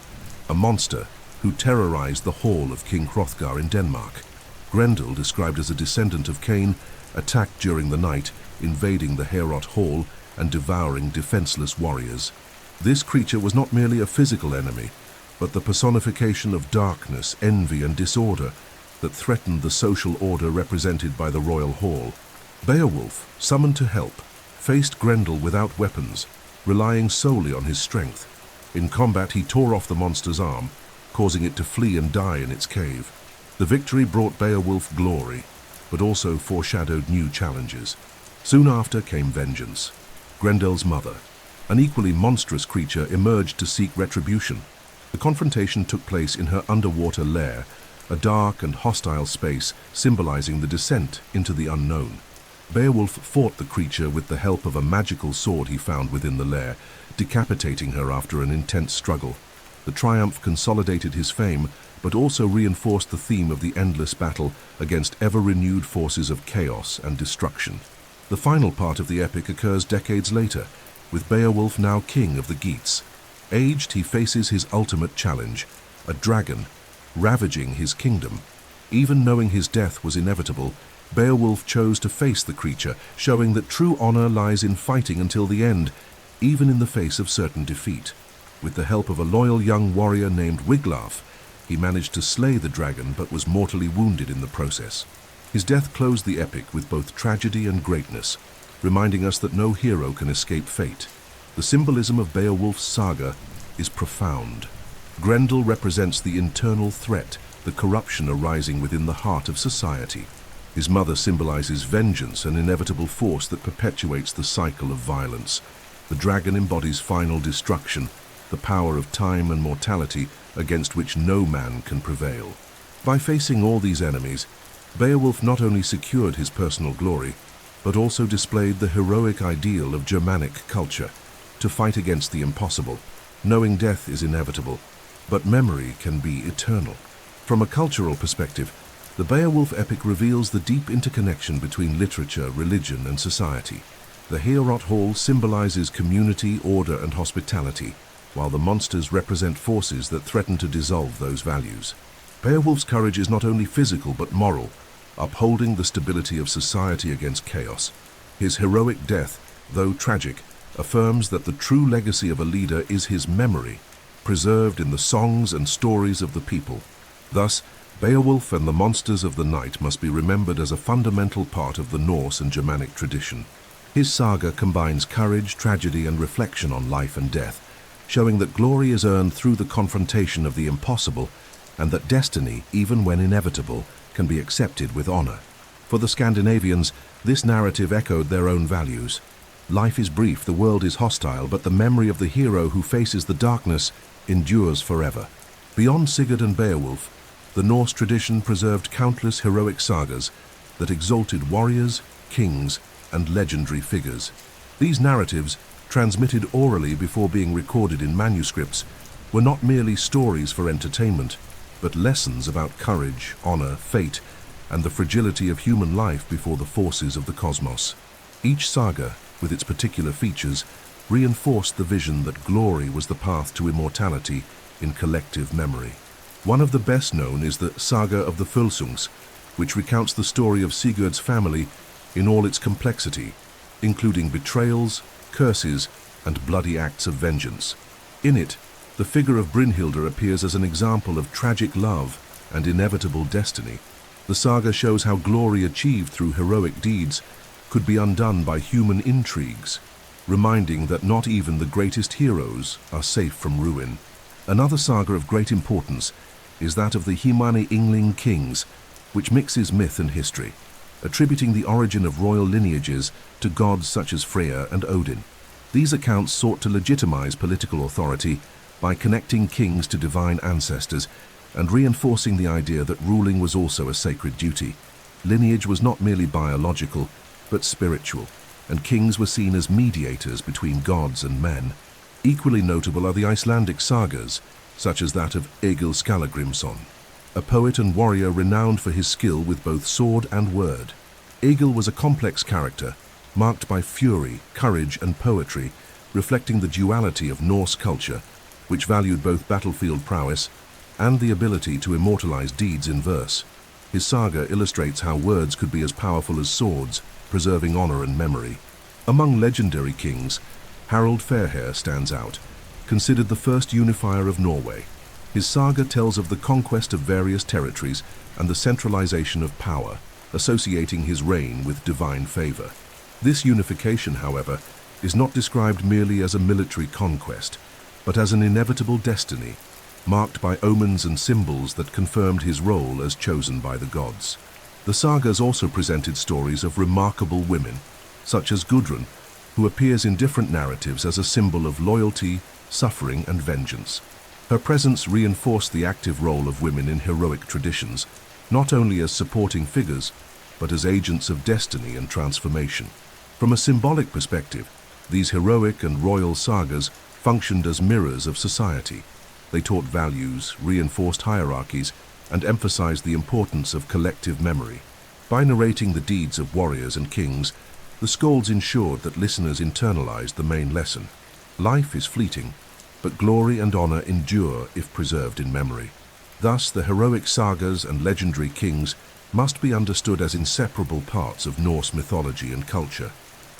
a monster who terrorized the hall of King Hrothgar in Denmark. Grendel, described as a descendant of Cain, attacked during the night, invading the Heorot Hall and devouring defenseless warriors. This creature was not merely a physical enemy, but the personification of darkness, envy, and disorder that threatened the social order represented by the royal hall. Beowulf, summoned to help, faced Grendel without weapons, relying solely on his strength. In combat, he tore off the monster's arm, causing it to flee and die in its cave. The victory brought Beowulf glory, but also foreshadowed new challenges. Soon after came vengeance. Grendel's mother, an equally monstrous creature, emerged to seek retribution. The confrontation took place in her underwater lair, a dark and hostile space symbolizing the descent into the unknown. Beowulf fought the creature with the help of a magical sword he found within the lair, decapitating her after an intense struggle. The triumph consolidated his fame, but also reinforced the theme of the endless battle against ever-renewed forces of chaos and destruction. The final part of the epic occurs decades later, with Beowulf now king of the Geats. Aged, he faces his ultimate challenge, a dragon, ravaging his kingdom. Even knowing his death was inevitable, Beowulf chose to face the creature, showing that true honor lies in fighting until the end, even in the face of certain defeat. With the help of a loyal young warrior named Wiglaf, he managed to slay the dragon but was mortally wounded in the process. His death closed the epic with both tragedy and greatness, reminding us that no hero can escape fate. The symbolism of Beowulf's saga is profound. Grendel represents the internal threat, the corruption arising within the heart of society. His mother symbolizes vengeance, an inevitable force that perpetuates the cycle of violence. The dragon embodies final destruction, the power of time and mortality against which no man can prevail. By facing all these enemies, Beowulf not only secured his personal glory, but also displayed the heroic ideal of Germanic culture, to fight against the impossible, knowing death is inevitable, but memory can be eternal. From a cultural perspective, the Beowulf epic reveals the deep interconnection between literature, religion, and society. The Heorot Hall symbolizes community, order, and hospitality, while the monsters represent forces that threaten to dissolve those values. Beowulf's courage is not only physical but moral, upholding the stability of society against chaos. His heroic death, though tragic, affirms that the true legacy of a leader is his memory, preserved in the songs and stories of the people. Thus, Beowulf and the monsters of the night must be remembered as a fundamental part of the Norse and Germanic tradition. His saga combines courage, tragedy, and reflection on life and death, showing that glory is earned through the confrontation of the impossible, and that destiny, even when inevitable, can be accepted with honor. For the Scandinavians, this narrative echoed their own values. Life is brief, the world is hostile, but the memory of the hero who faces the darkness endures forever. Beyond Sigurd and Beowulf, the Norse tradition preserved countless heroic sagas that exalted warriors, kings, and legendary figures. These narratives, transmitted orally before being recorded in manuscripts, were not merely stories for entertainment, but lessons about courage, honor, fate, and the fragility of human life before the forces of the cosmos. Each saga, with its particular features, reinforced the vision that glory was the path to immortality in collective memory. One of the best known is the Saga of the Volsungs, which recounts the story of Sigurd's family in all its complexity, including betrayals, curses, and bloody acts of vengeance. In it, the figure of Brynhildr appears as an example of tragic love and inevitable destiny. The saga shows how glory achieved through heroic deeds could be undone by human intrigues, reminding that not even the greatest heroes are safe from ruin. Another saga of great importance is that of the Himani Yngling kings, which mixes myth and history, attributing the origin of royal lineages to gods such as Freya and Odin. These accounts sought to legitimize political authority by connecting kings to divine ancestors and reinforcing the idea that ruling was also a sacred duty. Lineage was not merely biological, but spiritual, and kings were seen as mediators between gods and men. Equally notable are the Icelandic sagas, such as that of Egil Skallagrimsson, a poet and warrior renowned for his skill with both sword and word. Egil was a complex character, marked by fury, courage, and poetry, reflecting the duality of Norse culture, which valued both battlefield prowess and the ability to immortalize deeds in verse. His saga illustrates how words could be as powerful as swords, preserving honor and memory. Among legendary kings, Harald Fairhair stands out, considered the first unifier of Norway. His saga tells of the conquest of various territories and the centralization of power, associating his reign with divine favor. This unification, however, is not described merely as a military conquest, but as an inevitable destiny, marked by omens and symbols that confirmed his role as chosen by the gods. The sagas also presented stories of remarkable women, such as Gudrun, who appears in different narratives as a symbol of loyalty, suffering, and vengeance. Her presence reinforced the active role of women in heroic traditions, not only as supporting figures, but as agents of destiny and transformation. From a symbolic perspective, these heroic and royal sagas functioned as mirrors of society. They taught values, reinforced hierarchies, and emphasized the importance of collective memory. By narrating the deeds of warriors and kings, the skalds ensured that listeners internalized the main lesson. Life is fleeting, but glory and honor endure if preserved in memory. Thus, the heroic sagas and legendary kings must be understood as inseparable parts of Norse mythology and culture.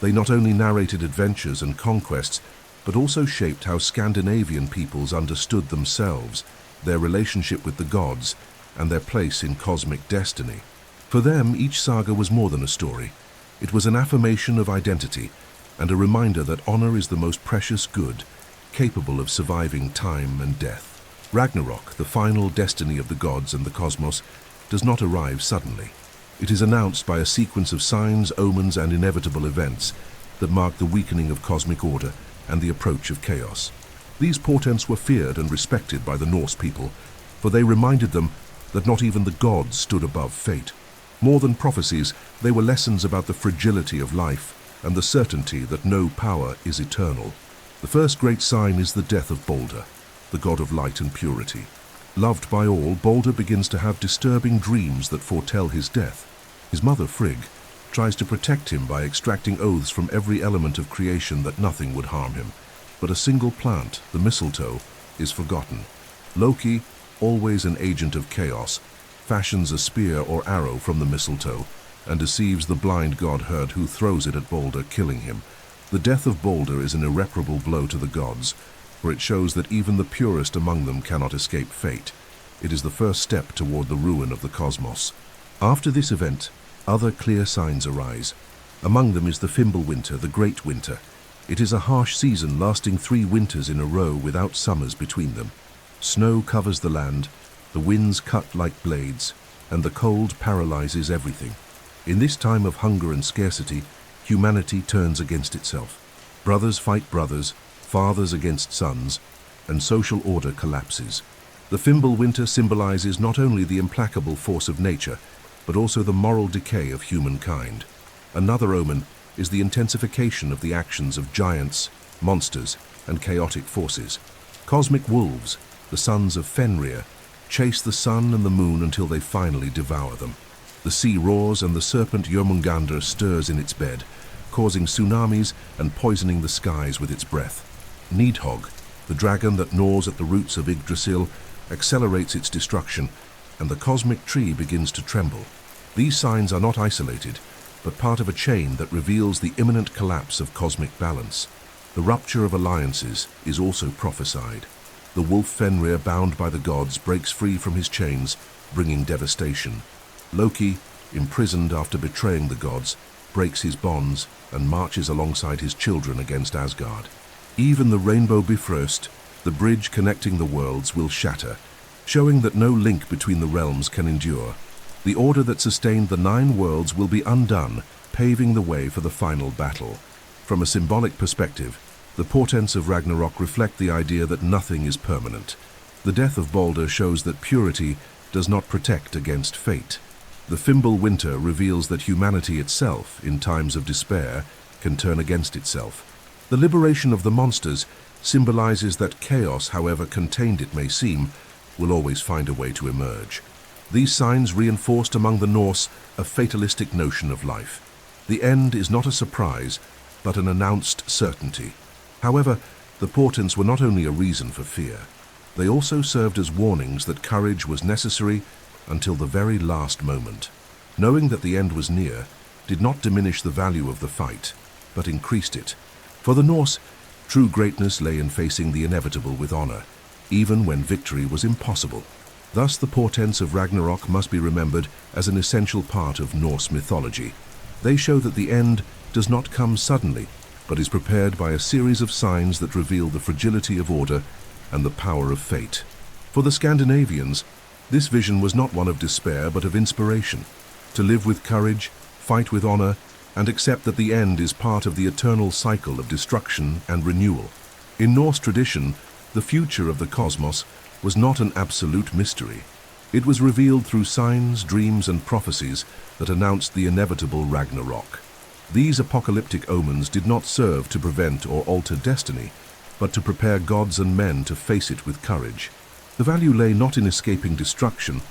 They not only narrated adventures and conquests, but also shaped how Scandinavian peoples understood themselves, their relationship with the gods, and their place in cosmic destiny. For them, each saga was more than a story. It was an affirmation of identity and a reminder that honor is the most precious good, capable of surviving time and death. Ragnarok, the final destiny of the gods and the cosmos, does not arrive suddenly. It is announced by a sequence of signs, omens, and inevitable events that mark the weakening of cosmic order and the approach of chaos. These portents were feared and respected by the Norse people, for they reminded them that not even the gods stood above fate. More than prophecies, they were lessons about the fragility of life and the certainty that no power is eternal. The first great sign is the death of Balder, the god of light and purity. Loved by all, Balder begins to have disturbing dreams that foretell his death. His mother, Frigg, tries to protect him by extracting oaths from every element of creation that nothing would harm him. But a single plant, the mistletoe, is forgotten. Loki, always an agent of chaos, fashions a spear or arrow from the mistletoe and deceives the blind god-herd who throws it at Balder, killing him. The death of Balder is an irreparable blow to the gods, for it shows that even the purest among them cannot escape fate. It is the first step toward the ruin of the cosmos. After this event, other clear signs arise. Among them is the Fimbulwinter, the Great Winter. It is a harsh season lasting 3 winters in a row without summers between them. Snow covers the land, the winds cut like blades, and the cold paralyzes everything. In this time of hunger and scarcity, humanity turns against itself. Brothers fight brothers, fathers against sons, and social order collapses. The Fimbulwinter symbolizes not only the implacable force of nature, but also the moral decay of humankind. Another omen is the intensification of the actions of giants, monsters, and chaotic forces. Cosmic wolves, the sons of Fenrir, chase the sun and the moon until they finally devour them. The sea roars and the serpent Jormungandr stirs in its bed, causing tsunamis and poisoning the skies with its breath. Nidhogg, the dragon that gnaws at the roots of Yggdrasil, accelerates its destruction, and the cosmic tree begins to tremble. These signs are not isolated, but part of a chain that reveals the imminent collapse of cosmic balance. The rupture of alliances is also prophesied. The wolf Fenrir, bound by the gods, breaks free from his chains, bringing devastation. Loki, imprisoned after betraying the gods, breaks his bonds and marches alongside his children against Asgard. Even the Rainbow Bifrost, the bridge connecting the worlds, will shatter, showing that no link between the realms can endure. The order that sustained the 9 worlds will be undone, paving the way for the final battle. From a symbolic perspective, the portents of Ragnarok reflect the idea that nothing is permanent. The death of Balder shows that purity does not protect against fate. The Fimbulwinter reveals that humanity itself, in times of despair, can turn against itself. The liberation of the monsters symbolizes that chaos, however contained it may seem, will always find a way to emerge. These signs reinforced among the Norse a fatalistic notion of life. The end is not a surprise, but an announced certainty. However, the portents were not only a reason for fear. They also served as warnings that courage was necessary until the very last moment. Knowing that the end was near did not diminish the value of the fight, but increased it. For the Norse, true greatness lay in facing the inevitable with honor, even when victory was impossible. Thus, the portents of Ragnarok must be remembered as an essential part of Norse mythology. They show that the end does not come suddenly, but is prepared by a series of signs that reveal the fragility of order and the power of fate. For the Scandinavians, this vision was not one of despair, but of inspiration. To live with courage, fight with honor, and accept that the end is part of the eternal cycle of destruction and renewal. In Norse tradition, The future of the cosmos was not an absolute mystery. It was revealed through signs, dreams, and prophecies that announced the inevitable Ragnarok. These apocalyptic omens did not serve to prevent or alter destiny, but to prepare gods and men to face it with courage. The value lay not in escaping destruction,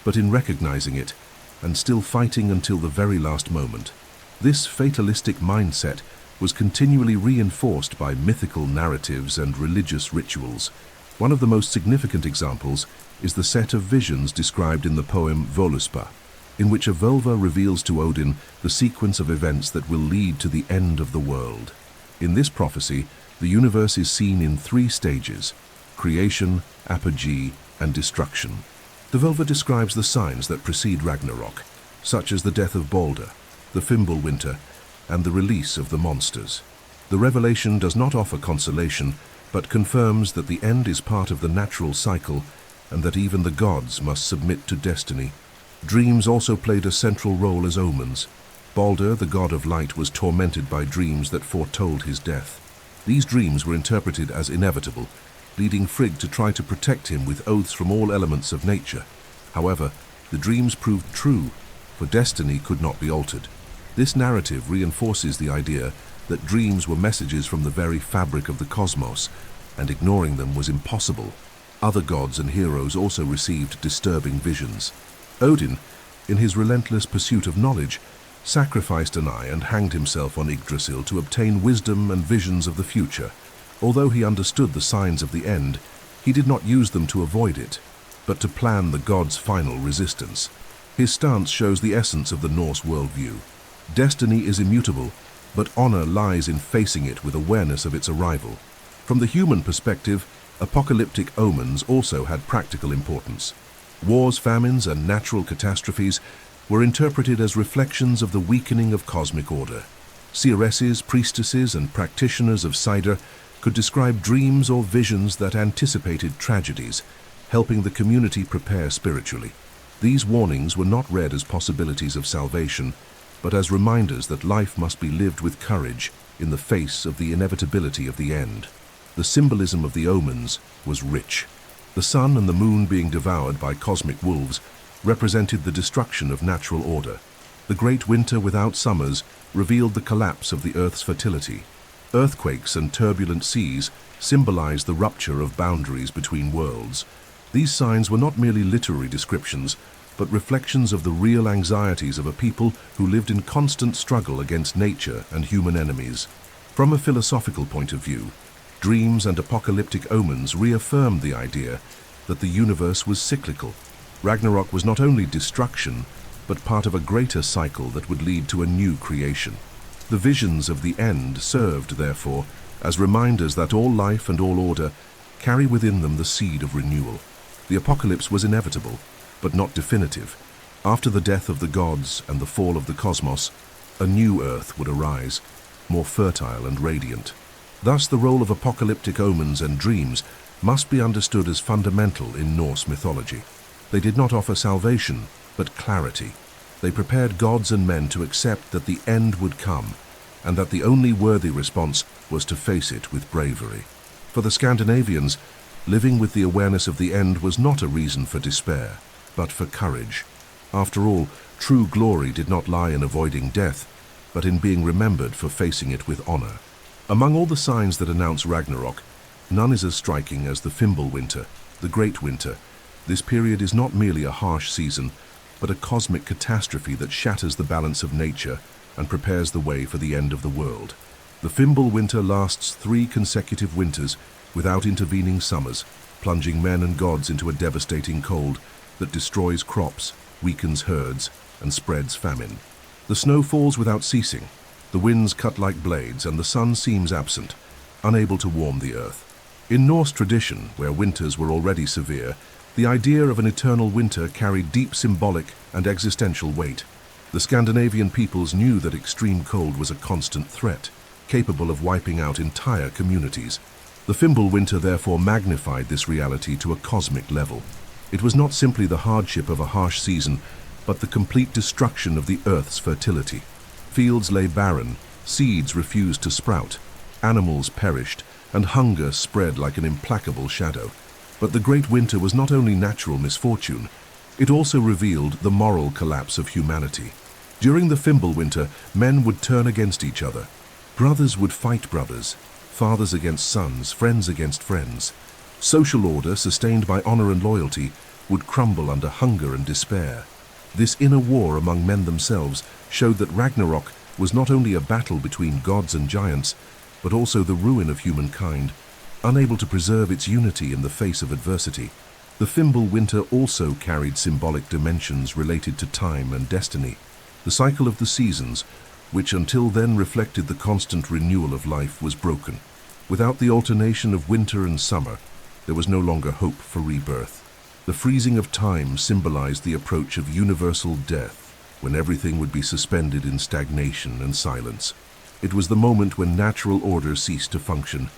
but in recognizing it, and still fighting until the very last moment. This fatalistic mindset was continually reinforced by mythical narratives and religious rituals. One of the most significant examples is the set of visions described in the poem Völuspá, in which a vulva reveals to Odin the sequence of events that will lead to the end of the world. In this prophecy, the universe is seen in three stages: creation, apogee, and destruction. The vulva describes the signs that precede Ragnarok, such as the death of Balder, the Fimbulwinter, and the release of the monsters. The revelation does not offer consolation, but confirms that the end is part of the natural cycle and that even the gods must submit to destiny. Dreams also played a central role as omens. Balder, the god of light, was tormented by dreams that foretold his death. These dreams were interpreted as inevitable, leading Frigg to try to protect him with oaths from all elements of nature. However, the dreams proved true, for destiny could not be altered. This narrative reinforces the idea that dreams were messages from the very fabric of the cosmos, and ignoring them was impossible. Other gods and heroes also received disturbing visions. Odin, in his relentless pursuit of knowledge, sacrificed an eye and hanged himself on Yggdrasil to obtain wisdom and visions of the future. Although he understood the signs of the end, he did not use them to avoid it, but to plan the gods' final resistance. His stance shows the essence of the Norse worldview. Destiny is immutable, but honor lies in facing it with awareness of its arrival. From the human perspective, apocalyptic omens also had practical importance. Wars, famines, and natural catastrophes were interpreted as reflections of the weakening of cosmic order. Seeresses, priestesses, and practitioners of Cider could describe dreams or visions that anticipated tragedies, helping the community prepare spiritually. These warnings were not read as possibilities of salvation, but as reminders that life must be lived with courage in the face of the inevitability of the end. The symbolism of the omens was rich. The sun and the moon being devoured by cosmic wolves represented the destruction of natural order. The great winter without summers revealed the collapse of the Earth's fertility. Earthquakes and turbulent seas symbolized the rupture of boundaries between worlds. These signs were not merely literary descriptions, but reflections of the real anxieties of a people who lived in constant struggle against nature and human enemies. From a philosophical point of view, dreams and apocalyptic omens reaffirmed the idea that the universe was cyclical. Ragnarok was not only destruction, but part of a greater cycle that would lead to a new creation. The visions of the end served, therefore, as reminders that all life and all order carry within them the seed of renewal. The apocalypse was inevitable, but not definitive. After the death of the gods and the fall of the cosmos, a new earth would arise, more fertile and radiant. Thus, the role of apocalyptic omens and dreams must be understood as fundamental in Norse mythology. They did not offer salvation, but clarity. They prepared gods and men to accept that the end would come, and that the only worthy response was to face it with bravery. For the Scandinavians, living with the awareness of the end was not a reason for despair, but for courage. After all, true glory did not lie in avoiding death, but in being remembered for facing it with honor. Among all the signs that announce Ragnarok, none is as striking as the Fimbulwinter, the Great Winter. This period is not merely a harsh season, but a cosmic catastrophe that shatters the balance of nature and prepares the way for the end of the world. The Fimbulwinter lasts 3 consecutive winters without intervening summers, plunging men and gods into a devastating cold that destroys crops, weakens herds, and spreads famine. The snow falls without ceasing, the winds cut like blades, and the sun seems absent, unable to warm the earth. In Norse tradition, where winters were already severe, the idea of an eternal winter carried deep symbolic and existential weight. The Scandinavian peoples knew that extreme cold was a constant threat, capable of wiping out entire communities. The Fimbulwinter therefore magnified this reality to a cosmic level. It was not simply the hardship of a harsh season, but the complete destruction of the earth's fertility. Fields lay barren, seeds refused to sprout, animals perished, and hunger spread like an implacable shadow. But the Great Winter was not only natural misfortune, it also revealed the moral collapse of humanity. During the Fimbulwinter, men would turn against each other. Brothers would fight brothers, fathers against sons, friends against friends. Social order, sustained by honor and loyalty, would crumble under hunger and despair. This inner war among men themselves showed that Ragnarok was not only a battle between gods and giants, but also the ruin of humankind, unable to preserve its unity in the face of adversity. The Fimbulwinter also carried symbolic dimensions related to time and destiny. The cycle of the seasons, which until then reflected the constant renewal of life, was broken. Without the alternation of winter and summer, there was no longer hope for rebirth. The freezing of time symbolized the approach of universal death, when everything would be suspended in stagnation and silence. It was the moment when natural order ceased to function,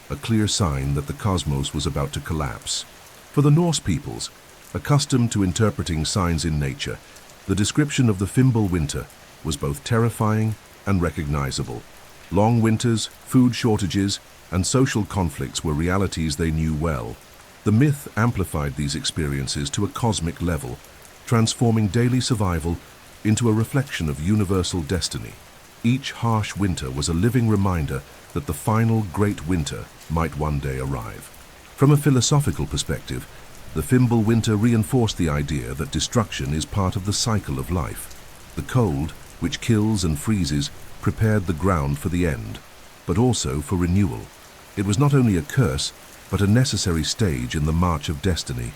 a clear sign that the cosmos was about to collapse. For the Norse peoples, accustomed to interpreting signs in nature, the description of the Fimbulwinter was both terrifying and recognizable. Long winters, food shortages, and social conflicts were realities they knew well. The myth amplified these experiences to a cosmic level, transforming daily survival into a reflection of universal destiny. Each harsh winter was a living reminder that the final great winter might one day arrive. From a philosophical perspective, the Fimbulwinter reinforced the idea that destruction is part of the cycle of life. The cold, which kills and freezes, prepared the ground for the end, but also for renewal. It was not only a curse, but a necessary stage in the march of destiny.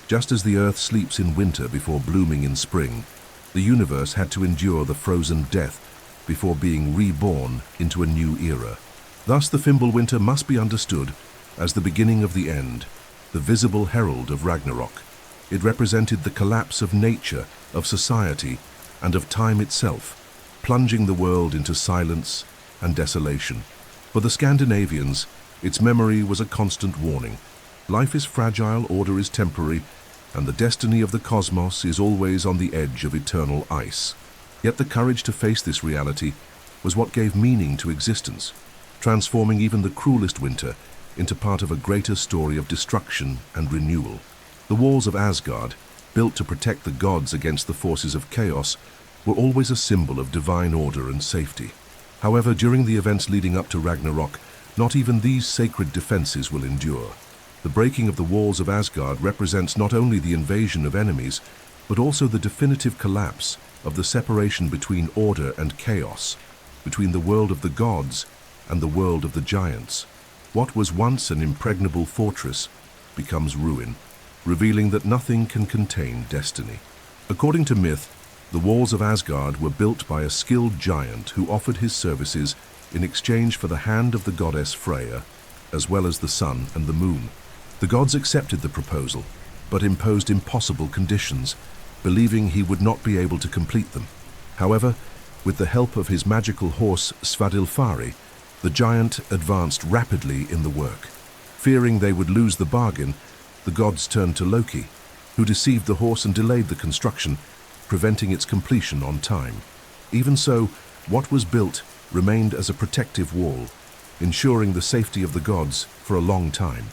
Just as the earth sleeps in winter before blooming in spring, the universe had to endure the frozen death before being reborn into a new era. Thus the Fimbulwinter must be understood as the beginning of the end, the visible herald of Ragnarok. It represented the collapse of nature, of society, and of time itself, plunging the world into silence and desolation. For the Scandinavians, its memory was a constant warning. Life is fragile, order is temporary, and the destiny of the cosmos is always on the edge of eternal ice. Yet the courage to face this reality was what gave meaning to existence, transforming even the cruelest winter into part of a greater story of destruction and renewal. The walls of Asgard, built to protect the gods against the forces of chaos, were always a symbol of divine order and safety. However, during the events leading up to Ragnarok, not even these sacred defenses will endure. The breaking of the walls of Asgard represents not only the invasion of enemies, but also the definitive collapse of the separation between order and chaos, between the world of the gods and the world of the giants. What was once an impregnable fortress becomes ruin, revealing that nothing can contain destiny. According to myth, the walls of Asgard were built by a skilled giant who offered his services in exchange for the hand of the goddess Freya, as well as the sun and the moon. The gods accepted the proposal, but imposed impossible conditions, believing he would not be able to complete them. However, with the help of his magical horse Svadilfari, the giant advanced rapidly in the work. Fearing they would lose the bargain, the gods turned to Loki, who deceived the horse and delayed the construction, preventing its completion on time. Even so, what was built remained as a protective wall, ensuring the safety of the gods for a long time.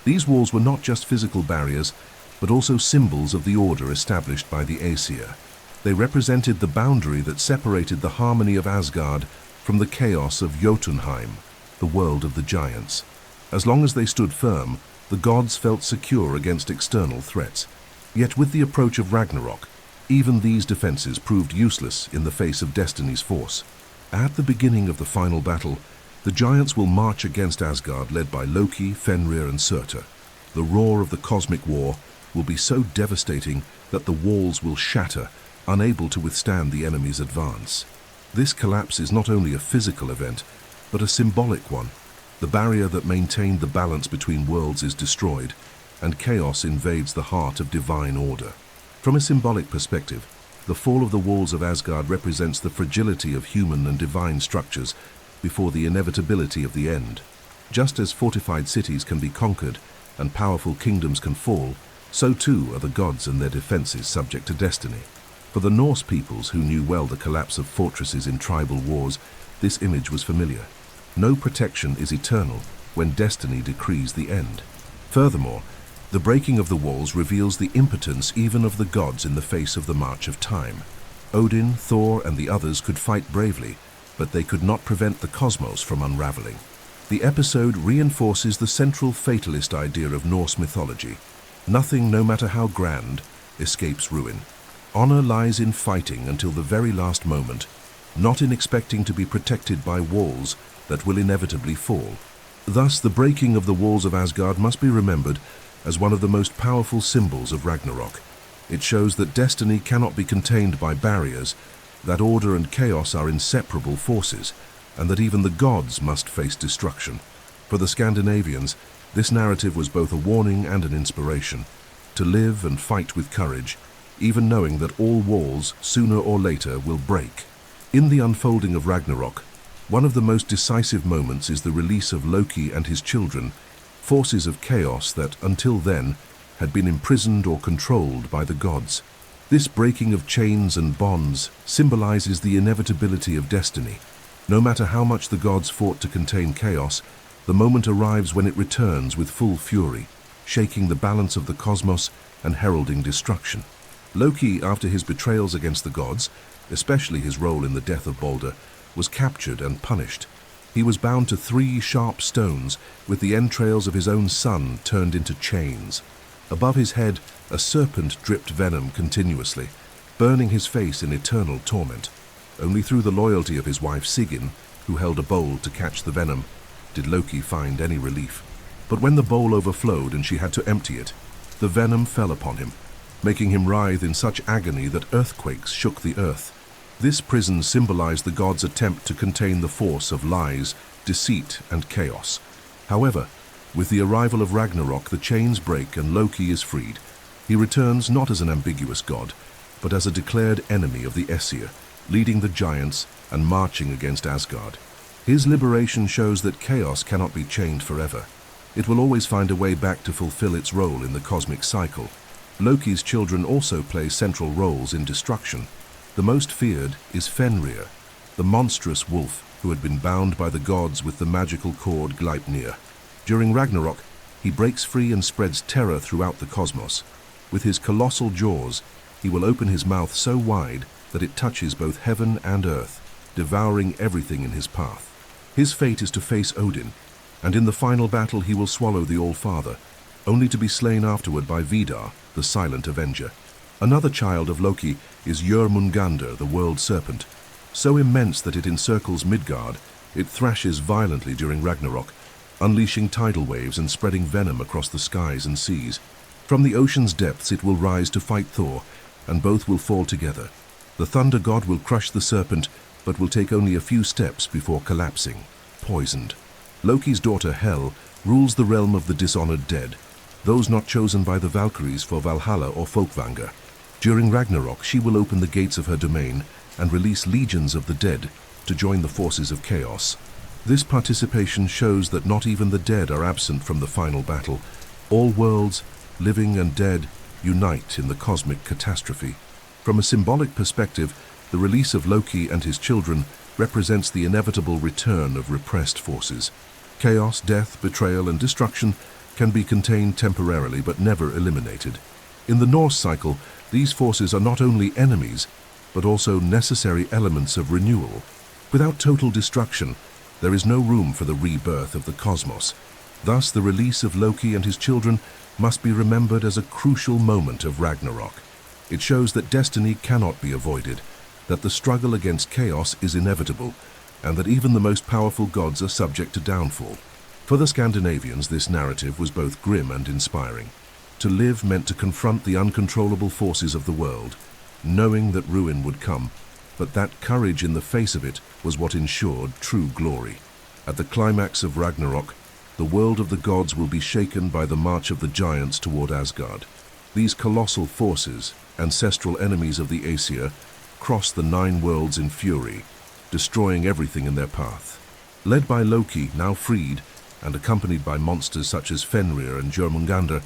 These walls were not just physical barriers, but also symbols of the order established by the Aesir. They represented the boundary that separated the harmony of Asgard from the chaos of Jotunheim, the world of the giants. As long as they stood firm, the gods felt secure against external threats. Yet with the approach of Ragnarok, even these defenses proved useless in the face of destiny's force. At the beginning of the final battle, the giants will march against Asgard, led by Loki, Fenrir, and Surtur. The roar of the cosmic war will be so devastating that the walls will shatter, unable to withstand the enemy's advance. This collapse is not only a physical event, but a symbolic one. The barrier that maintained the balance between worlds is destroyed, and chaos invades the heart of divine order. From a symbolic perspective, the fall of the walls of Asgard represents the fragility of human and divine structures before the inevitability of the end. Just as fortified cities can be conquered and powerful kingdoms can fall, so too are the gods and their defenses subject to destiny. For the Norse peoples who knew well the collapse of fortresses in tribal wars, this image was familiar. No protection is eternal, when destiny decrees the end. Furthermore, the breaking of the walls reveals the impotence even of the gods in the face of the march of time. Odin, Thor, and the others could fight bravely, but they could not prevent the cosmos from unraveling. The episode reinforces the central fatalist idea of Norse mythology. Nothing, no matter how grand, escapes ruin. Honor lies in fighting until the very last moment, not in expecting to be protected by walls that will inevitably fall. Thus, the breaking of the walls of Asgard must be remembered as one of the most powerful symbols of Ragnarok. It shows that destiny cannot be contained by barriers, that order and chaos are inseparable forces, and that even the gods must face destruction. For the Scandinavians, this narrative was both a warning and an inspiration, to live and fight with courage, even knowing that all walls, sooner or later, will break. In the unfolding of Ragnarok, one of the most decisive moments is the release of Loki and his children, forces of chaos that, until then, had been imprisoned or controlled by the gods. This breaking of chains and bonds symbolizes the inevitability of destiny. No matter how much the gods fought to contain chaos, the moment arrives when it returns with full fury, shaking the balance of the cosmos and heralding destruction. Loki, after his betrayals against the gods, especially his role in the death of Balder, was captured and punished. He was bound to 3 sharp stones, with the entrails of his own son turned into chains. Above his head, a serpent dripped venom continuously, burning his face in eternal torment. Only through the loyalty of his wife Sigyn, who held a bowl to catch the venom, did Loki find any relief. But when the bowl overflowed and she had to empty it, the venom fell upon him, making him writhe in such agony that earthquakes shook the earth. This prison symbolized the gods' attempt to contain the force of lies, deceit, and chaos. However, with the arrival of Ragnarok, the chains break and Loki is freed. He returns not as an ambiguous god, but as a declared enemy of the Aesir, leading the giants and marching against Asgard. His liberation shows that chaos cannot be chained forever. It will always find a way back to fulfill its role in the cosmic cycle. Loki's children also play central roles in destruction. The most feared is Fenrir, the monstrous wolf who had been bound by the gods with the magical cord Gleipnir. During Ragnarok, he breaks free and spreads terror throughout the cosmos. With his colossal jaws, he will open his mouth so wide that it touches both heaven and earth, devouring everything in his path. His fate is to face Odin, and in the final battle he will swallow the All-Father, only to be slain afterward by Vidar, the silent avenger. Another child of Loki is Jörmungandr, the world serpent. So immense that it encircles Midgard, it thrashes violently during Ragnarok, unleashing tidal waves and spreading venom across the skies and seas. From the ocean's depths it will rise to fight Thor, and both will fall together. The thunder god will crush the serpent, but will take only a few steps before collapsing, poisoned. Loki's daughter Hel rules the realm of the dishonored dead, those not chosen by the Valkyries for Valhalla or Folkvangr. During Ragnarok, she will open the gates of her domain and release legions of the dead to join the forces of chaos. This participation shows that not even the dead are absent from the final battle. All worlds, living and dead, unite in the cosmic catastrophe. From a symbolic perspective, the release of Loki and his children represents the inevitable return of repressed forces. Chaos, death, betrayal, and destruction can be contained temporarily but never eliminated. In the Norse cycle, these forces are not only enemies, but also necessary elements of renewal. Without total destruction, there is no room for the rebirth of the cosmos. Thus, the release of Loki and his children must be remembered as a crucial moment of Ragnarok. It shows that destiny cannot be avoided, that the struggle against chaos is inevitable, and that even the most powerful gods are subject to downfall. For the Scandinavians, this narrative was both grim and inspiring. To live meant to confront the uncontrollable forces of the world, knowing that ruin would come, but that courage in the face of it was what ensured true glory. At the climax of Ragnarok, the world of the gods will be shaken by the march of the giants toward Asgard. These colossal forces, ancestral enemies of the Aesir, cross the 9 worlds in fury, destroying everything in their path. Led by Loki, now freed, and accompanied by monsters such as Fenrir and Jörmungandr,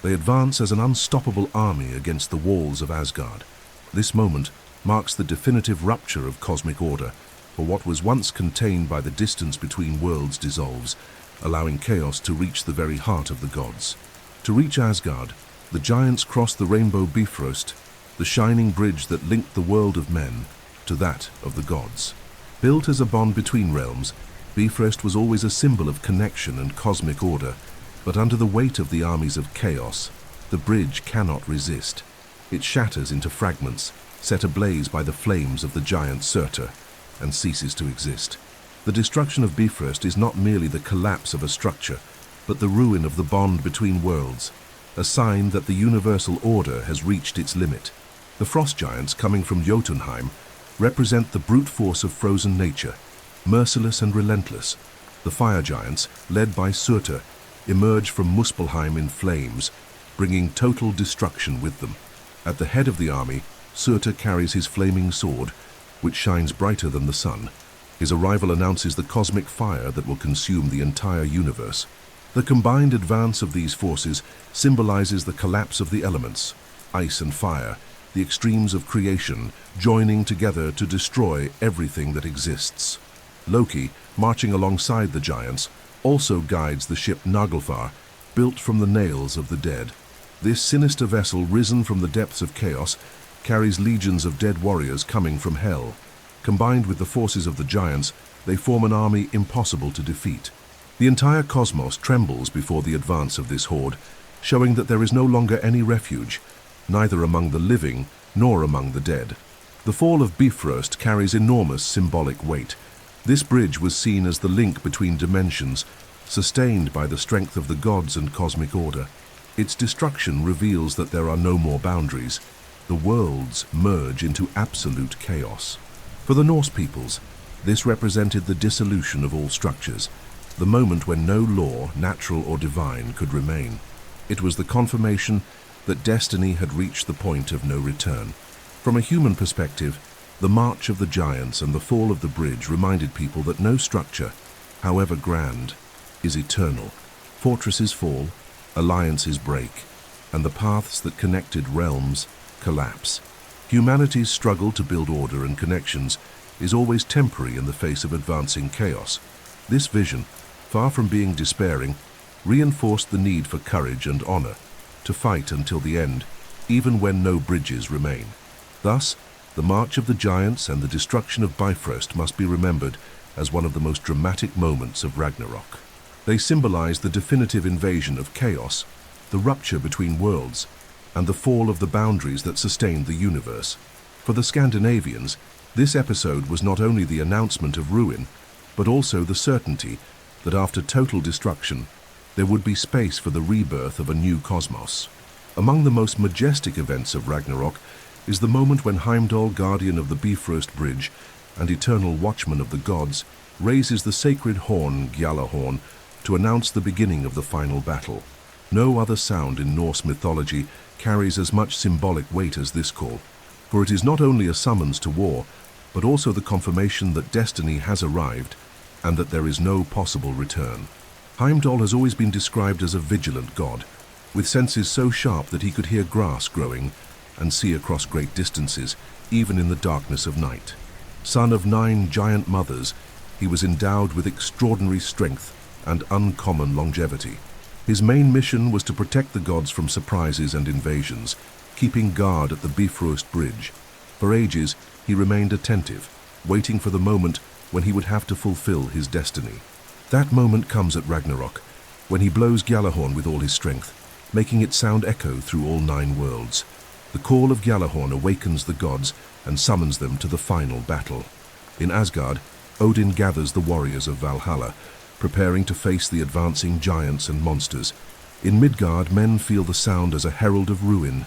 they advance as an unstoppable army against the walls of Asgard. This moment marks the definitive rupture of cosmic order, for what was once contained by the distance between worlds dissolves, allowing chaos to reach the very heart of the gods. To reach Asgard, the giants crossed the rainbow Bifrost, the shining bridge that linked the world of men to that of the gods. Built as a bond between realms, Bifrost was always a symbol of connection and cosmic order, but under the weight of the armies of chaos, the bridge cannot resist. It shatters into fragments, set ablaze by the flames of the giant Surtur, and ceases to exist. The destruction of Bifrost is not merely the collapse of a structure, but the ruin of the bond between worlds, a sign that the universal order has reached its limit. The frost giants coming from Jotunheim represent the brute force of frozen nature, merciless and relentless. The fire giants, led by Surtur, emerge from Muspelheim in flames, bringing total destruction with them. At the head of the army, Surtur carries his flaming sword, which shines brighter than the sun. His arrival announces the cosmic fire that will consume the entire universe. The combined advance of these forces symbolizes the collapse of the elements, ice and fire, the extremes of creation, joining together to destroy everything that exists. Loki, marching alongside the giants, also guides the ship Naglfar, built from the nails of the dead. This sinister vessel, risen from the depths of chaos, carries legions of dead warriors coming from hell. Combined with the forces of the giants, they form an army impossible to defeat. The entire cosmos trembles before the advance of this horde, showing that there is no longer any refuge, neither among the living nor among the dead. The fall of Bifrost carries enormous symbolic weight. This bridge was seen as the link between dimensions, sustained by the strength of the gods and cosmic order. Its destruction reveals that there are no more boundaries. The worlds merge into absolute chaos. For the Norse peoples, this represented the dissolution of all structures, the moment when no law, natural or divine, could remain. It was the confirmation that destiny had reached the point of no return. From a human perspective, the march of the giants and the fall of the bridge reminded people that no structure, however grand, is eternal. Fortresses fall, alliances break, and the paths that connected realms collapse. Humanity's struggle to build order and connections is always temporary in the face of advancing chaos. This vision, far from being despairing, reinforced the need for courage and honor, to fight until the end, even when no bridges remain. Thus, the march of the giants and the destruction of Bifrost must be remembered as one of the most dramatic moments of Ragnarok. They symbolize the definitive invasion of chaos, the rupture between worlds, and the fall of the boundaries that sustained the universe. For the Scandinavians, this episode was not only the announcement of ruin, but also the certainty that after total destruction, there would be space for the rebirth of a new cosmos. Among the most majestic events of Ragnarok is the moment when Heimdall, guardian of the Bifrost Bridge and eternal watchman of the gods, raises the sacred horn, Gjallarhorn, to announce the beginning of the final battle. No other sound in Norse mythology carries as much symbolic weight as this call, for it is not only a summons to war, but also the confirmation that destiny has arrived and that there is no possible return. Heimdall has always been described as a vigilant god, with senses so sharp that he could hear grass growing and see across great distances, even in the darkness of night. Son of 9 giant mothers, he was endowed with extraordinary strength and uncommon longevity. His main mission was to protect the gods from surprises and invasions, keeping guard at the Bifrost Bridge. For ages, he remained attentive, waiting for the moment when he would have to fulfill his destiny. That moment comes at Ragnarok, when he blows Gjallarhorn with all his strength, making it sound echo through all 9 worlds. The call of Gjallarhorn awakens the gods and summons them to the final battle. In Asgard, Odin gathers the warriors of Valhalla, preparing to face the advancing giants and monsters. In Midgard, men feel the sound as a herald of ruin.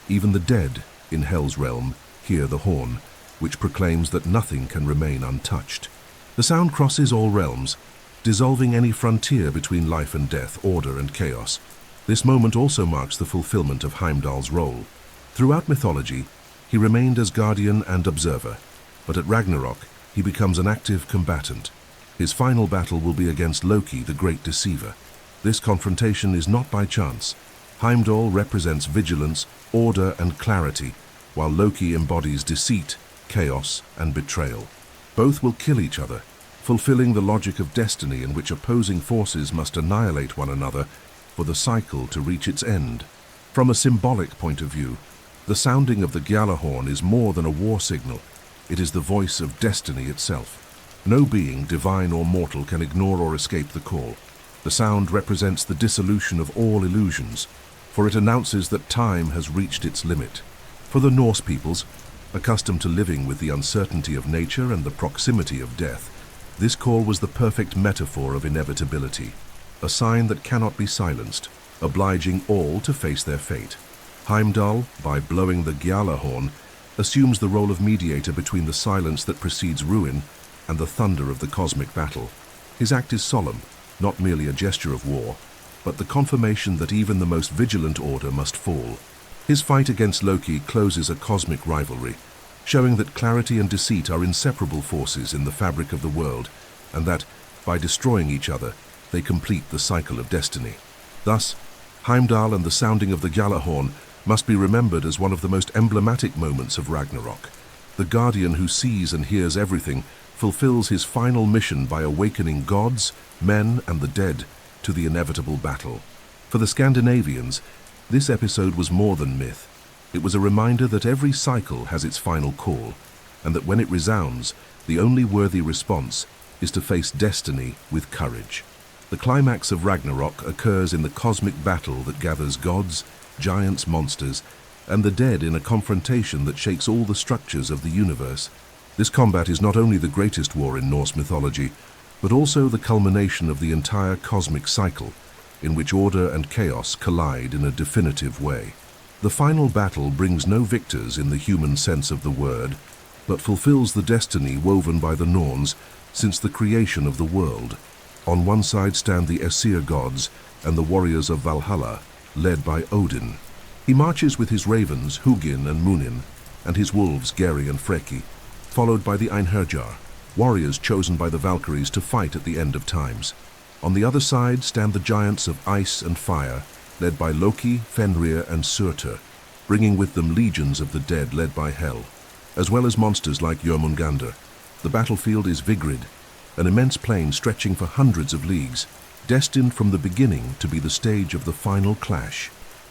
Even the dead, in Hel's realm, hear the horn, which proclaims that nothing can remain untouched. The sound crosses all realms, dissolving any frontier between life and death, order and chaos. This moment also marks the fulfillment of Heimdall's role. Throughout mythology, he remained as guardian and observer, but at Ragnarok, he becomes an active combatant. His final battle will be against Loki, the great deceiver. This confrontation is not by chance. Heimdall represents vigilance, order, and clarity, while Loki embodies deceit, chaos, and betrayal. Both will kill each other, fulfilling the logic of destiny in which opposing forces must annihilate one another for the cycle to reach its end. From a symbolic point of view, the sounding of the Gjallarhorn is more than a war signal. It is the voice of destiny itself. No being, divine or mortal, can ignore or escape the call. The sound represents the dissolution of all illusions, for it announces that time has reached its limit. For the Norse peoples, accustomed to living with the uncertainty of nature and the proximity of death, this call was the perfect metaphor of inevitability, a sign that cannot be silenced, obliging all to face their fate. Heimdall, by blowing the Gjallarhorn, assumes the role of mediator between the silence that precedes ruin and the thunder of the cosmic battle. His act is solemn, not merely a gesture of war, but the confirmation that even the most vigilant order must fall. His fight against Loki closes a cosmic rivalry, showing that clarity and deceit are inseparable forces in the fabric of the world, and that, by destroying each other, they complete the cycle of destiny. Thus, Heimdall and the sounding of the Gjallarhorn must be remembered as one of the most emblematic moments of Ragnarok. The guardian who sees and hears everything fulfills his final mission by awakening gods, men, and the dead to the inevitable battle. For the Scandinavians, this episode was more than myth. It was a reminder that every cycle has its final call, and that when it resounds, the only worthy response is to face destiny with courage. The climax of Ragnarok occurs in the cosmic battle that gathers gods, giants, monsters, and the dead in a confrontation that shakes all the structures of the universe. This combat is not only the greatest war in Norse mythology, but also the culmination of the entire cosmic cycle, in which order and chaos collide in a definitive way. The final battle brings no victors in the human sense of the word, but fulfills the destiny woven by the Norns since the creation of the world. On one side stand the Aesir gods and the warriors of Valhalla, led by Odin. He marches with his ravens, Hugin and Munin, and his wolves, Geri and Freki, followed by the Einherjar, warriors chosen by the Valkyries to fight at the end of times. On the other side stand the giants of ice and fire, led by Loki, Fenrir, and Surtur, bringing with them legions of the dead led by Hel, as well as monsters like Jormungandr. The battlefield is Vigrid, an immense plain stretching for hundreds of leagues, destined from the beginning to be the stage of the final clash.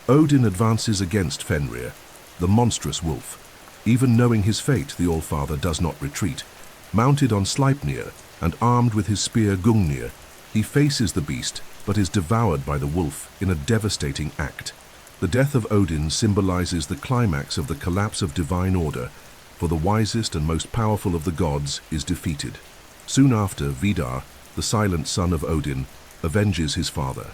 Odin advances against Fenrir, the monstrous wolf. Even knowing his fate, the Allfather does not retreat. Mounted on Sleipnir and armed with his spear Gungnir, he faces the beast but is devoured by the wolf in a devastating act. The death of Odin symbolizes the climax of the collapse of divine order, for the wisest and most powerful of the gods is defeated. Soon after, Vidar, the silent son of Odin, avenges his father.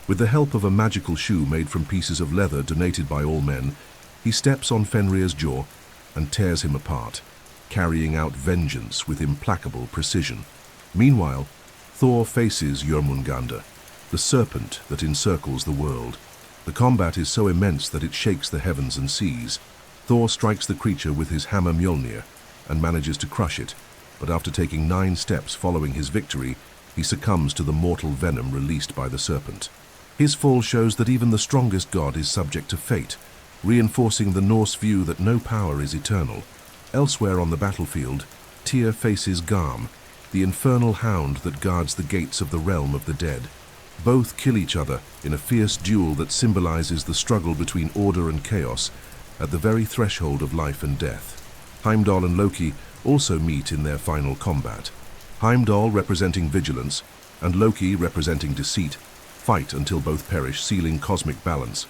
With the help of a magical shoe made from pieces of leather donated by all men, he steps on Fenrir's jaw and tears him apart, carrying out vengeance with implacable precision. Meanwhile, Thor faces Jormungandr, the serpent that encircles the world. The combat is so immense that it shakes the heavens and seas. Thor strikes the creature with his hammer Mjolnir and manages to crush it, but after taking 9 steps following his victory, he succumbs to the mortal venom released by the serpent. His fall shows that even the strongest god is subject to fate, reinforcing the Norse view that no power is eternal. Elsewhere on the battlefield, Tyr faces Garm, the infernal hound that guards the gates of the realm of the dead. Both kill each other in a fierce duel that symbolizes the struggle between order and chaos at the very threshold of life and death. Heimdall and Loki also meet in their final combat. Heimdall, representing vigilance, and Loki, representing deceit, fight until both perish, sealing cosmic balance.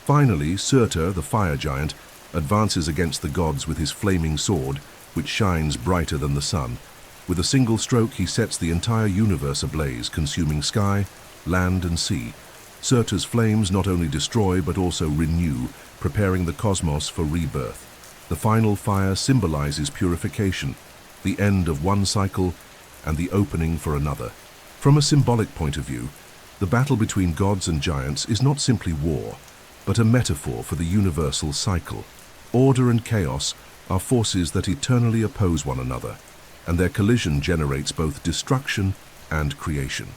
Finally, Surtur, the fire giant, advances against the gods with his flaming sword, which shines brighter than the sun. With a single stroke, he sets the entire universe ablaze, consuming sky, land, and sea. Surtur's flames not only destroy but also renew, preparing the cosmos for rebirth. The final fire symbolizes purification, the end of one cycle and the opening for another. From a symbolic point of view, the battle between gods and giants is not simply war, but a metaphor for the universal cycle. Order and chaos are forces that eternally oppose one another, and their collision generates both destruction and creation.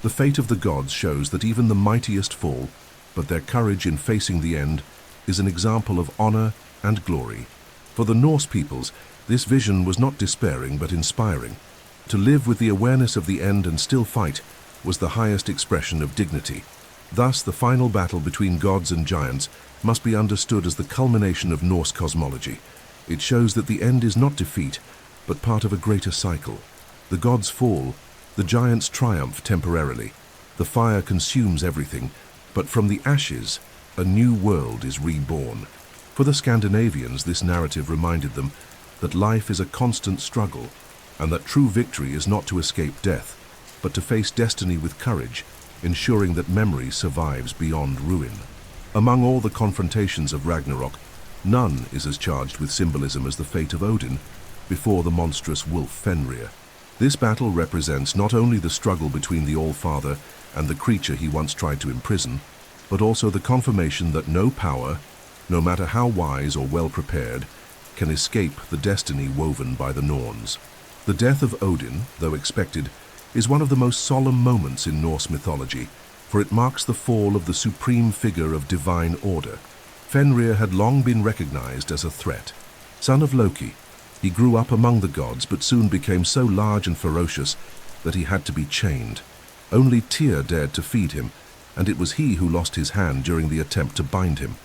The fate of the gods shows that even the mightiest fall, but their courage in facing the end is an example of honor and glory. For the Norse peoples, this vision was not despairing but inspiring. To live with the awareness of the end and still fight was the highest expression of dignity. Thus, the final battle between gods and giants must be understood as the culmination of Norse cosmology. It shows that the end is not defeat, but part of a greater cycle. The gods fall, the giants triumph temporarily. The fire consumes everything, but from the ashes, a new world is reborn. For the Scandinavians, this narrative reminded them that life is a constant struggle, and that true victory is not to escape death, but to face destiny with courage, ensuring that memory survives beyond ruin. Among all the confrontations of Ragnarok, none is as charged with symbolism as the fate of Odin before the monstrous wolf Fenrir. This battle represents not only the struggle between the All-Father and the creature he once tried to imprison, but also the confirmation that no power, no matter how wise or well prepared, can escape the destiny woven by the Norns. The death of Odin, though expected, is one of the most solemn moments in Norse mythology, for it marks the fall of the supreme figure of divine order. Fenrir had long been recognized as a threat. Son of Loki, he grew up among the gods but soon became so large and ferocious that he had to be chained. Only Tyr dared to feed him, and it was he who lost his hand during the attempt to bind him.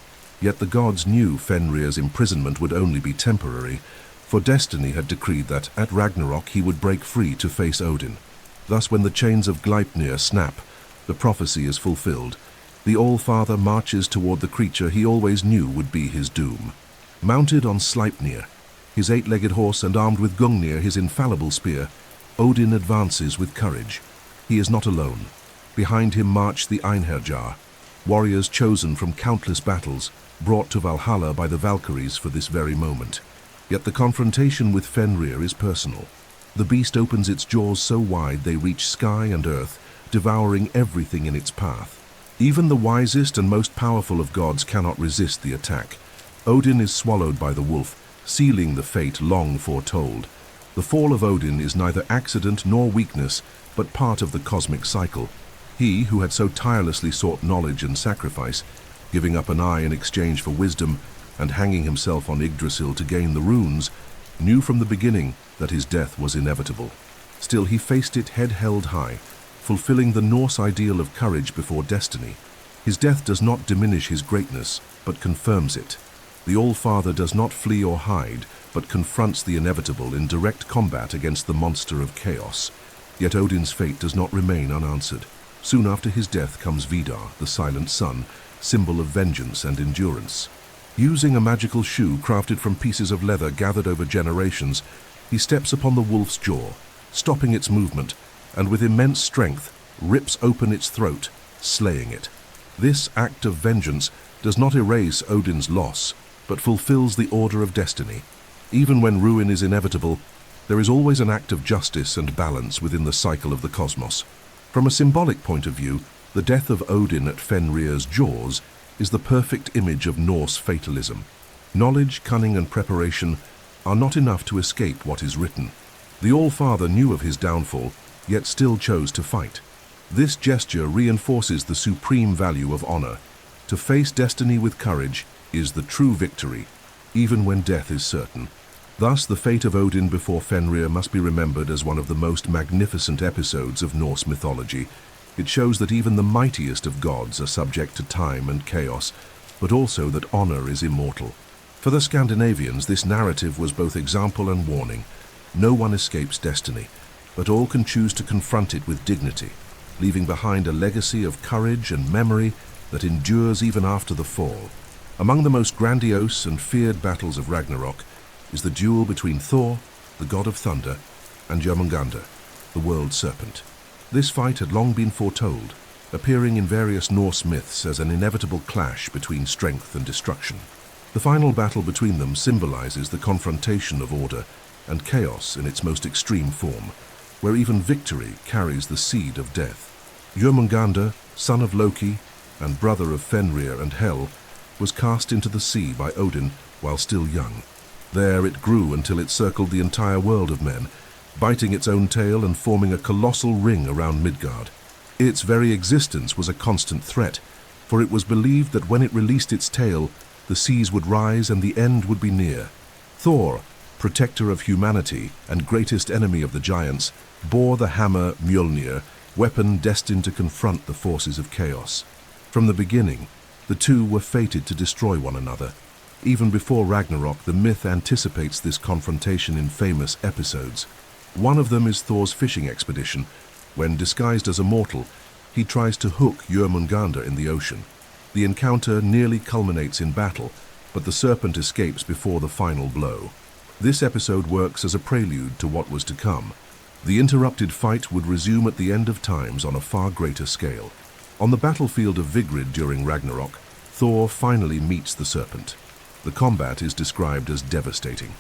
Yet the gods knew Fenrir's imprisonment would only be temporary, for destiny had decreed that at Ragnarok he would break free to face Odin. Thus, when the chains of Gleipnir snap, the prophecy is fulfilled. The All-Father marches toward the creature he always knew would be his doom. Mounted on Sleipnir, his eight-legged horse, and armed with Gungnir, his infallible spear, Odin advances with courage. He is not alone. Behind him march the Einherjar, warriors chosen from countless battles, brought to Valhalla by the Valkyries for this very moment. Yet the confrontation with Fenrir is personal. The beast opens its jaws so wide they reach sky and earth, devouring everything in its path. Even the wisest and most powerful of gods cannot resist the attack. Odin is swallowed by the wolf, sealing the fate long foretold. The fall of Odin is neither accident nor weakness, but part of the cosmic cycle. He, who had so tirelessly sought knowledge and sacrifice, giving up an eye in exchange for wisdom and hanging himself on Yggdrasil to gain the runes, knew from the beginning that his death was inevitable. Still, he faced it head held high, fulfilling the Norse ideal of courage before destiny. His death does not diminish his greatness, but confirms it. The All-Father does not flee or hide, but confronts the inevitable in direct combat against the monster of chaos. Yet Odin's fate does not remain unanswered. Soon after his death comes Vidar, the Silent Sun, symbol of vengeance and endurance. Using a magical shoe crafted from pieces of leather gathered over generations, he steps upon the wolf's jaw, stopping its movement, and with immense strength rips open its throat, slaying it. This act of vengeance does not erase Odin's loss, but fulfills the order of destiny. Even when ruin is inevitable, there is always an act of justice and balance within the cycle of the cosmos. From a symbolic point of view, the death of Odin at Fenrir's jaws is the perfect image of Norse fatalism. Knowledge, cunning, and preparation are not enough to escape what is written. The All-Father knew of his downfall, yet still chose to fight. This gesture reinforces the supreme value of honor. To face destiny with courage is the true victory, even when death is certain. Thus, the fate of Odin before Fenrir must be remembered as one of the most magnificent episodes of Norse mythology. It shows that even the mightiest of gods are subject to time and chaos, but also that honor is immortal. For the Scandinavians, this narrative was both example and warning. No one escapes destiny, but all can choose to confront it with dignity, leaving behind a legacy of courage and memory that endures even after the fall. Among the most grandiose and feared battles of Ragnarok is the duel between Thor, the god of thunder, and Ginnungagap, the world serpent. This fight had long been foretold, appearing in various Norse myths as an inevitable clash between strength and destruction. The final battle between them symbolizes the confrontation of order and chaos in its most extreme form, where even victory carries the seed of death. Ginnungagap, son of Loki and brother of Fenrir and Hel, was cast into the sea by Odin while still young. There it grew until it circled the entire world of men, biting its own tail and forming a colossal ring around Midgard. Its very existence was a constant threat, for it was believed that when it released its tail, the seas would rise and the end would be near. Thor, protector of humanity and greatest enemy of the giants, bore the hammer Mjolnir, weapon destined to confront the forces of chaos. From the beginning, the two were fated to destroy one another. Even before Ragnarok, the myth anticipates this confrontation in famous episodes. One of them is Thor's fishing expedition. When disguised as a mortal, he tries to hook Jormungandr in the ocean. The encounter nearly culminates in battle, but the serpent escapes before the final blow. This episode works as a prelude to what was to come. The interrupted fight would resume at the end of times on a far greater scale. On the battlefield of Vigrid during Ragnarok, Thor finally meets the serpent. The combat is described as devastating.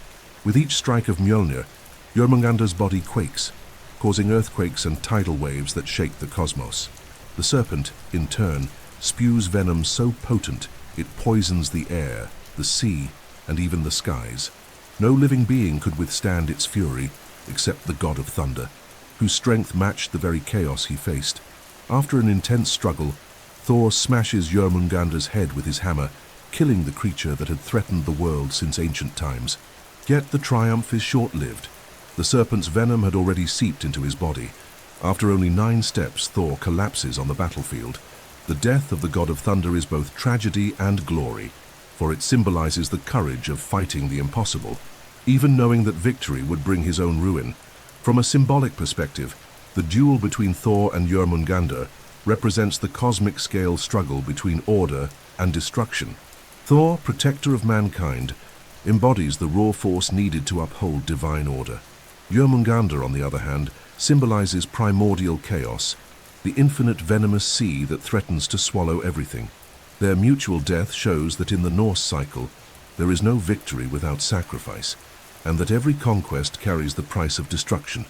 With each strike of Mjolnir, Jormungandr's body quakes, causing earthquakes and tidal waves that shake the cosmos. The serpent, in turn, spews venom so potent it poisons the air, the sea, and even the skies. No living being could withstand its fury except the god of thunder, whose strength matched the very chaos he faced. After an intense struggle, Thor smashes Jormungandr's head with his hammer, killing the creature that had threatened the world since ancient times. Yet the triumph is short-lived. The serpent's venom had already seeped into his body. After only 9 steps, Thor collapses on the battlefield. The death of the god of thunder is both tragedy and glory, for it symbolizes the courage of fighting the impossible, even knowing that victory would bring his own ruin. From a symbolic perspective, the duel between Thor and Jormungandr represents the cosmic scale struggle between order and destruction. Thor, protector of mankind, embodies the raw force needed to uphold divine order. Jormungandr, on the other hand, symbolizes primordial chaos, the infinite venomous sea that threatens to swallow everything. Their mutual death shows that in the Norse cycle, there is no victory without sacrifice, and that every conquest carries the price of destruction.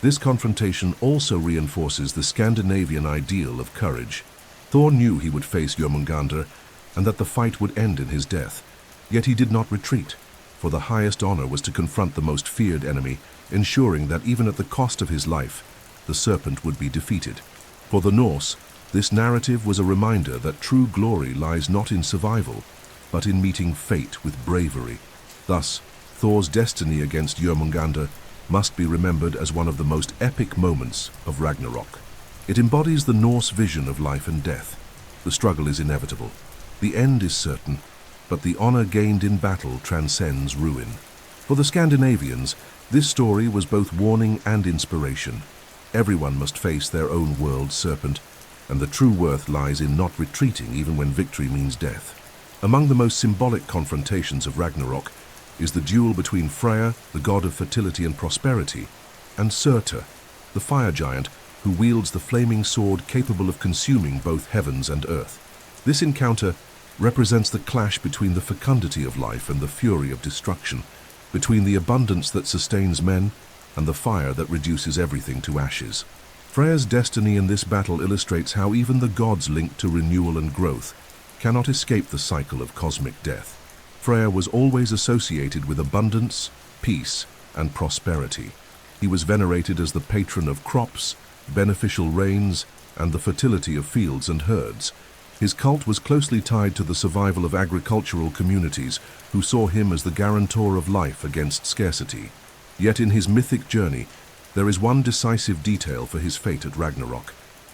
This confrontation also reinforces the Scandinavian ideal of courage. Thor knew he would face Jormungandr and that the fight would end in his death. Yet he did not retreat, for the highest honor was to confront the most feared enemy, ensuring that even at the cost of his life, the serpent would be defeated. For the Norse, this narrative was a reminder that true glory lies not in survival, but in meeting fate with bravery. Thus, Thor's destiny against Jormungandr must be remembered as one of the most epic moments of Ragnarok. It embodies the Norse vision of life and death. The struggle is inevitable. The end is certain, but the honor gained in battle transcends ruin. For the Scandinavians, this story was both warning and inspiration. Everyone must face their own world serpent, and the true worth lies in not retreating even when victory means death. Among the most symbolic confrontations of Ragnarok is the duel between Freya, the god of fertility and prosperity, and Surtur, the fire giant who wields the flaming sword capable of consuming both heavens and earth. This encounter represents the clash between the fecundity of life and the fury of destruction, between the abundance that sustains men and the fire that reduces everything to ashes. Freya's destiny in this battle illustrates how even the gods linked to renewal and growth cannot escape the cycle of cosmic death. Freya was always associated with abundance, peace, and prosperity. He was venerated as the patron of crops, beneficial rains, and the fertility of fields and herds. His cult was closely tied to the survival of agricultural communities who saw him as the guarantor of life against scarcity. Yet in his mythic journey, there is one decisive detail for his fate at Ragnarok.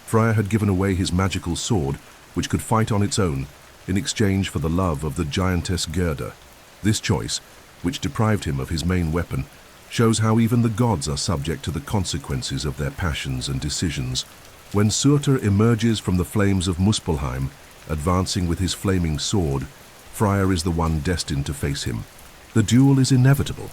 Freya had given away his magical sword, which could fight on its own, in exchange for the love of the giantess Gerda. This choice, which deprived him of his main weapon, shows how even the gods are subject to the consequences of their passions and decisions. When Surtur emerges from the flames of Muspelheim, advancing with his flaming sword, Freya is the one destined to face him. The duel is inevitable.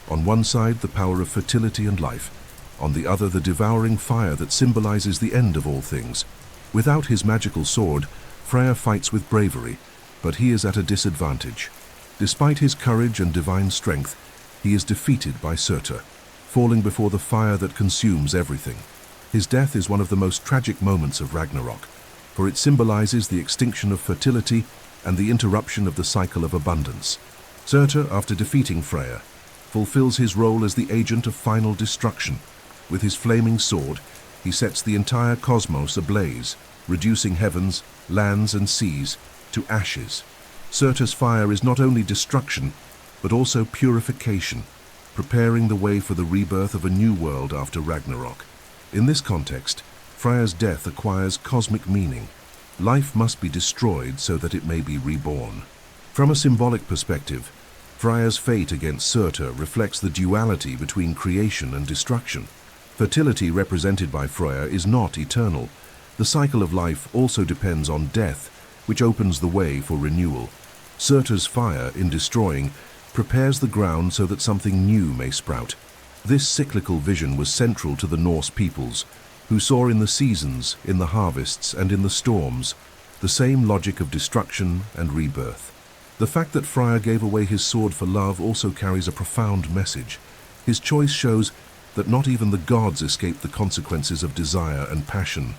On one side, the power of fertility and life. On the other, the devouring fire that symbolizes the end of all things. Without his magical sword, Freya fights with bravery, but he is at a disadvantage. Despite his courage and divine strength, he is defeated by Surtur, falling before the fire that consumes everything. His death is one of the most tragic moments of Ragnarok, for it symbolizes the extinction of fertility and the interruption of the cycle of abundance. Surtur, after defeating Freya, fulfills his role as the agent of final destruction. With his flaming sword, he sets the entire cosmos ablaze, reducing heavens, lands, and seas to ashes. Surtur's fire is not only destruction, but also purification, preparing the way for the rebirth of a new world after Ragnarok. In this context, Freya's death acquires cosmic meaning. Life must be destroyed so that it may be reborn. From a symbolic perspective, Freya's fate against Surtur reflects the duality between creation and destruction. Fertility represented by Freya is not eternal. The cycle of life also depends on death, which opens the way for renewal. Surtur's fire, in destroying, prepares the ground so that something new may sprout. This cyclical vision was central to the Norse peoples, who saw in the seasons, in the harvests, and in the storms, the same logic of destruction and rebirth. The fact that Freya gave away his sword for love also carries a profound message. His choice shows that not even the gods escape the consequences of desire and passion.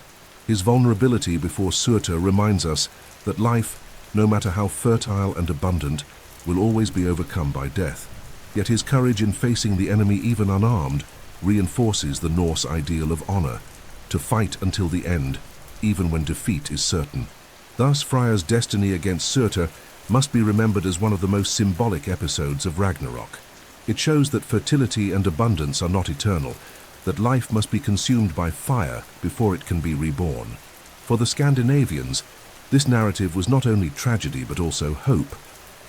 His vulnerability before Surtur reminds us that life, no matter how fertile and abundant, will always be overcome by death. Yet his courage in facing the enemy even unarmed reinforces the Norse ideal of honor, to fight until the end, even when defeat is certain. Thus, Freya's destiny against Surtur must be remembered as one of the most symbolic episodes of Ragnarok. It shows that fertility and abundance are not eternal, that life must be consumed by fire before it can be reborn. For the Scandinavians, this narrative was not only tragedy but also hope.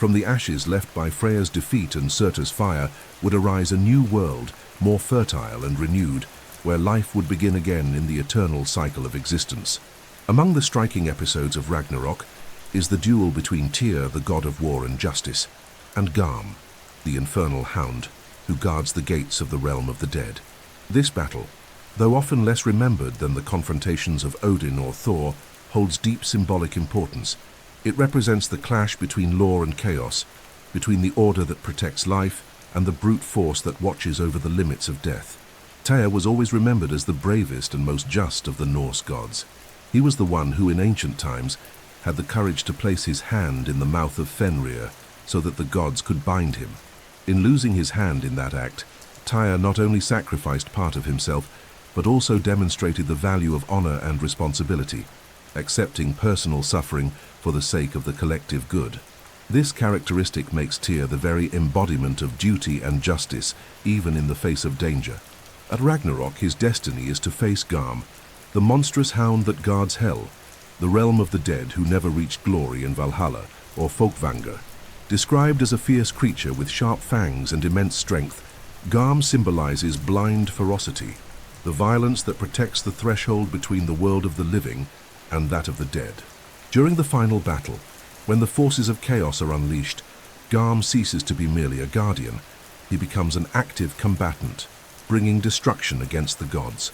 From the ashes left by Freya's defeat and Surtur's fire would arise a new world, more fertile and renewed, where life would begin again in the eternal cycle of existence. Among the striking episodes of Ragnarok is the duel between Tyr, the god of war and justice, and Garm, the infernal hound, who guards the gates of the realm of the dead. This battle, though often less remembered than the confrontations of Odin or Thor, holds deep symbolic importance. It represents the clash between law and chaos, between the order that protects life and the brute force that watches over the limits of death. Tyr was always remembered as the bravest and most just of the Norse gods. He was the one who in ancient times had the courage to place his hand in the mouth of Fenrir so that the gods could bind him. In losing his hand in that act, Tyr not only sacrificed part of himself, but also demonstrated the value of honor and responsibility, accepting personal suffering for the sake of the collective good. This characteristic makes Tyr the very embodiment of duty and justice, even in the face of danger. At Ragnarok, his destiny is to face Garm, the monstrous hound that guards Hel, the realm of the dead who never reached glory in Valhalla, or Folkvanger. Described as a fierce creature with sharp fangs and immense strength, Garm symbolizes blind ferocity, the violence that protects the threshold between the world of the living and that of the dead. During the final battle, when the forces of chaos are unleashed, Garm ceases to be merely a guardian. He becomes an active combatant, bringing destruction against the gods.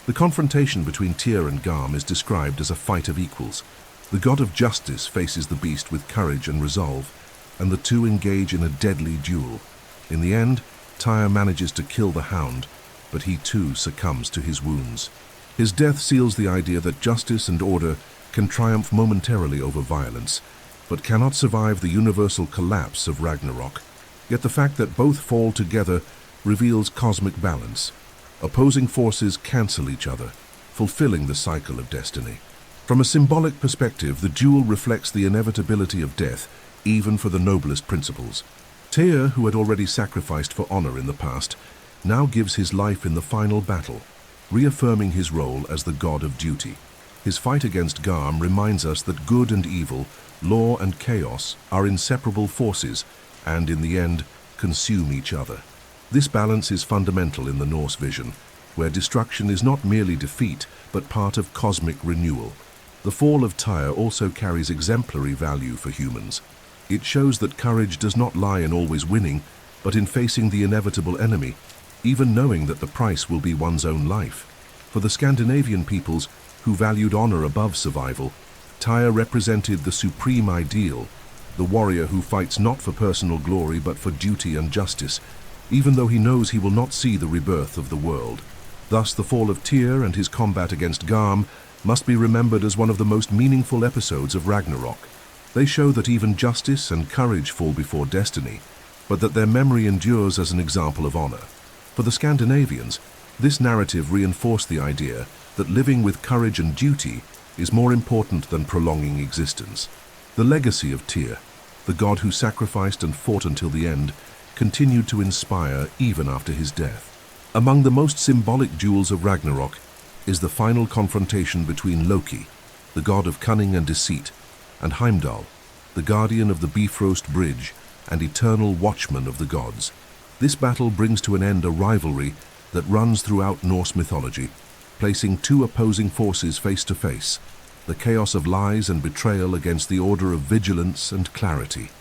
The confrontation between Tyr and Garm is described as a fight of equals. The god of justice faces the beast with courage and resolve, and the two engage in a deadly duel. In the end, Tyr manages to kill the hound, but he too succumbs to his wounds. His death seals the idea that justice and order can triumph momentarily over violence, but cannot survive the universal collapse of Ragnarok. Yet the fact that both fall together reveals cosmic balance. Opposing forces cancel each other, fulfilling the cycle of destiny. From a symbolic perspective, the duel reflects the inevitability of death, even for the noblest principles. Tyr, who had already sacrificed for honor in the past, now gives his life in the final battle, reaffirming his role as the god of duty. His fight against Garm reminds us that good and evil, law and chaos, are inseparable forces and, in the end, consume each other. This balance is fundamental in the Norse vision, where destruction is not merely defeat, but part of cosmic renewal. The fall of Tyr also carries exemplary value for humans. It shows that courage does not lie in always winning, but in facing the inevitable enemy, even knowing that the price will be one's own life. For the Scandinavian peoples, who valued honor above survival, Tyr represented the supreme ideal, the warrior who fights not for personal glory but for duty and justice, even though he knows he will not see the rebirth of the world. Thus, the fall of Tyr and his combat against Garm must be remembered as one of the most meaningful episodes of Ragnarok. They show that even justice and courage fall before destiny, but that their memory endures as an example of honor. For the Scandinavians, this narrative reinforced the idea that living with courage and duty is more important than prolonging existence. The legacy of Tyr, the god who sacrificed and fought until the end, continued to inspire even after his death. Among the most symbolic duels of Ragnarok is the final confrontation between Loki, the god of cunning and deceit, and Heimdall, the guardian of the Bifrost Bridge and eternal watchman of the gods. This battle brings to an end a rivalry that runs throughout Norse mythology, placing two opposing forces face to face, the chaos of lies and betrayal against the order of vigilance and clarity.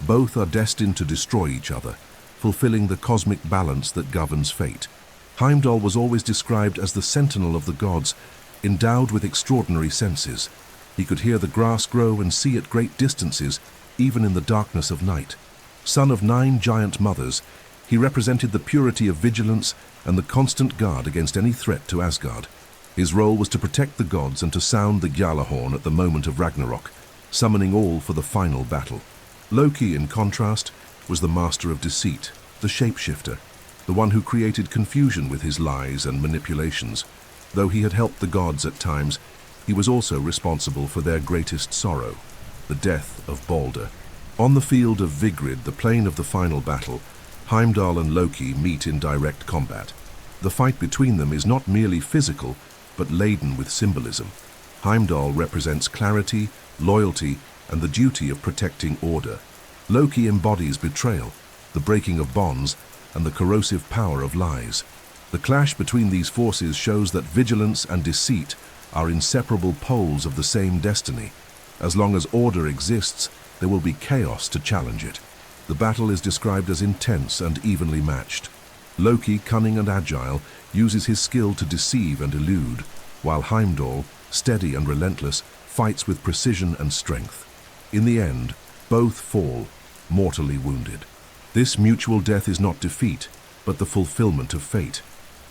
Both are destined to destroy each other, fulfilling the cosmic balance that governs fate. Heimdall was always described as the sentinel of the gods, endowed with extraordinary senses. He could hear the grass grow and see at great distances, even in the darkness of night. Son of 9 giant mothers, he represented the purity of vigilance and the constant guard against any threat to Asgard. His role was to protect the gods and to sound the Gjallarhorn at the moment of Ragnarok, summoning all for the final battle. Loki, in contrast, was the master of deceit, the shapeshifter, the one who created confusion with his lies and manipulations. Though he had helped the gods at times, he was also responsible for their greatest sorrow, the death of Balder. On the field of Vigrid, the plane of the final battle, Heimdall and Loki meet in direct combat. The fight between them is not merely physical, but laden with symbolism. Heimdall represents clarity, loyalty, and the duty of protecting order. Loki embodies betrayal, the breaking of bonds, and the corrosive power of lies. The clash between these forces shows that vigilance and deceit are inseparable poles of the same destiny. As long as order exists, there will be chaos to challenge it. The battle is described as intense and evenly matched. Loki, cunning and agile, uses his skill to deceive and elude, while Heimdall, steady and relentless, fights with precision and strength. In the end, both fall, mortally wounded. This mutual death is not defeat, but the fulfillment of fate.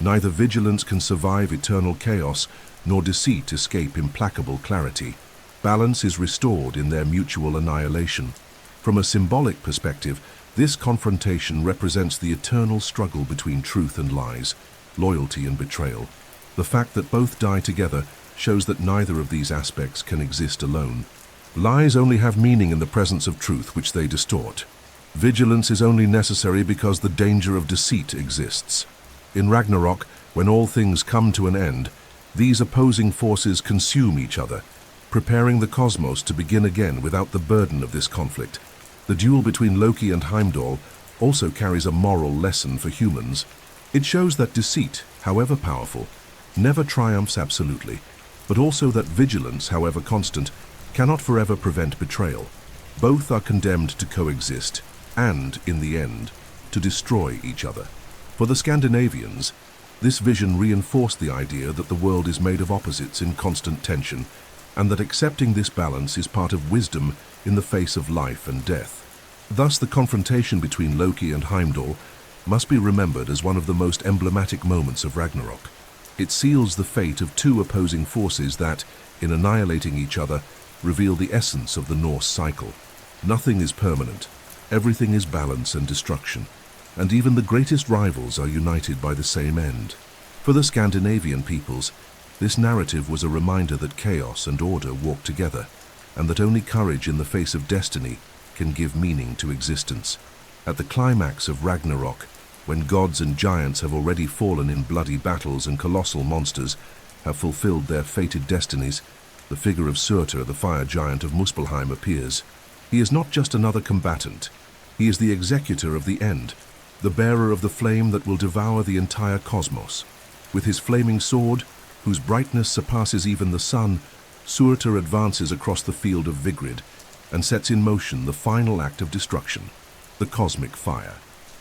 Neither vigilance can survive eternal chaos, nor deceit escape implacable clarity. Balance is restored in their mutual annihilation. From a symbolic perspective, this confrontation represents the eternal struggle between truth and lies, loyalty and betrayal. The fact that both die together shows that neither of these aspects can exist alone. Lies only have meaning in the presence of truth, which they distort. Vigilance is only necessary because the danger of deceit exists. In Ragnarok, when all things come to an end, these opposing forces consume each other, preparing the cosmos to begin again without the burden of this conflict. The duel between Loki and Heimdall also carries a moral lesson for humans. It shows that deceit, however powerful, never triumphs absolutely, but also that vigilance, however constant, cannot forever prevent betrayal. Both are condemned to coexist and, in the end, to destroy each other. For the Scandinavians, this vision reinforced the idea that the world is made of opposites in constant tension, and that accepting this balance is part of wisdom in the face of life and death. Thus, the confrontation between Loki and Heimdall must be remembered as one of the most emblematic moments of Ragnarok. It seals the fate of two opposing forces that, in annihilating each other, reveal the essence of the Norse cycle. Nothing is permanent. Everything is balance and destruction, and even the greatest rivals are united by the same end. For the Scandinavian peoples, this narrative was a reminder that chaos and order walk together, and that only courage in the face of destiny can give meaning to existence. At the climax of Ragnarok, when gods and giants have already fallen in bloody battles and colossal monsters have fulfilled their fated destinies, the figure of Surtur, the fire giant of Muspelheim, appears. He is not just another combatant. He is the executor of the end, the bearer of the flame that will devour the entire cosmos. With his flaming sword, whose brightness surpasses even the sun, Surtur advances across the field of Vigrid and sets in motion the final act of destruction, the cosmic fire.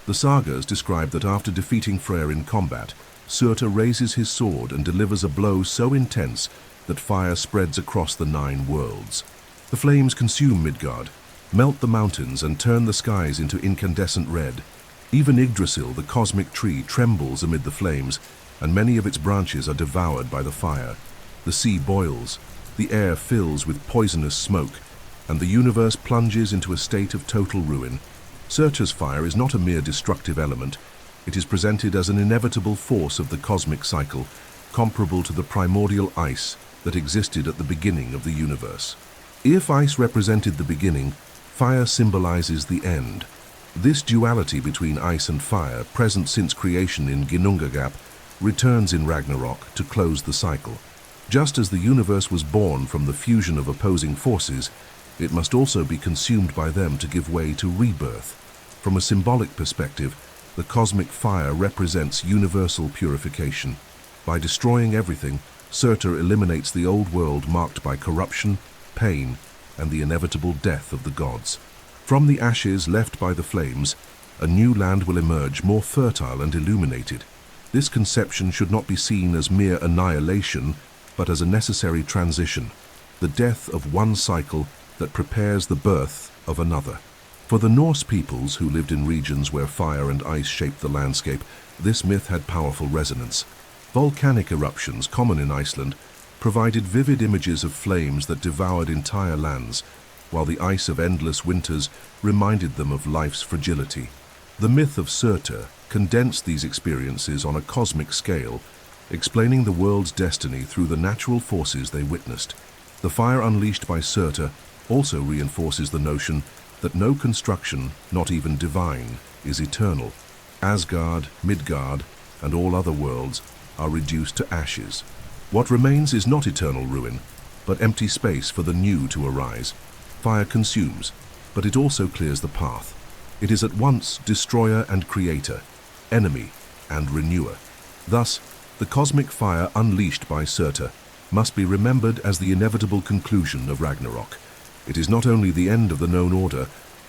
The sagas describe that after defeating Freyr in combat, Surtur raises his sword and delivers a blow so intense that fire spreads across the 9 worlds. The flames consume Midgard, melt the mountains and turn the skies into incandescent red. Even Yggdrasil, the cosmic tree, trembles amid the flames, and many of its branches are devoured by the fire. The sea boils, the air fills with poisonous smoke, and the universe plunges into a state of total ruin. Surtur's fire is not a mere destructive element. It is presented as an inevitable force of the cosmic cycle, comparable to the primordial ice that existed at the beginning of the universe. If ice represented the beginning, fire symbolizes the end. This duality between ice and fire, present since creation in Ginnungagap, returns in Ragnarok to close the cycle. Just as the universe was born from the fusion of opposing forces, it must also be consumed by them to give way to rebirth. From a symbolic perspective, the cosmic fire represents universal purification. By destroying everything, Surtur eliminates the old world marked by corruption, pain, and the inevitable death of the gods. From the ashes left by the flames, a new land will emerge more fertile and illuminated. This conception should not be seen as mere annihilation, but as a necessary transition, the death of one cycle that prepares the birth of another. For the Norse peoples who lived in regions where fire and ice shaped the landscape, this myth had powerful resonance. Volcanic eruptions, common in Iceland, provided vivid images of flames that devoured entire lands, while the ice of endless winters reminded them of life's fragility. The myth of Surtur condensed these experiences on a cosmic scale, explaining the world's destiny through the natural forces they witnessed. The fire unleashed by Surtur also reinforces the notion that no construction, not even divine, is eternal. Asgard, Midgard, and all other worlds are reduced to ashes. What remains is not eternal ruin, but empty space for the new to arise. Fire consumes, but it also clears the path. It is at once destroyer and creator, enemy and renewer. Thus, the cosmic fire unleashed by Surtur must be remembered as the inevitable conclusion of Ragnarok. It is not only the end of the known order,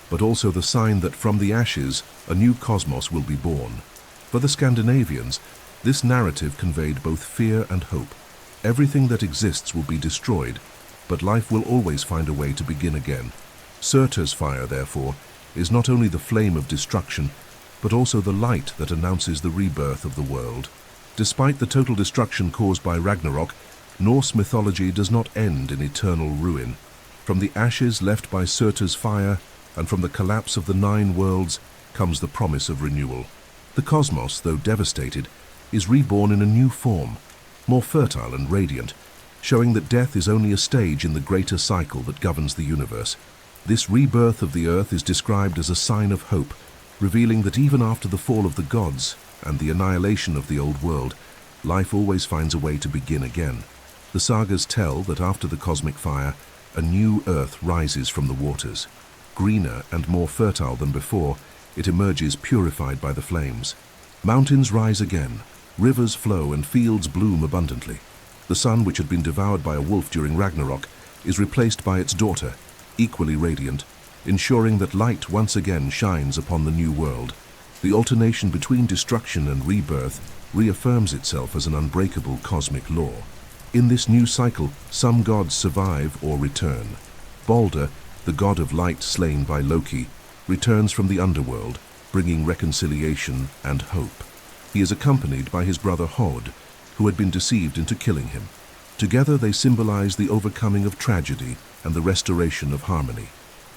but also the sign that from the ashes a new cosmos will be born. For the Scandinavians, this narrative conveyed both fear and hope. Everything that exists will be destroyed, but life will always find a way to begin again. Surtur's fire, therefore, is not only the flame of destruction, but also the light that announces the rebirth of the world. Despite the total destruction caused by Ragnarok, Norse mythology does not end in eternal ruin. From the ashes left by Surtur's fire, and from the collapse of the 9 worlds, comes the promise of renewal. The cosmos, though devastated, is reborn in a new form, more fertile and radiant, showing that death is only a stage in the greater cycle that governs the universe. This rebirth of the earth is described as a sign of hope, revealing that even after the fall of the gods and the annihilation of the old world, life always finds a way to begin again. The sagas tell that after the cosmic fire, a new earth rises from the waters. Greener and more fertile than before, it emerges purified by the flames. Mountains rise again, rivers flow and fields bloom abundantly. The sun, which had been devoured by a wolf during Ragnarok, is replaced by its daughter, equally radiant, ensuring that light once again shines upon the new world. The alternation between destruction and rebirth reaffirms itself as an unbreakable cosmic law. In this new cycle, some gods survive or return. Balder, the god of light slain by Loki, returns from the underworld, bringing reconciliation and hope. He is accompanied by his brother Hod, who had been deceived into killing him. Together they symbolize the overcoming of tragedy and the restoration of harmony.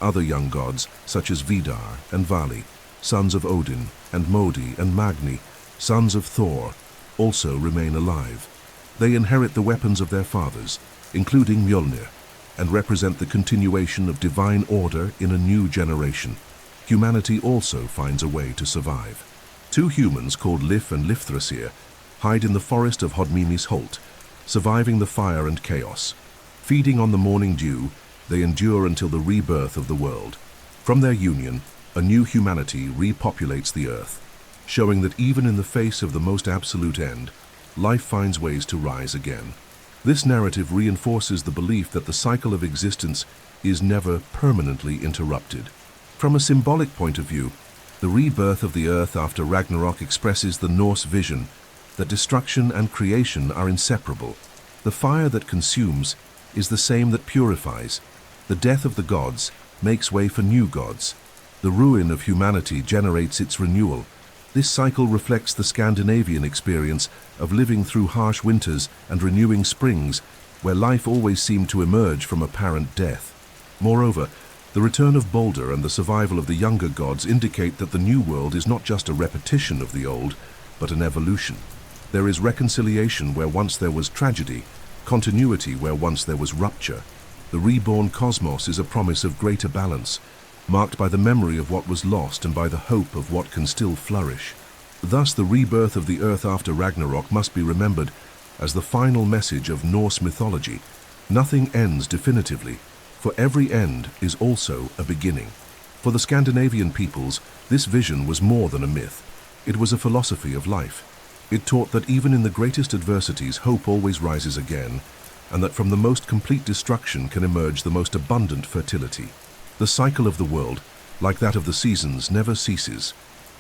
Other young gods, such as Vidar and Vali, sons of Odin, and Modi and Magni, sons of Thor, also remain alive. They inherit the weapons of their fathers, including Mjolnir, and represent the continuation of divine order in a new generation. Humanity also finds a way to survive. 2 humans called Lif and Lifthrasir hide in the forest of Hodmimi's Holt, surviving the fire and chaos. Feeding on the morning dew, they endure until the rebirth of the world. From their union, a new humanity repopulates the earth, showing that even in the face of the most absolute end, life finds ways to rise again. This narrative reinforces the belief that the cycle of existence is never permanently interrupted. From a symbolic point of view, the rebirth of the earth after Ragnarok expresses the Norse vision that destruction and creation are inseparable. The fire that consumes is the same that purifies. The death of the gods makes way for new gods. The ruin of humanity generates its renewal. This cycle reflects the Scandinavian experience of living through harsh winters and renewing springs, where life always seemed to emerge from apparent death. Moreover, the return of Balder and the survival of the younger gods indicate that the new world is not just a repetition of the old, but an evolution. There is reconciliation where once there was tragedy, continuity where once there was rupture. The reborn cosmos is a promise of greater balance, marked by the memory of what was lost and by the hope of what can still flourish. Thus, the rebirth of the earth after Ragnarok must be remembered as the final message of Norse mythology. Nothing ends definitively, for every end is also a beginning. For the Scandinavian peoples, this vision was more than a myth. It was a philosophy of life. It taught that even in the greatest adversities, hope always rises again, and that from the most complete destruction can emerge the most abundant fertility. The cycle of the world, like that of the seasons, never ceases.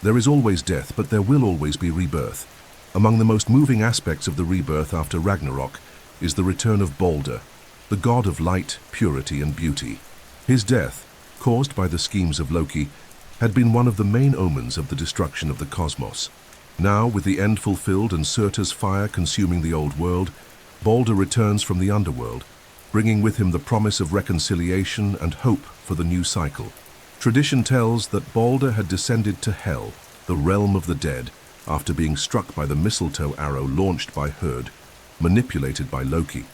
There is always death, but there will always be rebirth. Among the most moving aspects of the rebirth after Ragnarok is the return of Balder, the god of light, purity, and beauty. His death, caused by the schemes of Loki, had been one of the main omens of the destruction of the cosmos. Now, with the end fulfilled and Surtur's fire consuming the old world, Balder returns from the underworld, bringing with him the promise of reconciliation and hope for the new cycle. Tradition tells that Balder had descended to Hel, the realm of the dead, after being struck by the mistletoe arrow launched by Herd, manipulated by Loki.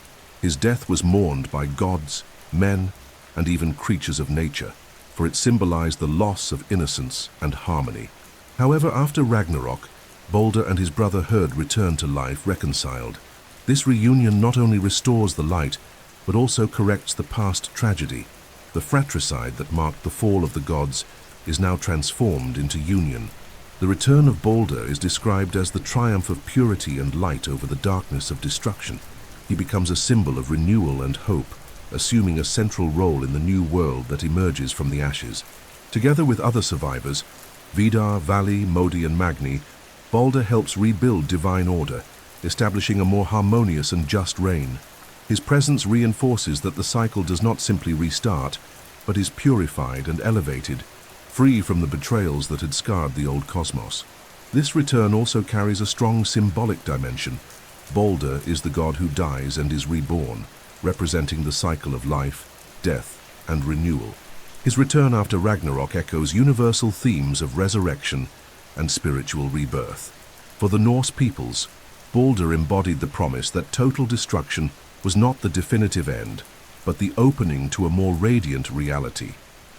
His death was mourned by gods, men, and even creatures of nature, for it symbolized the loss of innocence and harmony. However, after Ragnarok, Balder and his brother Herd return to life reconciled. This reunion not only restores the light, but also corrects the past tragedy. The fratricide that marked the fall of the gods is now transformed into union. The return of Balder is described as the triumph of purity and light over the darkness of destruction. He becomes a symbol of renewal and hope, assuming a central role in the new world that emerges from the ashes. Together with other survivors, Vidar, Vali, Modi, and Magni, Balder helps rebuild divine order, establishing a more harmonious and just reign. His presence reinforces that the cycle does not simply restart, but is purified and elevated, free from the betrayals that had scarred the old cosmos. This return also carries a strong symbolic dimension. Balder is the god who dies and is reborn, representing the cycle of life, death, and renewal. His return after Ragnarok echoes universal themes of resurrection and spiritual rebirth. For the Norse peoples, Balder embodied the promise that total destruction was not the definitive end, but the opening to a more radiant reality.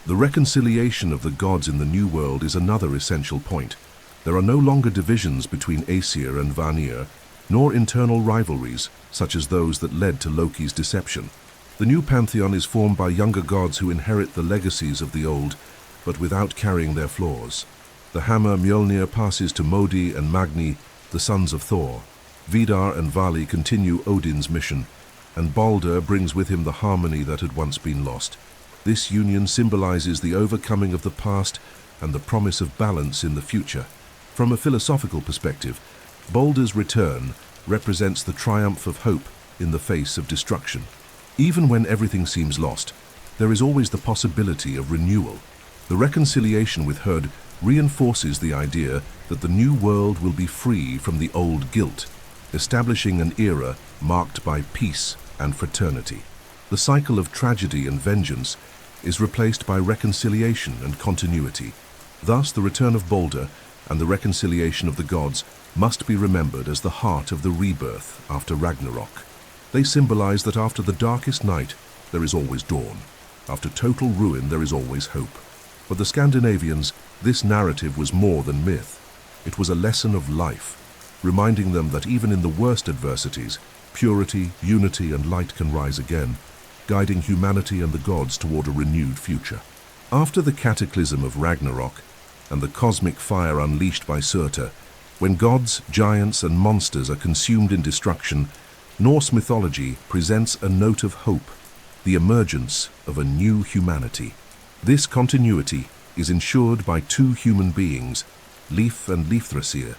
The reconciliation of the gods in the New World is another essential point. There are no longer divisions between Aesir and Vanir, nor internal rivalries, such as those that led to Loki's deception. The new pantheon is formed by younger gods who inherit the legacies of the old, but without carrying their flaws. The hammer Mjolnir passes to Modi and Magni, the sons of Thor. Vidar and Vali continue Odin's mission, and Balder brings with him the harmony that had once been lost. This union symbolizes the overcoming of the past and the promise of balance in the future. From a philosophical perspective, Balder's return represents the triumph of hope in the face of destruction. Even when everything seems lost, there is always the possibility of renewal. The reconciliation with Herd reinforces the idea that the new world will be free from the old guilt, establishing an era marked by peace and fraternity. The cycle of tragedy and vengeance is replaced by reconciliation and continuity. Thus, the return of Balder and the reconciliation of the gods must be remembered as the heart of the rebirth after Ragnarok. They symbolize that after the darkest night, there is always dawn. After total ruin, there is always hope. For the Scandinavians, this narrative was more than myth. It was a lesson of life, reminding them that even in the worst adversities, purity, unity, and light can rise again, guiding humanity and the gods toward a renewed future. After the cataclysm of Ragnarok and the cosmic fire unleashed by Surtur, when gods, giants, and monsters are consumed in destruction, Norse mythology presents a note of hope, the emergence of a new humanity. This continuity is ensured by two human beings, Lif and Lifthrasir,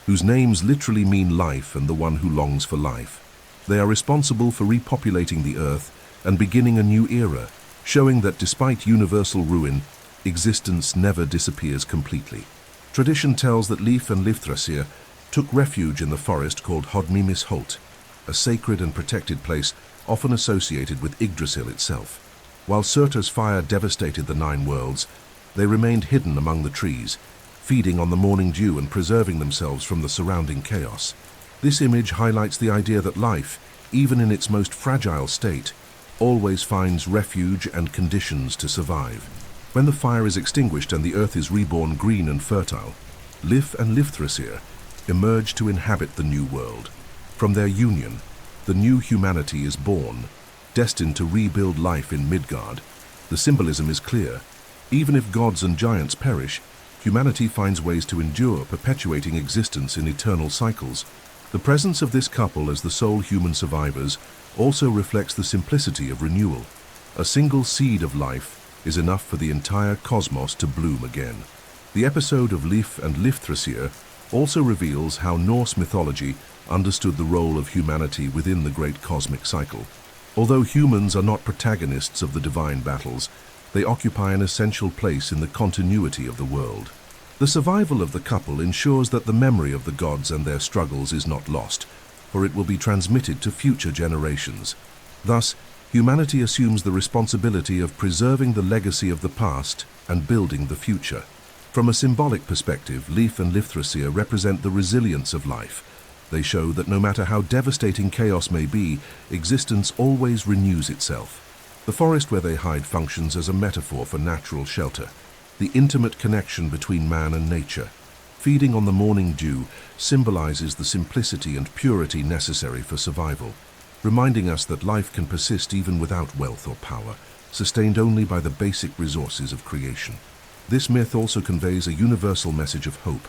whose names literally mean life and the one who longs for life. They are responsible for repopulating the earth and beginning a new era, showing that despite universal ruin, existence never disappears completely. Tradition tells that Lif and Lifthrasir took refuge in the forest called Hodmimis Holt, a sacred and protected place often associated with Yggdrasil itself. While Surtur's fire devastated the Nine Worlds, they remained hidden among the trees, feeding on the morning dew and preserving themselves from the surrounding chaos. This image highlights the idea that life, even in its most fragile state, always finds refuge and conditions to survive. When the fire is extinguished and the earth is reborn green and fertile, Lif and Lifthrasir emerge to inhabit the new world. From their union, the new humanity is born, destined to rebuild life in Midgard. The symbolism is clear. Even if gods and giants perish, humanity finds ways to endure, perpetuating existence in eternal cycles. The presence of this couple as the sole human survivors also reflects the simplicity of renewal. A single seed of life is enough for the entire cosmos to bloom again. The episode of Lif and Lifthrasir also reveals how Norse mythology understood the role of humanity within the great cosmic cycle. Although humans are not protagonists of the divine battles, they occupy an essential place in the continuity of the world. The survival of the couple ensures that the memory of the gods and their struggles is not lost, for it will be transmitted to future generations. Thus, humanity assumes the responsibility of preserving the legacy of the past and building the future. From a symbolic perspective, Lif and Lifthrasir represent the resilience of life. They show that no matter how devastating chaos may be, existence always renews itself. The forest where they hide functions as a metaphor for natural shelter, the intimate connection between man and nature. Feeding on the morning dew symbolizes the simplicity and purity necessary for survival, reminding us that life can persist even without wealth or power, sustained only by the basic resources of creation. This myth also conveys a universal message of hope.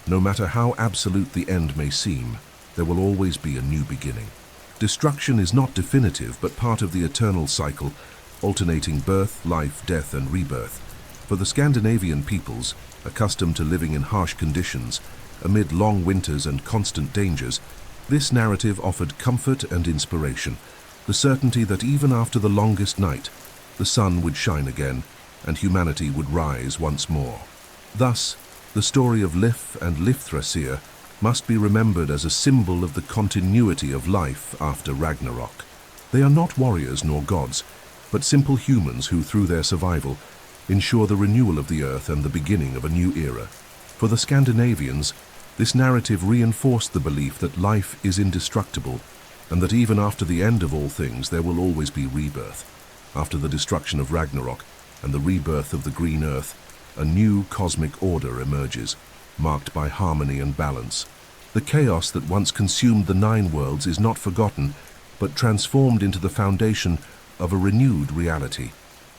No matter how absolute the end may seem, there will always be a new beginning. Destruction is not definitive, but part of the eternal cycle, alternating birth, life, death, and rebirth. For the Scandinavian peoples, accustomed to living in harsh conditions, amid long winters and constant dangers, this narrative offered comfort and inspiration, the certainty that even after the longest night, the sun would shine again, and humanity would rise once more. Thus, the story of Lif and Lifthrasir must be remembered as a symbol of the continuity of life after Ragnarok. They are not warriors nor gods, but simple humans who, through their survival, ensure the renewal of the earth and the beginning of a new era. For the Scandinavians, this narrative reinforced the belief that life is indestructible, and that even after the end of all things there will always be rebirth. After the destruction of Ragnarok and the rebirth of the green earth, a new cosmic order emerges, marked by harmony and balance. The chaos that once consumed the nine worlds is not forgotten, but transformed into the foundation of a renewed reality.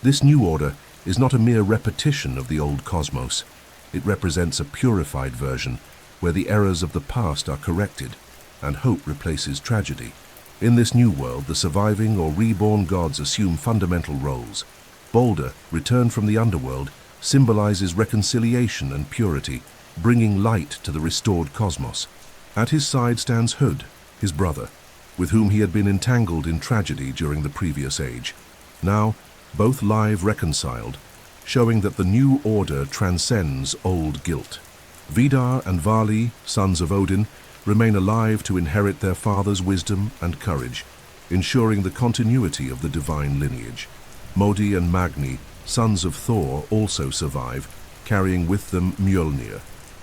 This new order is not a mere repetition of the old cosmos. It represents a purified version, where the errors of the past are corrected, and hope replaces tragedy. In this new world, the surviving or reborn gods assume fundamental roles. Balder, returned from the underworld, symbolizes reconciliation and purity, bringing light to the restored cosmos. At his side stands Hod, his brother, with whom he had been entangled in tragedy during the previous age. Now, both lie reconciled, showing that the new order transcends old guilt. Vidar and Vali, sons of Odin, remain alive to inherit their father's wisdom and courage, ensuring the continuity of the divine lineage. Modi and Magni, sons of Thor, also survive, carrying with them Mjolnir,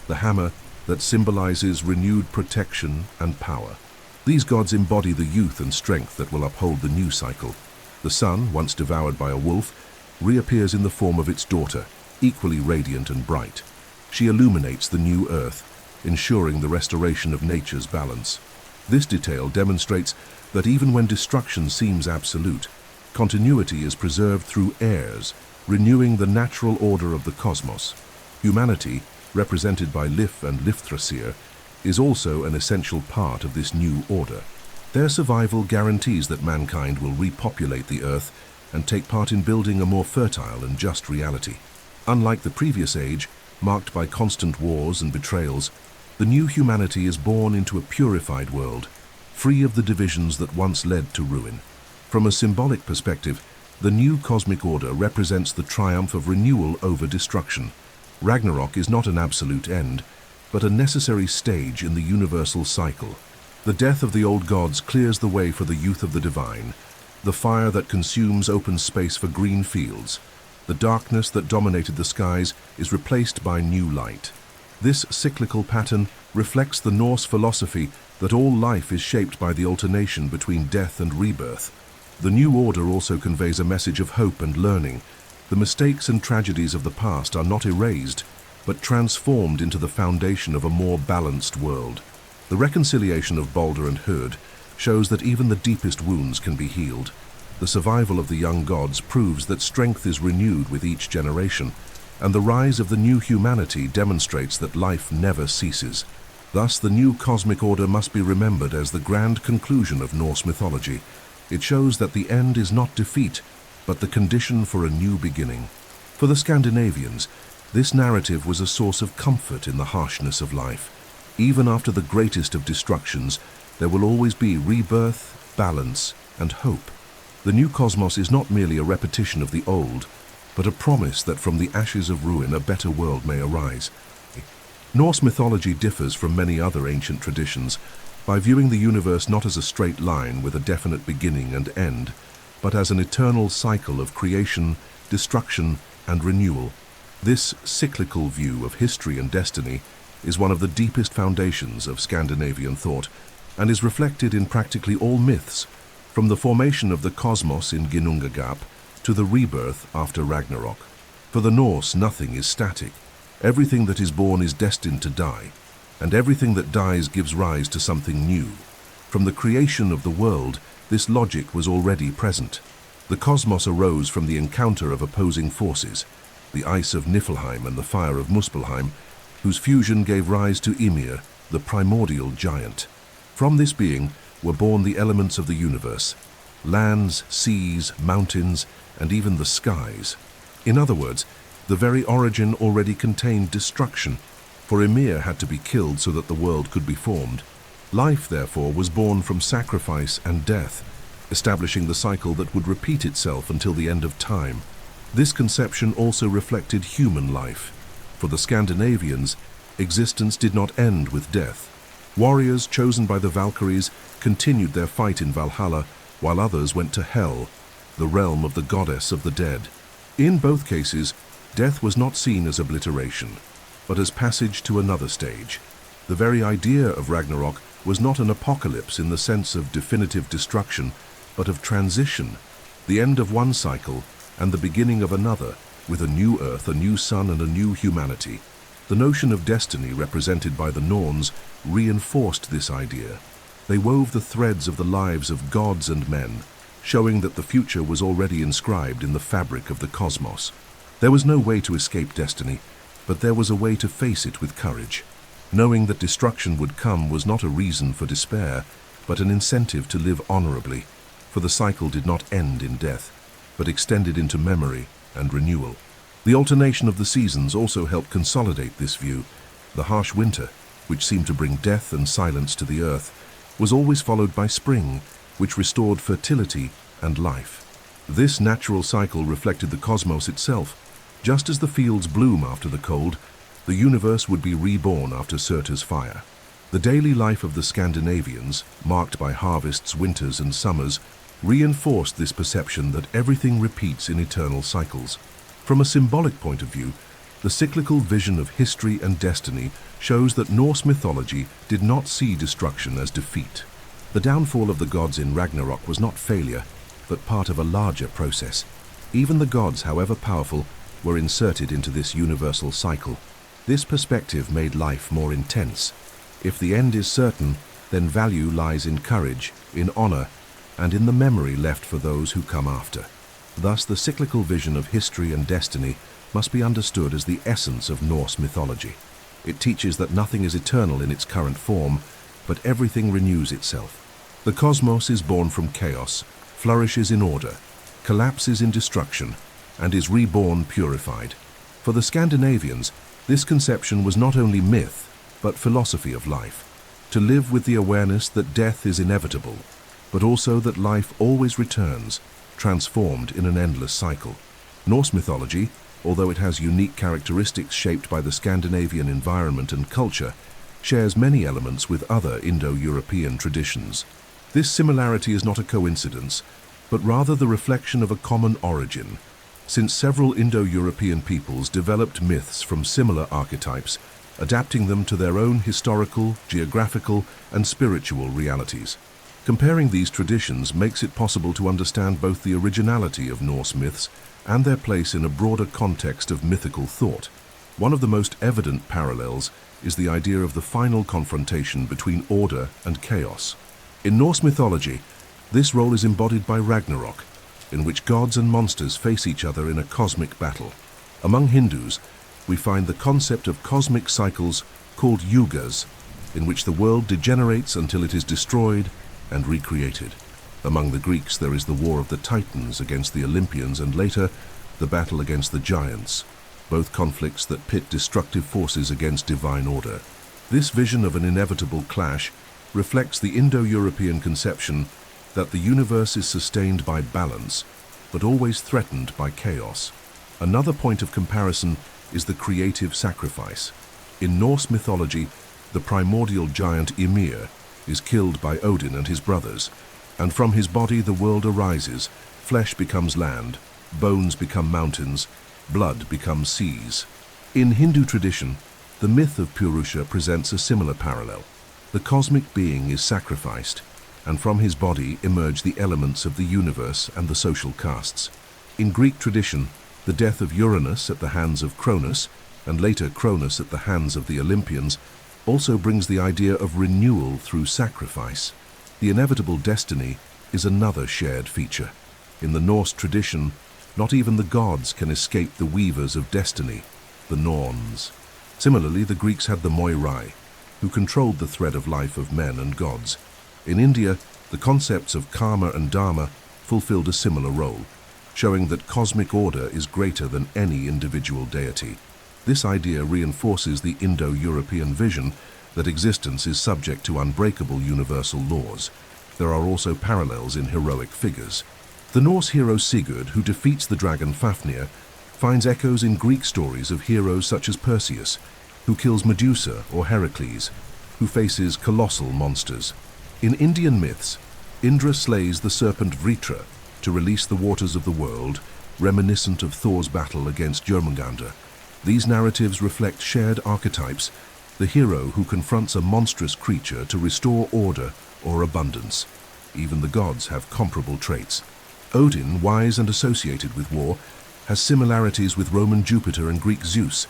the hammer that symbolizes renewed protection and power. These gods embody the youth and strength that will uphold the new cycle. The sun, once devoured by a wolf, reappears in the form of its daughter, equally radiant and bright. She illuminates the new earth, ensuring the restoration of nature's balance. This detail demonstrates that even when destruction seems absolute, continuity is preserved through heirs, renewing the natural order of the cosmos. Humanity, represented by Lif and Lifthrasir, is also an essential part of this new order. Their survival guarantees that mankind will repopulate the earth and take part in building a more fertile and just reality. Unlike the previous age, marked by constant wars and betrayals, the new humanity is born into a purified world, free of the divisions that once led to ruin. From a symbolic perspective, the new cosmic order represents the triumph of renewal over destruction. Ragnarok is not an absolute end, but a necessary stage in the universal cycle. The death of the old gods clears the way for the youth of the divine. The fire that consumes opens space for green fields. The darkness that dominated the skies is replaced by new light. This cyclical pattern reflects the Norse philosophy that all life is shaped by the alternation between death and rebirth. The new order also conveys a message of hope and learning, The mistakes and tragedies of the past are not erased, but transformed into the foundation of a more balanced world. The reconciliation of Balder and Herd shows that even the deepest wounds can be healed. The survival of the young gods proves that strength is renewed with each generation, and the rise of the new humanity demonstrates that life never ceases. Thus, the new cosmic order must be remembered as the grand conclusion of Norse mythology. It shows that the end is not defeat, but the condition for a new beginning. For the Scandinavians, this narrative was a source of comfort in the harshness of life. Even after the greatest of destructions, there will always be rebirth, balance, and hope. The new cosmos is not merely a repetition of the old, but a promise that from the ashes of ruin a better world may arise. Norse mythology differs from many other ancient traditions by viewing the universe not as a straight line with a definite beginning and end, but as an eternal cycle of creation, destruction, and renewal. This cyclical view of history and destiny is one of the deepest foundations of Scandinavian thought and is reflected in practically all myths, from the formation of the cosmos in Ginnungagap to the rebirth after Ragnarok. For the Norse, nothing is static. Everything that is born is destined to die, and everything that dies gives rise to something new. From the creation of the world, this logic was already present. The cosmos arose from the encounter of opposing forces, the ice of Niflheim and the fire of Muspelheim, whose fusion gave rise to Ymir, the primordial giant. From this being were born the elements of the universe: lands, seas, mountains, and even the skies. In other words, the very origin already contained destruction, for Ymir had to be killed so that the world could be formed. Life, therefore, was born from sacrifice and death, establishing the cycle that would repeat itself until the end of time. This conception also reflected human life. For the Scandinavians, existence did not end with death. Warriors chosen by the Valkyries continued their fight in Valhalla, while others went to Hel, the realm of the goddess of the dead. In both cases, death was not seen as obliteration, but as passage to another stage. The very idea of Ragnarok was not an apocalypse in the sense of definitive destruction, but of transition, the end of one cycle and the beginning of another, with a new earth, a new sun, and a new humanity. The notion of destiny represented by the Norns reinforced this idea. They wove the threads of the lives of gods and men, showing that the future was already inscribed in the fabric of the cosmos. There was no way to escape destiny, but there was a way to face it with courage. Knowing that destruction would come was not a reason for despair, but an incentive to live honorably, for the cycle did not end in death, but extended into memory and renewal. The alternation of the seasons also helped consolidate this view. The harsh winter, which seemed to bring death and silence to the earth, was always followed by spring, which restored fertility and life. This natural cycle reflected the cosmos itself. Just as the fields bloom after the cold, the universe would be reborn after Surtur's fire. The daily life of the Scandinavians, marked by harvests, winters, and summers, reinforced this perception that everything repeats in eternal cycles. From a symbolic point of view, the cyclical vision of history and destiny shows that Norse mythology did not see destruction as defeat. The downfall of the gods in Ragnarok was not failure, but part of a larger process. Even the gods, however powerful, were inserted into this universal cycle. This perspective made life more intense. If the end is certain, then value lies in courage, in honor, and in the memory left for those who come after. Thus, the cyclical vision of history and destiny must be understood as the essence of Norse mythology. It teaches that nothing is eternal in its current form, but everything renews itself. The cosmos is born from chaos, flourishes in order, collapses in destruction, and is reborn purified. For the Scandinavians, this conception was not only myth, but philosophy of life. To live with the awareness that death is inevitable, but also that life always returns, transformed in an endless cycle. Norse mythology, although it has unique characteristics shaped by the Scandinavian environment and culture, shares many elements with other Indo-European traditions. This similarity is not a coincidence, but rather the reflection of a common origin, since several Indo-European peoples developed myths from similar archetypes, adapting them to their own historical, geographical, and spiritual realities. Comparing these traditions makes it possible to understand both the originality of Norse myths and their place in a broader context of mythical thought. One of the most evident parallels is the idea of the final confrontation between order and chaos. In Norse mythology, this role is embodied by Ragnarok, in which gods and monsters face each other in a cosmic battle. Among Hindus, we find the concept of cosmic cycles called yugas, in which the world degenerates until it is destroyed and recreated. Among the Greeks, there is the war of the Titans against the Olympians and later, the battle against the giants, both conflicts that pit destructive forces against divine order. This vision of an inevitable clash reflects the Indo-European conception that the universe is sustained by balance, but always threatened by chaos. Another point of comparison is the creative sacrifice. In Norse mythology, the primordial giant Ymir is killed by Odin and his brothers, and from his body the world arises, flesh becomes land, bones become mountains, blood becomes seas. In Hindu tradition, the myth of Purusha presents a similar parallel. The cosmic being is sacrificed, and from his body emerge the elements of the universe and the social castes. In Greek tradition, the death of Uranus at the hands of Cronus, and later Cronus at the hands of the Olympians, also brings the idea of renewal through sacrifice. The inevitable destiny is another shared feature. In the Norse tradition, not even the gods can escape the weavers of destiny, the Norns. Similarly, the Greeks had the Moirai, who controlled the thread of life of men and gods. In India, the concepts of karma and dharma fulfilled a similar role, showing that cosmic order is greater than any individual deity. This idea reinforces the Indo-European vision that existence is subject to unbreakable universal laws. There are also parallels in heroic figures. The Norse hero Sigurd, who defeats the dragon Fafnir, finds echoes in Greek stories of heroes such as Perseus, who kills Medusa, or Heracles, who faces colossal monsters. In Indian myths, Indra slays the serpent Vritra to release the waters of the world, reminiscent of Thor's battle against Ginnungagap. These narratives reflect shared archetypes, the hero who confronts a monstrous creature to restore order or abundance. Even the gods have comparable traits. Odin, wise and associated with war, has similarities with Roman Jupiter and Greek Zeus,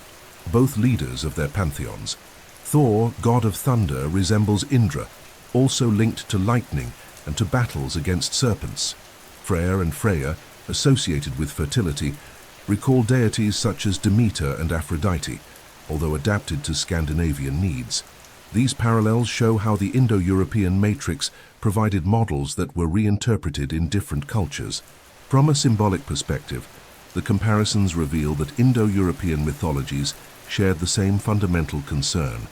both leaders of their pantheons. Thor, god of thunder, resembles Indra, also linked to lightning and to battles against serpents. Freyr and Freya, associated with fertility, recall deities such as Demeter and Aphrodite, although adapted to Scandinavian needs. These parallels show how the Indo-European matrix provided models that were reinterpreted in different cultures. From a symbolic perspective, the comparisons reveal that Indo-European mythologies shared the same fundamental concern,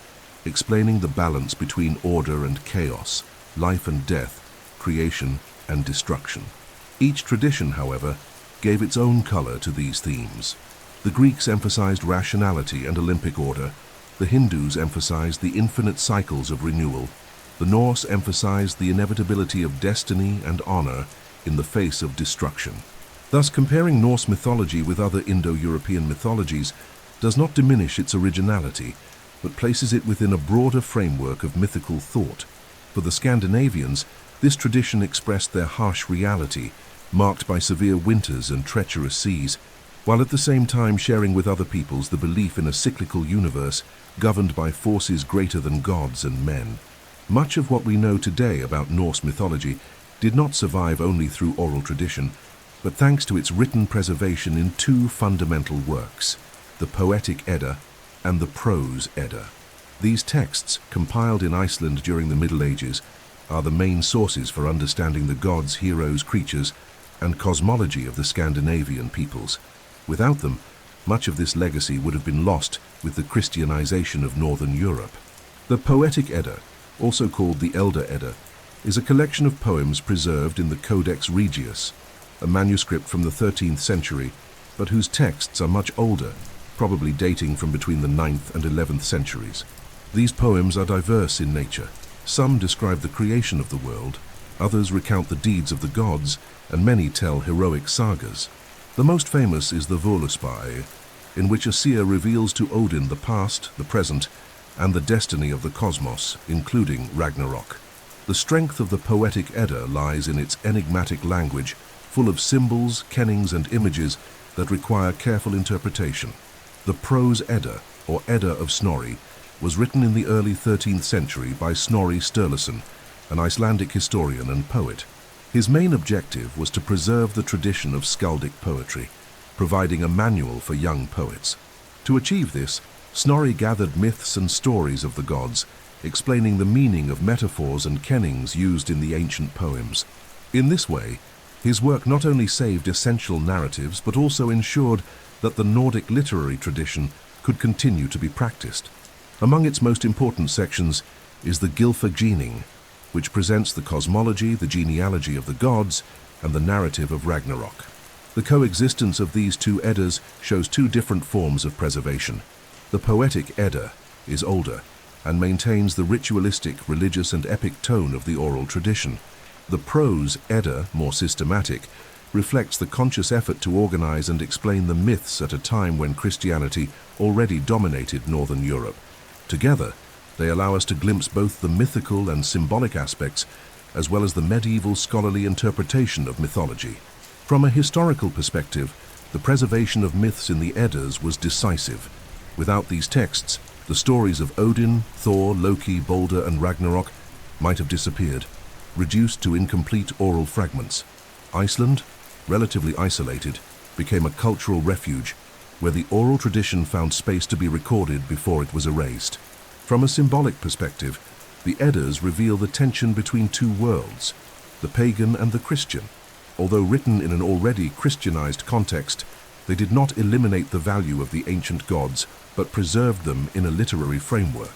explaining the balance between order and chaos, life and death, creation and destruction. Each tradition, however, gave its own color to these themes. The Greeks emphasized rationality and Olympic order. The Hindus emphasized the infinite cycles of renewal. The Norse emphasized the inevitability of destiny and honor in the face of destruction. Thus, comparing Norse mythology with other Indo-European mythologies does not diminish its originality, but places it within a broader framework of mythical thought. For the Scandinavians, this tradition expressed their harsh reality, marked by severe winters and treacherous seas, while at the same time sharing with other peoples the belief in a cyclical universe governed by forces greater than gods and men. Much of what we know today about Norse mythology did not survive only through oral tradition, but thanks to its written preservation in two fundamental works, the Poetic Edda and the Prose Edda. These texts, compiled in Iceland during the Middle Ages, are the main sources for understanding the gods, heroes, creatures, and cosmology of the Scandinavian peoples. Without them, much of this legacy would have been lost with the Christianization of Northern Europe. The Poetic Edda, also called the Elder Edda, is a collection of poems preserved in the Codex Regius, a manuscript from the 13th century, but whose texts are much older, probably dating from between the 9th and 11th centuries. These poems are diverse in nature. Some describe the creation of the world, others recount the deeds of the gods, and many tell heroic sagas. The most famous is the Völuspá, in which a seer reveals to Odin the past, the present, and the destiny of the cosmos, including Ragnarok. The strength of the Poetic Edda lies in its enigmatic language, full of symbols, kennings, and images that require careful interpretation. The Prose Edda, or Edda of Snorri, was written in the early 13th century by Snorri Sturluson, an Icelandic historian and poet. His main objective was to preserve the tradition of skaldic poetry, providing a manual for young poets. To achieve this, Snorri gathered myths and stories of the gods, explaining the meaning of metaphors and kennings used in the ancient poems. In this way, his work not only saved essential narratives but also ensured that the Nordic literary tradition could continue to be practiced. Among its most important sections is the Gylfaginning, which presents the cosmology, the genealogy of the gods, and the narrative of Ragnarok. The coexistence of these two Eddas shows two different forms of preservation. The poetic Edda is older and maintains the ritualistic, religious, and epic tone of the oral tradition. The prose Edda, more systematic, reflects the conscious effort to organize and explain the myths at a time when Christianity already dominated Northern Europe. Together, they allow us to glimpse both the mythical and symbolic aspects, as well as the medieval scholarly interpretation of mythology. From a historical perspective, the preservation of myths in the Eddas was decisive. Without these texts, the stories of Odin, Thor, Loki, Balder, and Ragnarok might have disappeared, reduced to incomplete oral fragments. Iceland, relatively isolated, became a cultural refuge where the oral tradition found space to be recorded before it was erased. From a symbolic perspective, the Eddas reveal the tension between two worlds, the pagan and the Christian. Although written in an already Christianized context, they did not eliminate the value of the ancient gods, but preserved them in a literary framework.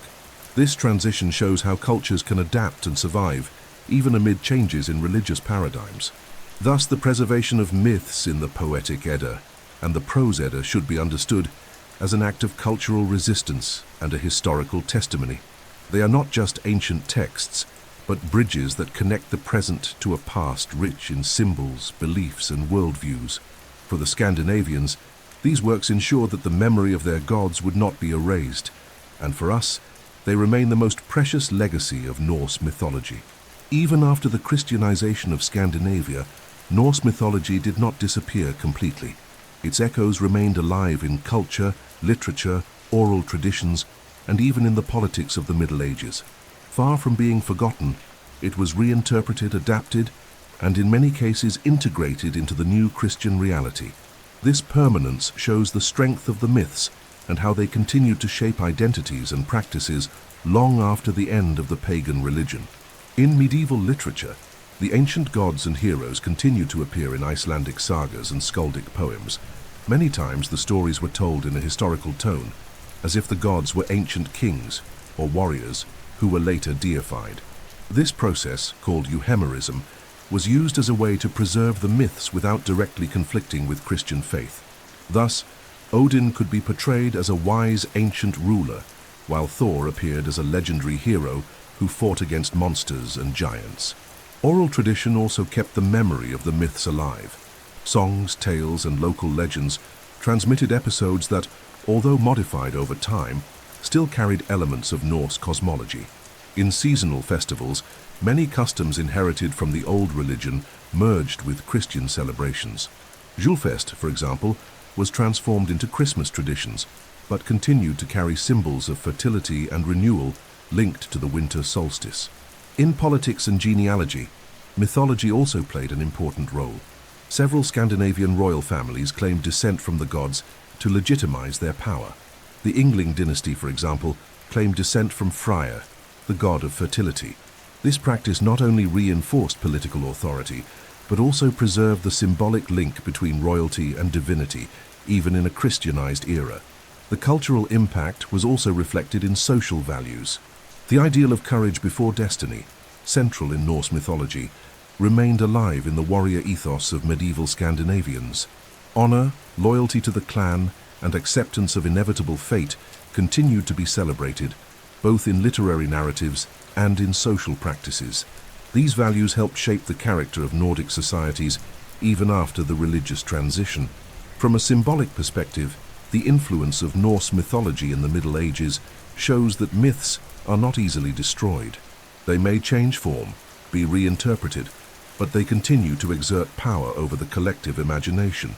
This transition shows how cultures can adapt and survive, even amid changes in religious paradigms. Thus, the preservation of myths in the poetic Edda and the prose Edda should be understood as an act of cultural resistance and a historical testimony. They are not just ancient texts, but bridges that connect the present to a past rich in symbols, beliefs, and worldviews. For the Scandinavians, these works ensured that the memory of their gods would not be erased, and for us, they remain the most precious legacy of Norse mythology. Even after the Christianization of Scandinavia, Norse mythology did not disappear completely. Its echoes remained alive in culture, literature, oral traditions, and even in the politics of the Middle Ages. Far from being forgotten, it was reinterpreted, adapted, and in many cases integrated into the new Christian reality. This permanence shows the strength of the myths and how they continued to shape identities and practices long after the end of the pagan religion. In medieval literature, the ancient gods and heroes continued to appear in Icelandic sagas and skaldic poems. Many times the stories were told in a historical tone, as if the gods were ancient kings or warriors who were later deified. This process, called euhemerism, was used as a way to preserve the myths without directly conflicting with Christian faith. Thus, Odin could be portrayed as a wise ancient ruler, while Thor appeared as a legendary hero who fought against monsters and giants. Oral tradition also kept the memory of the myths alive. Songs, tales, and local legends transmitted episodes that, although modified over time, still carried elements of Norse cosmology. In seasonal festivals, many customs inherited from the old religion merged with Christian celebrations. Julfest, for example, was transformed into Christmas traditions, but continued to carry symbols of fertility and renewal linked to the winter solstice. In politics and genealogy, mythology also played an important role. Several Scandinavian royal families claimed descent from the gods to legitimize their power. The Yngling dynasty, for example, claimed descent from Freya, the god of fertility. This practice not only reinforced political authority, but also preserved the symbolic link between royalty and divinity, even in a Christianized era. The cultural impact was also reflected in social values. The ideal of courage before destiny, central in Norse mythology, remained alive in the warrior ethos of medieval Scandinavians. Honor, loyalty to the clan, and acceptance of inevitable fate continued to be celebrated, both in literary narratives and in social practices. These values helped shape the character of Nordic societies even after the religious transition. From a symbolic perspective, the influence of Norse mythology in the Middle Ages shows that myths are not easily destroyed. They may change form, be reinterpreted, but they continue to exert power over the collective imagination.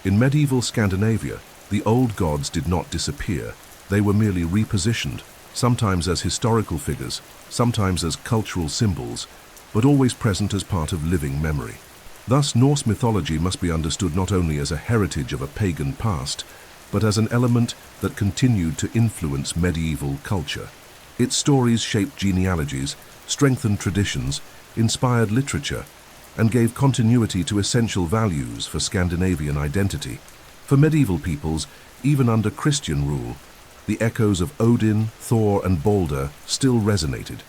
In medieval Scandinavia, the old gods did not disappear. They were merely repositioned, sometimes as historical figures, sometimes as cultural symbols, but always present as part of living memory. Thus, Norse mythology must be understood not only as a heritage of a pagan past, but as an element that continued to influence medieval culture. Its stories shaped genealogies, strengthened traditions, inspired literature, and gave continuity to essential values for Scandinavian identity. For medieval peoples, even under Christian rule, the echoes of Odin, Thor, and Balder still resonated,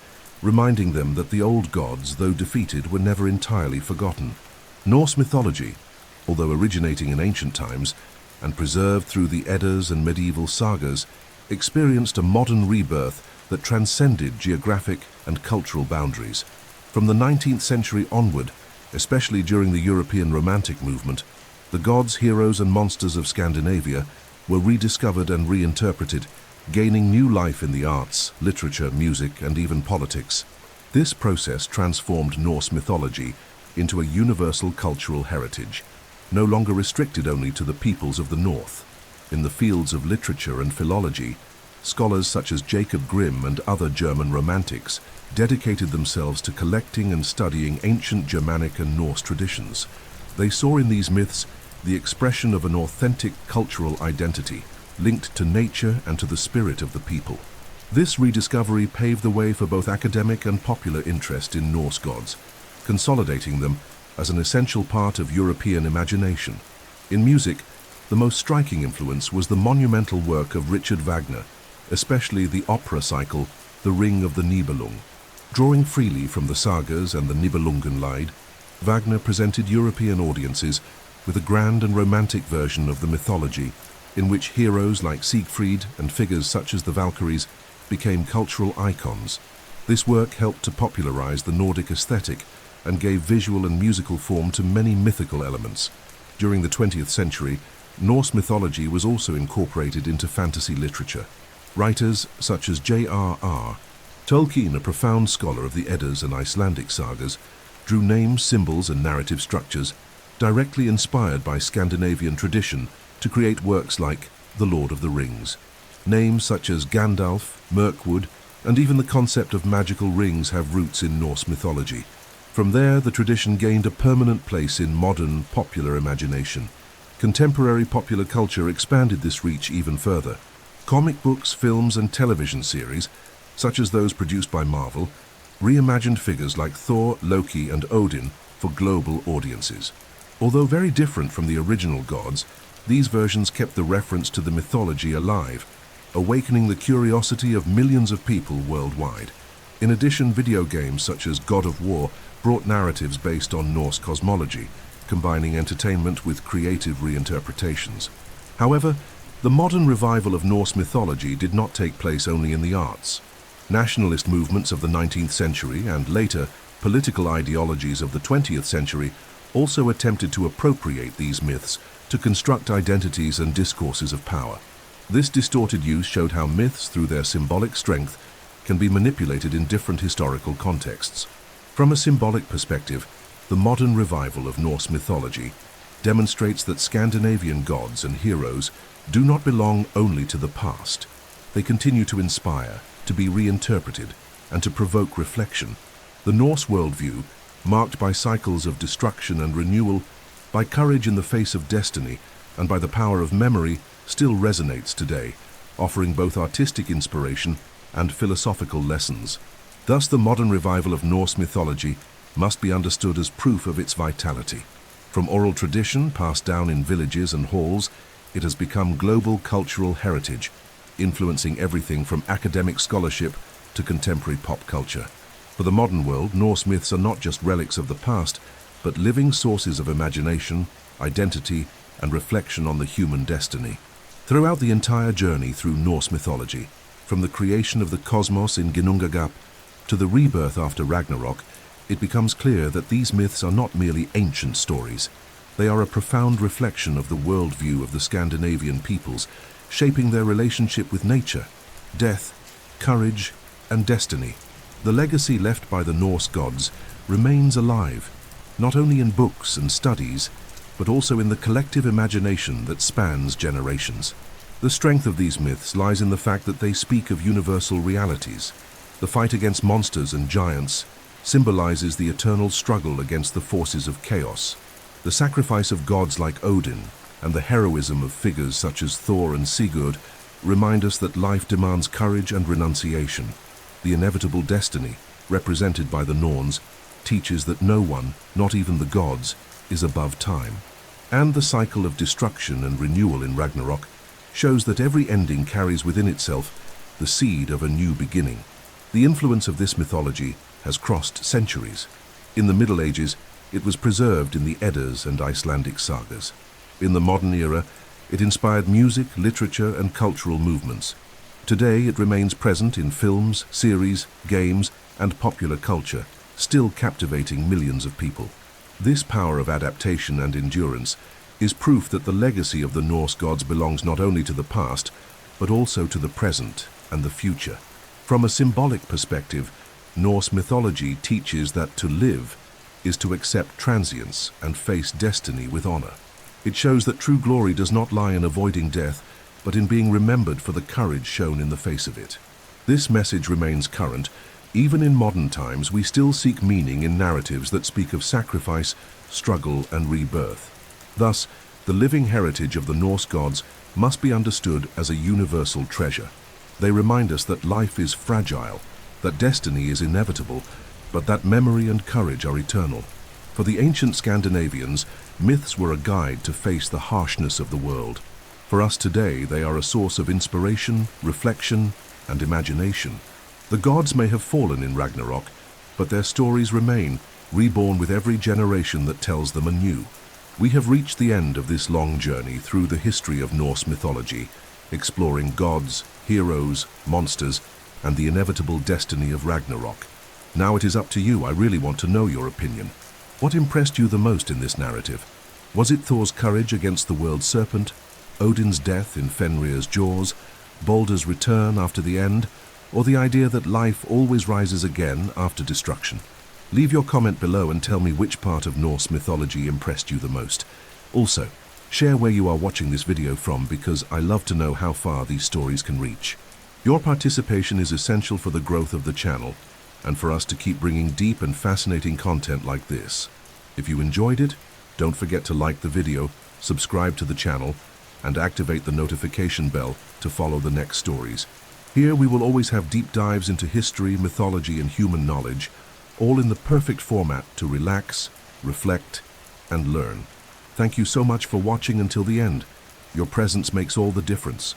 reminding them that the old gods, though defeated, were never entirely forgotten. Norse mythology, although originating in ancient times and preserved through the Eddas and medieval sagas, experienced a modern rebirth that transcended geographic and cultural boundaries. From the 19th century onward, especially during the European Romantic movement, the gods, heroes, and monsters of Scandinavia were rediscovered and reinterpreted, gaining new life in the arts, literature, music, and even politics. This process transformed Norse mythology into a universal cultural heritage, no longer restricted only to the peoples of the North. In the fields of literature and philology, scholars such as Jacob Grimm and other German romantics dedicated themselves to collecting and studying ancient Germanic and Norse traditions. They saw in these myths the expression of an authentic cultural identity, linked to nature and to the spirit of the people. This rediscovery paved the way for both academic and popular interest in Norse gods, consolidating them as an essential part of European imagination. In music, the most striking influence was the monumental work of Richard Wagner, especially the opera cycle, The Ring of the Nibelung. Drawing freely from the sagas and the Nibelungenlied, Wagner presented European audiences with a grand and romantic version of the mythology, in which heroes like Siegfried and figures such as the Valkyries became cultural icons. This work helped to popularize the Nordic aesthetic and gave visual and musical form to many mythical elements. During the 20th century, Norse mythology was also incorporated into fantasy literature. Writers such as J.R.R. Tolkien, a profound scholar of the Eddas and Icelandic sagas, drew names, symbols, and narrative structures directly inspired by Scandinavian tradition to create works like The Lord of the Rings. Names such as Gandalf, Mirkwood, and even the concept of magical rings have roots in Norse mythology. From there, the tradition gained a permanent place in modern, popular imagination. Contemporary popular culture expanded this reach even further. Comic books, films, and television series, such as those produced by Marvel, reimagined figures like Thor, Loki, and Odin for global audiences. Although very different from the original gods, these versions kept the reference to the mythology alive, awakening the curiosity of millions of people worldwide. In addition, video games such as God of War brought narratives based on Norse cosmology, combining entertainment with creative reinterpretations. However, the modern revival of Norse mythology did not take place only in the arts. Nationalist movements of the 19th century and later political ideologies of the 20th century also attempted to appropriate these myths to construct identities and discourses of power. This distorted use showed how myths, through their symbolic strength, can be manipulated in different historical contexts. From a symbolic perspective, the modern revival of Norse mythology demonstrates that Scandinavian gods and heroes do not belong only to the past. They continue to inspire, to be reinterpreted, and to provoke reflection. The Norse worldview, marked by cycles of destruction and renewal, by courage in the face of destiny, and by the power of memory, still resonates today, offering both artistic inspiration and philosophical lessons. Thus, the modern revival of Norse mythology must be understood as proof of its vitality. From oral tradition passed down in villages and halls, it has become global cultural heritage, influencing everything from academic scholarship to contemporary pop culture. For the modern world, Norse myths are not just relics of the past, but living sources of imagination, identity, and reflection on the human destiny. Throughout the entire journey through Norse mythology, from the creation of the cosmos in Ginnungagap to the rebirth after Ragnarok, it becomes clear that these myths are not merely ancient stories. They are a profound reflection of the worldview of the Scandinavian peoples, shaping their relationship with nature, death, courage, and destiny. The legacy left by the Norse gods remains alive, not only in books and studies, but also in the collective imagination that spans generations. The strength of these myths lies in the fact that they speak of universal realities. The fight against monsters and giants symbolizes the eternal struggle against the forces of chaos. The sacrifice of gods like Odin and the heroism of figures such as Thor and Sigurd remind us that life demands courage and renunciation. The inevitable destiny, represented by the Norns, teaches that no one, not even the gods, is above time. And the cycle of destruction and renewal in Ragnarok shows that every ending carries within itself the seed of a new beginning. The influence of this mythology has crossed centuries. In the Middle Ages, it was preserved in the Eddas and Icelandic sagas. In the modern era, it inspired music, literature, and cultural movements. Today, it remains present in films, series, games, and popular culture, still captivating millions of people. This power of adaptation and endurance is proof that the legacy of the Norse gods belongs not only to the past, but also to the present and the future. From a symbolic perspective, Norse mythology teaches that to live is to accept transience and face destiny with honor. It shows that true glory does not lie in avoiding death, but in being remembered for the courage shown in the face of it. This message remains current. Even in modern times, we still seek meaning in narratives that speak of sacrifice, struggle, and rebirth. Thus, the living heritage of the Norse gods must be understood as a universal treasure. They remind us that life is fragile, that destiny is inevitable, but that memory and courage are eternal. For the ancient Scandinavians, myths were a guide to face the harshness of the world. For us today, they are a source of inspiration, reflection, and imagination. The gods may have fallen in Ragnarok, but their stories remain, reborn with every generation that tells them anew. We have reached the end of this long journey through the history of Norse mythology, exploring gods, heroes, monsters, and the inevitable destiny of Ragnarok. Now it is up to you. I really want to know your opinion. What impressed you the most in this narrative? Was it Thor's courage against the world serpent, Odin's death in Fenrir's jaws, Baldur's return after the end, or the idea that life always rises again after destruction? Leave your comment below and tell me which part of Norse mythology impressed you the most. Also, share where you are watching this video from, because I love to know how far these stories can reach. Your participation is essential for the growth of the channel and for us to keep bringing deep and fascinating content like this. If you enjoyed it, don't forget to like the video, subscribe to the channel, and activate the notification bell to follow the next stories. Here we will always have deep dives into history, mythology, and human knowledge, all in the perfect format to relax, reflect, and learn. Thank you so much for watching until the end. Your presence makes all the difference.